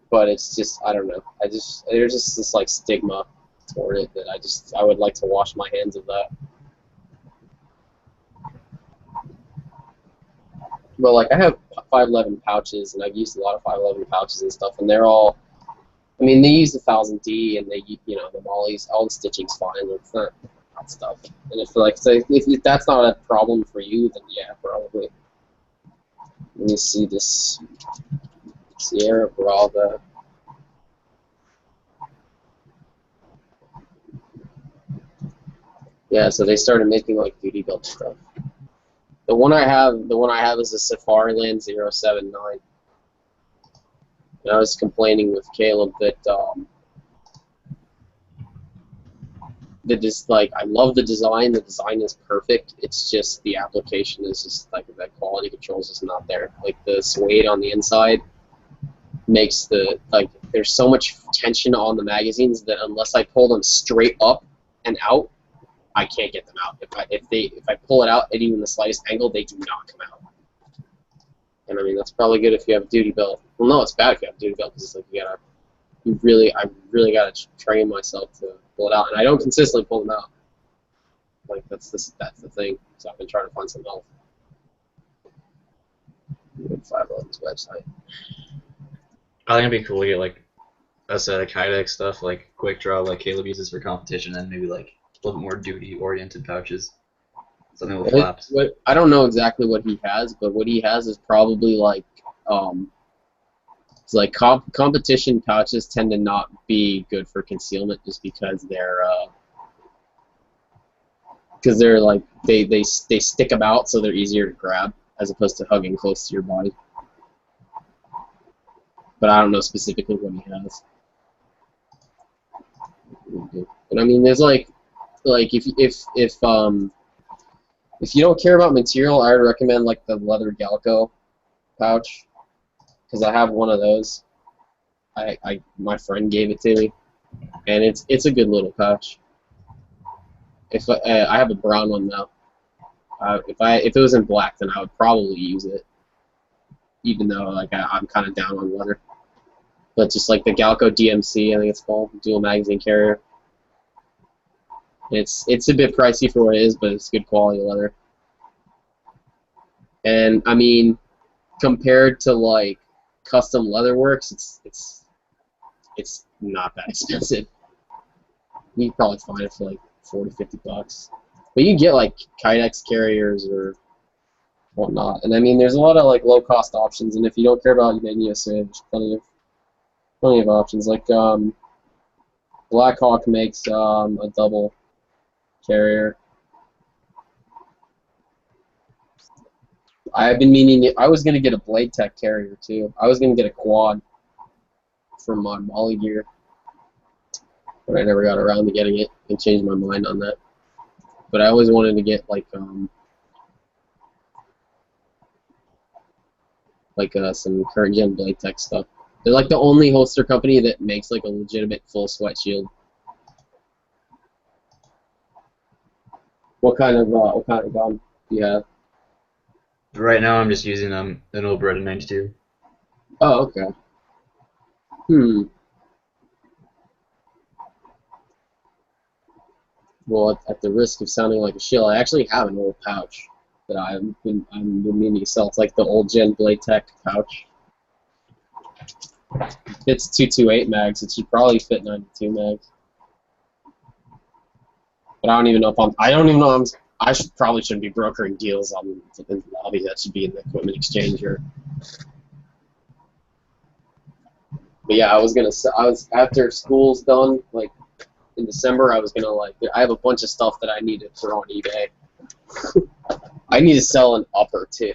But it's just, I don't know. There's just this like stigma toward it that I would like to wash my hands of that. But like I have 511 pouches, and I've used a lot of 511 pouches and stuff, and they're all, I mean, they use the 1000D, and they, the mollies, all the stitching's fine. It's not that stuff. And if that's not a problem for you, then yeah, probably. Let me see this Sierra Brava. Yeah, so they started making like duty belt stuff. The one I have is a Safariland 079. And I was complaining with Caleb that I love the design. The design is perfect. It's just the application is just like that quality control is just not there. Like the suede on the inside makes there's so much tension on the magazines that unless I pull them straight up and out, I can't get them out. If I pull it out at even the slightest angle, they do not come out. And I mean that's probably good if you have a duty belt. Well, no, it's bad if you have a duty belt because it's like I really gotta train myself to pull it out, and I don't consistently pull them out. Like that's the thing. So I've been trying to find something else. 511's website. I think it'd be cool to get like a set of Kydex stuff, like quick draw, like Caleb uses for competition, and maybe like a little more duty-oriented pouches. Something with flaps. I don't know exactly what he has, but what he has is probably like it's like competition pouches tend to not be good for concealment just because they're like they stick about, so they're easier to grab as opposed to hugging close to your body. But I don't know specifically what he has. But I mean, there's like if you don't care about material, I would recommend like the leather Galco pouch, because I have one of those. My friend gave it to me, and it's a good little pouch. If I have a brown one now, if it was in black, then I would probably use it, even though like I'm kind of down on leather. But just like the Galco DMC, I think it's called, dual magazine carrier. It's a bit pricey for what it is, but it's good quality leather. And I mean, compared to like custom leatherworks, it's not that expensive. You can probably find it for like $40, $50. But you can get like Kydex carriers or whatnot. And I mean, there's a lot of like low cost options. And if you don't care about Made in USA, there's plenty of options. Like Blackhawk makes a double carrier. I've been meaning I was gonna get a Blade Tech carrier too. I was gonna get a quad from my Molly gear, but I never got around to getting it and changed my mind on that. But I always wanted to get like some current gen Blade Tech stuff. They're like the only holster company that makes like a legitimate full sweat shield. What kind of gun do you have? Right now, I'm just using an old Beretta 92. Oh, okay. well, at the risk of sounding like a shill, I actually have an old pouch that I'm been meaning to sell. It's like the old Gen Blade Tech pouch. It's 228 mags. It should probably fit 92 mags. But I don't even know if I probably shouldn't be brokering deals on the lobby. That should be in the equipment exchanger. But yeah, I was after school's done, like in December, I was gonna I have a bunch of stuff that I need to throw on eBay. I need to sell an upper too.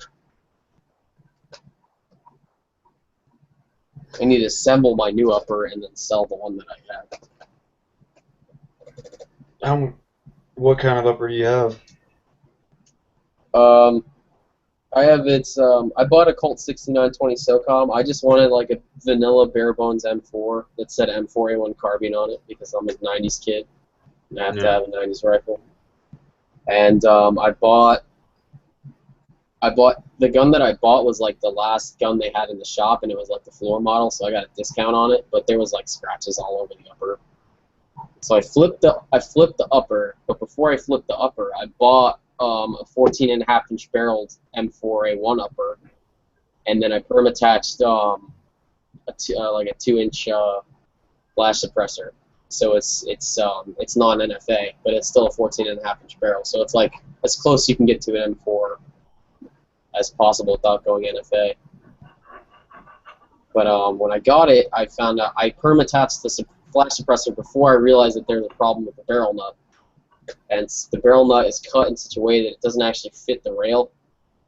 I need to assemble my new upper and then sell the one that I have. What kind of upper do you have? I have I bought a Colt 6920 SOCOM. I just wanted like a vanilla bare bones M4 that said M4A1 carbine on it because I'm a 90s kid and I have to have a 90s rifle. And I bought the gun that I bought was like the last gun they had in the shop, and it was like the floor model, so I got a discount on it, but there was like scratches all over the upper. So I flipped the upper, but before I flipped the upper, I bought a 14.5-inch barreled M4A1 upper, and then I perm-attached like a 2-inch flash suppressor. So it's non-NFA, but it's still a 14.5-inch barrel. So it's like as close you can get to an M4 as possible without going NFA. But when I got it, I found out I perm-attached the flash suppressor before I realized that there's a problem with the barrel nut. And the barrel nut is cut in such a way that it doesn't actually fit the rail.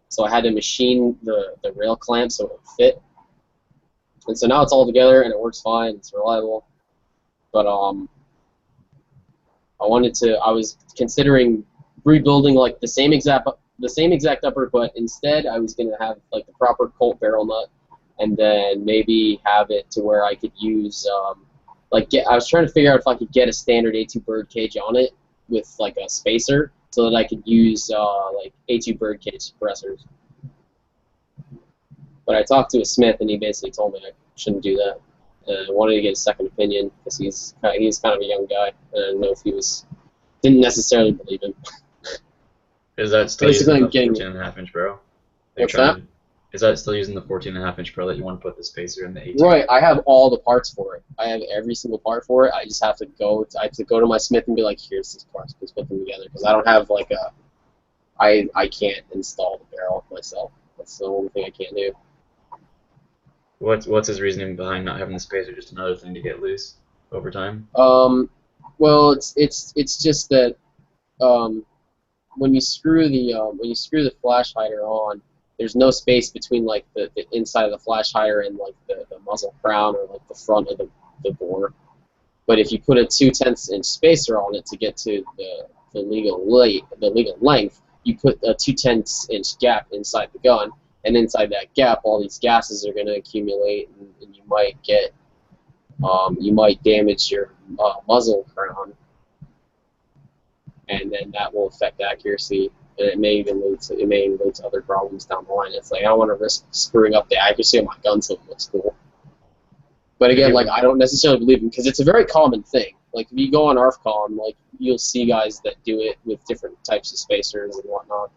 So I had to machine the rail clamp so it would fit. And so now it's all together and it works fine. It's reliable. But I was considering rebuilding like the same exact upper, but instead I was gonna have like the proper Colt barrel nut, and then maybe have it to where I could use I was trying to figure out if I could get a standard A2 bird cage on it with like a spacer, so that I could use like A2 bird cage suppressors. But I talked to a smith and he basically told me I shouldn't do that. I wanted to get a second opinion because he's kind of a young guy, and I didn't know if he didn't necessarily believe him. Is that still using the 14.5-inch barrel? What's that? Is that still using the 14.5-inch barrel that you want to put the spacer in the 18? Right, I have all the parts for it. I have every single part for it. I just have to go to my smith and be like, here's these parts, please put them together, because I don't have like I can't install the barrel myself. That's the only thing I can't do. What's his reasoning behind not having the spacer? Just another thing to get loose over time? Well, it's just that when you screw the flash hider on, there's no space between like the inside of the flash hider and like the muzzle crown or like the front of the bore. But if you put a 2/10-inch spacer on it to get to the legal length, you put a 2/10-inch gap inside the gun, and inside that gap, all these gases are going to accumulate, and you might damage your muzzle crown, and then that will affect accuracy. And it may even lead to other problems down the line. It's like I don't want to risk screwing up the accuracy of my gun so it looks cool. But again, like I don't necessarily believe him because it's a very common thing. Like if you go on ARFCON, like you'll see guys that do it with different types of spacers and whatnot.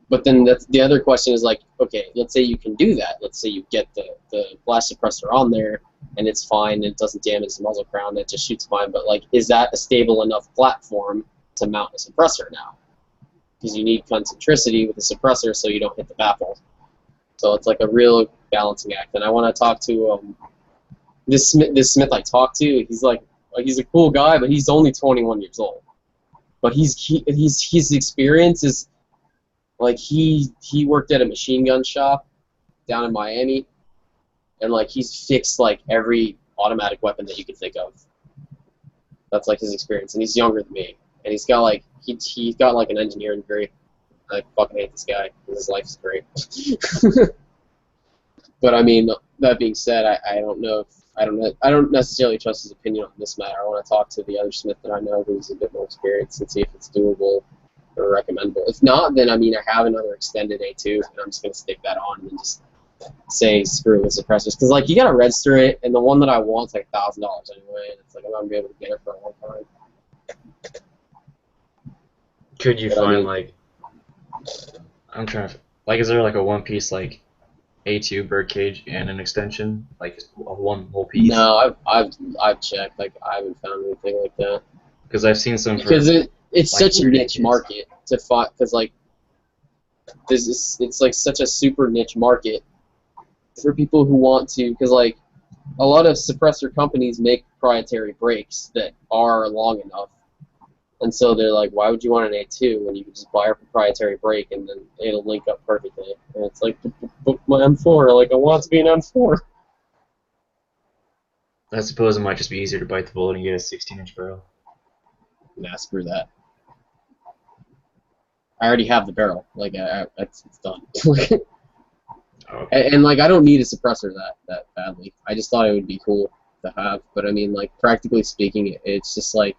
But then the other question is like, okay, let's say you can do that. Let's say you get the flash suppressor on there and it's fine and it doesn't damage the muzzle crown, it just shoots fine. But like, is that a stable enough platform to mount a suppressor now? Because you need concentricity with the suppressor so you don't hit the baffle. So it's like a real balancing act. And I want to talk to this smith I talked to. He's like he's a cool guy, but he's only 21 years old. But his experience is like he worked at a machine gun shop down in Miami, and like he's fixed like every automatic weapon that you could think of. That's like his experience, and he's younger than me. And he's got like he's got like an engineering degree. I fucking hate this guy. His life's great. But I mean, that being said, I don't necessarily trust his opinion on this matter. I want to talk to the other smith that I know who's a bit more experienced and see if it's doable or recommendable. If not, then I mean I have another extended A2, and I'm just gonna stick that on and then just say screw it with suppressors. Because like you gotta register it, and the one that I want is like $1,000 anyway, and it's like I'm not gonna be able to get it for a long time. Could you But, I find mean- like? I'm trying to like. Is there like a one piece like A2 birdcage and an extension, like a one whole piece? No, I've checked. Like I haven't found anything like that. Because I've seen some Because it's like, such a 3D niche kids. market to find. Because like it's like such a super niche market for people who want to. Because like a lot of suppressor companies make proprietary brakes that are long enough. And so they're like, why would you want an A2 when you can just buy a proprietary brake and then it'll link up perfectly? And it's like, book my M4. Like, I want it to be an M4. I suppose it might just be easier to bite the bullet and get a 16-inch barrel. Nah, screw that. I already have the barrel. Like, it's done. And like, I don't need a suppressor that badly. I just thought it would be cool to have. But I mean, like, practically speaking, it's just like,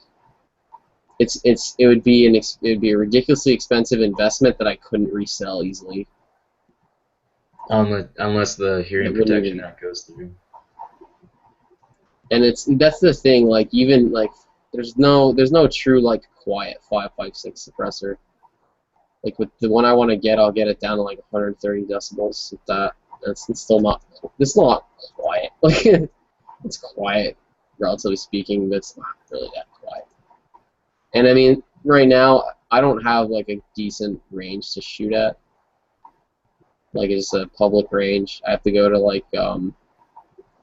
it would be a ridiculously expensive investment that I couldn't resell easily. Unless the hearing It wouldn't protection even- act goes through. And that's the thing. Like, even like, there's no true like quiet 556 suppressor. Like with the one I want to get, I'll get it down to like 130 decibels. With that, it's still not. It's not quiet. Like it's quiet, relatively speaking, but it's not really that quiet. And I mean, right now I don't have like a decent range to shoot at. Like it's a public range. I have to go to like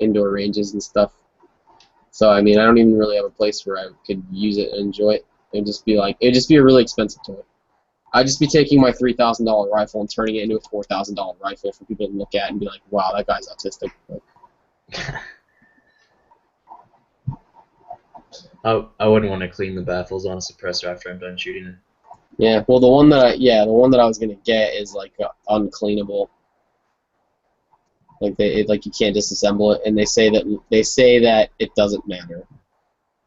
indoor ranges and stuff. So I mean, I don't even really have a place where I could use it and enjoy it. It'd just be a really expensive toy. I'd just be taking my $3,000 rifle and turning it into a $4,000 rifle for people to look at and be like, "Wow, that guy's autistic." Like, I wouldn't want to clean the baffles on a suppressor after I'm done shooting it. yeah, well, the one that I was gonna get is like uncleanable. Like you can't disassemble it, and they say that it doesn't matter.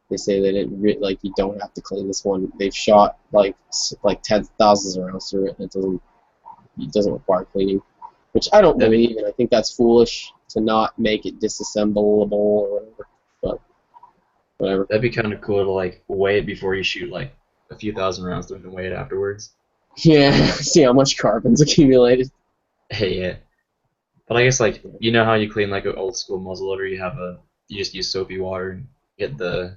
They say that like you don't have to clean this one. They've shot like tens of thousands of rounds through it, and it doesn't require cleaning, which I don't believe, and I think that's foolish to not make it disassemblable or whatever. But whatever. That'd be kind of cool to like weigh it before you shoot like a few thousand rounds through it and weigh it afterwards. Yeah, see how much carbon's accumulated. Hey, yeah. But I guess like you know how you clean like an old school muzzleloader, you just use soapy water and get the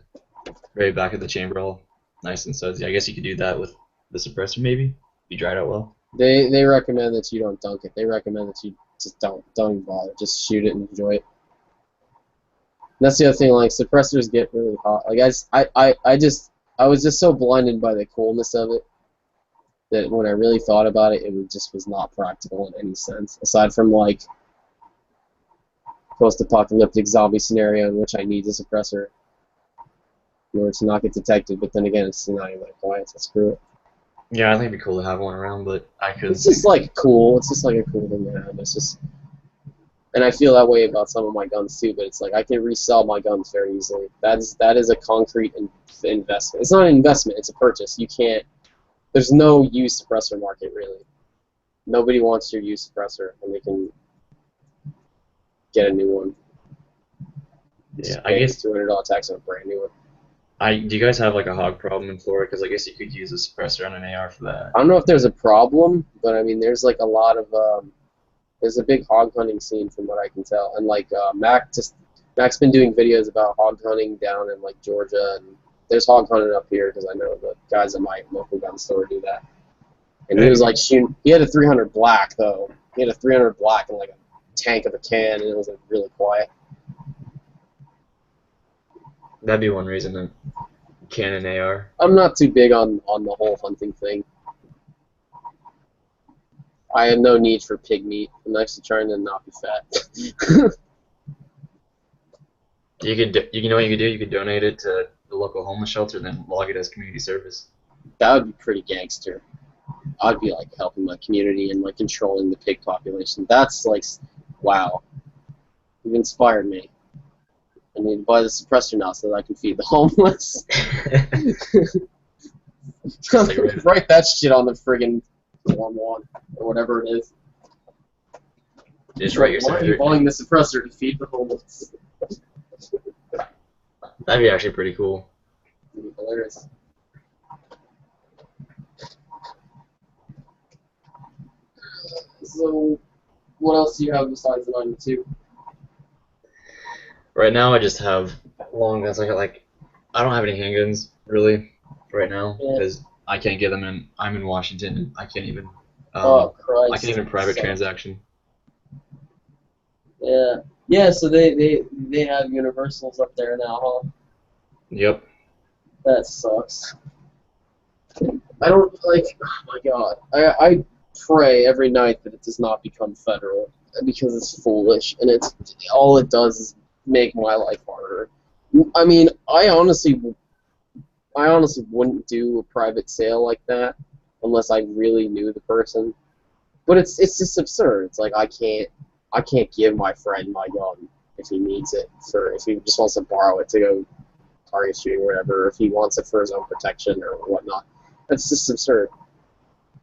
very back of the chamber all nice and sudsy. I guess you could do that with the suppressor maybe. If you dry it out well. They recommend that you don't dunk it. They recommend that you just don't even bother. Just shoot it and enjoy it. And that's the other thing. Like suppressors get really hot. Like I was just so blinded by the coolness of it that when I really thought about it, just was not practical in any sense. Aside from like post-apocalyptic zombie scenario in which I need a suppressor in order to not get detected. But then again, it's not even that quiet, so screw it. Yeah, I think it'd be cool to have one around, but I couldn't. It's just like cool. It's just like a cool thing to have. It's just, and I feel that way about some of my guns too. But it's like I can resell my guns very easily. That is a concrete investment. It's not an investment. It's a purchase. You can't. There's no used suppressor market really. Nobody wants your used suppressor when they can get a new one. Yeah, I guess $200 tax on a brand new one. Do you guys have like a hog problem in Florida? Because I guess you could use a suppressor on an AR for that. I don't know if there's a problem, but I mean, there's like a lot of there's a big hog hunting scene from what I can tell, and like Mac's been doing videos about hog hunting down in like Georgia, and there's hog hunting up here because I know the guys at my local gun store do that. And he was like shooting. He had a 300 black though. He had a 300 black and like a tank of a can, and it was like really quiet. That'd be one reason to can an AR. I'm not too big on the whole hunting thing. I have no need for pig meat. I'm actually trying to not be fat. You know what you could do? You could donate it to the local homeless shelter, and then log it as community service. That would be pretty gangster. I'd be like helping my community and like controlling the pig population. That's like, wow. You've inspired me. I need to buy the suppressor now so that I can feed the homeless. Write that shit on the friggin' Form 1 or whatever it is. Just write your Why are you buying the suppressor to feed the homeless? That'd be actually pretty cool. Hilarious. So, what else do you have besides the 92? Right now, I just have long guns. I don't have any handguns really right now Yeah. because I can't get them in. I'm in Washington, and I can't even. Oh, Christ. I can't even private Sucks. transaction. Yeah. Yeah, so they have universals up there now, huh? Yep. That sucks. I don't, like, oh my god. I pray every night that it does not become federal because it's foolish, and all it does is make my life harder. I mean, I honestly wouldn't do a private sale like that unless I really knew the person. But it's just absurd. It's like I can't give my friend my gun if he needs it if he just wants to borrow it to go target shooting or whatever, or if he wants it for his own protection or whatnot. That's just absurd.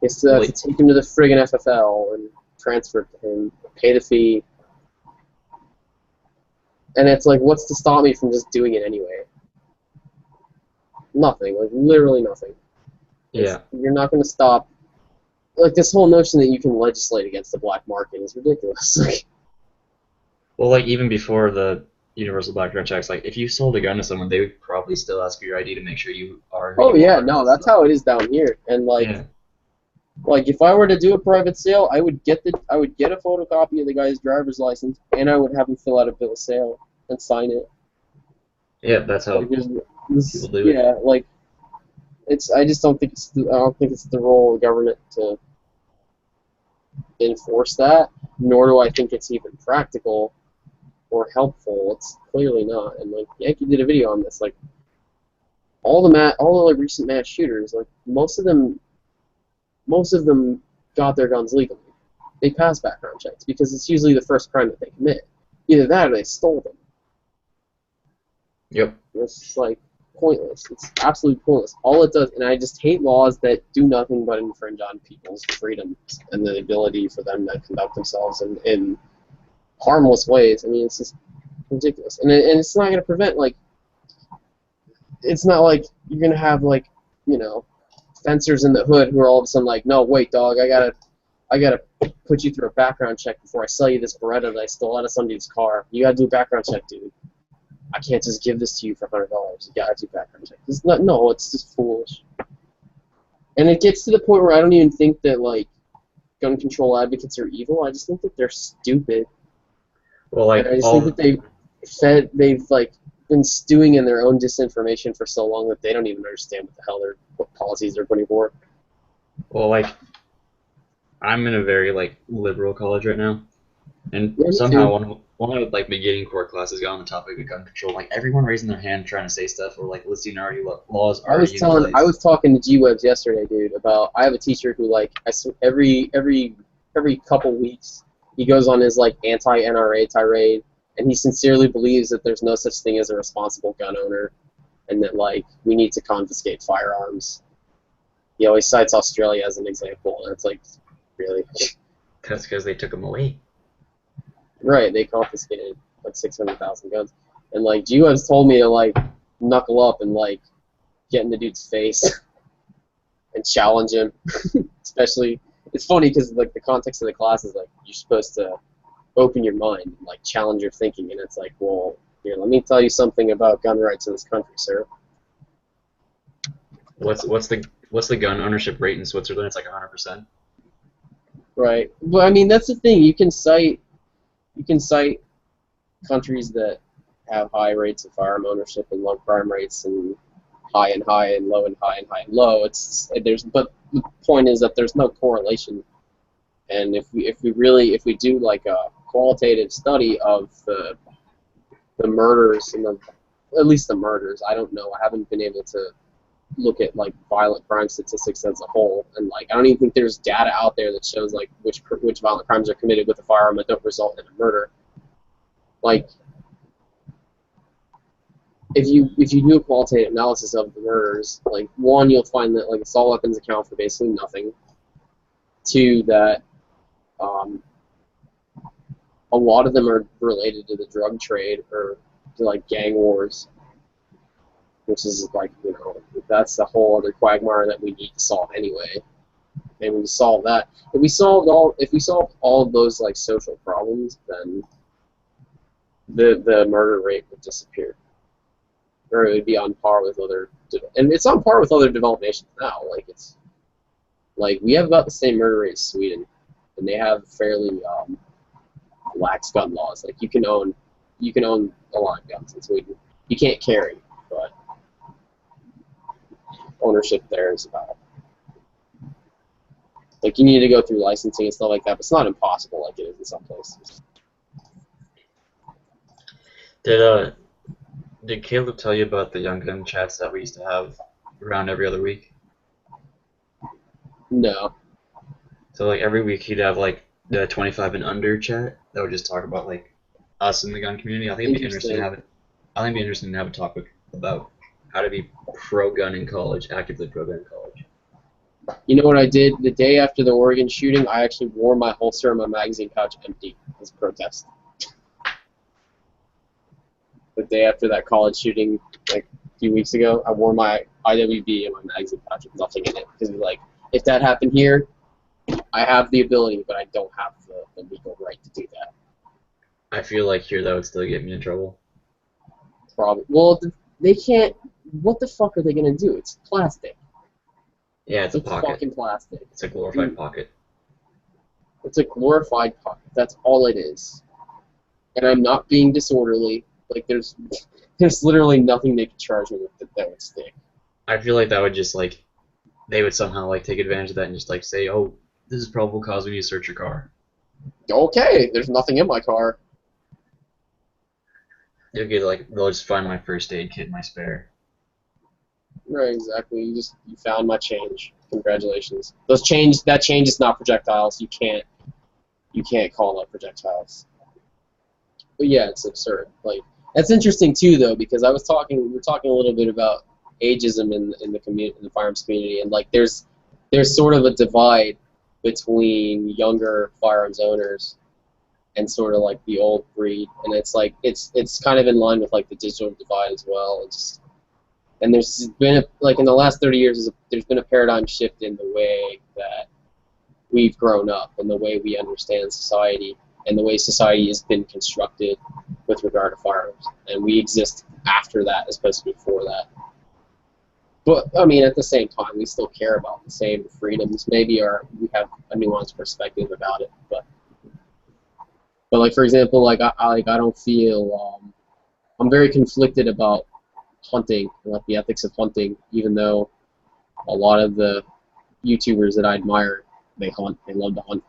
He has to have to take him to the friggin' FFL and transfer it to him, pay the fee. And it's like, what's to stop me from just doing it anyway? Nothing. Like, literally nothing. Yeah. You're not going to stop. Like, this whole notion that you can legislate against the black market is ridiculous. Well, like, even before the universal background checks, like, if you sold a gun to someone, they would probably still ask for your ID to make sure you are. Oh yeah, no, that's how it is down here. And like, like if I were to do a private sale, I would get a photocopy of the guy's driver's license, and I would have him fill out a bill of sale and sign it. Yeah, that's how people do it. Yeah, like, I just don't think it's the role of government to enforce that, nor do I think it's even practical or helpful. It's clearly not. And like Yankee did a video on this. Like all the recent mass shooters, like most of them got their guns legally. They pass background checks because it's usually the first crime that they commit. Either that or they stole them. Yep. It's just like pointless. It's absolutely pointless. All it does, and I just hate laws that do nothing but infringe on people's freedoms and the ability for them to conduct themselves in harmless ways. I mean, it's just ridiculous. And it's not going to prevent, like, it's not like you're going to have, like, you know, fencers in the hood who are all of a sudden like, no, wait, dog, I gotta put you through a background check before I sell you this Beretta that I stole out of somebody's car. You gotta do a background check, dude. I can't just give this to you for $100. You gotta do a background check. It's just foolish. And it gets to the point where I don't even think that, like, gun control advocates are evil. I just think that they're stupid. Well, like, and I just think that they've like been stewing in their own disinformation for so long that they don't even understand what policies they're putting forward. Well, like, I'm in a very, like, liberal college right now, and somehow one of like beginning core classes got on the topic of gun control. Like, everyone raising their hand trying to say stuff or like listing already laws already in place. I was talking to G-Webs yesterday, dude, about I have a teacher who, like, every couple weeks he goes on his, like, anti-NRA tirade, and he sincerely believes that there's no such thing as a responsible gun owner, and that, like, we need to confiscate firearms. He always cites Australia as an example, and it's like, really? That's because they took them away. Right, they confiscated like 600,000 guns. And like G-Webs told me to like knuckle up and like get in the dude's face and challenge him. Especially, it's funny because like the context of the class is like you're supposed to open your mind and like challenge your thinking, and it's like, well, here, let me tell you something about gun rights in this country, sir. What's the gun ownership rate in Switzerland? It's like 100%. Right. But I mean, that's the thing. You can cite countries that have high rates of firearm ownership and low crime rates, and high and high and low and high and high and low. But the point is that there's no correlation. And if we do like a qualitative study of the murders and at least the murders, I don't know. I haven't been able to look at like violent crime statistics as a whole, and like I don't even think there's data out there that shows like which violent crimes are committed with a firearm that don't result in a murder. Like if you do a qualitative analysis of the murders, like one, you'll find that like assault weapons account for basically nothing. Two, that a lot of them are related to the drug trade or to like gang wars, which is like, you know, that's the whole other quagmire that we need to solve anyway. and we solve that. If we solved all of those like social problems, then the murder rate would disappear, or it would be on par with other, and it's on par with other developed nations now. Like it's like we have about the same murder rate as Sweden, and they have fairly lax gun laws. Like you can own a lot of guns in Sweden. You can't carry, but ownership there is about. Like you need to go through licensing and stuff like that, but it's not impossible like it is in some places. Did Caleb tell you about the Young Gun chats that we used to have around every other week? No. So like every week he'd have like the 25 and under chat that would just talk about like us in the gun community. I think it'd be interesting to have it. I think it'd be interesting to have a topic about how to be pro-gun in college, actively pro-gun in college. You know what I did the day after the Oregon shooting? I actually wore my holster and my magazine pouch empty as a protest. The day after that college shooting, like a few weeks ago, I wore my IWB and my magazine pouch with nothing in it because like if that happened here, I have the ability, but I don't have the legal right to do that. I feel like here that would still get me in trouble. Probably. Well, they can't. What the fuck are they gonna do? It's plastic. Yeah, it's a pocket. Fucking plastic. It's a glorified pocket. It's a glorified pocket. That's all it is. And I'm not being disorderly. Like there's literally nothing they could charge me with that would stick. I feel like that would just like they would somehow like take advantage of that and just like say, oh, this is probable cause, we need to search your car. Okay, there's nothing in my car. You'll get like they'll just find my first aid kit in my spare. Right, exactly. You found my change. Congratulations. That change is not projectiles. You can't call them projectiles. But yeah, it's absurd. Like that's interesting too, though, because we were talking a little bit about ageism in the community, in the firearms community, and like there's sort of a divide between younger firearms owners and sort of like the old breed, and it's like it's kind of in line with like the digital divide as well. And there's been like in the last 30 years, there's been a paradigm shift in the way that we've grown up and the way we understand society and the way society has been constructed with regard to firearms, and we exist after that as opposed to before that. But I mean, at the same time, we still care about the same freedoms. Maybe we have a nuanced perspective about it, but like for example, like I don't feel I'm very conflicted about hunting, like the ethics of hunting, even though a lot of the YouTubers that I admire, they hunt, they love to hunt.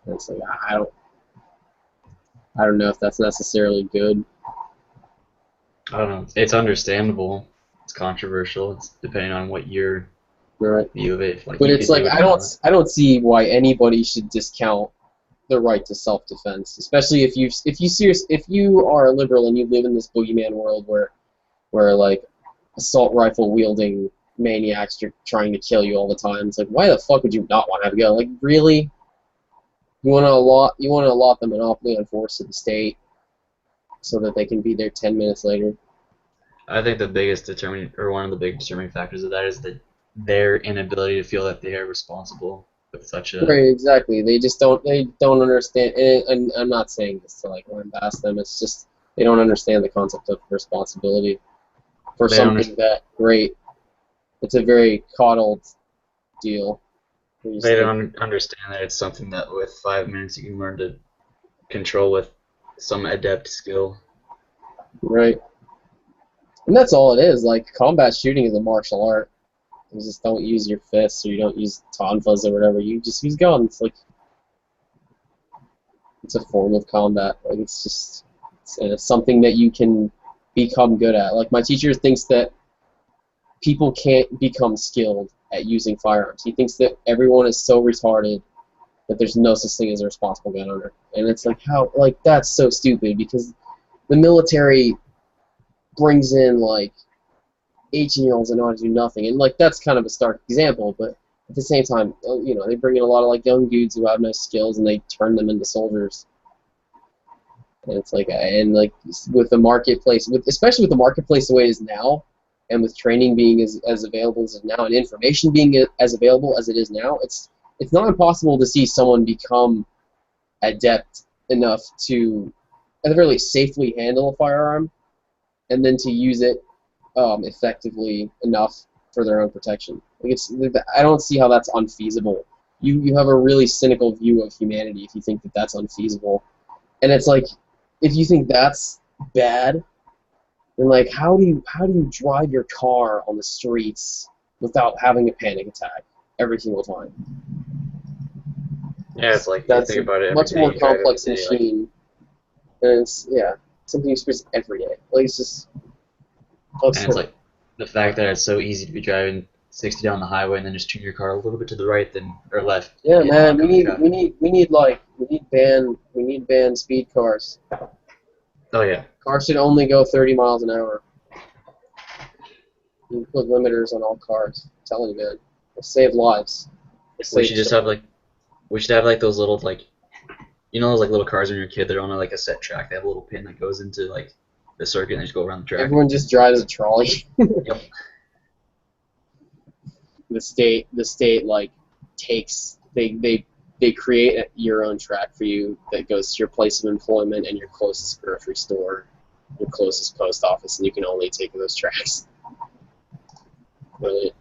And it's like I don't know if that's necessarily good. I don't know. It's understandable. It's controversial. It's depending on what your view of it. Like, but it's like I don't see why anybody should discount the right to self-defense, especially if you are a liberal and you live in this boogeyman world where like assault rifle wielding maniacs are trying to kill you all the time. It's like, why the fuck would you not want to have a gun? Like, really? You want to allot the monopoly on force to the state so that they can be there 10 minutes later? I think the biggest one of the big determining factors of that is that their inability to feel that they are responsible with such a right. Exactly. They don't understand. And I'm not saying this to like lambast them. It's just they don't understand the concept of responsibility for something that great. It's a very coddled deal. They don't understand that it's something that with 5 minutes you can learn to control with some adept skill. Right. And that's all it is. Like, combat shooting is a martial art. You just don't use your fists, or you don't use tonfas or whatever. You just use guns. Like, it's a form of combat. Like, it's just it's something that you can become good at. Like, my teacher thinks that people can't become skilled at using firearms. He thinks that everyone is so retarded that there's no such thing as a responsible gun owner. And it's like, how, like, that's so stupid, because the military brings in, like, 18-year-olds that know how to do nothing. And, like, that's kind of a stark example, but at the same time, you know, they bring in a lot of, like, young dudes who have no skills, and they turn them into soldiers. And it's like, and, like, with the marketplace, especially with the marketplace the way it is now, and with training being as available as it is now, and information being as available as it is now, it's not impossible to see someone become adept enough to, at the very least, safely handle a firearm, and then to use it effectively enough for their own protection. Like I don't see how that's unfeasible. You have a really cynical view of humanity if you think that that's unfeasible, and it's like, if you think that's bad, then like how do you drive your car on the streets without having a panic attack every single time? Yeah, it's like, That's you think about it, a much every day more you drive every complex day, like, machine, and it's something you experience every day. Like it's just and it's like the fact that it's so easy to be driving 60 down the highway and then just turn your car a little bit to the right or left. yeah, in man. oncoming traffic. We need banned speed cars. Oh yeah. Cars should only go 30 miles an hour. You put limiters on all cars. I'm telling you, man. It'll save lives. We should just have like those little like, you know, those like little cars when you're a kid. They're on like a set track. They have a little pin that goes into like the circuit and they just go around the track. Everyone just drives a trolley. Yep. The state like takes they create your own track for you that goes to your place of employment and your closest grocery store, your closest post office, and you can only take those tracks. Brilliant.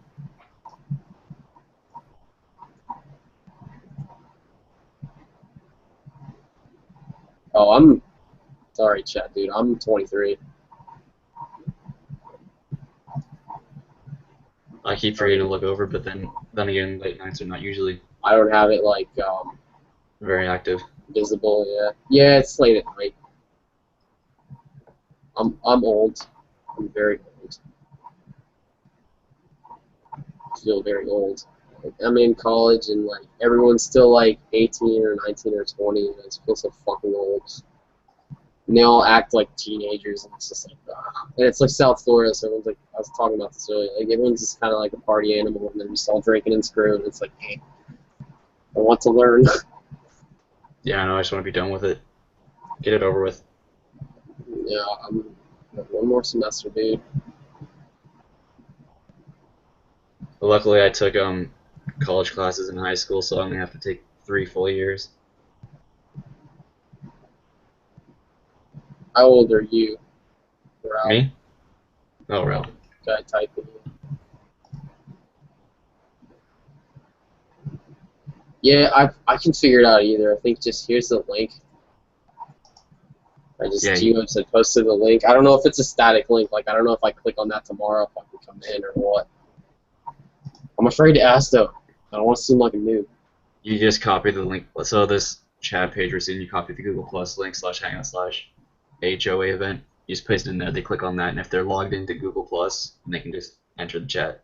Oh, I'm sorry, chat, dude. I'm 23. I keep forgetting to look over, but then again, late nights are not usually I don't have it like very active. visible. Yeah, it's late at night. I'm old. I'm very old. I feel very old. Like, I'm in college and like everyone's still like 18 or 19 or 20, and I just feel so fucking old. And they all act like teenagers, and it's just like, and it's like South Florida, so everyone's like, I was talking about this earlier, like everyone's just kind of like a party animal, and they're just all drinking and screwing. It's like, hey, I want to learn. Yeah, I know. I just want to be done with it. Get it over with. Yeah, I'm one more semester, dude. But luckily, I took college classes in high school, so I only have to take 3 full years. How old are you? Ralph? Me? Oh, Ralph. Guy typing. Yeah, I can figure it out either. I think just here's the link. I just said posted the link. I don't know if it's a static link. Like I don't know if I click on that tomorrow if I can come in or what. I'm afraid to ask though. I don't want to seem like a noob. You just copy the link. So this chat page we're seeing, you copy the Google Plus link /hangout/HOA event. You just paste it in there. They click on that, and if they're logged into Google Plus, then they can just enter the chat.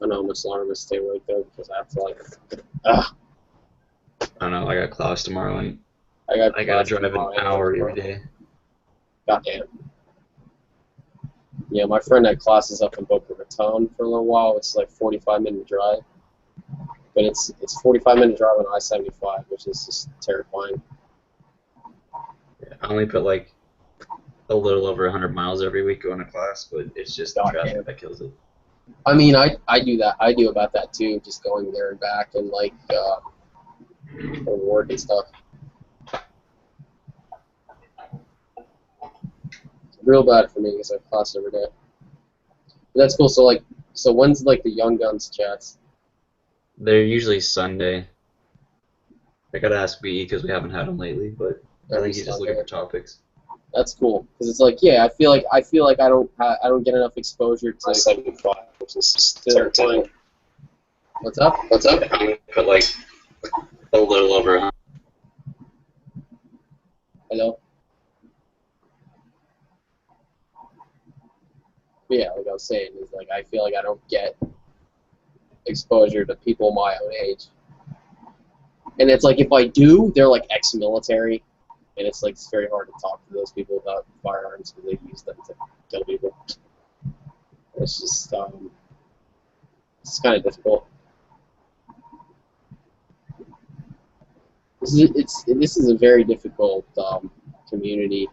I know how much longer I'm gonna stay awake though because I have to like. I don't know. I got class tomorrow, and I gotta drive an hour every day. Goddamn. Yeah, my friend had classes up in Boca Raton for a little while. It's like 45-minute drive, but it's 45-minute drive on I-75, which is just terrifying. Yeah, I only put like a little over 100 miles every week going to class, but it's just the traffic that kills it. I mean, I do that. I do about that too, just going there and back and like for work and stuff. It's real bad for me because I have class every day. But that's cool. So when's like the Young Guns chats? They're usually Sunday. I gotta ask BE because we haven't had them lately, but I think he's just looking for topics. That's cool because it's like, yeah, I feel like I don't get enough exposure to 75, which is terrifying. What's up? I'm gonna put like a little over 100. Hello. But yeah, like I was saying, is like I feel like I don't get exposure to people my own age, and it's like if I do, they're like ex-military. And it's like it's very hard to talk to those people about firearms because they use them to kill people. It's just it's kind of difficult. This is a very difficult community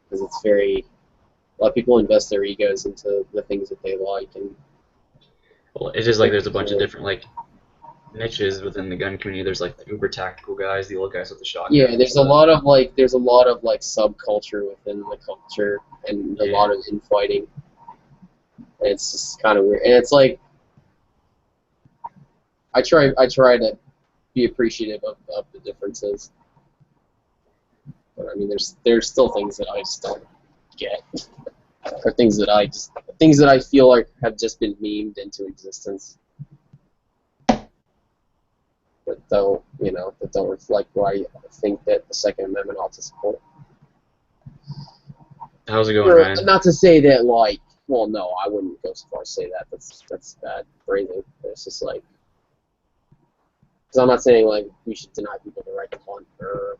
because it's very a lot of people invest their egos into the things that they like, and Well, it's just like there's a bunch of different like niches within the gun community. There's like the uber tactical guys, the old guys with the shotgun. yeah, there's a lot of like subculture within the culture and a lot of infighting. And it's just kind of weird, and it's like I try to be appreciative of the differences, but I mean there's still things that I just don't get, or things that I feel like have just been memed into existence. That don't reflect what I think that the Second Amendment ought to support. How's it going, Ryan? Not to say that well, no, I wouldn't go so far as to say that. That's bad phrasing. It's just like, because I'm not saying like we should deny people the right to hunt or.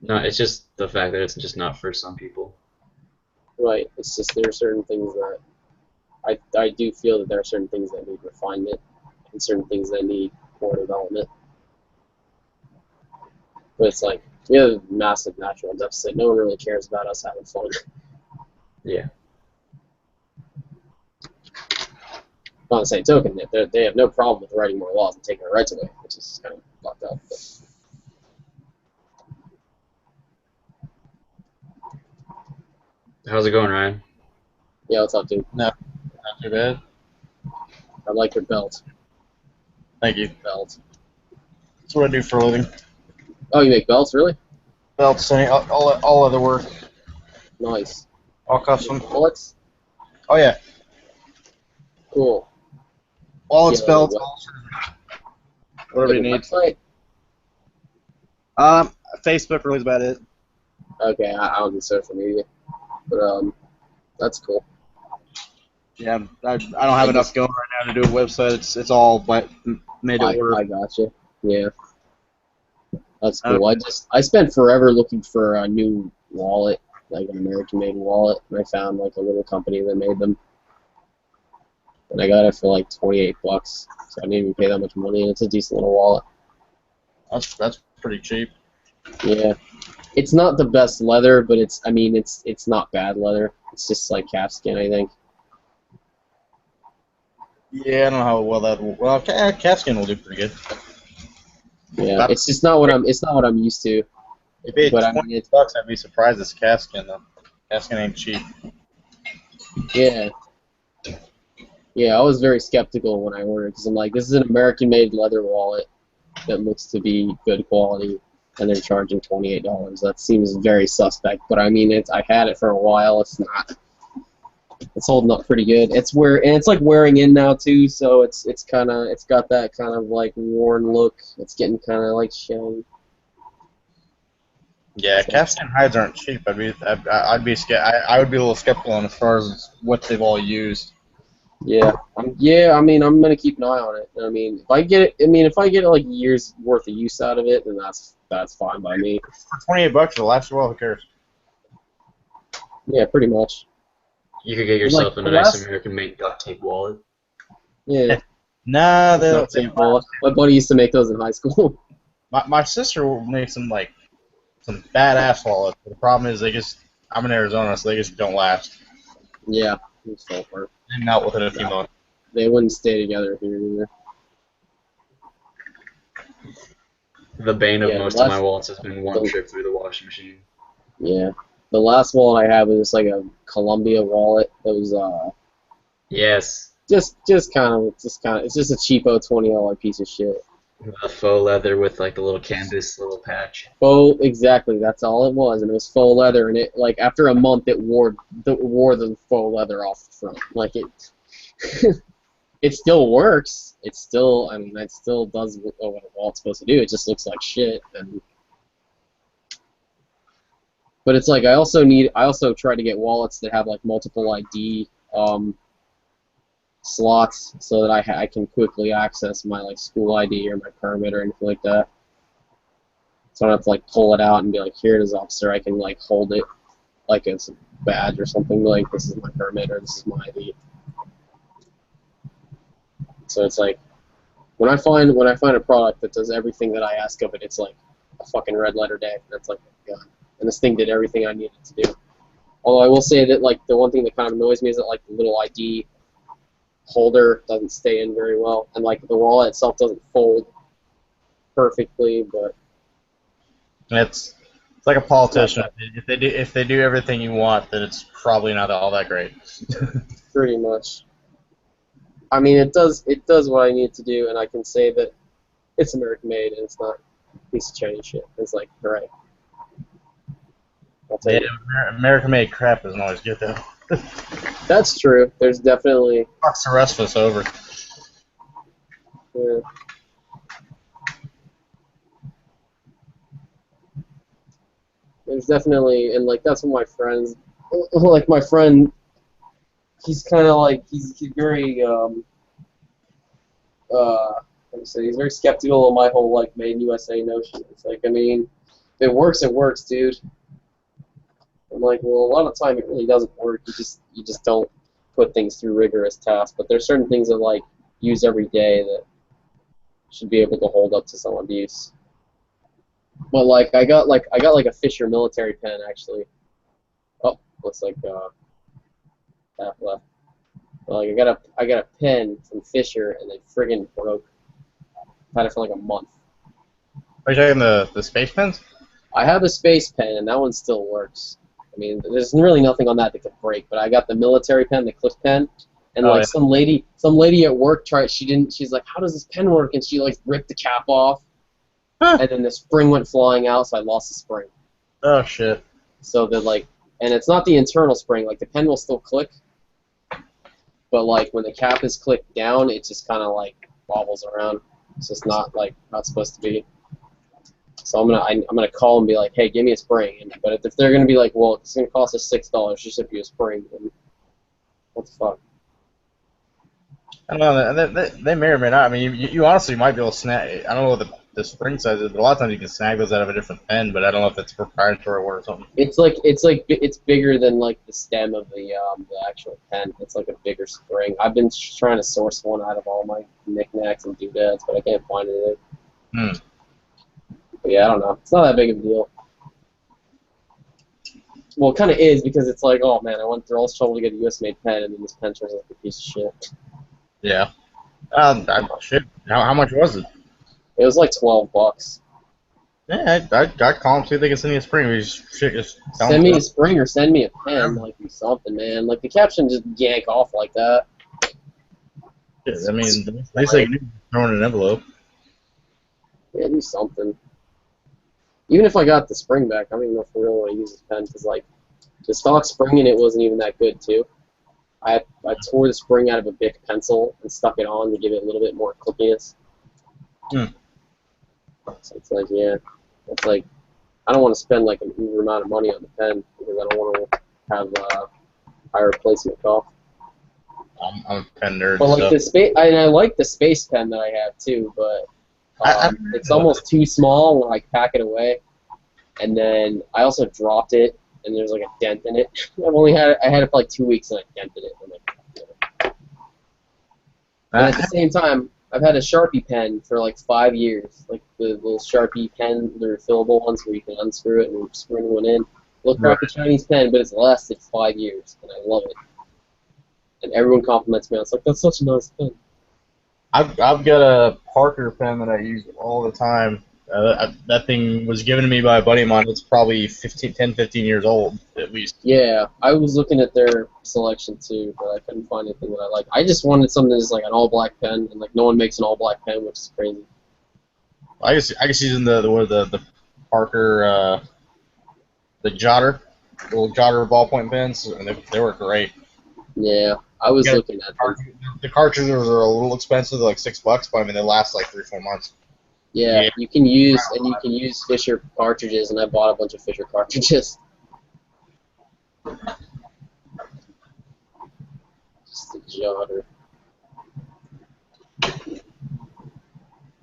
No, it's just the fact that it's just not for some people. Right. It's just there are certain things that I do feel that there are certain things that need refinement and certain things that need more development. But it's like we have a massive natural deficit. No one really cares about us having fun. Yeah. On the same token, they have no problem with writing more laws and taking our rights away, which is kind of fucked up. But. How's it going, Ryan? Yeah, what's up, dude? Not too bad. I like your belt. Thank you. Belt. That's what I do for a living. Oh, you make belts, really? Belts, all other work. Nice. All custom. Bullets? Oh yeah. Cool. Wallets, Yeah, belts, whatever you Like a need. website? Facebook really is about it. Okay, I don't do social media, but that's cool. Yeah, I don't have enough going right now to do a website. It's all made to order. I gotcha. Yeah. That's cool. I spent forever looking for a new wallet, like an American-made wallet, and I found like a little company that made them, and I got it for like $28, so I didn't even pay that much money, and it's a decent little wallet. That's pretty cheap. Yeah, it's not the best leather, but it's not bad leather. It's just like calfskin, I think. Yeah, I don't know how well that will. Well, calfskin will do pretty good. Yeah, it's just not what I'm used to. If it's But I $20, mean, I'd be surprised it's calfskin though. Calfskin ain't cheap. Yeah. Yeah, I was very skeptical when I ordered because I'm like, this is an American-made leather wallet that looks to be good quality, and they're charging $28. That seems very suspect. But I mean, I had it for a while. It's holding up pretty good. And it's like wearing in now too. So it's got that kind of like worn look. It's getting kind of like shiny. Yeah, calfskin hides aren't cheap. I would be a little skeptical on as far as what they've all used. Yeah, I'm gonna keep an eye on it. I mean, if I get like years worth of use out of it, then that's fine by me. For $28, it'll last you well. Who cares? Yeah, pretty much. You could get yourself Like, a the nice last- American-made duct tape wallet. Yeah. Nah, they Duct don't. tape wallet. My buddy used to make those in high school. My sister makes some badass wallets. But the problem is I'm in Arizona, so they just don't last. Yeah, it's so hard. They melt within a few months. They wouldn't stay together here either. The bane of Yeah, most the of my last- wallets has been one the- trip through the washing machine. Yeah. The last wallet I had was just like a Columbia wallet. It was Yes, it's just a cheapo $20 piece of shit. the faux leather with like the little canvas little patch. Faux, exactly. That's all it was, and it was faux leather. And it like after a month, it wore the faux leather off the front. Like it, it still works. It still does what a wallet's supposed to do. It just looks like shit. But it's like I also try to get wallets that have like multiple ID slots so that I can quickly access my like school ID or my permit or anything like that. So I don't have to like pull it out and be like, here it is, officer. I can like hold it like it's a badge or something, like this is my permit or this is my ID. So it's like When I find a product that does everything that I ask of it, it's like a fucking red letter day. That's like, oh my God. And this thing did everything I needed to do. Although I will say that like the one thing that kind of annoys me is that like the little ID holder doesn't stay in very well, and like the wallet itself doesn't fold perfectly. But It's like a politician. If they do everything you want, then it's probably not all that great. pretty much, I mean, it does what I need to do, and I can say that it's American made and it's not a piece of Chinese shit. It's like, all right, I'll take it. American made crap isn't always good though. That's true. There's definitely Fucks the rest of us over. yeah. There's definitely, and like that's what my friends, like my friend, he's kind of like he's very let me say, he's very skeptical of my whole like made in USA notion. It's like, I mean, if it works, dude. I'm like, well, a lot of time it really doesn't work. You just don't put things through rigorous tasks. But there's certain things that like use every day that should be able to hold up to some abuse. But like I got like a Fisher military pen actually. Oh, looks like half left. Like I got a pen from Fisher and they friggin' broke. Had it for like a month. Are you talking the space pens? I have a space pen and that one still works. I mean, there's really nothing on that could break. But I got the military pen, the clip pen, and like some lady at work tried. She's like, how does this pen work? And she like ripped the cap off. And then the spring went flying out, so I lost the spring. Oh shit. So that like, and it's not the internal spring. Like the pen will still click, but like when the cap is clicked down, it just kind of like wobbles around. It's just not like not supposed to be. So I'm gonna call and be like, hey, give me a spring. But if they're gonna be like, well, it's gonna cost us $6 to ship you a spring, then what the fuck? I don't know. They may or may not. I mean, you honestly might be able to snag. I don't know what the spring size is, but a lot of times you can snag those out of a different pen. But I don't know if it's proprietary or something. It's bigger than like the stem of the actual pen. It's like a bigger spring. I've been trying to source one out of all my knickknacks and doodads, but I can't find anything. But yeah, I don't know. It's not that big of a deal. Well, it kind of is because it's like, oh man, I went through all this trouble to get a US-made pen, and then this pen turns out like a piece of shit. Yeah. Shit. How much was it? It was like $12. Yeah, I'd call them, see if they can send me a spring. We just send me a spring or send me a pen, like do something, man. Like the cap shouldn't just yank off like that. Yeah, I mean, at least they can throw in an envelope. Yeah, do something. Even if I got the spring back, I don't even know if I really want to use this pen because like the stock spring in it wasn't even that good too. I tore the spring out of a Bic pencil and stuck it on to give it a little bit more clickiness. So it's like, yeah, it's like I don't want to spend like an uber amount of money on the pen because I don't want to have high replacement cost. I'm a pen nerd. But like so. the space, I like the space pen that I have too, but it's almost too small when I pack it away. And then I also dropped it, and there's like a dent in it. I had it for like 2 weeks, and I dented it. And at the same time, I've had a Sharpie pen for like 5 years, like the little Sharpie pen, the refillable ones where you can unscrew it and screw a new one in. Look like a Chinese pen, but it's lasted 5 years, and I love it. And everyone compliments me. I was like, that's such a nice pen. I've got a Parker pen that I use all the time. That thing was given to me by a buddy of mine. It's probably 10, 15 years old, at least. Yeah, I was looking at their selection too, but I couldn't find anything that I like. I just wanted something that's like an all-black pen, and like no one makes an all-black pen, which is crazy. I guess using the Parker the Jotter, little Jotter ballpoint pens, and they were great. Yeah, I was looking at them. The cartridges are a little expensive, like $6, but I mean they last like 3-4 months. Yeah, you can use Fisher cartridges, and I bought a bunch of Fisher cartridges. Just a Jotter.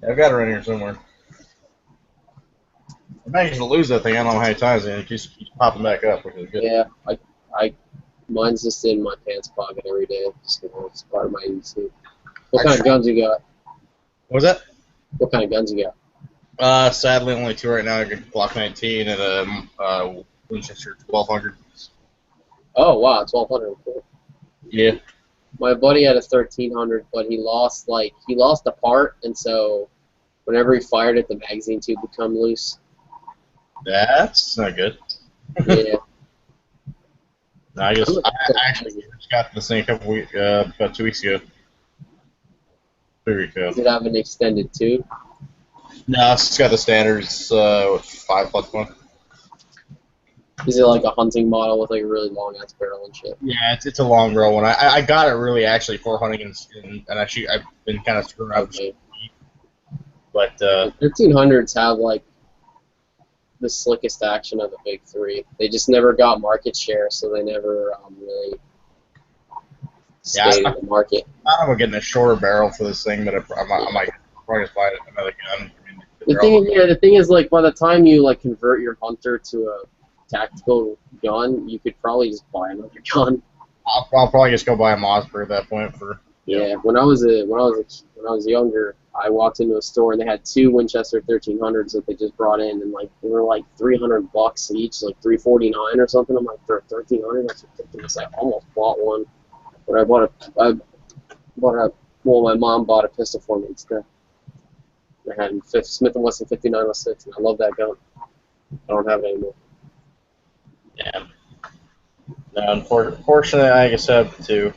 I've got it right here somewhere. I managed to lose that thing. I don't know how many times, and it keeps popping back up, which is good. Yeah, mine's just in my pants pocket every day. Just, it's part of my EC. What kind of guns you got? What was that? What kind of guns you got? Sadly, only 2 right now. I got Glock 19 and a Winchester 1200. Oh wow, 1200. Cool. Yeah. My buddy had a 1300, but he lost a part, and so whenever he fired it, the magazine tube would come loose. That's not good. Yeah. No, I actually just got this thing about 2 weeks ago. 3 weeks ago. Does it have an extended tube? No, it's got the standards 5+1. Is it like a hunting model with like a really long ass barrel and shit? Yeah, it's a long barrel one. I got it really actually for hunting and I've been kind of screwing up. Okay. But 1300s have like the slickest action of the big three. They just never got market share, so they never really stayed in the market. I'm getting a shorter barrel for this thing, but I might probably just buy another gun. I mean, The thing is, like, by the time you like convert your hunter to a tactical gun, you could probably just buy another gun. I'll probably just go buy a Mossberg at that point for. Yeah, when I was younger, I walked into a store and they had 2 Winchester 1300s that they just brought in, and like they were like $300 each, like $349 or something. I'm like, for 1300, that's ridiculous. I almost bought one, but my mom bought a pistol for me instead. I had Smith & Wesson 5906, and I love that gun. I don't have it anymore. Yeah. No, unfortunately, I guess I have 2.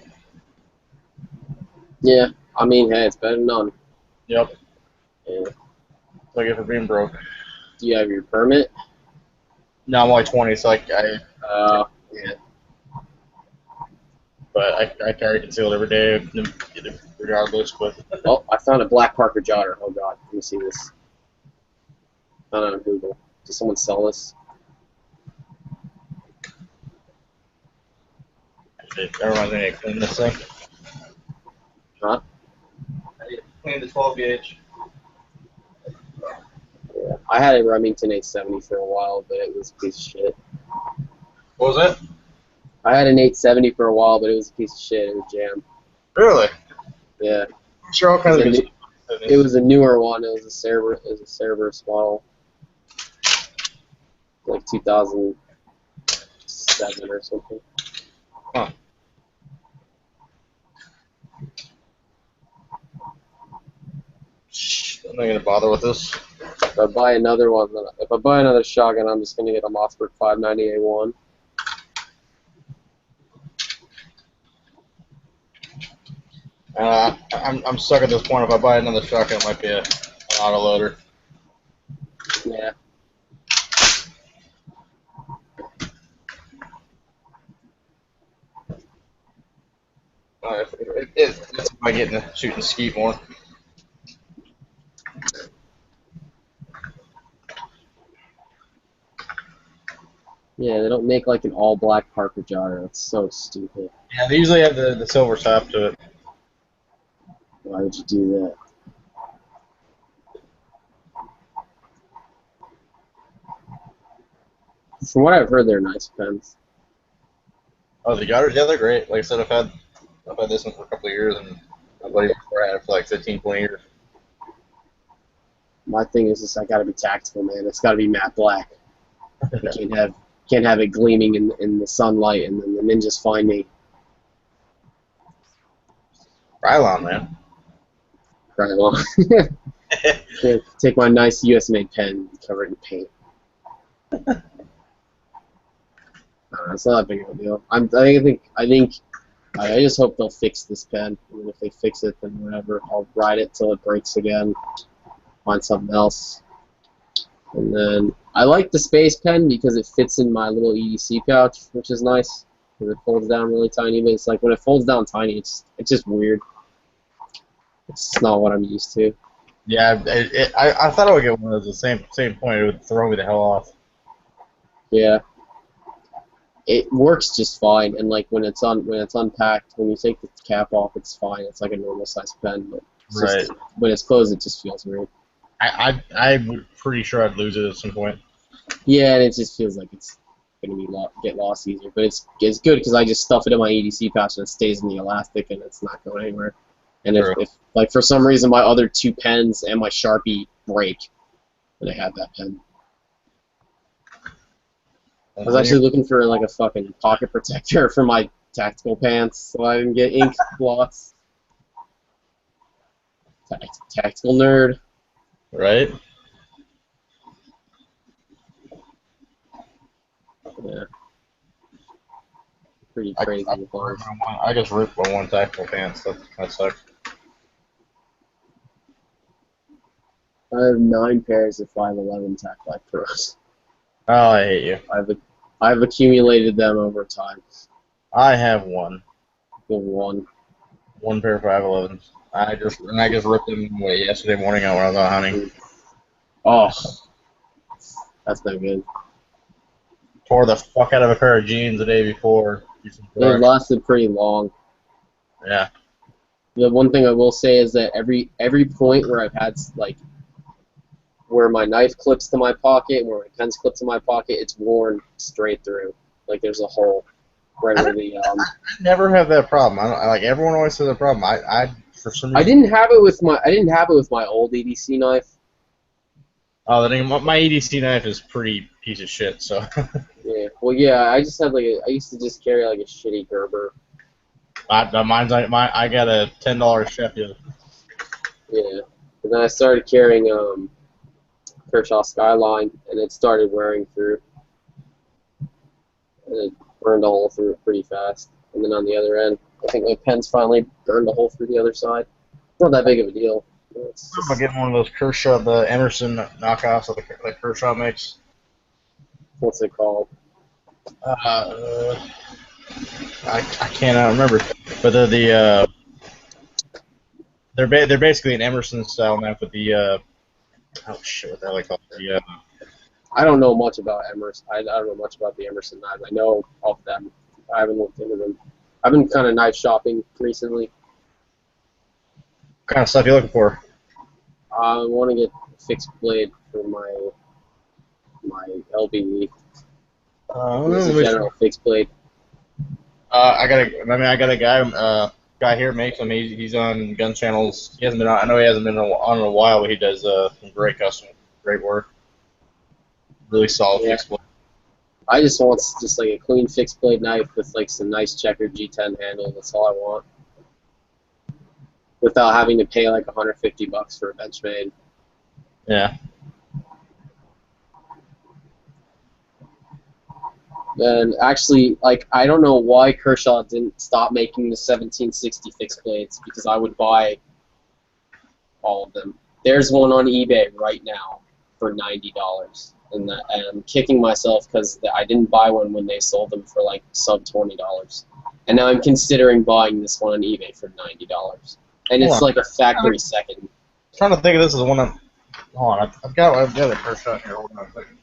Yeah, I mean, hey, it's better than none. Yep. Yeah. Like if we're being broke. Do you have your permit? No, I'm only 20, so yeah. But I carry concealed every day, regardless. But Oh, I found a black Parker Jotter. Oh god, let me see this. Found it on Google. Does someone sell this? that reminds me to clean this thing. Huh? I need to clean the 12 gauge. Yeah. I had a Remington 870 for a while, but it was a piece of shit. What was it? I had an 870 for a while, but it was a piece of shit. It was jammed. Really? Yeah. I'm sure all kinds of good. It was a newer one. It was a Cerberus model, like 2007 or something. Huh. I'm not gonna bother with this. If I buy another one, if I buy another shotgun, I'm just gonna get a Mossberg 590A1. I'm stuck at this point. If I buy another shotgun, it might be an autoloader. Yeah. That's by getting to shooting skeet more. Yeah, they don't make like an all black Parker Jotter. That's so stupid. Yeah, they usually have the silver top to it. Why would you do that? From what I've heard, they're nice pens. Oh, the Jotters, yeah, they're great. Like I said, I've had this one for a couple of years, and my buddy before had it for like 15, 20 years. My thing is just I gotta be tactical, man. It's gotta be matte black. You can't have it gleaming in the sunlight, and then the ninjas find me. Krylon, man. Krylon. Take my nice US made pen, cover it in paint. It's not that big of a deal. I just hope they'll fix this pen. And if they fix it, then whatever. I'll ride it till it breaks again. Find something else. And then I like the Space Pen because it fits in my little EDC pouch, which is nice. Because it folds down really tiny, but it's like when it folds down tiny, it's just weird. It's not what I'm used to. Yeah, I thought I would get one of those at the same point. It would throw me the hell off. Yeah. It works just fine, and like when it's unpacked, when you take the cap off, it's fine. It's like a normal size pen, but it's just, when it's closed, it just feels weird. I'm pretty sure I'd lose it at some point. Yeah, and it just feels like it's gonna get lost easier. But it's good because I just stuff it in my EDC pouch and it stays in the elastic and it's not going anywhere. And if like for some reason my other 2 pens and my Sharpie break, then I have that pen. I was actually looking for like a fucking pocket protector for my tactical pants so I didn't get ink blots. Tactical nerd. Right? Yeah. Pretty crazy. I just ripped my one tactical pants. That sucks. I have 9 pairs of 511 Tac Life Pros. Oh, I hate you. I've accumulated them over time. I have one. One pair of 511s. I just ripped them yesterday morning out when I was out hunting. Oh, that's no good. Tore the fuck out of a pair of jeans the day before. They lasted pretty long. Yeah. The one thing I will say is that every point where I've had like where my knife clips to my pocket and where my pen's clipped to my pocket, it's worn straight through. Like there's a hole right where the I never have that problem. Like everyone always says a problem. I for some reason I didn't have it with my old EDC knife. Oh, the thing, my EDC knife is pretty piece of shit. So. Yeah. Well, yeah. I just had I used to just carry like a shitty Gerber. I got a $10 Sheffield. Yeah. And then I started carrying Kershaw Skyline, and it started wearing through. And it burned a hole through it pretty fast. And then on the other end, I think my pen's finally burned a hole through the other side. It's not that big of a deal. I'm gonna get one of those Kershaw, the Emerson knockoffs of the Kershaw makes. What's it called? I cannot remember, but they're basically an Emerson style knife with the oh shit, what the hell they call it? I don't know much about Emerson. I don't know much about the Emerson knives. I know of them. I haven't looked into them. I've been kind of knife shopping recently. What kind of stuff you looking for? I want to get a fixed blade for my LBE. Just a general fixed blade. I got a guy here makes them. He's on gun channels. He hasn't been on. I know he hasn't been on in a while, but he does some great work. Really solid fixed blade. I just want just like a clean fixed blade knife with like some nice checkered G10 handle. That's all I want. Without having to pay like $150 for a Benchmade. Yeah. And actually, like, I don't know why Kershaw didn't stop making the 1760 fixed blades, because I would buy all of them. There's one on eBay right now for $90, and I'm kicking myself because I didn't buy one when they sold them for like sub $20, and now I'm considering buying this one on eBay for $90, and it's like a factory second. I'm trying to think of this as one. Hold on, I've got a Kershaw here. Hold on a second.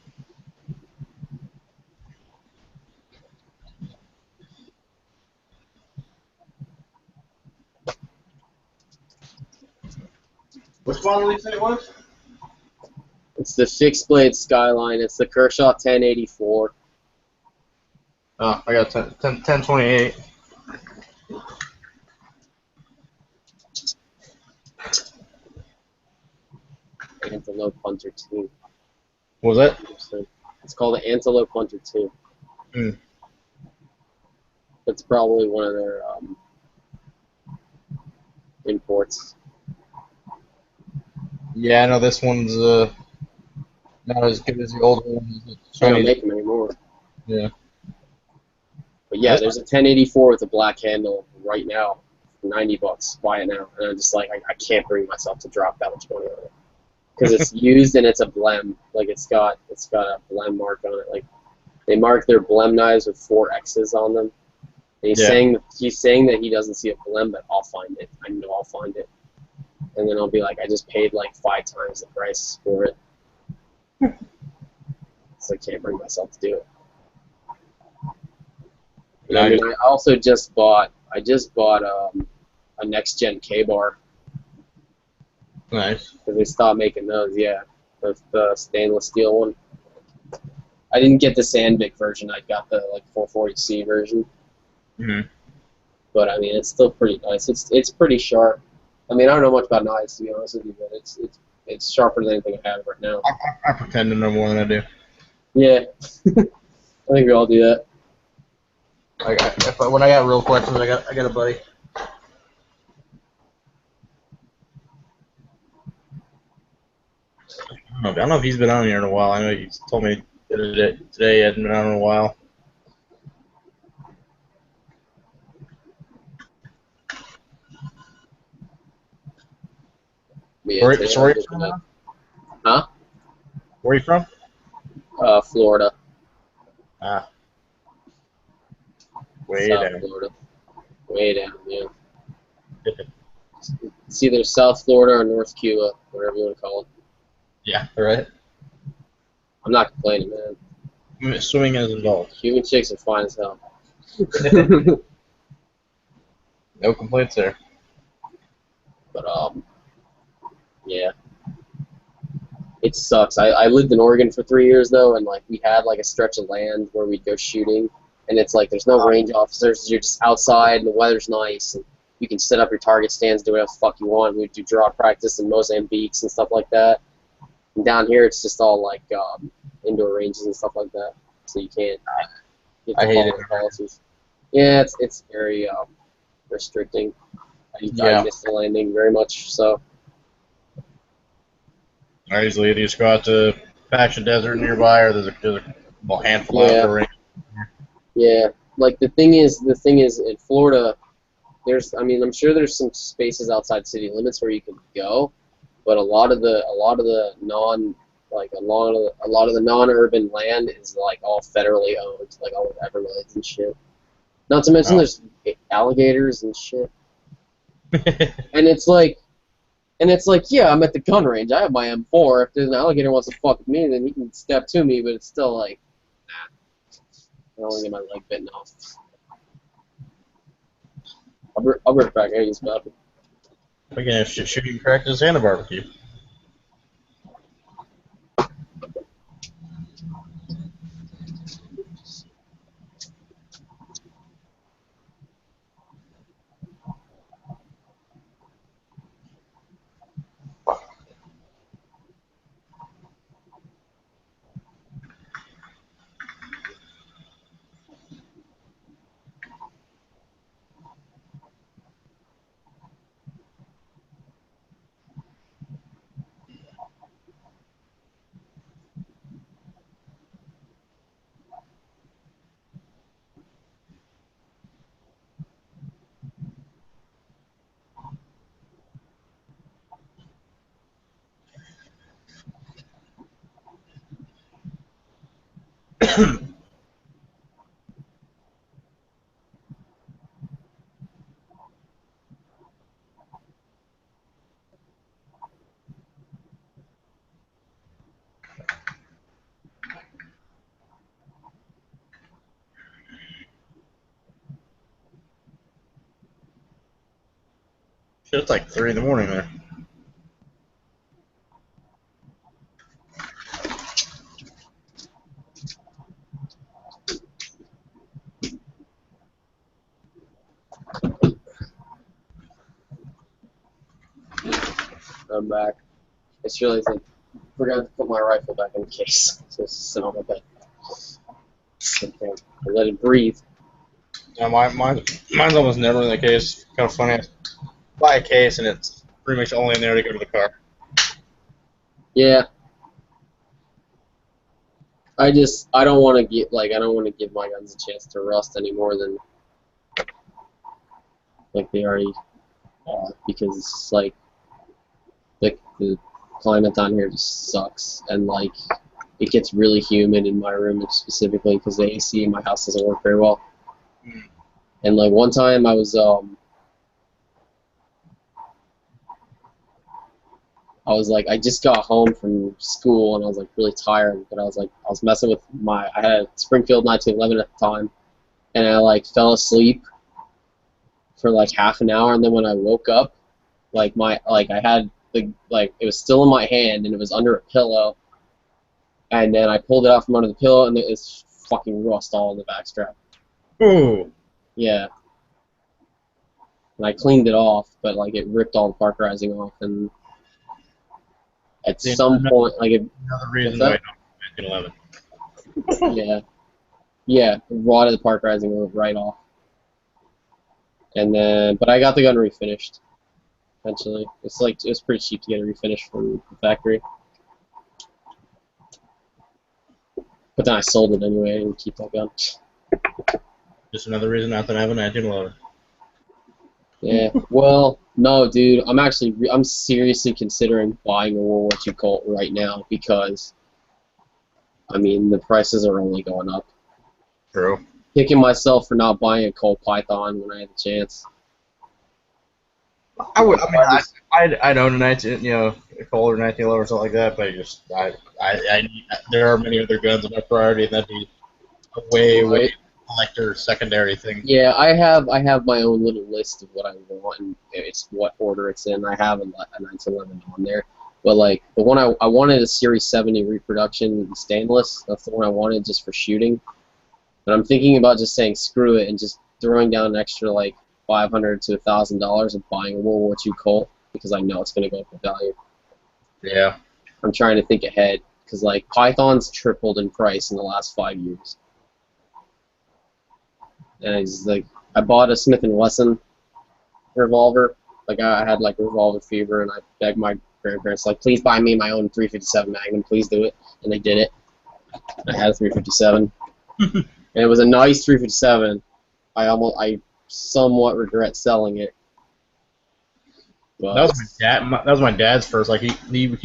Which one did you say it was? It's the fixed blade Skyline. It's the Kershaw 1084. Oh, I got 1028. Antelope Hunter 2. What was that? It's called the Antelope Hunter 2. Mm. It's probably one of their imports. Yeah, I know this one's not as good as the old one. They don't make them anymore. Yeah. But yeah, there's a 1084 with a black handle right now for $90. Buy it now. And I'm just like, I can't bring myself to drop that much money on it. Because it's used and it's a blem. Like it's got a blem mark on it. Like they mark their blem knives with 4 X's on them. And he's saying that he doesn't see a blem, but I'll find it. I know I'll find it. And then I'll be like, I just paid like 5 times the price for it. So I can't bring myself to do it. And I mean, I also just bought a next gen K-bar. Nice. Because they stopped making those, yeah. The stainless steel one. I didn't get the Sandvik version. I got the like 440C version. Mm-hmm. But I mean, it's still pretty nice. It's pretty sharp. I mean, I don't know much about knives, to be honest with you, but it's sharper than anything I have right now. I pretend to know more than I do. Yeah. I think we all do that. When I got real questions, I got a buddy. I don't know if he's been on here in a while. I know he told me today he hadn't been on in a while. Yeah, Where today so I where was you from? looking Huh? Where are you from? Florida. Ah. Way South down. Florida. Way down, yeah. It's either South Florida or North Cuba, whatever you want to call it. Yeah, right. I'm not complaining, man. Swimming is involved. Cuban chicks are fine as hell. No complaints there. But yeah, it sucks. I lived in Oregon for 3 years though, and like we had like a stretch of land where we'd go shooting, and it's like there's no range officers. You're just outside, and the weather's nice, and you can set up your target stands, do whatever the fuck you want. We'd do draw practice in Mozambiques and stuff like that. And down here, it's just all like indoor ranges and stuff like that, so you can't get I to hate follow it. the policies. Yeah, it's very restricting. I miss the landing very much. So I usually just go out to Passion Desert nearby, or there's a handful of outdoor ranges. yeah, like the thing is in Florida, I'm sure there's some spaces outside city limits where you can go, but a lot of the non-urban land is like all federally owned, like all the Everglades and shit. Not to mention there's alligators and shit. And it's like, yeah, I'm at the gun range. I have my M4. If there's an alligator wants to fuck with me, then he can step to me. But it's still like, nah. I don't want to get my leg bitten off. I'll bring it back. I use about it. We can have shooting practice and a barbecue. Shit, it's like 3 in the morning there. I'm back. It's really I forgot to put my rifle back in the case. So it's sitting on my bed. Okay. Let it breathe. Yeah, mine's almost never in the case. Kind of funny. I buy a case and it's pretty much only in there to go to the car. Yeah. I don't want to give my guns a chance to rust any more than like they already because it's like the climate down here just sucks, and like it gets really humid in my room specifically because the AC in my house doesn't work very well. And like one time I was I just got home from school and I was like really tired, but I was messing with I had a Springfield 1911 at the time, and I like fell asleep for like half an hour, and then when I woke up, I had it was still in my hand and it was under a pillow, and then I pulled it out from under the pillow and it's fucking rust all in the backstrap. Ooh. Yeah. and I cleaned it off, but like it ripped all the park rising off, and at some point, like it. Another reason what's why I don't 1911. Yeah, it rotted the park rising right off. And then, but I got the gun refinished. Eventually, it's pretty cheap to get it refinished from the factory. But then I sold it anyway and keep that gun. Just another reason not to have a 1911. Yeah. Well, no, dude. I'm seriously considering buying a World War II Colt right now because, I mean, the prices are only going up. True. Kicking myself for not buying a Colt Python when I had the chance. I'd own a 19, a Colt or 1911 or something like that, but there are many other guns on my priority, and that'd be a way collector secondary thing. Yeah, I have my own little list of what I want, and it's what order it's in. I have a 1911 on there, but like the one I wanted a Series 70 reproduction stainless. That's the one I wanted just for shooting. But I'm thinking about just saying screw it and just throwing down an extra like $500 to $1,000 and buying a World War II Colt because I know it's going to go up in value. Yeah. I'm trying to think ahead because like Python's tripled in price in the last 5 years. And it's like I bought a Smith & Wesson revolver. Like I had like revolver fever, and I begged my grandparents like, please buy me my own 357 Magnum, please do it, and they did it. I had a 357. And it was a nice 357. I somewhat regret selling it. But that was my dad's first. Like he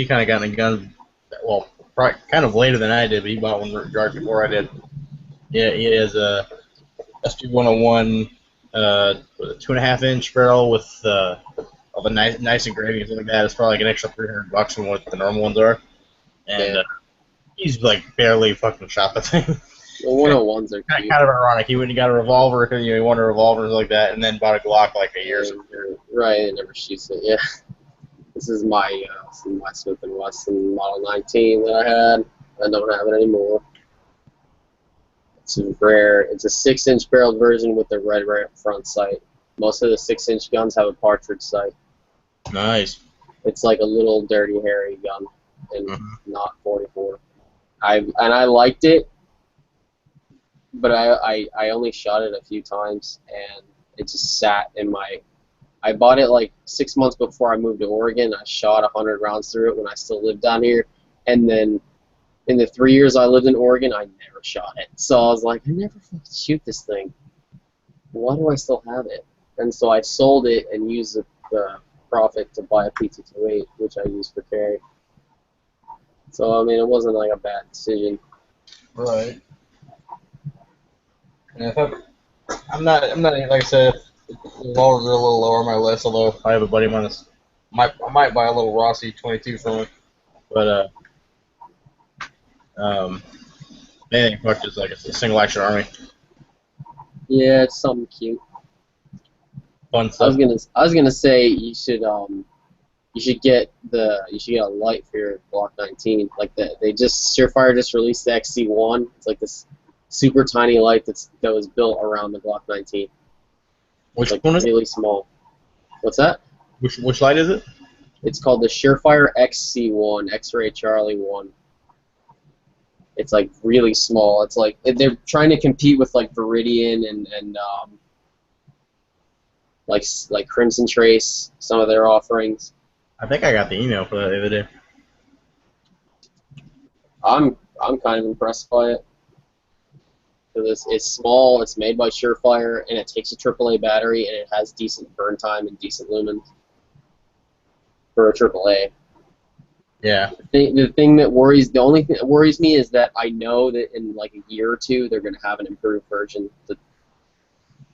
kind of got in a gun, well, probably kind of later than I did, but he bought one right before I did. Yeah, he has a SP101 with a 2.5-inch barrel with all the nice engraving and stuff like that. It's probably like an extra $300 from what the normal ones are, and he's like barely fucking shot the thing. Well, 101s are cute. Kind of ironic. He went and got a revolver because he wanted a revolver like that, and then bought a Glock like a year or so. Right, it never shoots it. Yeah, this is my Smith & Wesson Model 19 that I had. I don't have it anymore. It's rare. It's a 6-inch barreled version with the red front sight. Most of the 6-inch guns have a partridge sight. Nice. It's like a little dirty, hairy gun, and not 44. I liked it. But I only shot it a few times, and it just sat in my... I bought it like 6 months before I moved to Oregon. I shot 100 rounds through it when I still lived down here. And then in the 3 years I lived in Oregon, I never shot it. So I was like, I never fucking shoot this thing. Why do I still have it? And so I sold it and used the profit to buy a PT-28, which I used for carry. So, I mean, it wasn't like a bad decision. Right. Yeah, I'm not like I said, revolvers are a little lower on my list. Although I have a buddy of mine I might buy a little Rossi 22 from him, but anything fuck just like a single action army. Yeah, it's something cute. Fun stuff. I was gonna say you should get a light for your Glock 19. Like Surefire just released the XC1. It's like this super tiny light that was built around the Glock 19. Which like one is really small. What's that? Which light is it? It's called the Surefire XC1, X-Ray Charlie 1. It's like really small. It's like they're trying to compete with like Viridian and like Crimson Trace, some of their offerings. I think I got the email for that the other day. I'm kind of impressed by it. It's small, it's made by Surefire, and it takes a AAA battery, and it has decent burn time and decent lumens for a AAA. Yeah. The only thing that worries me is that I know that in like a year or two they're going to have an improved version that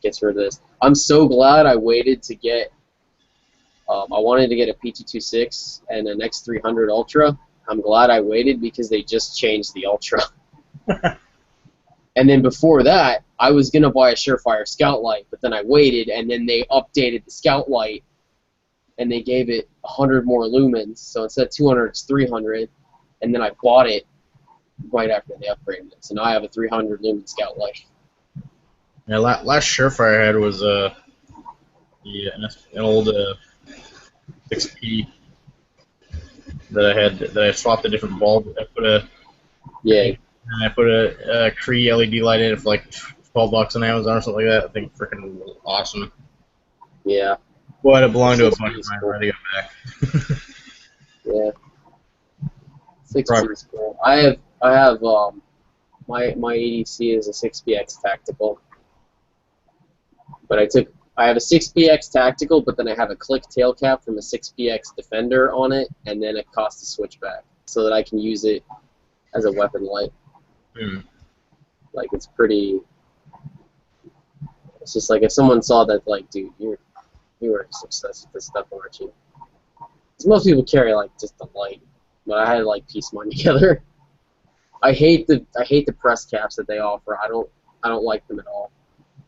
gets rid of this. I'm so glad I waited to get. I wanted to get a PT-26 and an X300 Ultra. I'm glad I waited because they just changed the Ultra. And then before that, I was going to buy a Surefire Scout Light, but then I waited, and then they updated the Scout Light, and they gave it 100 more lumens. So instead of 200, it's 300, and then I bought it right after they upgraded it. So now I have a 300 lumen Scout Light. Yeah, last Surefire I had was Yeah, and that's an old 6P that I swapped a different bulb. I put a Cree LED light in it for like $12 on Amazon or something like that. I think freaking awesome. Yeah. Well, it belonged to a buddy of mine. I had to go back. Yeah. 6P is cool. I have my ADC is a 6PX tactical, but I have a 6PX tactical, but then I have a click tail cap from a 6PX defender on it, and then a Costa switchback, so that I can use it as a weapon light. Like, it's pretty. It's just like if someone saw that, like, dude, you were obsessed with this stuff, aren't you? Because most people carry like just the light, but I had to like piece mine together. I hate the press caps that they offer. I don't like them at all.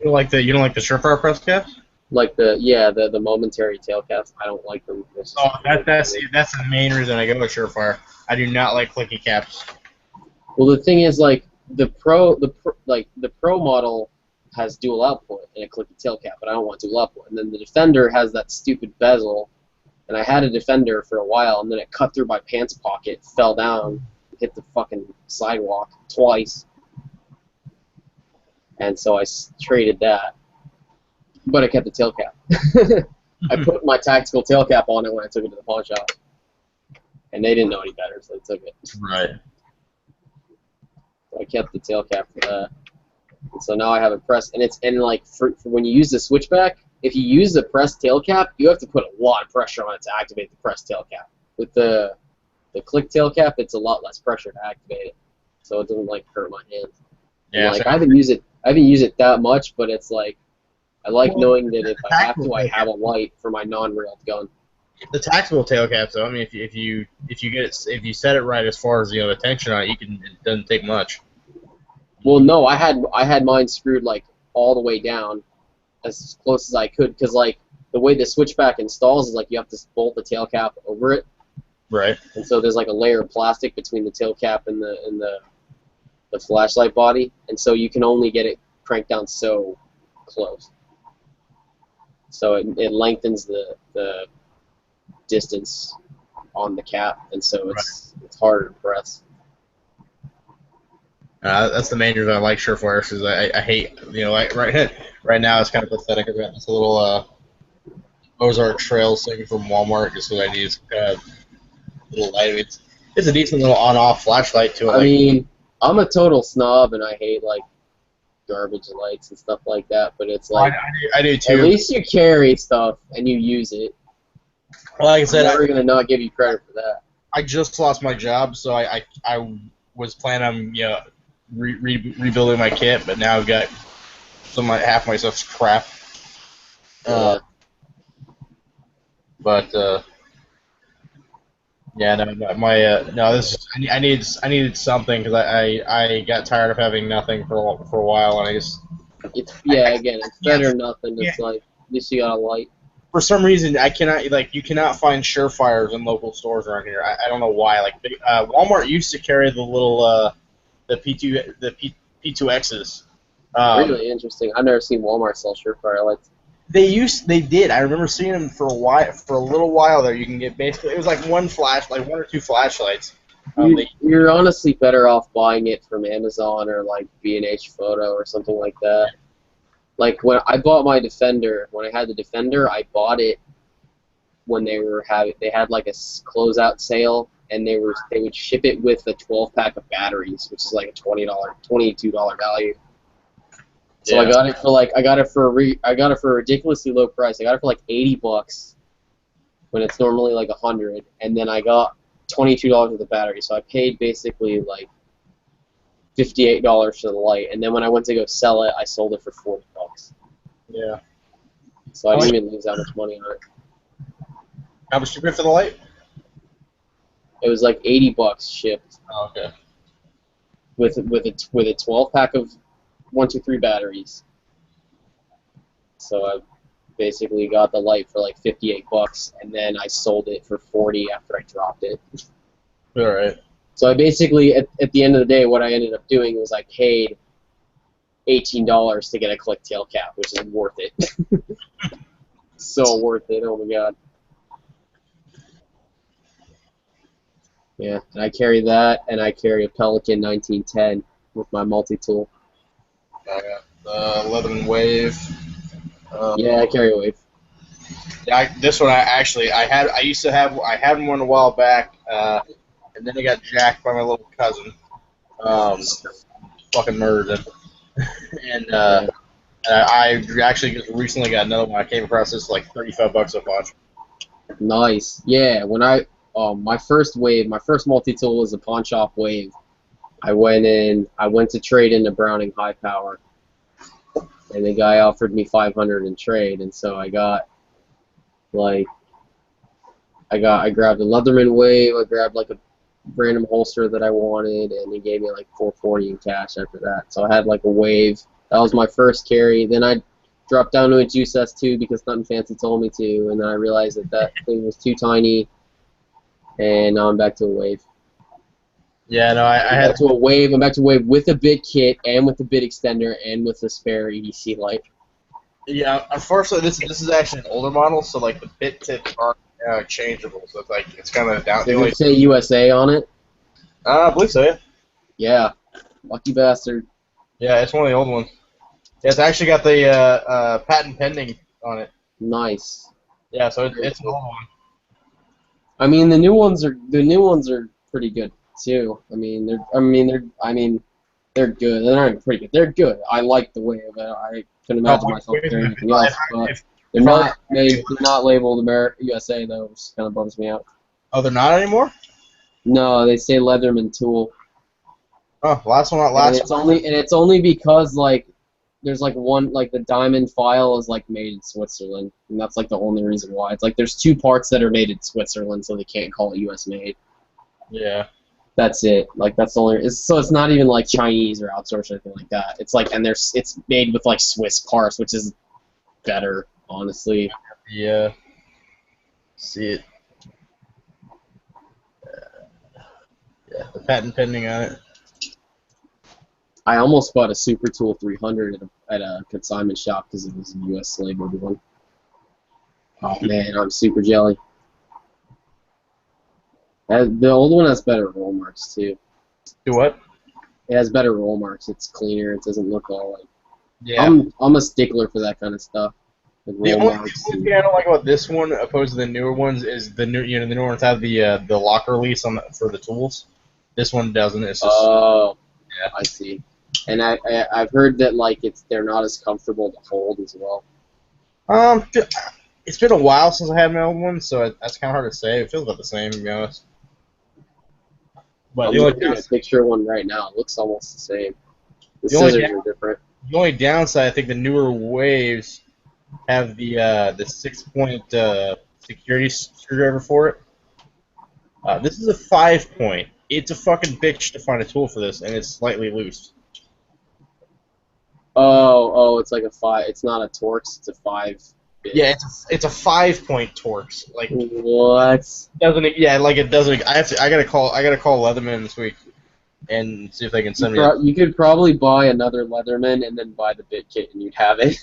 You don't like the Surefire press caps? Like the momentary tail caps. I don't like them. That's the main reason I go with Surefire. I do not like clicky caps. Well, the thing is, like the pro model has dual output and a clicky tail cap, but I don't want dual output. And then the Defender has that stupid bezel, and I had a Defender for a while, and then it cut through my pants pocket, fell down, hit the fucking sidewalk twice, and so I traded that. But I kept the tail cap. I put my tactical tail cap on it when I took it to the pawn shop, and they didn't know any better, so they took it. Right. So I kept the tail cap for that. And so now I have a press, and like for when you use the switchback, if you use the press tail cap, you have to put a lot of pressure on it to activate the press tail cap. With the click tail cap, it's a lot less pressure to activate it, so it doesn't like hurt my hands. Yeah. Like I haven't used it that much, but it's like I like knowing that if I have to, I have a light for my non-railed gun. The tactical tail caps, though, I mean, if you set it right as far as the tension on it, it doesn't take much. Well, no, I had mine screwed like all the way down, as close as I could, because like the way the switchback installs is like you have to bolt the tail cap over it. Right. And so there's like a layer of plastic between the tail cap and the flashlight body, and so you can only get it cranked down so close. So it lengthens the distance on the cap, and so it's harder to press. That's the main reason I like Surefire, because I hate, like right now it's kind of pathetic. I've got this little Ozark Trails thing from Walmart just because I need a little light. It's a decent little on-off flashlight too. I mean, I'm a total snob, and I hate like garbage lights and stuff like that, but it's like I do too. At least you carry stuff and you use it. Well, like I said, I'm never gonna not give you credit for that. I just lost my job, so I was planning on rebuilding my kit, but now I've got half my stuff's crap. Yeah, I needed something because I got tired of having nothing for a while, and I just it's better than nothing. It's like at least you got a light. For some reason, I cannot you cannot find Surefires in local stores around here. I don't know why. Like Walmart used to carry the little the P2Xs. Really interesting. I've never seen Walmart sell Surefire lights. They did. I remember seeing them for a little while there. You can get basically it was like one or two flashlights. You're honestly better off buying it from Amazon or like B&H Photo or something like that. Like when I bought my Defender, when I had the Defender, I bought it when they had like a closeout sale, and they would ship it with a 12-pack of batteries, which is like a $22 value. So I got it for a ridiculously low price. I got it for like $80 when it's normally like $100, and then I got $22 worth of battery. So I paid basically like $58 for the light, and then when I went to go sell it, I sold it for $40. Yeah. So I didn't even lose that much money on it. How much did you pay for the light? It was like $80 shipped. Oh, okay. With a 12-pack of 1, 2, 3 batteries. So I basically got the light for like $58, and then I sold it for $40 after I dropped it. All right. So I basically, at the end of the day, what I ended up doing was I paid $18 to get a click tail cap, which is worth it. so worth it. Oh my god. Yeah, and I carry that, and I carry a Pelican 1910 with my multi-tool. I got the Leatherman Wave. Yeah, I carry a Wave. Yeah, this one I used to have one a while back, and then it got jacked by my little cousin. Fucking murdered him. and I actually just recently got another one. I came across this for like $35 a bunch. Nice. Yeah, when my first Wave, my first multi-tool was a pawn shop Wave. I went to trade into Browning High Power, and the guy offered me 500 in trade, and so I grabbed a Leatherman Wave, I grabbed like a random holster that I wanted, and he gave me like $440 in cash after that. So I had like a Wave. That was my first carry. Then I dropped down to a Juice S2 because Nothing Fancy told me to, and then I realized that thing was too tiny, and now I'm back to a Wave. Yeah, no, I had back to a Wave. I'm back to a Wave with a bit kit and with the bit extender and with a spare EDC light. Yeah, unfortunately, this is actually an older model, so like the bit tips aren't changeable. So it's like it's kind of down. Does it say USA on it? I believe so. Yeah. Yeah. Lucky bastard. Yeah, it's one of the old ones. Yeah, it's actually got the patent pending on it. Nice. Yeah, so it's an old one. I mean, the new ones are pretty good too. They're good. They're not even pretty good. They're good. I like the Wave. I couldn't imagine myself doing anything else. But they're not labeled USA though, which kind of bums me out. Oh, they're not anymore? No, they say Leatherman Tool. Oh, last one, not last one. It's only because like there's like one like the diamond file is like made in Switzerland, and that's like the only reason why. It's like there's 2 parts that are made in Switzerland, so they can't call it US made. Yeah. That's it. Like that's the only. So it's not even like Chinese or outsourced or anything like that. It's like it's made with like Swiss parts, which is better, honestly. Yeah. See it. Yeah, the patent pending on it. I almost bought a Super Tool 300 at a consignment shop because it was a US labeled one. Oh man, I'm super jelly. The old one has better roll marks too. Do what? It has better roll marks. It's cleaner. It doesn't look all like. Yeah. I'm a stickler for that kind of stuff. Like The roll only marks. thing I don't like about this one, opposed to the newer ones, is the newer ones have the lock release for the tools. This one doesn't. It's just. Oh. Yeah. I see. And I've heard that like they're not as comfortable to hold as well. It's been a while since I had my old one, so that's kind of hard to say. It feels about the same, to be honest. But I'm looking at a picture of one right now. It looks almost the same. The scissors are different. The only downside, I think, the newer Waves have the 6-point security screwdriver for it. This is a 5-point. It's a fucking bitch to find a tool for this, and it's slightly loose. Oh, it's like a 5. It's not a Torx. It's a 5. Yeah, it's a 5-point Torx. Like what? Doesn't yeah, like it doesn't. I gotta call Leatherman this week and see if they can send me. You could probably buy another Leatherman and then buy the bit kit and you'd have it.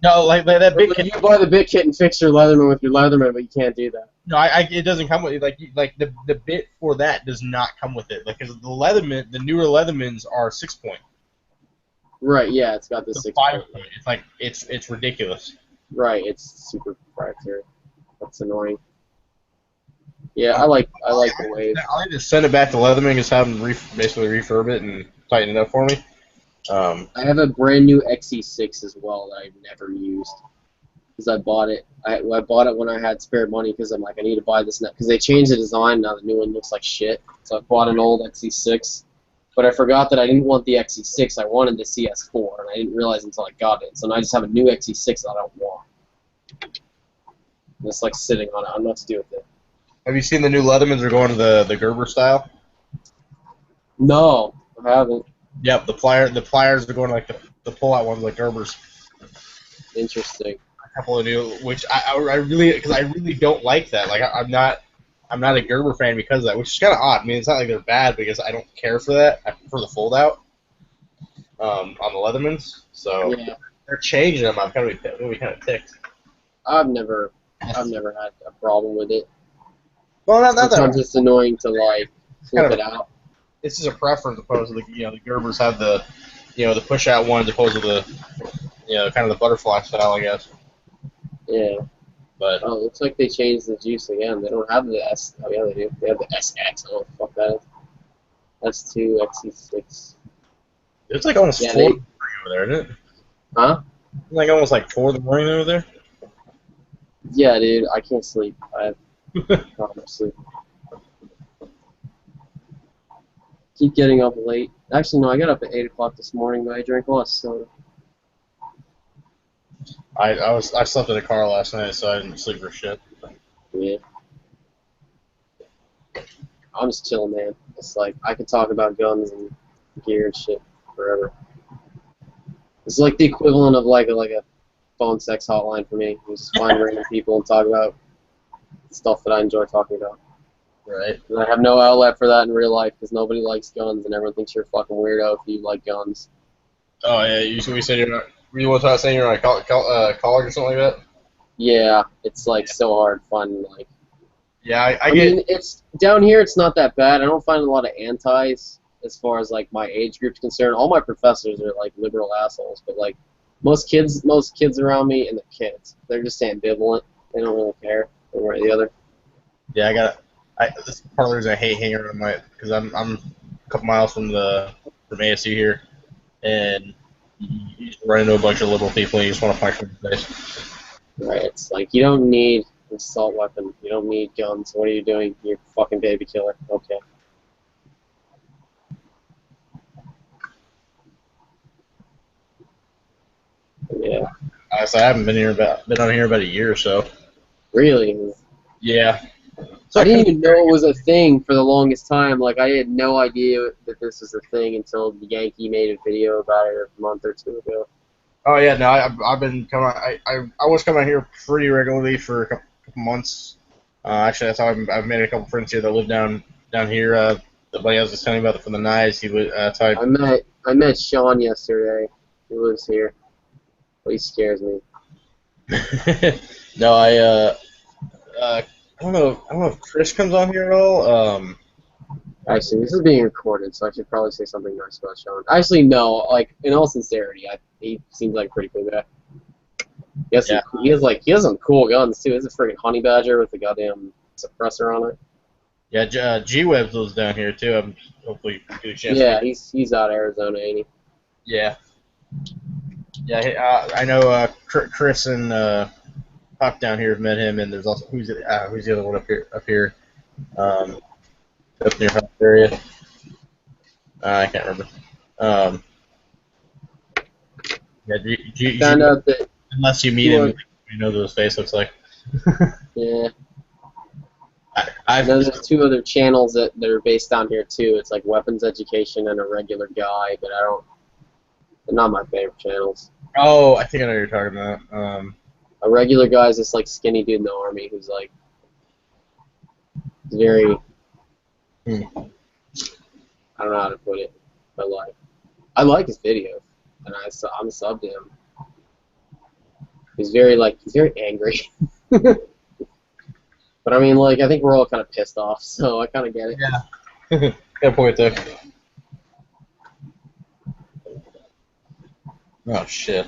No, like that bit kit. You buy the bit kit and fix your Leatherman with your Leatherman, but you can't do that. No, it doesn't come with like the bit for that does not come with it. Like, because the newer Leathermans are 6-point. Right. Yeah, it's got this 5-point. It's like it's ridiculous. Right. It's super proprietary. That's annoying. Yeah, I like the Wave. I'll need to send it back to Leatherman, just have them basically refurb it and tighten it up for me. I have a brand new XE6 as well that I've never used because I bought it. I bought it when I had spare money because I'm like I need to buy this now because they changed the design. Now the new one looks like shit. So I bought an old XE6, but I forgot that I didn't want the XE6. I wanted the CS4, and I didn't realize until I got it. So now I just have a new XE6 that I don't want. It's like sitting on it. I don't know what to do with it. Have you seen the new Leathermans are going to the Gerber style? No, I haven't. Yep, the pliers are going like the pull-out ones like Gerber's. Interesting. A couple of new, which I really don't like that. Like I'm not a Gerber fan because of that, which is kind of odd. I mean, it's not like they're bad because I don't care for that. I prefer the fold-out on the Leathermans. So yeah. They're changing them. I'm gonna be kind of ticked. I've never had a problem with it. Well, not that. Sometimes it's annoying to like flip it out. It's just a preference opposed to the Gerbers have the the push out one as opposed to the kind of the butterfly style, I guess. Yeah. But it looks like they changed the juice again. They don't have the S. Oh yeah, they do. They have the SX. Oh fuck that. S2 XE6. It's like almost 4 in the morning over there, isn't it? Huh? It's like almost like 4 in the morning over there. Yeah, dude. I can't sleep. I have problem sleep. Keep getting up late. Actually, no. I got up at 8 o'clock this morning, but I drank a lot of soda. I slept in the car last night, so I didn't sleep for shit. Yeah. I'm just chilling, man. It's like I could talk about guns and gear and shit forever. It's like the equivalent of like a phone sex hotline for me. You just find random people and talk about stuff that I enjoy talking about. Right. And I have no outlet for that in real life because nobody likes guns and everyone thinks you're a fucking weirdo if you like guns. Oh yeah, we said you're not. Were you one time saying you're on college or something like that? Yeah, it's like so hard finding like. Yeah, I mean, it's down here. It's not that bad. I don't find a lot of antis as far as like my age group's concerned. All my professors are like liberal assholes, but like most kids around me and the kids, they're just ambivalent. They don't really care one way or the other. Yeah, that's part of the reason I hate hanging around because I'm a couple miles from ASU here, and you just run into a bunch of liberal people and you just want to punch them in the face. Right. It's like you don't need an assault weapon. You don't need guns. What are you doing? You're a fucking baby killer. Okay. Yeah. I haven't been on here about a year or so. Really? Yeah. I didn't even know it was a thing for the longest time. Like, I had no idea that this was a thing until Yankee made a video about it a month or two ago. Oh yeah, no, I've been coming. I was coming out here pretty regularly for a couple months. Actually, that's how I've made a couple friends here that live down here. The buddy I was just telling you about from the Knives, he was. I met Sean yesterday. He lives here. But he scares me. No, I don't know if Chris comes on here at all. Actually, this is being recorded, so I should probably say something nice about Sean. Actually, no. Like, in all sincerity, he seems like a pretty cool guy. Yes, yeah. He has some cool guns too. It's a freaking honey badger with a goddamn suppressor on it. Yeah, G-Webs lives down here too. I'm hopefully get a chance. Yeah, he's out of Arizona, ain't he? Yeah. Yeah, I know Chris and Pop down here have met him, and there's also who's the other one up here, up near Hunt area. I can't remember. Yeah, found out that unless you meet him, you know what his face looks like. Yeah. And then there's two other channels that are based down here too. It's like Weapons Education and a regular guy, but they're not my favorite channels. Oh, I think I know what you're talking about. A regular guy is this like skinny dude in the army who's like very I don't know how to put it, but like I like his videos and I'm subbed to him. He's very angry. But I mean, like, I think we're all kind of pissed off, so I kind of get it. Yeah. Good point there. Oh shit.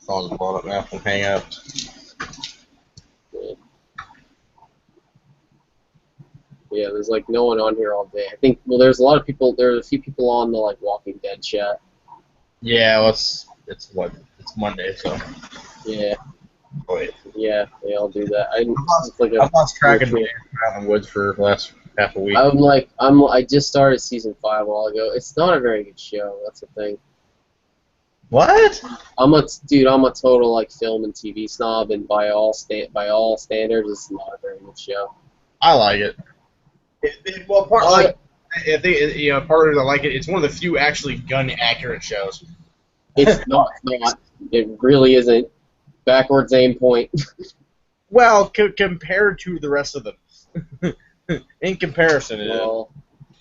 Phone's blown up now from Hangouts. Yeah, there's like no one on here all day. I think there's a lot of people. There's a few people on the like Walking Dead chat. Yeah, well, it's Monday, so. Yeah. Wait. Yeah, they all do that. I've lost track of me out in the woods for the last half a week. I just started season 5 a while ago. It's not a very good show. That's the thing. What? I'm a total like film and TV snob, and by all standards, it's not a very good show. I like it. I think part of it I like it. It's one of the few actually gun accurate shows. It's not. It really isn't. Backwards aim point. Well, compared to the rest of them. In comparison, it is.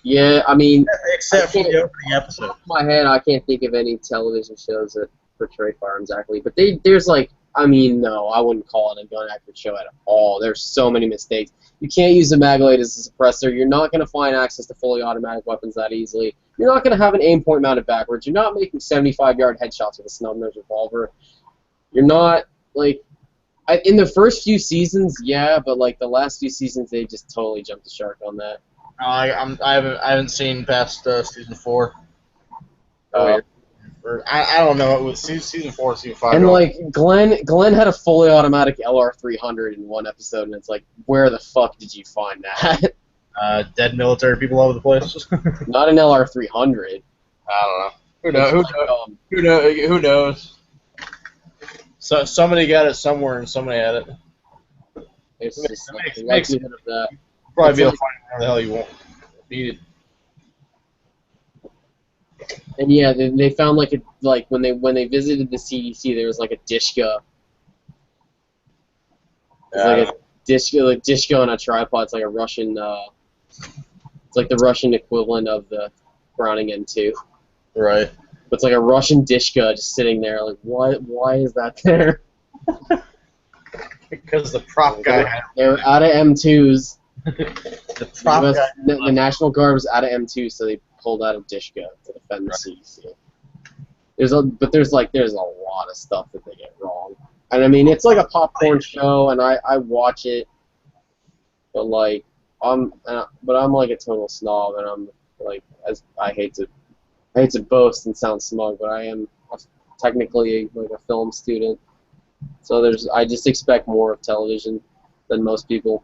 Yeah, I mean, Except for the opening episode. off my head, I can't think of any television shows that portray firearms accurately. But there's like, I mean, no, I wouldn't call it a gun accurate show at all. There's so many mistakes. You can't use the Maglite as a suppressor. You're not going to find access to fully automatic weapons that easily. You're not going to have an aim point mounted backwards. You're not making 75-yard headshots with a snub-nosed revolver. You're not, like, in the first few seasons, yeah, but, like, the last few seasons, they just totally jumped the shark on that. I haven't seen past season 4. I don't know. It was season 4, season 5. And like Glenn had a fully automatic LR300 in one episode, and it's like, where the fuck did you find that? Dead military people all over the place. Not an LR300. I don't know. Who knows? So somebody got it somewhere, and somebody had it. It's just like the makes likelihood of that. Probably be able It's to find it where the hell you want. Need it. And yeah, they found like when they visited the CDC, there was like a Dishka. It's like a Dishka on a tripod. It's like a Russian. It's like the Russian equivalent of the Browning M2. Right. But it's like a Russian Dishka just sitting there. Like, what? Why is that there? Because the prop guy. They're out of M2s. The prop guy. The National Guard was out of M2, so they pulled out of Dishka to defend the CDC. There's a lot of stuff that they get wrong, and I mean it's like a popcorn show, and I watch it, but like I'm like a total snob, and I'm like I hate to boast and sound smug, but I am technically like a film student, so I just expect more of television than most people.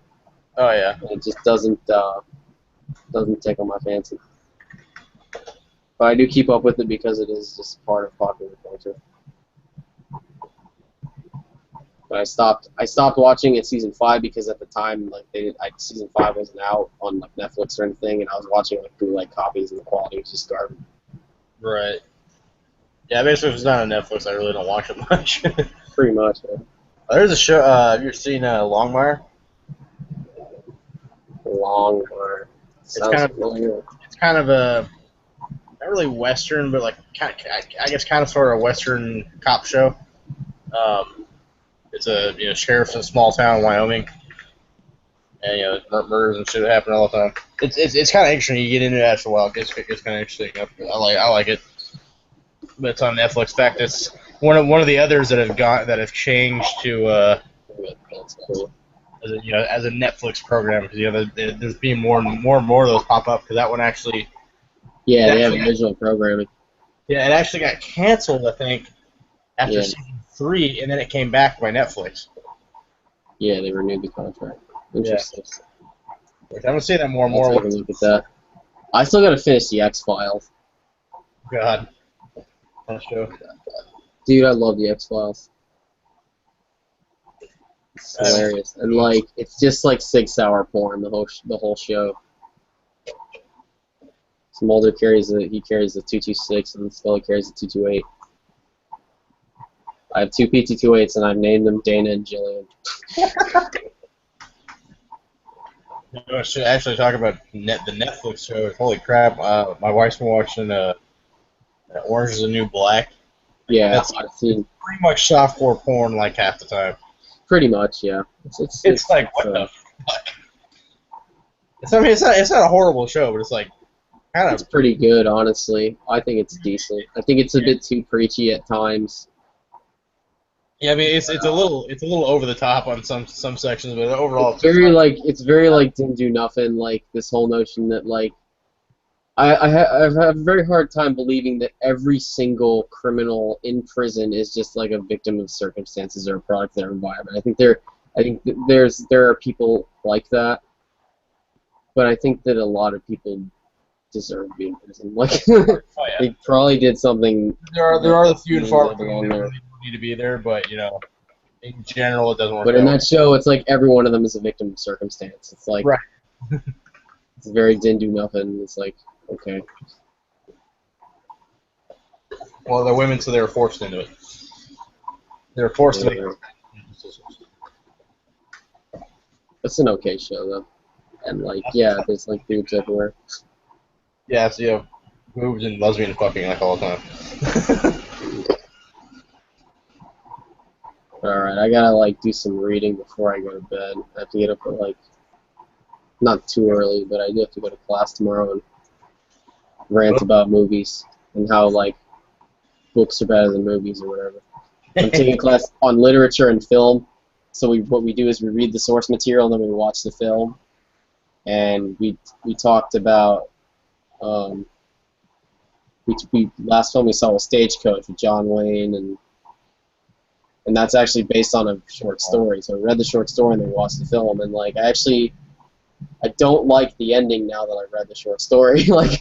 Oh yeah. And it just doesn't tickle my fancy. But I do keep up with it because it is just part of popular culture. But I stopped watching it season 5 because at the time season 5 wasn't out on like Netflix or anything, and I was watching like bootleg copies and the quality was just garbage. Right. Yeah, basically if it's not on Netflix, I really don't watch it much. Pretty much. Yeah. There's a show. Have you ever seen Longmire? Longmire. It's kind of a not really Western, but like I guess kind of sort of a Western cop show. It's a sheriff's in a small town in Wyoming, and murders and shit happen all the time. It's kind of interesting. You get into it after a while. It's kind of interesting. I like it. But it's on Netflix. In fact, it's one of the others that have changed to as a Netflix program, because there's being more and more of those pop up, because that one actually. Yeah, they have original programming. Yeah, it actually got canceled, I think, after season 3, and then it came back by Netflix. Yeah, they renewed the contract. Interesting. Yeah. I'm gonna see that more and more. I'll take a look at that. I still gotta finish the X-Files. God. That show. Dude, I love the X-Files. It's hilarious, and like it's just like 6-hour porn the whole show. Mulder carries the 226 and Scully carries the 228. I have 2 PT-228s and I've named them Dana and Jillian. I should actually talk about the Netflix show. Holy crap! My wife's been watching Orange Is the New Black. Yeah, that's I've seen pretty much softcore porn like half the time. Pretty much, yeah. It's like what the fuck? It's not a horrible show, but it's like. It's pretty good, honestly. I think it's decent. I think it's a bit too preachy at times. Yeah, I mean it's a little over the top on some sections, but overall it's very like didn't do nothing. Like this whole notion that like I have a very hard time believing that every single criminal in prison is just like a victim of circumstances or a product of their environment. I think there are people like that, but I think that a lot of people deserve to be in prison. Like they probably did something. There are the few and far between that really need to be there, but in general it doesn't work. But in that show, it's like every one of them is a victim of circumstance. It's like it's very didn't do nothing. It's like okay. Well, they're women, so they were forced into it. They were forced to make it. It's an okay show though, and like yeah, there's like dudes everywhere. Yeah, so yeah, boobs and lesbian fucking like all the time. Alright, I gotta like do some reading before I go to bed. I have to get up at like not too early, but I do have to go to class tomorrow and rant about movies and how like books are better than movies or whatever. I'm taking a class on literature and film. So what we do is we read the source material and then we watch the film. And we talked about we last film we saw was Stagecoach with John Wayne, and that's actually based on a short story. So I read the short story and then watched the film, and like I don't like the ending now that I read the short story. Like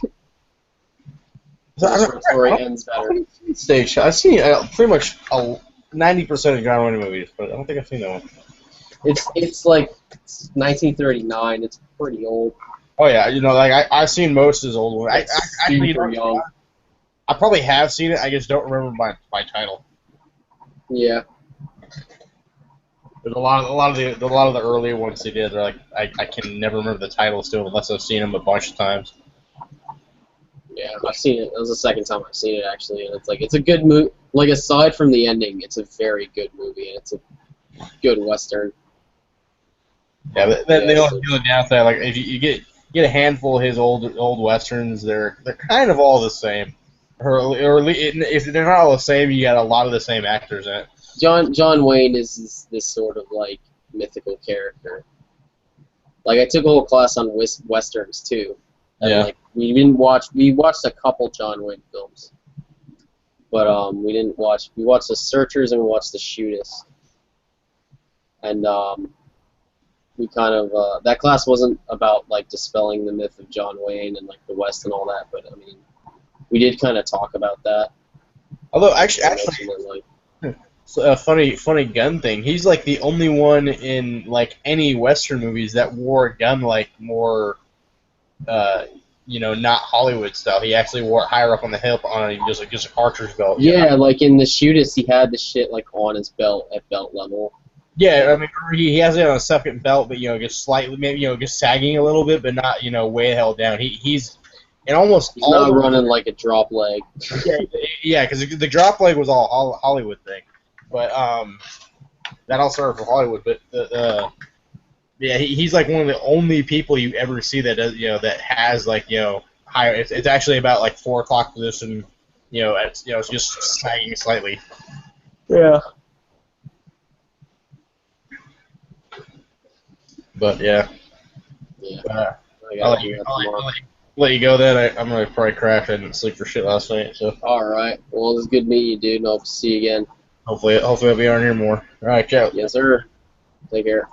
the short story ends better. Stage. I've seen pretty much 90% of John Wayne movies, but I don't think I've seen that one. It's like 1939. It's pretty old. Oh yeah, you know, like I've seen most of his old ones. Super young. I probably have seen it. I just don't remember my title. Yeah. There's a lot of the earlier ones they did. Are like I can never remember the title still unless I've seen them a bunch of times. Yeah, I've seen it. That was the second time I've seen it actually, and it's a good movie. Like aside from the ending, it's a very good movie, and it's a good western. Yeah, but the only downside, like if you get a handful of his old westerns, they're kind of all the same, or if they're not all the same, you got a lot of the same actors in it. John Wayne is this sort of like mythical character. Like I took a whole class on westerns too. And, Yeah. like we watched a couple John Wayne films, but we watched The Searchers and we watched The Shootist, and we kind of that class wasn't about like dispelling the myth of John Wayne and like the West and all that, but I mean we did kind of talk about that. Although actually, like, so a funny gun thing. He's like the only one in like any Western movies that wore a gun like more, not Hollywood style. He actually wore it higher up on the hip on just a cartridge belt. yeah, like in The Shootist, he had the shit like on his belt at belt level. Yeah, I mean he has it on a second belt, but just slightly, maybe just sagging a little bit, but not way held down. He's in almost He's all not the- running like a drop leg. Yeah, because the drop leg was all Hollywood thing, but that all started from Hollywood. But he's like one of the only people you ever see that does that has like higher. It's actually about like 4 o'clock position. It's just sagging slightly. Yeah. But yeah. I'll let you go then. I'm gonna probably crash. I didn't sleep for shit last night, so. All right. Well, it was good meeting you, dude. And I'll see you again. Hopefully I'll be on here more. All right, ciao. Yes, sir. Take care.